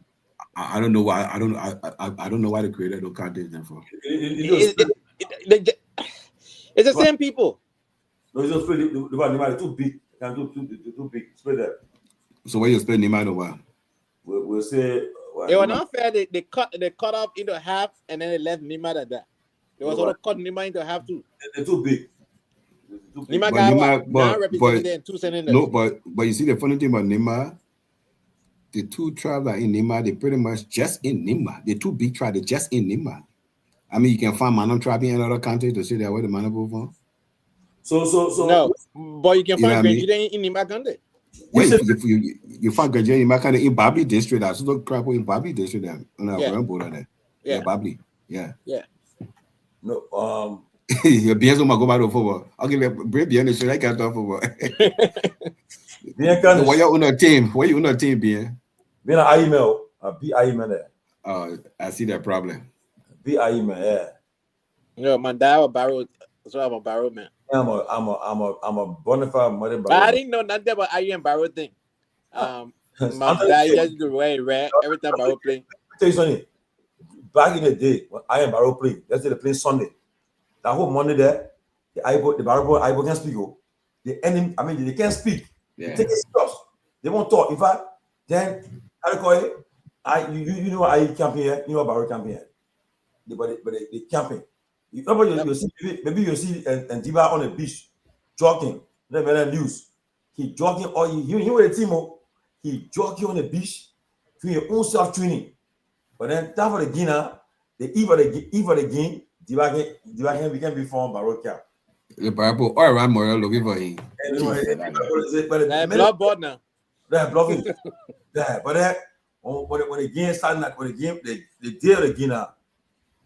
I don't know why. I don't know why they created those counties then for. It's the same people. No, it's just the too big. Too big. Spread that. So when you spell Nima over? We'll say. It was not fair. They cut off into half and then they left Nima at that. They was also cut Nima into half too. They're too big. Nima got now represented in 2 senators. No, but you see the funny thing about Nima, the 2 tribes are in Nima. They pretty much just in Nima. The 2 big tribes, they just in Nima. I mean, you can find Manam tribe in another country to say that where the Manam from. So no, but you can find Granjide in Nima country. Yeah, you find Granjide in Nima country in Peabody district. That's the tribe in Peabody district there. Yeah, Peabody. Yeah. No, You're bien so go back to football. I'll give you bien the show. I can't talk football. Bien, why you on a team? Why you on a team, bien? Bien a email. Be a email there. I see that problem. Be a email, yeah. No, my dad was borrowed. So I'm a borrowed man. I'm a bona fide mother. But I didn't know nothing about I am borrowed thing. My dad used to wear red every time Barrow playing. Tell you something. Back in the day when I am Barrow playing, let's say they play Sunday. That whole Monday there, the Barrow can't speak. The enemy, I mean, they can't speak. Yeah. They take it serious. They won't talk. In fact, then how do you call it? You know I camping here. You know Barrow camping here. But they camping. You see, maybe you see and Diba on the beach jogging. Then news. He jogging or he with the team. He jogging on the beach doing your own self training. But then time for the Guinea, the eve of the game, Diba can be formed by road camp. The Bible all around Morel looking for him. They're blood board now. They're blocking. Yeah, but then when the game started, when the game the day of the Guinea,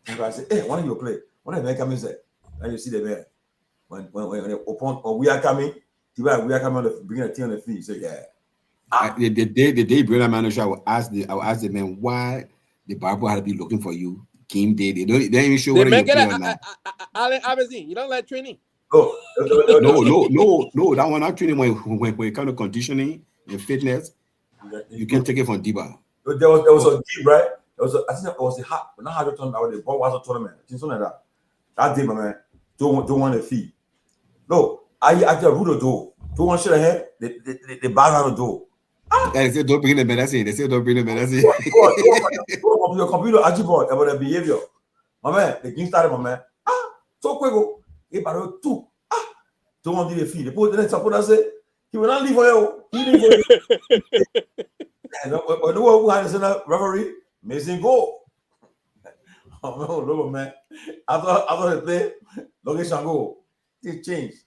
I say, hey, why don't you play? When the man come in, say, and you see the man when they open or we are coming, we are coming on the beginning of the team on the field. Say, yeah. The day Brother Manager, I will ask the man why the Bible had to be looking for you. Game day, they ain't sure what you play or not. You don't like training. No. That one not training when it comes to conditioning and fitness. You can take it from Diba. There was a game, right? I think it was not hard to turn out. The ball was a tournament. Something like that. That day, my man, don't want to feed. No, I actually rule the door. Don't want to shut ahead. They bang on the door. They say don't bring the medicine. Your computer actually about the behavior. My man, the game started, my man. So quick, he about 2. Don't want to do the feed. The next supporter say he will not leave for you. He leave for you. And when the one who had a referee, amazing goal. Oh no, man. After the play, Logan go. It changed.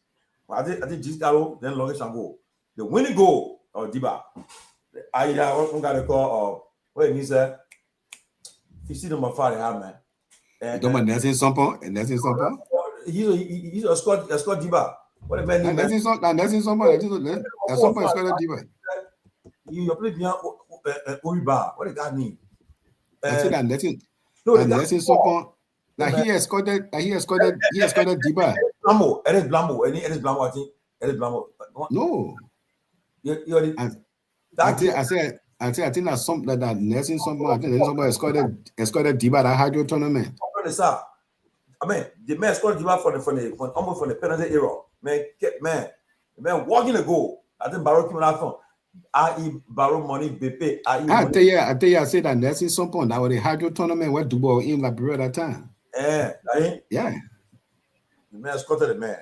I think Giscaro, then Logan go. The winning goal of Diba. I got a call what he said. You see number 5 they have, man. And He's a Scott Diba. What a man. That's somebody. That's somebody Scott Diba. You play beyond Uriba. What does that mean? That's it. No, that's in Sopon. Like he escorted Diba. Blambo, Eres Blambo, Eres Blambo, I think. Eres Blambo. No. I think that's something like that. Nursing somebody. I think somebody escorted Diba that hydro tournament. I mean, the man scored Diba from the penalty era. Man, the man walking the goal. I think Barrow came out from. I.e. Barrow money, BP. I tell you, I said that nursing something that was the hydro tournament where Dopoh in Liberia that time. Yeah. The man scored the man.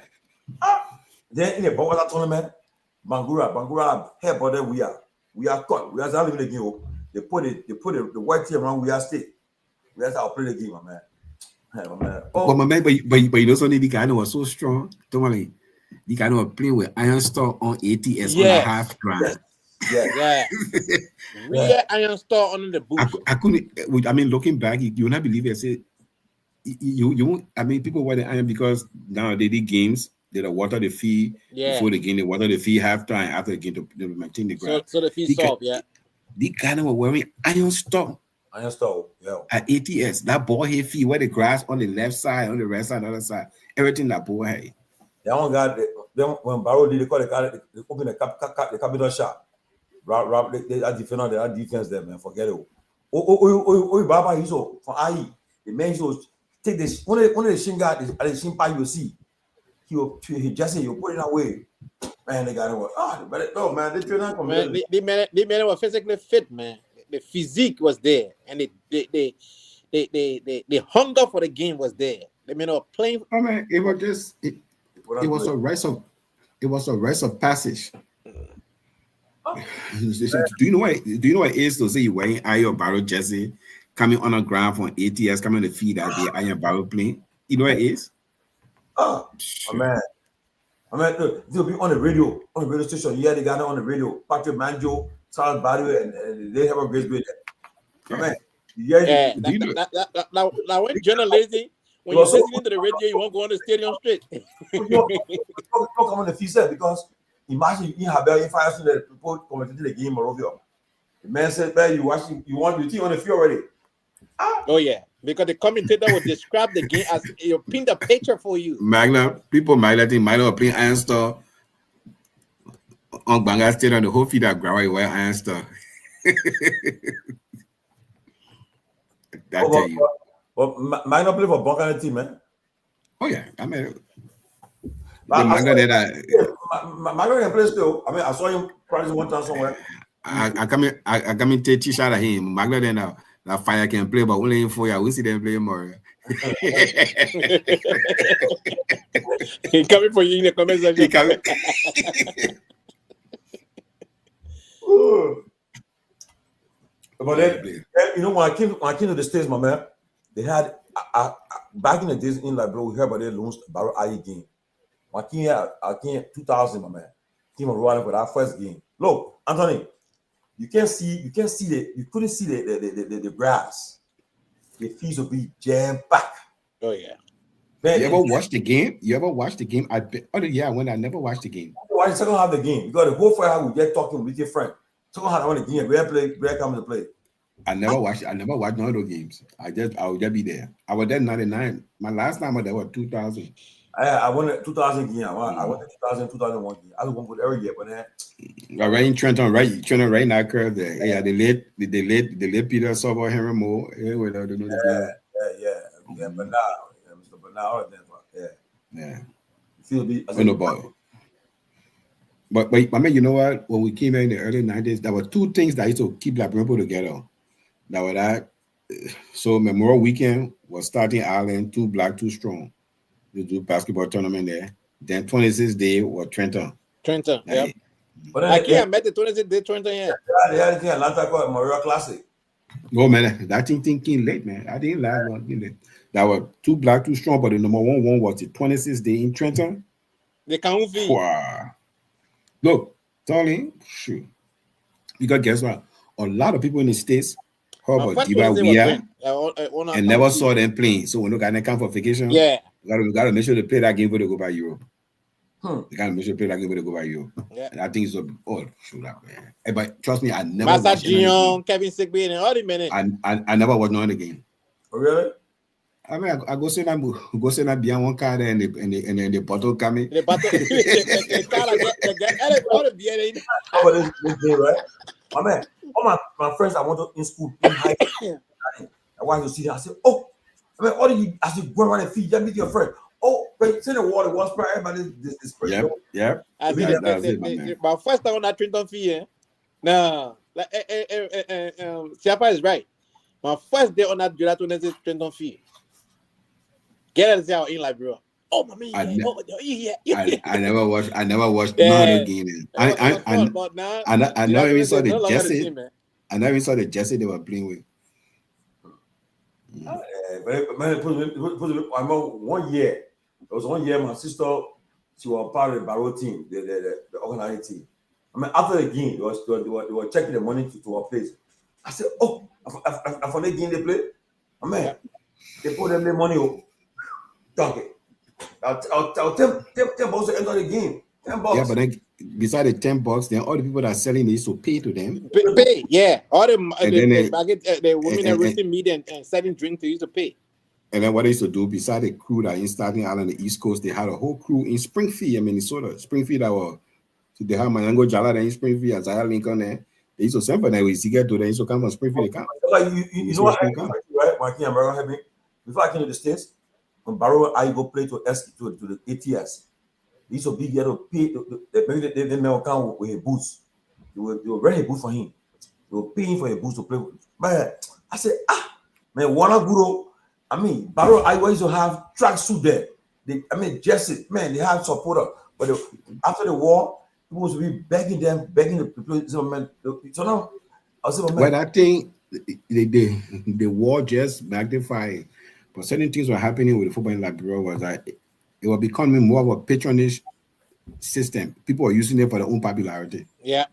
Then in the Bogota tournament, Bangura, hey, brother, we are caught. We are not living the game. They put the white team around. We are state. We are to play the game, my man. Hey, my man. But my man, but you know something. The guy was so strong. Tomalin, the guy was playing with Iron Star on ATS on a half grand. Yeah. Real Iron Star on the boot. I couldn't. I mean, looking back, you will not believe it. I said, you won't. I mean, people wear the iron because now they did games. They water the fee before the game. They water the fee halftime after the game to maintain the ground. So the fee soft, yeah. The guy were wearing Iron Star. Yeah. At ATS, that ball hit fee where the grass on the left side, on the right side, on the other side, everything that ball had. That one got when Barrow did they open the capital shot. That defense there, man. Forget it. Baba he's so from IE. The man so take this one of the shinga at the shimpa you see. He just say you put it away. Man, they got it. No, man, they train on the man were physically fit, man. The physique was there, and the hunger for the game was there. The men were playing. I mean, it was just it was a race of passage. Do you know what it is to say you wearing Iron Barrow jersey coming on the ground from ATS coming to feed that the Iron Barrow playing? You know what it is? Man, they'll be on the radio station. Yeah, they got it on the radio. Patrick Manjo, Charles Barrow, and they have a great video. Man, now when journalism, when you're listening to the radio, you won't go on the stadium straight. Don't come on the fee set because imagine you have if I ask the people commentating the game or over. The man said, "Man, you want the team on the field already." Oh yeah, because the commentator will describe the game as you paint a picture for you. Magna playing Iron Star on Banga Stadium. The whole field at Garguah wear Iron Star. That tell you. But Magna play for Banga team, man. Oh yeah, I mean. Magna can play still. I mean, I saw him practice one time somewhere. I come in take t-shirt at him. Magna then that fire can play, but only in 4 years. We see them play more. He coming for you in the comment section. But then, you know, when I came to the States, my man, they had back in the days in Liberia, we heard about their loans Barrow IE game. I came 2000, my man. Team of Rwanda for that first game. Look, Anthony, you couldn't see the grass. The fees will be jam packed. Oh yeah. Man, you ever watch the game? When I never watched the game. Why the second half of the game? Because the whole first half we get talking with your friend. Second half of the game, where come to play. I never watched none of those games. I would just be there. I was there in 99. My last time I was there was 2000. I won the 2000 game. I won the 2000, 2001 game. I don't want to every year, but then right in Trenton, right now curve there. Yeah, they let Peter Sobo Henry Moore. Yeah, but now, yeah. Feel But I mean, you know what? When we came in the early 90s, there were two things that used to keep Liberian people together. That were that. So Memorial Weekend was starting Ireland, 2 Black, 2 Strong. They do basketball tournament there. Then 26th day was Trenton. Yeah. But I can't met the 26th day Trenton yet. They had the Atlanta called Memorial Classic. Oh man, that thing came late, man. I didn't last long. That were 2 Black, 2 Strong, but the number one was the 26th day in Trenton. They can't feel. Wow. Look, Tomalin, shoot. Because guess what? A lot of people in the States heard about Diba and never saw them playing. So when they got come for vacation, we gotta make sure they play that game before they go by Europe. They gotta make sure they play that game before they go by Europe. And I think it's shoot up, man. But trust me, I never Master Gion, Kevin Sigby, and all the minutes. I never watched none of the game. Oh, really? I mean, I go say that behind one car there and the bottle coming. The bottle, the car get all the beer in. Oh, this day, right? My man, all my friends I went to in school in high school. I want to see them. I said, oh, I mean, all you as you go around and feed, you meet your friend. Oh, but send the water, one spray, everybody this spray. Yep. I see my first time on that Trenton fee, no, like Siapa is right. My first day on that Trenton fee. Get it out in Liberia. Oh, mommy, I never watched none of the game. I never even saw the jersey. I never even saw the jersey they were playing with. Man, I remember 1 year. It was 1 year. My sister, she was part of the Barrow team, the organizing team. I mean, after the game, they were checking the money to our place. I said, oh, I for the game they play. I mean, they put them the money up. Dunk it. I'll 10 bucks to enter the game. 10 bucks. Yeah, but then beside the $10, then all the people that are selling, they used to pay to them. Pay, yeah. All the women that roasting meat and selling drinks, they used to pay. And then what they used to do, beside the crew that in Staten Island, the East Coast, they had a whole crew in Springfield, Minnesota. Springfield, they had Mayango Jala there in Springfield and Zaya Lincoln there. They used to send for them with cigarette to them. They used to come from Springfield. You know what happened, right? Marky and Barrow had me. Before I came to the States, when Barrow I go play to the ATS, they used to be here to pay. Maybe they never come with a boost. They were rent a boost for him. They were paying for a boost to play with. But I said, man, Wana Guru. I mean, Barrow I used to have tracksuit there. Jesse, man, they have supporter. But after the war, people used to be begging the people. So now, I said, well, I think the war just magnified. But certain things were happening with the football in Liberia was that it was becoming more of a patronage system. People were using it for their own popularity. Yeah.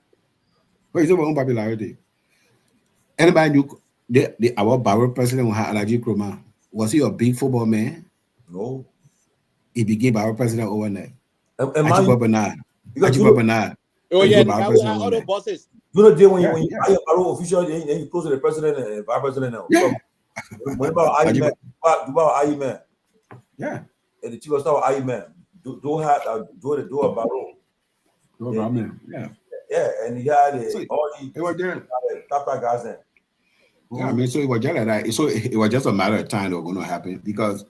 What is it for own popularity? Anybody knew our Barrow president Seleke Kromah? Was he a big football man? No. He became Barrow president overnight. Ajibola Bernard. Oh yeah, all the bosses. You know, when you hire a Barrow official, and you close to the president and vice president now. Yeah. What about Ayman? Yeah. And the chief of staff of Ayman. Do a Barrow. Yeah. Yeah, and he had all the top guys there. Yeah, I mean, so it was just like that. So it was just a matter of time that was going to happen because,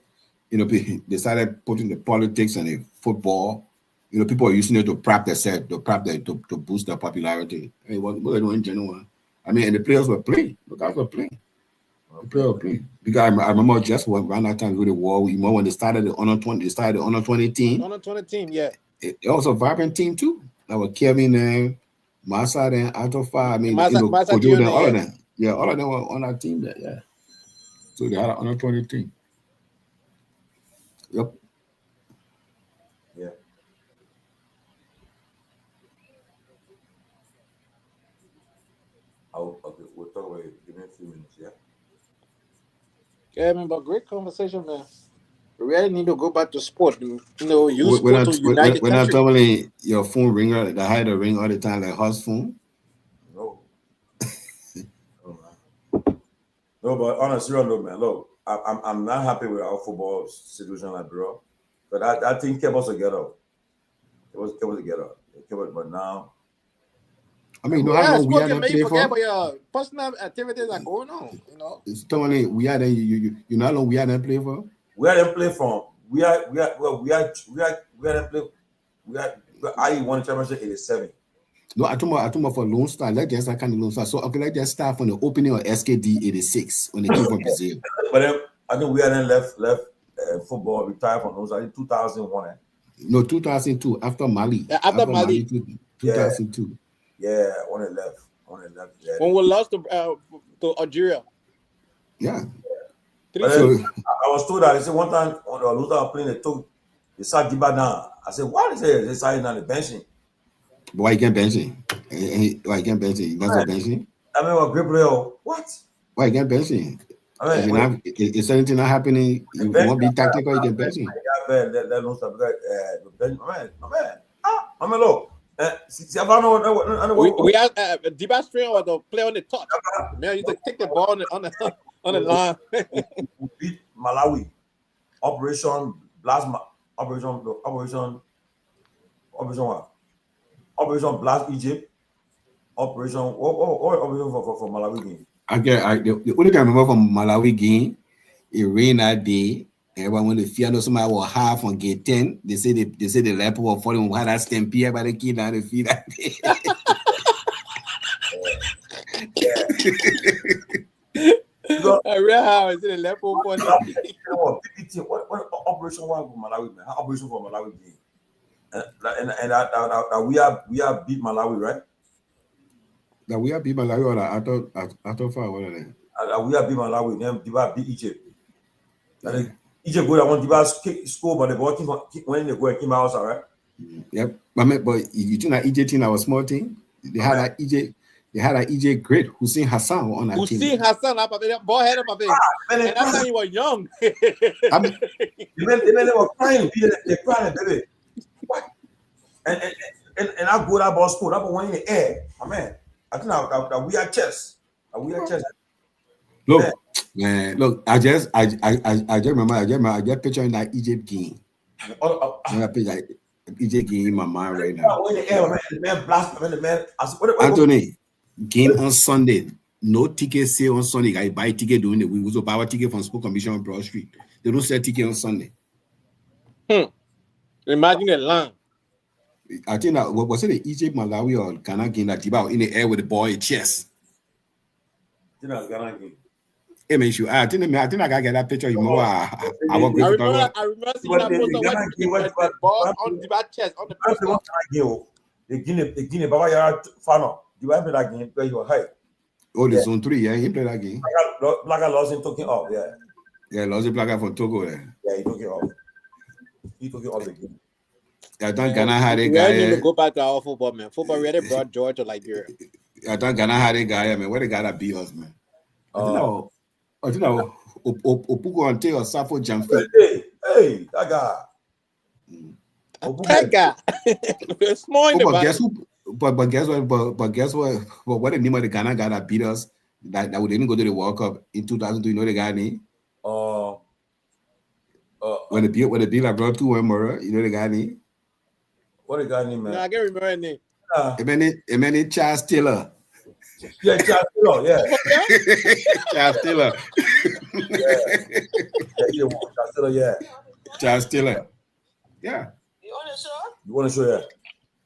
they started putting the politics and the football. People are using it to prop their set, to boost their popularity. It was in general. I mean, and the players were playing. The guys were playing. Because I remember just around that time with the war, when they started the under 20 team. Under 20 team, yeah. It was a vibrant team too. That was Kevin and Massa and Atofa. I mean, Kojo and all of them. Yeah, all of them were on our team there. Yeah. So they had an under 20 team. Yep. Yeah. We'll talk about it. Give me a few minutes, yeah? Yeah, man, but great conversation, man. We really need to go back to sport. Use sport to unite the country. When I'm telling your phone ringer, that had a ring all the time, like horse phone. No. No, but on a serious note, man, look, I'm not happy with our football situation like bro. But that thing kept us together. It was together. But now, I mean, how long we had to play for? But your personal activities are going on, It's Tomalin, we had you know how long we had to play for? We had them play from. We had them play. I won the championship in '87. No, I talking about for Lone Star. Let's just kind of Lone Star. So okay, let's just start from the opening of SKD '86 when they came from Brazil. But then I think we had then left football, retired from Lone Star in 2001. No, 2002 after Mali. After Mali. 2002. Yeah, when it left. Yeah. When we lost to Algeria. Yeah. I was told that. They said one time when the Lone Star playing, they sat Diba down. I said, why they sat down the benching? Why you can't bench him? Why you can't bench him? You not bench him? I mean, a great player. What? Why you can't bench him? I mean, if anything not happening, you won't be tactical. You can bench him. I mean, look. We had Diba String or the play on the top. Man, you just take the ball on the line. We beat Malawi Operation Blast Egypt. Operation operation for Malawi game. The only thing I remember from Malawi game, it rained that day. Everyone when the fear know somebody was half on gate 10, they say the leper was falling. We had that stampede by the kid down the field that day. I real how is it a leper falling? What operation was for Malawi, man? How operation for Malawi game? And we have beat Malawi, right? That we have beat Malawi or I thought far what are they? We have beat Malawi, then Diba beat Egypt. And Egypt go that one Diba score, but the ball when they go and came out, right? Yep. But you think that Egypt team that was small team? They had that Egypt great Hussein Hassan on that team. Hussein Hassan, ball head up, and that time he was young. They were crying, they crying, baby. What? And I go that ball score, that ball went in the air. Man, I think that we are chess. Look, man, look, I just remember I just picturing that Egypt game. I picture Egypt game in my mind right now. Anthony, game on Sunday. No ticket sale on Sunday. I buy ticket during the week. We also buy a ticket from Sport Commission on Broad Street. They don't sell ticket on Sunday. Imagine the line. I think that was it the Egypt, Malawi, or Ghana game that Diba in the air with the ball in chest. Ghana game. Hey, man, I think I gotta get that picture. You know, I remember seeing that poster with the ball on the chest on the poster. The Guinea, Baba Yara Fano. You ever that game where you were high? Oh, the zone 3, yeah, he played that game. Blacker lost him talking off, yeah. Yeah, lost the Blacker from Togo there. Yeah, he took it off. He took it off the game. I thought Ghana had a guy. We need to go back to our football, man. Football, we already brought George to Liberia. I thought Ghana had a guy, man. Where the guy that beat us, man? I think Opuko Ante or Safo Jamfi. Hey, that guy. That guy. Small in the back. But guess what? But what the name of the Ghana guy that beat us that we didn't go to the World Cup in 2002? You know the guy name? When the beat like brought 2-1 Murrah, you know the guy name? What the guy name, man? No, I can't remember his name. It meant Charles Taylor. Yeah, Charles Taylor, yeah. Charles Taylor. Charles Taylor, yeah. Charles Taylor. Yeah. You want to show? Yeah.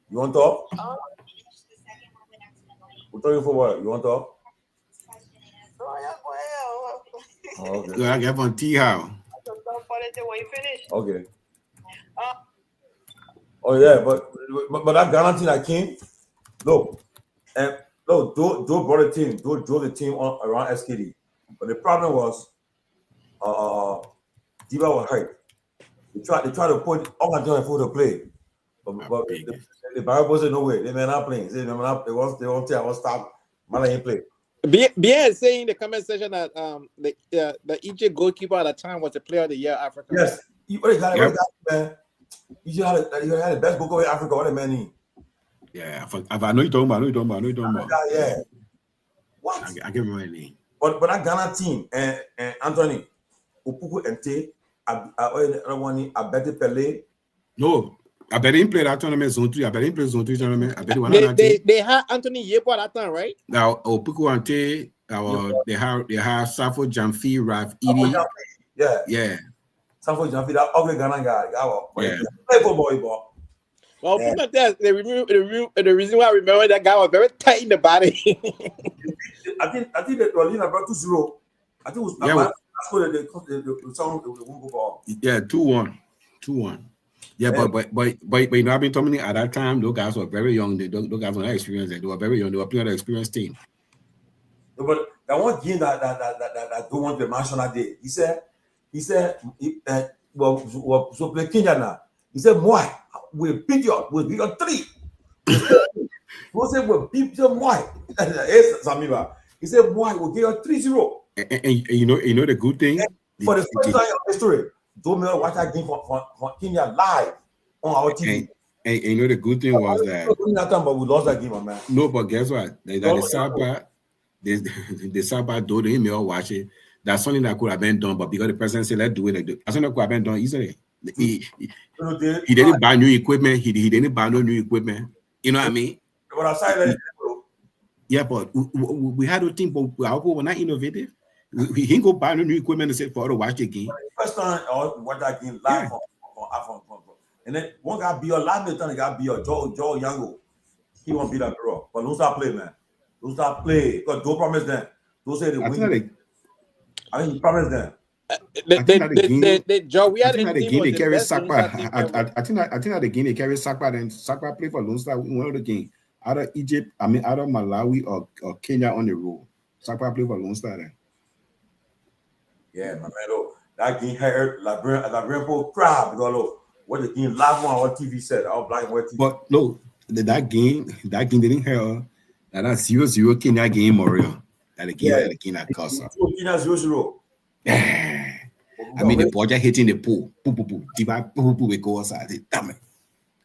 You want to talk? We're talking for what? You want to talk? Okay. I get on T how. Okay. Oh yeah, but that Ghana team that came, look, and look, Do brought the team, Do drove the team on around SKD, but the problem was, Diba was hurt. They tried to put all my joint for to play, but the Bible said no way. They may not playing. They won't stop. Man, ain't play. Bien saying in the comment section that the Egypt goalkeeper at the time was the player of the year Africa. Yes, what he got, man. You had the best goalkeeper in Africa. What a man need. Yeah, I know you talking about. Yeah. What? I can't remember the name. But that Ghana team and Anthony, Opuku Ente, Abete Pele. No, I bet he played that tournament zone 3. I bet he played zone 3 tournament. I bet he won they had Anthony Yebo at that time, right? Now Opuku Ente, they have Safo Jamfi, Raf Edie. Yeah. Safo Jamfi, that ugly Ghana guy. Yeah. Play for boy. Well, the reason why I remember that guy was very tight in the body. I think that Rolina brought 2-0. I think it was yeah, 2-1. Yeah, but you know, I've been telling you at that time, those guys were very young. Those guys were not experienced. They were very young. They were playing an experienced team. But that one game that don't want to mention that day. He said, well, so play Kenya now. He said, "Moi, we beat you. We beat you 3." He said, "We beat you, moi." He said, "Moi, we'll get you 3-0." And you know the good thing for the first time of the story, don't watch that game for Kenya live on our TV. And you know the good thing was that but we lost that game, man. No, but guess what? The Sabah, though they may all watch it. That's something that could have been done, but because the president said, let's do it, that's something that could have been done easily. He didn't buy new equipment. He didn't buy no new equipment. You know what I mean? But I yeah, but we had to think, but our people were not innovative. We didn't go buy no new equipment and say for us to watch the game. First time I watch that game live from and then one guy be your last time the guy be your Joe Yango. He won't be that girl. But don't start play, man. Don't start play. Because don't promise them. Don't say they win. I mean, you promise them. Joe, we had the game they carry Sakpa. I think that the game they carry Sakpa, then Sakpa play for Lone Star one of the game. Out of Egypt, out of Malawi or Kenya on the road. Sakpa play for Lone Star then. Yeah, my man, that game hurt Liberia crowd because what the game live on what TV said. I was black and white TV. But no, that game didn't hurt. That 0-0 Kenya game Moria. That the game that cost us. Kenya 0-0. I mean, the ball just hitting the pool. We go outside. Damn it.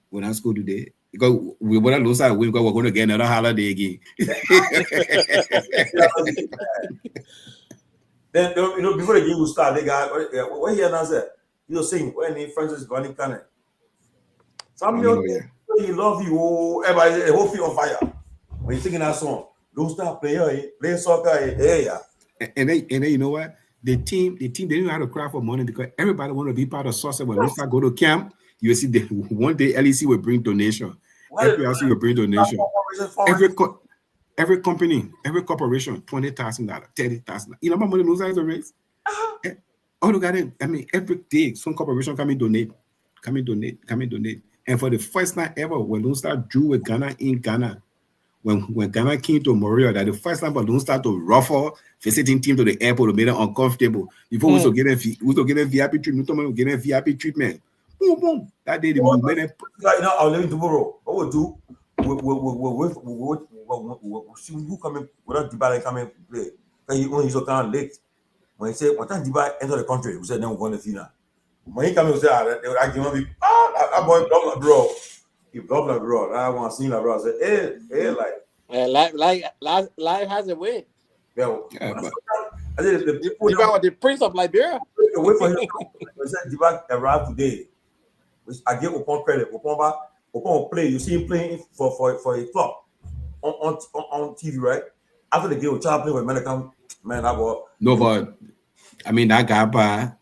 When I school today, because we want to lose our win because we're going to get another holiday again. Then, before the game will start, they got what he announced that he was saying when he Francis Bunny Cannon. Some he love you, everybody, the whole field on fire. When you're singing that song, don't stop playing soccer, yeah. And then you know what? The team they didn't know how to cry for money because everybody want to be part of Saucer. When we start go to camp, you see one day LEC will bring donation. Every LEC will bring donation. Every company, every corporation, $20,000, $30,000. You know how much money those guys raise? Oh, look at it. I mean, every day some corporation come and donate. And for the first time ever, when Lone Star drew with Ghana in Ghana, when Ghana came to Montreal, that the first time Lone Star to ruffle visiting team to the airport to make them uncomfortable. Before we used to get a VIP treatment, we get a VIP treatment. Boom, boom. That day they made it. I'll leave it tomorrow. What we'll do, we'll see who coming without Dybala coming play. When he's kind of late, when he said, "What time Dybala enter the country?" We said, "Then we're going to final." When he come, we said, "I give him that boy block bro." He blocked like bro. I want to see that bro. I said, "Hey, life has a way." Yeah, I said the Prince of Liberia. Wait for him. We said Dybala arrived today. I give Opon credit. Opon play. You see him playing for a club on TV, right? After the game, we try to play with American man. No, but I mean that guy,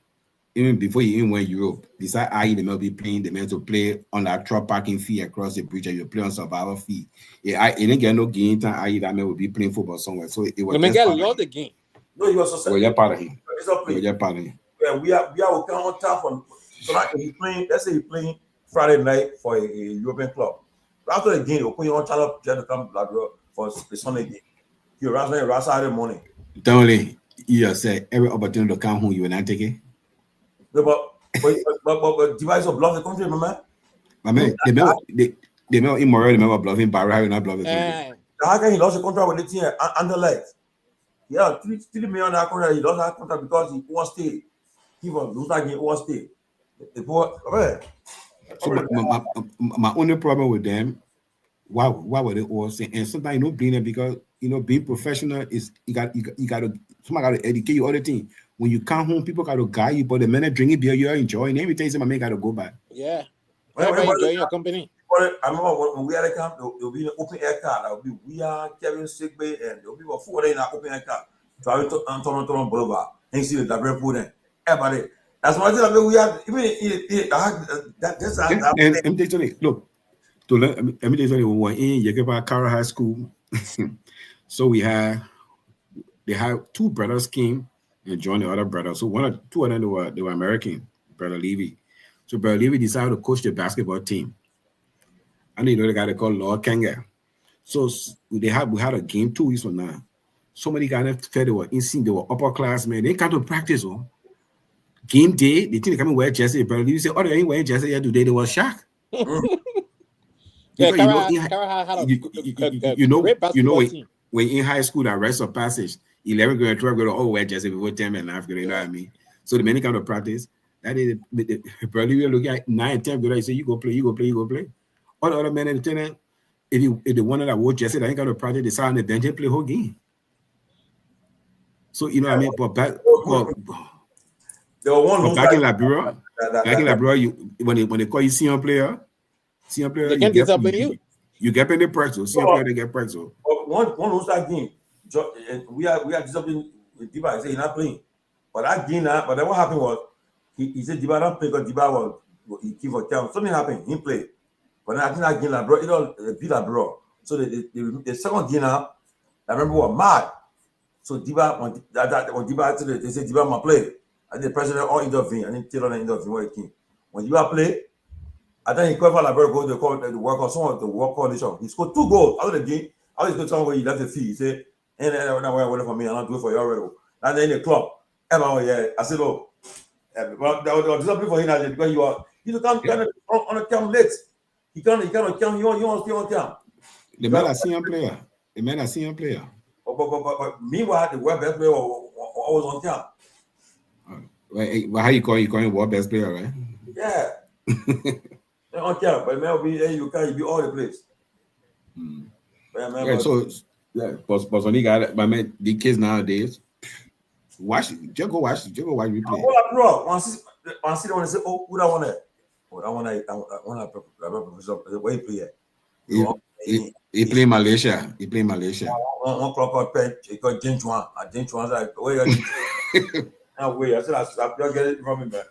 even before he even went Europe, beside IE, they might be playing. They meant to play on that truck parking fee across the bridge, and you play on survival fee. Yeah, I didn't get no game time. IE that man would be playing football somewhere. So it was. They love the game. No, he was so. Well, part of him. Part of him. Yeah, we are on top on. So like he playing. Let's say he playing Friday night for a European club. After the game, he'll put you on channel to come for the Sunday game. You rise Saturday morning. Totally. You say every opportunity to come home, you will not take it. No, but device of bluff the country, my man. My man, they may immoral, they may bluffing Barra, how you not bluffing. How can he lost the contract with the team under legs? Yeah, 3 million that contract. He lost that contract because he overstayed. He was lose that game overstayed. So my only problem with them, why were they all saying? And sometimes blame them because being professional is you got to somebody got to educate you all the time. When you come home, people got to guide you, but the minute drinking beer, you're enjoying. Every time my man got to go back. Yeah, enjoying your company. I remember when we had a camp, there'll be an open air car. There'll be we are Kevin Sigbay, and there'll be 4 days in an open air car driving to Toronto Boulevard. And you see the Nagbe pool then. Everybody. That's what I think we have. Even look, let me tell you, when we were in Yekepa Kara High School, so they had 2 brothers came and joined the other brothers. So 2 of them they were American, Brother Levy. So Brother Levy decided to coach the basketball team. And the guy they called Lord Kanga. So we had a game 2 weeks from now. So many guys felt they were insane, they were upper class, man. They can't practice. Game day, they think they come and wear jersey. Brother Levy said, "Oh, they ain't wearing jersey here today." They were shocked. Yeah, Kamara had a when in high school, that rest of passage, 11 grade, 12 grade, all wear jersey before 10 and a half grade, you know what I mean? So the many kind of practice, that is, probably we look at 9 and 10 grade, you say, you go play. All the other men in the tenant, if the one that wore jersey, that ain't got to practice, they start on the bench and play whole game. So, you know what I mean? But There were one back in Liberia. Back in Liberia, when they call you senior player, they can discipline you. You get in the press, so senior player they get press. So one All-Star game, we are disciplining with Diba. He said he's not playing, but that game now. But then what happened was he said Diba don't play because Diba he keep for count. Something happened. He played, but then I think that game Liberia, it all beat Liberia. So the second game now, I remember was mad. So Diba when Diba actually they said Diba must play. And the president all intervened. And then Taylor intervened when he came. When Diba play, I think he called for Liberia go to the work on some of the work coalition. He scored 2 goals out of the game. I was going somewhere he left the field. He said, "And I wait for me. I'm not doing for you already." And then in the club, I said, "Oh, but there was something for him because you can't on a camp late. He cannot camp. You want to stay on camp." The man a senior player. The man a senior player. But meanwhile, the world best player was on camp. Well, how you call him world best player, right? Yeah. On camp, but man, you can't be all the place. Yeah, so but when he got my man, the kids nowadays, just go watch replay. Bro, when I see the one, say, "Oh, who that one at? Oh, that one I professor. Where he play at? He play Malaysia. He play Malaysia. One clock up pen. He got Jinchuan. Jinchuan's like, where you? Now wait, I said I get it from him, man.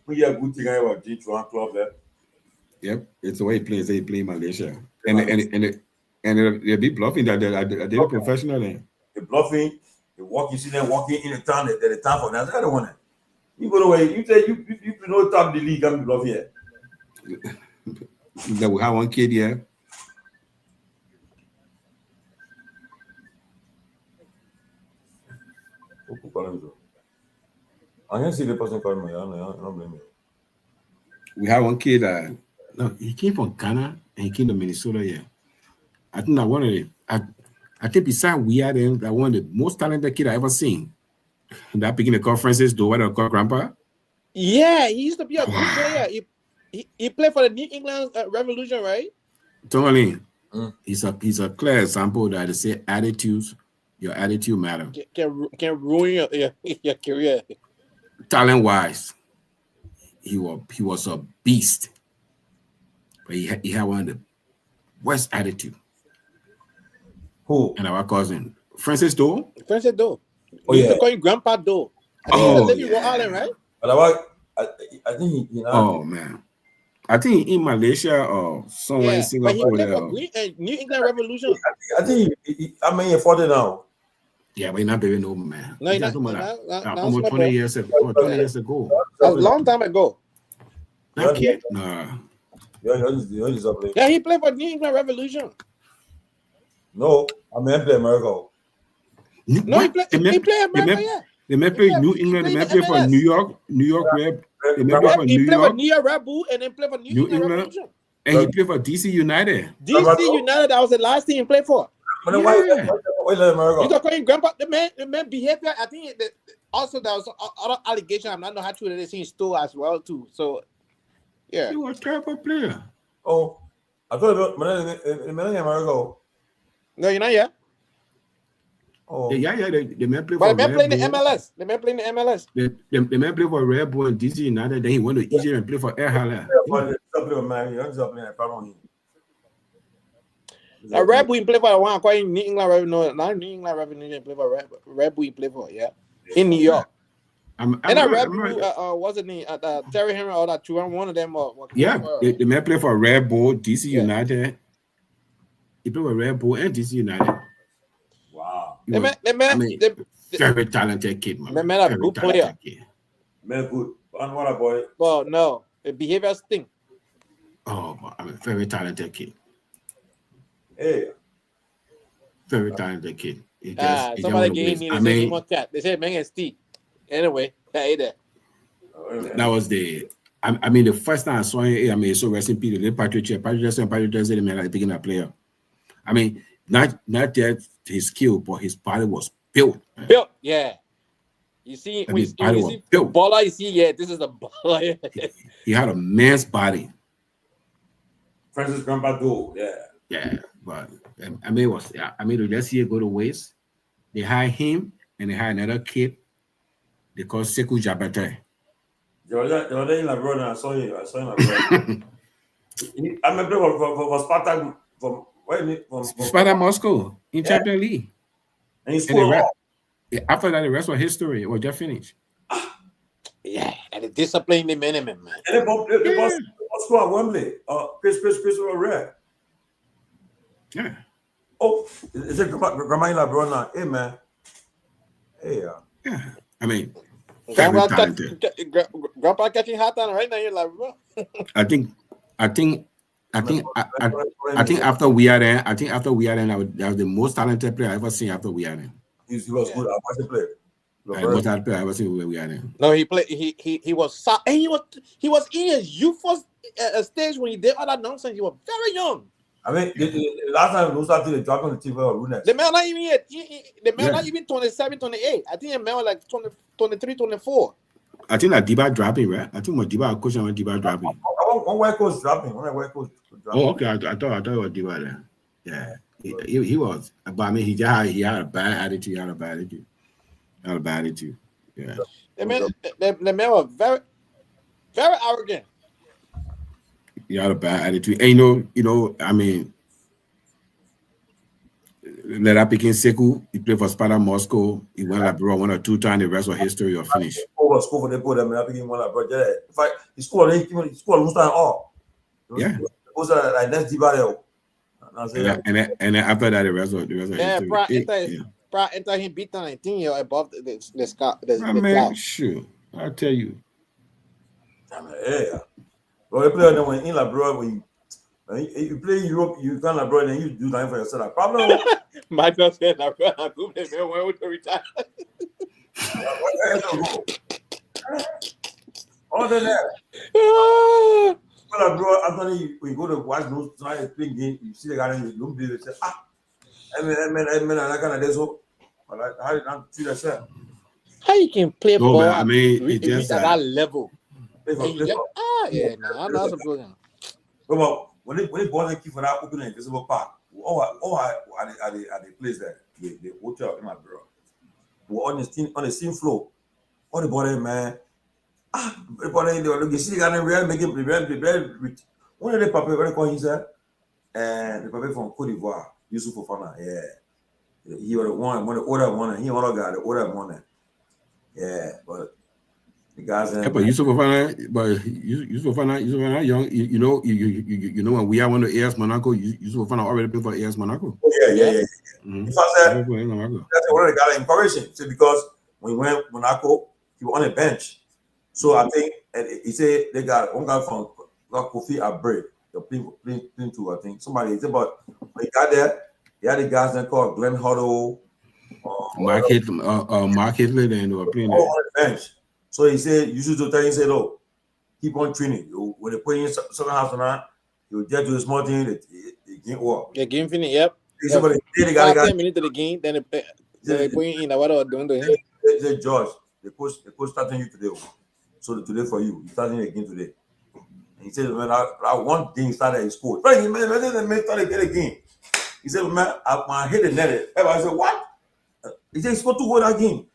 We have good thing about Jinchuan club there. Yep, it's the way he plays. He play Malaysia, and they be bluffing that they're professional. Then they're bluffing. You see them walking in the town. They're the town for that. I don't want it. You go away. You say you know top the league. I'm bluffing here. That we have one kid here. I can see the person calling me. I don't blame you. We have one kid. No, he came from Ghana and he came to Minnesota here. I think that one of the, I think besides we had him, that one of the most talented kid I ever seen. That picking the conferences, the what I call Grandpa. Yeah, he used to be a good player. He played for the New England Revolution, right? Tomalin. He's a clear example that they say attitudes, your attitude matter. Can ruin your career. Talent wise, he was a beast. But he had one of the worst attitude. Who? And our cousin, Francis Doe. Francis Doe. Oh, you yeah. used to call him Grandpa Doe. I think he live in Rhode Island, right? But I think he oh man, I think in Malaysia or somewhere in Singapore. But he played for New England Revolution. I think he 40 now. Yeah, but he's not baby no man. No, he's not. Almost 20 years ago. 20 years ago. A long time ago. That kid? Nah. Yeah, he played for New England Revolution. No, I mean play America. No, he played America. Yeah. They may play New England. They may play for New York Red. They may play for New York. He played for New York Red Bull and then played for New England Revolution. And he played for DC United. DC United, that was the last team he played for. Yeah. Why You talking about Grandpa? The man behavior. I think also there was other allegation. I'm not know how true that he stole as well too. So yeah, he was a terrible player. Oh, I thought about America. No, you're not yet. Oh. Yeah. They may play but for they may play in the MLS. They may play in the MLS. They may play for Red Bull and DC United. Then he went to Egypt and play for Al Hilal. Red Bull play for one calling New England Revenue. Not New England Revenue play for Red Bull play for in New York. And Red Bull what's the name? Terry Henry or that two one of them. They may play for Red Bull, DC United. He played for Red Bull and DC United. Wow. Very talented kid, man. Man, a good player. Man, good. And what a boy. Well, no, the behavior thing. Oh, very talented kid. Hey. Very talented kid. Somebody gave me the cat. They said man and Steve. Anyway, that was the. I mean, the first time I saw him, so rest in peace. The Patriot said, man, like picking a player. I mean, not that his skill, but his body was built. Man. Built, yeah. You see, when you see baller, you see, this is a baller. He had a man's body. Francis Grandpa Doe, yeah, but I mean, let's see it go to waste. They hired him and they hired another kid. They call Sekou Jabate. Jordan in Liberia, I saw him. I remember for Spartak from where? From Spartak Moscow in Champions League. And he scored all. After that, the rest was history. It was just finished. Yeah, and the discipline, the minimum, man. And they both score at Wembley. Chris Red. Yeah. Oh, is it Grandma in Liberia now? Hey, man. Hey, yeah. I mean, Grandpa catching hot down right now. You're like, bro. I think after we are there, that was the most talented player I ever seen after we are there. He was good. I watched him play. Most talented player I ever seen when we are there. No, he played. He was and he was in his youthful stage when he did all that nonsense. He was very young. I mean, the last time we started the drop on the TV or the man not even yet. The man not even 27, 28. I think the man was like 20, 23, 24. I think that Diba dropping, right? I think my Diba coach and Diba dropping. One white coach dropping. Oh, okay. I thought it was Diba there. Yeah, he was. But I mean, he had a bad attitude. Yeah. The man was very, very arrogant. He had a bad attitude. And you know, I mean, let up against Sekou. He played for Spartak Moscow. He went like bro 1 or 2 times. The rest of history or finish. He scored almost time all. Yeah. Like that's Diba. And then after that, the rest of history. Enter him beat down 19 year above the sky. Man, sure. I'll tell you. Yeah. Well, you play when in Liberia, when you play in Europe, you can't Liberia and you do nothing for yourself. Problem. Michael said, "I'm going to retire." Other than that, well, bro, Anthony, we go to watch those tonight playing game. You see the guy, you don't believe it. Say, I mean, I kind of this so. How did not see that? How you can play ball? I mean, it just at that level. Yeah, no, that's a program. But when they bought the key for that open invisible park, are the place there, the hotel in my bro. We're on the same floor. All the body, man. The body, you see the guy in real making the rich. One of the paper, what they call him, sir? And the paper from Cote d'Ivoire, Yusuf Fofana, yeah. He was the one the older one, and he was the guy, the older one. Yeah, but the guys. But Yusuf Fofana, young. You know when we are one of AS Monaco, Yusuf Fofana already played for AS Monaco. Oh, yeah. Mm-hmm. In fact, that's one of the guys that encouraged him. So because when he went Monaco, he was on a bench. So I think he said they got one guy from Kofi Abre. They're playing to, I think. Somebody he said, but when he got there, he had the guys that called Glenn Huddle. Mark Hitler, and they were playing there. On the bench. So he said, you should tell him, say, look, keep on training. When they put in second half tonight, you get to the small thing, the game over. The game finish, yep. Somebody, 10 minutes to the game, then they put in what I was doing to him. They said, George, the coach starting you today. So today for you, he's starting again today. And he said, man, I one thing started his coach. But he started get again. He said, man, I hit the net. Everybody said, what? He said, he's supposed to go that game.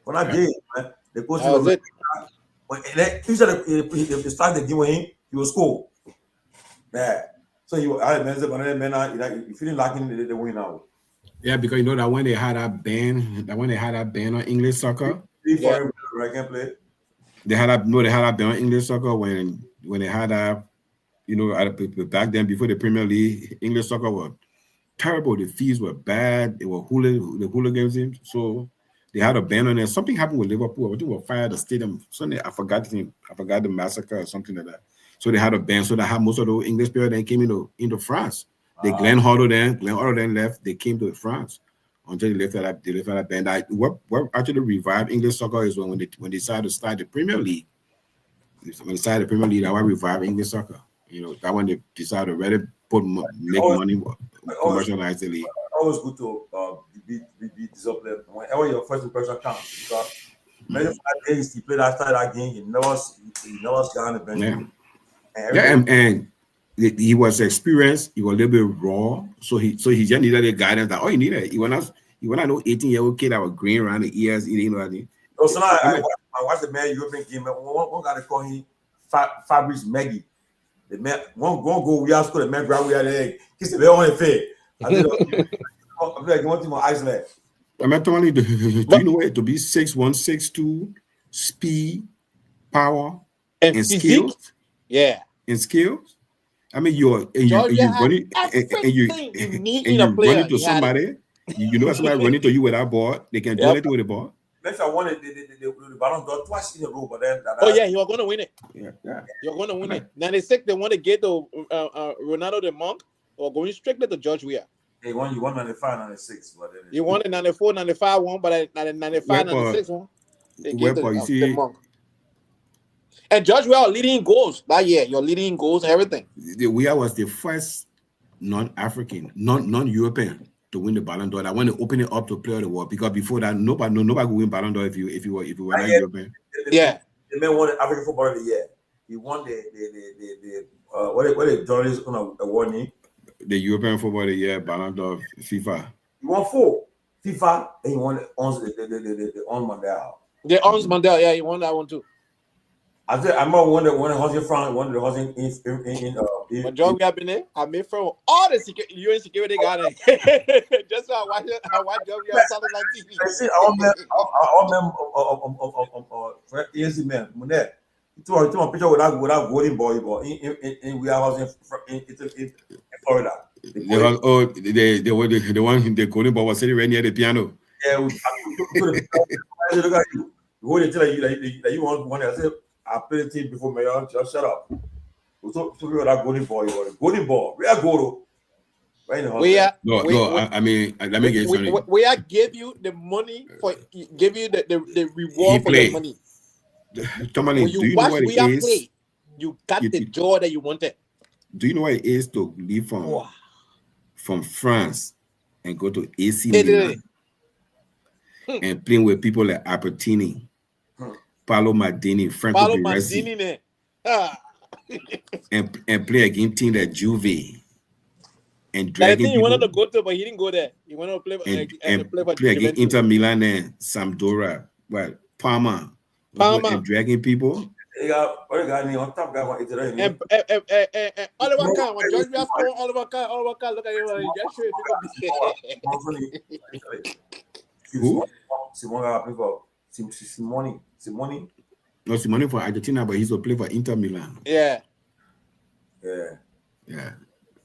For that game, man. The coach when he said if they start the game with him, he will score. Yeah. So you feeling lacking the win now. Yeah, because you know that when they had that ban on English soccer. I can play. They had that ban on English soccer when they had that, you know, back then before the Premier League, English soccer was terrible. The fees were bad. They were hooligans. So they had a ban on it. Something happened with Liverpool. I think we fired the stadium. Sunday, I forgot the massacre or something like that. So they had a ban. So they had most of the English players then came into France. Glenn Huddle then left. They came to France until they left that ban. What actually revived English soccer is when they decided to start the Premier League. When they started the Premier League, that was revived English soccer. You know, that when they decided to really make money, commercialize the league. Always good to be disciplined. Whenever your first impression counts, because many 5 days he played after that game, he never got on the bench. Yeah, and he was experienced. He was a little bit raw, so he just needed a guidance. That all he needed. He was not no 18-year-old kid that was green around the ears. You know what I mean? So now I watched the man European game. One guy they call him Fabrice Maggie. The man one go we are school. The man grab we are there. He said they only fair. I said, I'm like one team on Iceland. I mean, Tomalin, do you know what to be 6'1", 6'2", speed, power, and skills? Yeah, and skills. I mean, you're running and you run into somebody. You know somebody running to you with that ball. They can do anything with the ball. Next, I wanted the Ballon d'Or twice in a row, but then. You were going to win it. Yeah. You're going to win it. 96, they want to get to Ronaldo the Monk or going strictly to George Weah. You won 95, 96. But then you won the 94, 95 one, but the 95, 96 one. They get the Monk. And George Weah leading in goals that year. You're leading in goals, everything. Weah was the first non-African, non-European to win the Ballon d'Or. I want to open it up to player of the world because before that, nobody would win Ballon d'Or if you were not European. The man won the African Footballer of the Year. He won the what the journalists award name? The European Footballer of the Year, Ballon d'Or, FIFA. He won 4 FIFA, and he won the Ons Mandela. The Ons Mandela, yeah, he won that one too. I said, I'm one the house in France, one the house in But John, we have been there. I made from all the UN security guard. Just so I watch John, we have something like TV. I see all men of easy man. Monet. He took a picture without golden boy in we are in Florida. The one the golden boy was sitting right near the piano. Yeah, look at you. Go to tell you that you want one. I said, I played the team before Myean. Just shut up. We talk about that golden ball. Golden ball. We are goal. Right now. I mean, let me get something. We are give you the money for give you the reward for the money. Tomalin, when you watch we are play, you got the joy that you wanted. Do you know what it is to leave from France and go to AC Milan and playing with people like Albertini, Paolo Maldini, Franco Baresi, and play against team like Juve and dragging people. He wanted to go to, but he didn't go there. He wanted to play for play against Inter Milan and Sampdoria, Parma, and dragging people. Oliver Kahn, when George Weah scored, Oliver Kahn, look at him, just show it. Who? Simone. No, Simone for Argentina, but he's a player for Inter Milan. Yeah.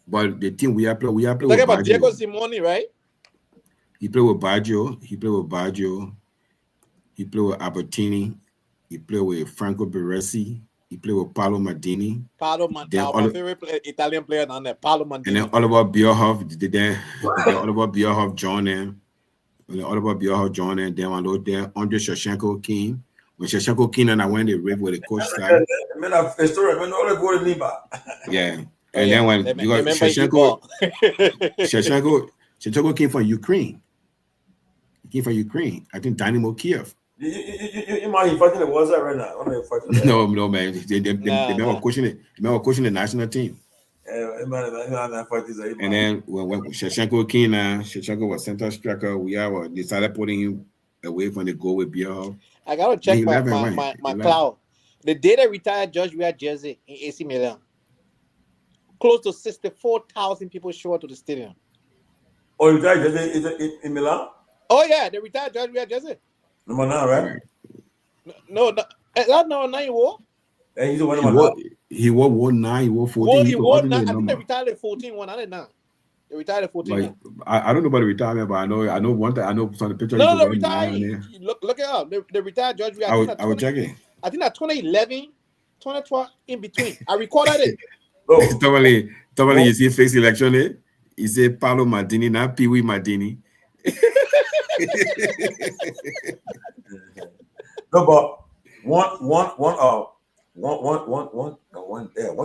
But the team we are playing Talking with about Baggio. Diego Simone, right? He played with Baggio. He played with Albertini. He played with Franco Baresi. He played with Paolo Maldini. My favorite Italian player down there, Paolo Maldini. And then Oliver Bierhoff. Oliver Bierhoff joined them. Then Andre Shevchenko came. When Shevchenko came and I went to rave with the coach side. Yeah. And then when because Shevchenko came from Ukraine. He came from Ukraine. I think Dynamo Kiev. You might fighting the was that right now? No, man. They were coaching the national team. And then when Shevchenko came, Shevchenko was center striker. We decided putting him away from the goal with Bierhoff. I gotta check my cloud. The day they retired George Weah jersey in AC Milan, close to 64,000 people showed up to the stadium. Oh, you retired jersey in Milan? Oh yeah, they retired George Weah jersey. Number 9, right? No, that no 9 wore. And he's the one number 9. He wore 9, he wore 14. He wore 9. I think they retired at 14 one. I didn't know. They retired at 14. Like, I don't know about the retirement, but I know one thing. I know some of the pictures. No, retired. Look it up. They retired George Weah. I will check it. I think that 2011, 2012 in between. I recorded it. Tomalin, you see face election there? He said Paolo Maldini, not Pewee Maldini. No, but one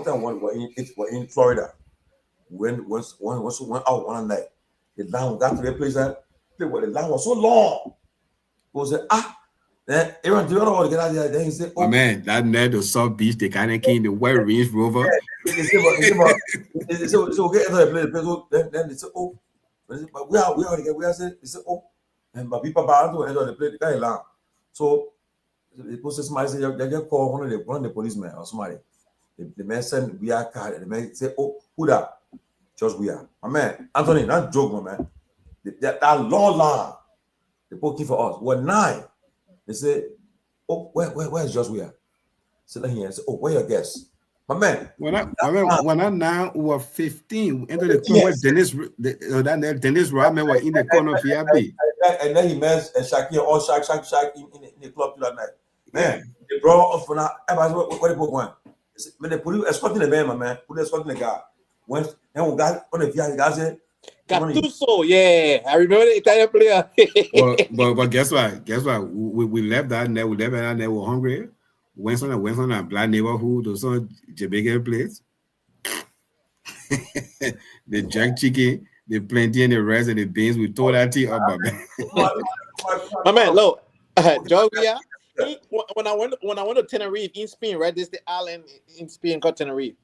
time we're in Florida. When went out one night, the line got to the place that the line was so long. Was it then everyone do you know to get out there? Then he said, "Oh man, that night the South Beach, the kind of king, the white Range Rover." They said, "So get into the place." Then they said, "Oh, but we are said." They said, "Oh." And my people back to end of the play the guy long. So the post somebody say they just call one of the policemen or somebody. The man send we are car. The man say, "Oh, who that? Just we are, my man, Anthony. Not joke, my man. That long line. They put for us. What 9? They say, "Oh, where's just we are?" Sit down here and say, "Oh, where your guests?" My man. When I now were 15, into the corner where Dennis Rodman was in the corner of Peabody. And then he met Shaki all Shaq in the club that night. Man, they brought us for now. Where they go going? When they put you escorting the man, my man, put escorting the guy. When we got on the Fiat, guys said, Gattuso, yeah, I remember the Italian player. but guess what? We left that net. We left that net. We're hungry. Went on a black neighborhood or some Jamaican place. The jack chicken, the plenty and the rice and the beans. We tore that tea up, my man. My man, look, Georgia. When I went to Tenerife in Spain, right? This is the island in Spain called Tenerife.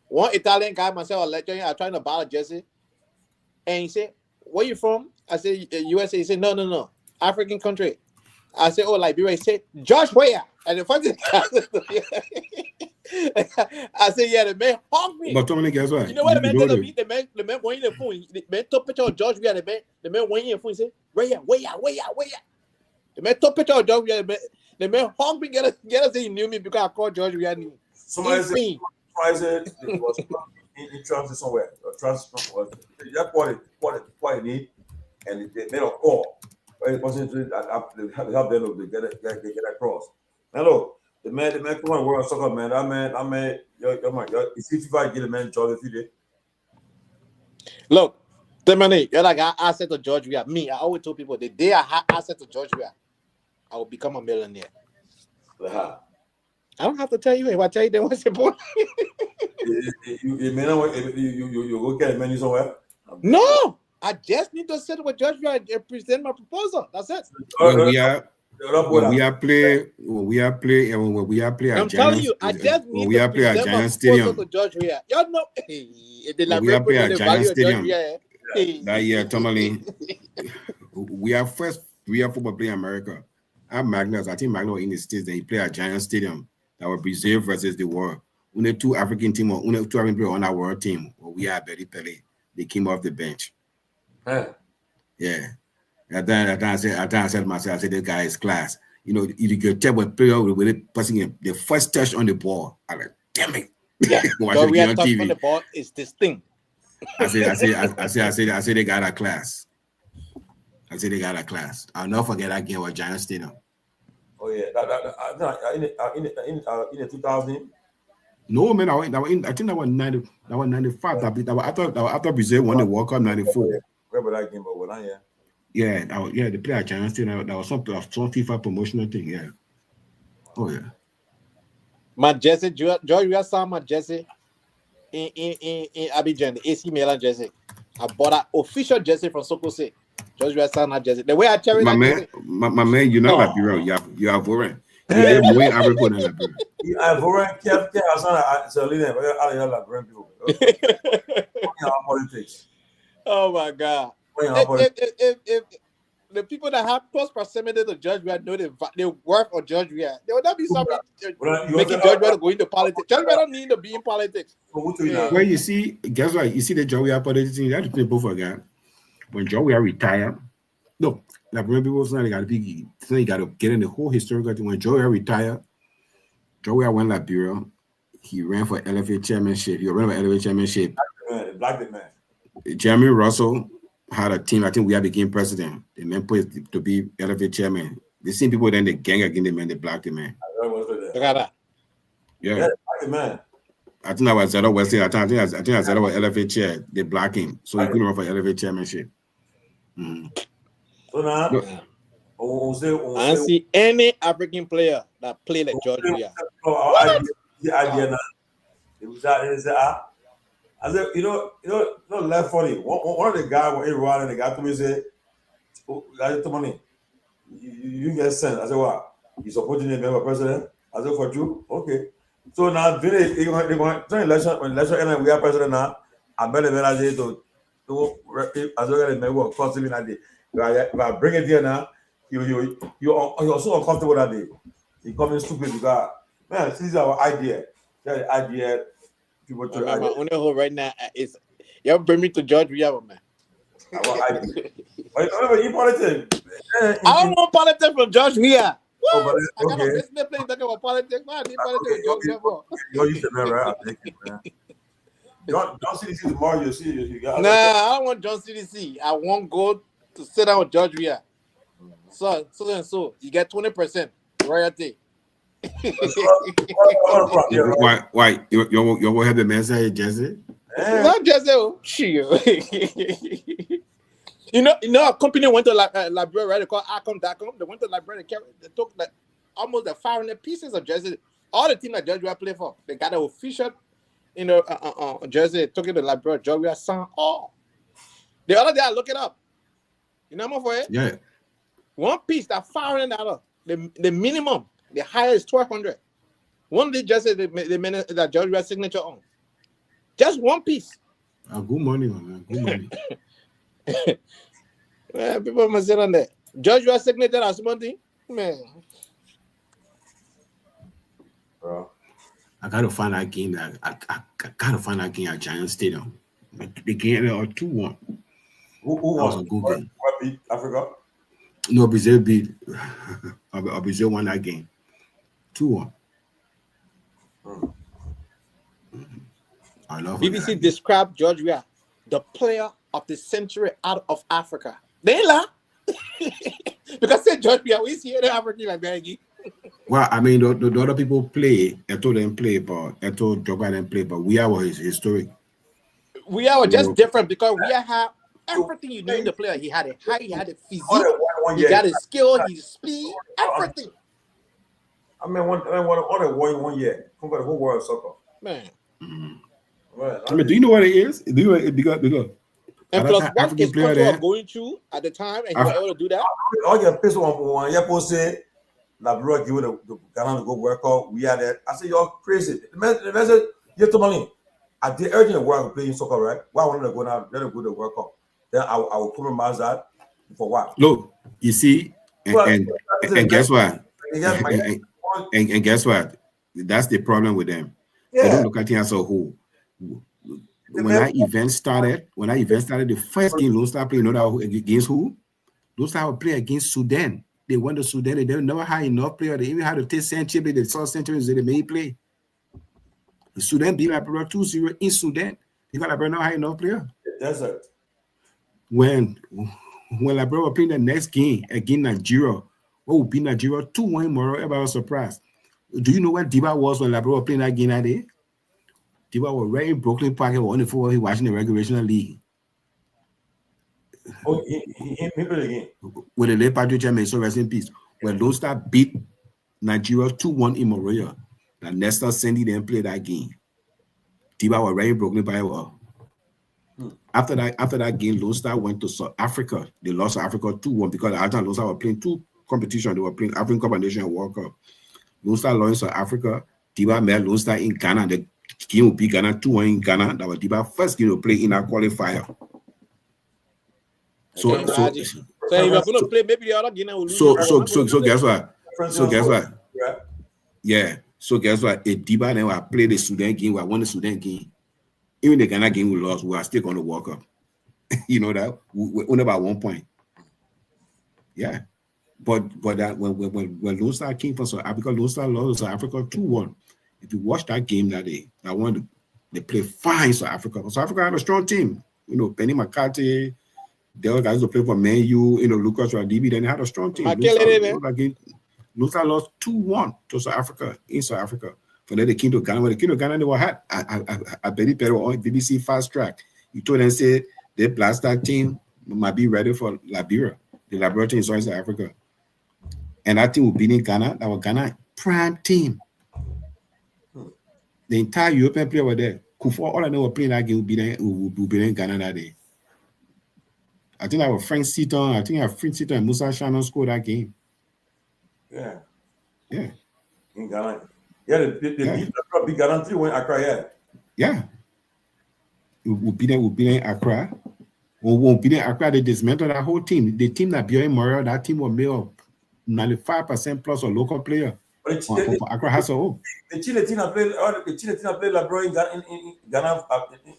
One Italian guy, myself, I trying to buy a jersey, and he said, "Where you from?" I said, "USA." He said, "No, African country." I said, "Oh, Liberia." He said, "Josh, where?" And the funny thing, I said, "Yeah, the man honked me." But Tomalin, guess what? You know what the man told me? The man went in the phone. The man took picture of Josh. The man went in the phone. He said, "Where ya? The man took picture of Josh. The man honked me. Get us. He knew me because I called George Riani. Somebody said it was in transit somewhere. Transit was that what it need, and they made a call. The person to help them to get across. Hello, the man come on work on soccer, man. That man, your man, if you get a man job if you did. Look, the money, you're like I asset to George Weah. Me, I always told people the day I have asset to George Weah, I will become a millionaire. I don't have to tell you. If I tell you, then what's the point? You may not. You go get money somewhere. No, I just need to sit with George Weah and present my proposal. That's it. When we are play I'm telling you, I just need to present my proposal to George Weah. Y'all know, we are play a Giant Stadium. That year, Tomalin, we are first 3 or 4 play in America. I'm Magnus. I think Magnus in the States. Then he played at Giant Stadium. That was Brazil versus the world. Only 2 African team, only 2 African players on our world team. We had Betty Pele. They came off the bench. Yeah. At that I said to myself, I said, this guy is class. You know, you could tell what player with passing the first touch on the ball. I'm like, damn it. Yeah. What we are touch on the ball is this thing. I said they got a class. I'll not forget that game with Giant Stadium. Oh yeah, in the 2000. No man, I think that was 90. That was 95. After Brazil won the World Cup 94. Remember that game, but when I they played at Giant Stadium. That was some FIFA promotional thing. Yeah. Oh yeah. My jersey, George, you saw my jersey in Abidjan, the AC Milan jersey. I bought an official jersey from Sokose. George, you saw my jersey. The way I carry my man, you're not Liberia. You are foreign. You're more African than Liberia. You are foreign. Politics. Oh my God! If the people that have close proximity to George Weah know the worth of George Weah, there will not be something making George Weah go into politics. George Weah don't need to be in politics. Well, you see, guess what? You see the George Weah politics. You have to play both again. When George Weah retired, no, Liberian people say they got to be. You got to get in the whole historical thing. When George Weah retired, George Weah went Liberia. He ran for LFA chairmanship. He ran for LFA chairmanship. Black man. Jeremy Russell had a team. I think we had became president. The man put to be LFA chairman. The same people then they gang against the man, they black the man. Yeah. Black man. I think that was Zero Wesley. I think Zero was LFA chair. They black him, so he couldn't run for LFA chairmanship. So now, I don't see any African player that play like George Weah. I said, you know, left funny. One of the guys were around and the guy told me, say, "Oh, guys, money. You get sent." I said, "What? You supporting the member president?" I said, "For you, okay." So now, they're going to election. When election and we are president now, I bet the manager to as well as the member constantly that day. If I bring it here now, you're so uncomfortable that day. He coming stupid because man, this is our idea. That idea. People to my only hope right now is you bring me to Georgia, man. Our idea. But you politics. I don't want politics from Georgia. Oh, but I got a business place talking about politics. Why I need politics with Georgia for? You're used to man, right? I take it, man. John CDC tomorrow, you'll see. You got nah, I don't want John CDC. I want go to sit down with Georgia. So you get 20% royalty. Why? You will have the message, Jesse? Not Jesse. You know, a company went to Liberia, right? They call Acom.com. They went to Liberia. They took almost the 500 pieces of jersey. All the team that Georgia play for, they got an official, jersey. Took it to Liberia. Georgia signed all. The other day, I look it up. You know how much for it? Yeah. One piece, that $500. The minimum, the highest is $1,200. One day, jersey, they made that Georgia signature on. Just one piece. Good money, man. Good money. Yeah, people must sit on that. Joshua signature as something, man. Bro, I gotta find that game. I gotta find that game at Giant Stadium. The game 2-1. Who was a good game. What beat Africa? No, Brazil beat. Brazil won that game. 2-1. I love BBC described Georgia, the player of the century out of Africa. They laugh because say Georgia, we see the African like that. Well, I mean, the other people play. Eto didn't play, but Eto Drogba didn't play, but we are historic. We are just different because we have everything you need in the player. He had a height, he had a physique, he got a skill, his speed, everything. I mean, one year. Who got the whole world of soccer? Man. Well, I mean, do you know what it is? Do you know because and plus, what is Control going through at the time, and you were able to do that? All your piss on you say, Liberia give the Ghana to go work out. We are there. I say, you're crazy. The man said, you're Tomalin. I did urgent work playing soccer, right? Why I wanted to go now? Let them go to work out. Then I will compromise that for what? Look, you see, and guess what? And guess what? That's the problem with them. Yeah. They don't look at it as a whole. When that event started, the first game Lone Star played, you know that against who? Lone Star would play against Sudan. They went to Sudan. They never had enough players. They even had to take century. They saw centuries. They made play. Sudan beat Liberia 2-0 in Sudan. They got Liberia not had enough players. Desert. When Liberia were playing the next game against Nigeria, what would be Nigeria 2-1 in Morocco? Everybody was surprised. Do you know where Diba was when Liberia were playing that game that day? Diba was right in Brooklyn Park and on the floor watching the regulation league. Oh, he played again. With the late Patrick Chairman, so rest in peace. When Lone Star beat Nigeria 2-1 in Morocco, that Nestor Sandy didn't play that game. Diba was right in Brooklyn Park. After that game, Lone Star went to South Africa. They lost South Africa 2-1 because at the time Lone Star were playing two competitions. They were playing African Cup and Nation World Cup. Lone Star lost South Africa. Diba met Lone Star in Ghana. The game will be Ghana 2-1 in Ghana. That was Diba's first game to play in our qualifier. So if you're going to play, maybe the other Guinea will lose. So guess what? Yeah. So guess what? If Diba never played the Sudan game, we won the Sudan game. Even the Ghana game we lost, we are still going to walk up. You know that? We're only about 1 point. Yeah. But that when Lone Star came from South Africa, Lone Star lost South Africa 2-1. If you watch that game that day, they play fine South Africa. South Africa had a strong team. You know, Penny McCarthy, the other guys who play for Myean, Lucas Radibi, then they had a strong team. Lone Star lost 2-1 to South Africa, in South Africa. For then they came to Ghana. When they came to Ghana, they were hot. I bet it on BBC Fast Track. You told them, say, the Black Star team might be ready for Liberia. The Liberia team is in South Africa. And that team will be in Ghana. That was Ghana prime team. The entire European player were there. Kufuor, all I know were playing that game will be in Ghana that day. I think that was Frank Seaton. I think Frank Seaton and Musa Shannon scored that game. Yeah. Yeah. In Ghana. Yeah, the big Ghana 3-1 Accra, yeah. Yeah. We'll be in Accra. We'll be in Accra. They dismantled that whole team. The team that beat in Morocco, that team was made of 95% plus a local player. Accra has a home. The Chile team have played. The Chile team have played Labro in Ghana.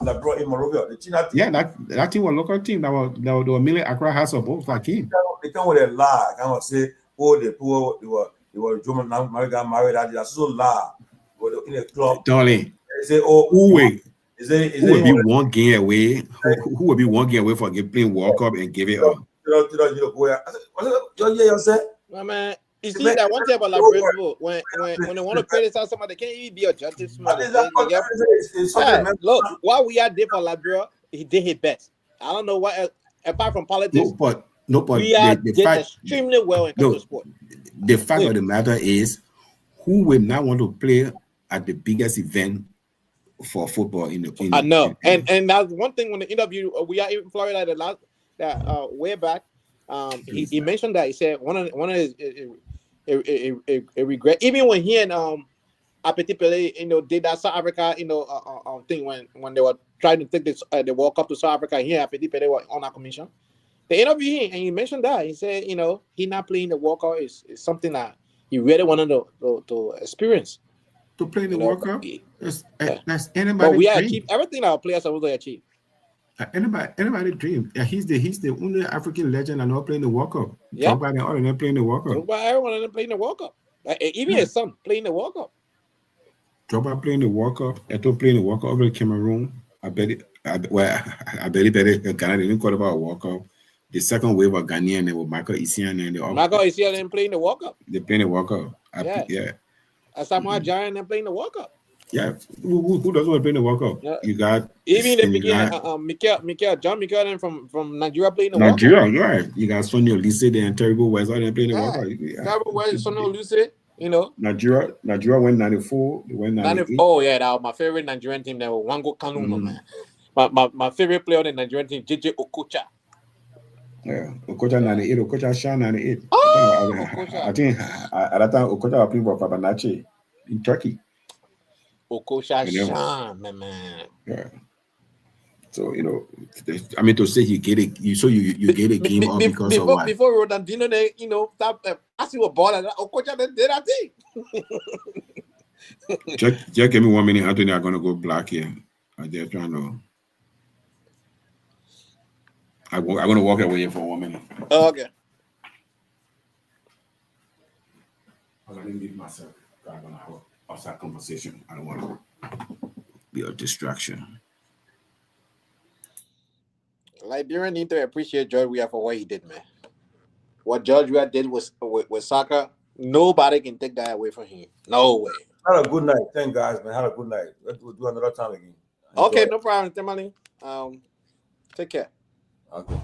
Labro in Monrovia. The Chile team. Yeah, that team was a local team. They were mainly Accra has a both like him. They come with a lie. I cannot say, oh, they were German married. That's so lie. They were in a club. Darling. They say, oh, who will be one game away? Who will be one game away for playing World Cup and give it up? My man, you see that one thing about Labrador when they want to criticize somebody, they can't even be a justice. Look, while we are there for Labrador, he did his best. I don't know what else, apart from politics. No, but we are did extremely well in country sport. The fact of the matter is, who will not want to play at the biggest event for football in the I know, and that's one thing when the interview we are in Florida the last way back. He mentioned that he said one of his regret, even when he and Apeti Pele did that South Africa thing when they were trying to take this the World Cup to South Africa. He and Apeti Pele were on our commission. They interviewed him and he mentioned that he said he not playing the World Cup is something that he really wanted to experience. To play the World Cup, that's anybody. But we achieve everything our players are supposed to achieve. Anybody dream? He's the only African legend and not playing the World Cup. Yeah, everybody all not playing the World Cup. Everyone of them playing the World Cup. Even his son playing the World Cup. Drogba playing the World Cup. Eto playing the World Cup over Cameroon. I bet Ghana didn't call about a World Cup. The second wave of Ghanaian with Michael Essien and Michael Essien playing the World Cup. They playing the World Cup. Yeah. Samoa Giant and playing the World Cup. Yeah, who doesn't want to play in the World Cup? Yeah. You got even in the beginning, John Mikel from Nigeria playing the World Cup. Nigeria, right? You got Sonny Olise there and Terrible West all them playing the World Cup. Terrible West, Sonny Olise, Nigeria went 94. They went 98. Oh yeah, that was my favorite Nigerian team. That was Wango Kanu, man. My favorite player on the Nigerian team, JJ Okocha. Yeah, Okocha 98, Okocha Sha 98. Oh, I think at that time Okocha was playing for Fabanache in Turkey. Okocha Sha, man. Yeah. So I mean to say you get a game off because of what? Before Rodandino, they stop asking a ball and Okocha did that thing. Just give me 1 minute, Anthony. I'm gonna go black here. I'm just trying to. I'm gonna walk away here for 1 minute. Oh, okay. I'm gonna leave myself. I'm gonna have outside conversation. I don't want to be a distraction. Liberian need to appreciate George Weah for what he did, man. What George Weah did with soccer, nobody can take that away from him. No way. Had a good night. Thank guys, man. Had a good night. We'll do another time again. Okay, no problem, Tomalin. Take care. Okay.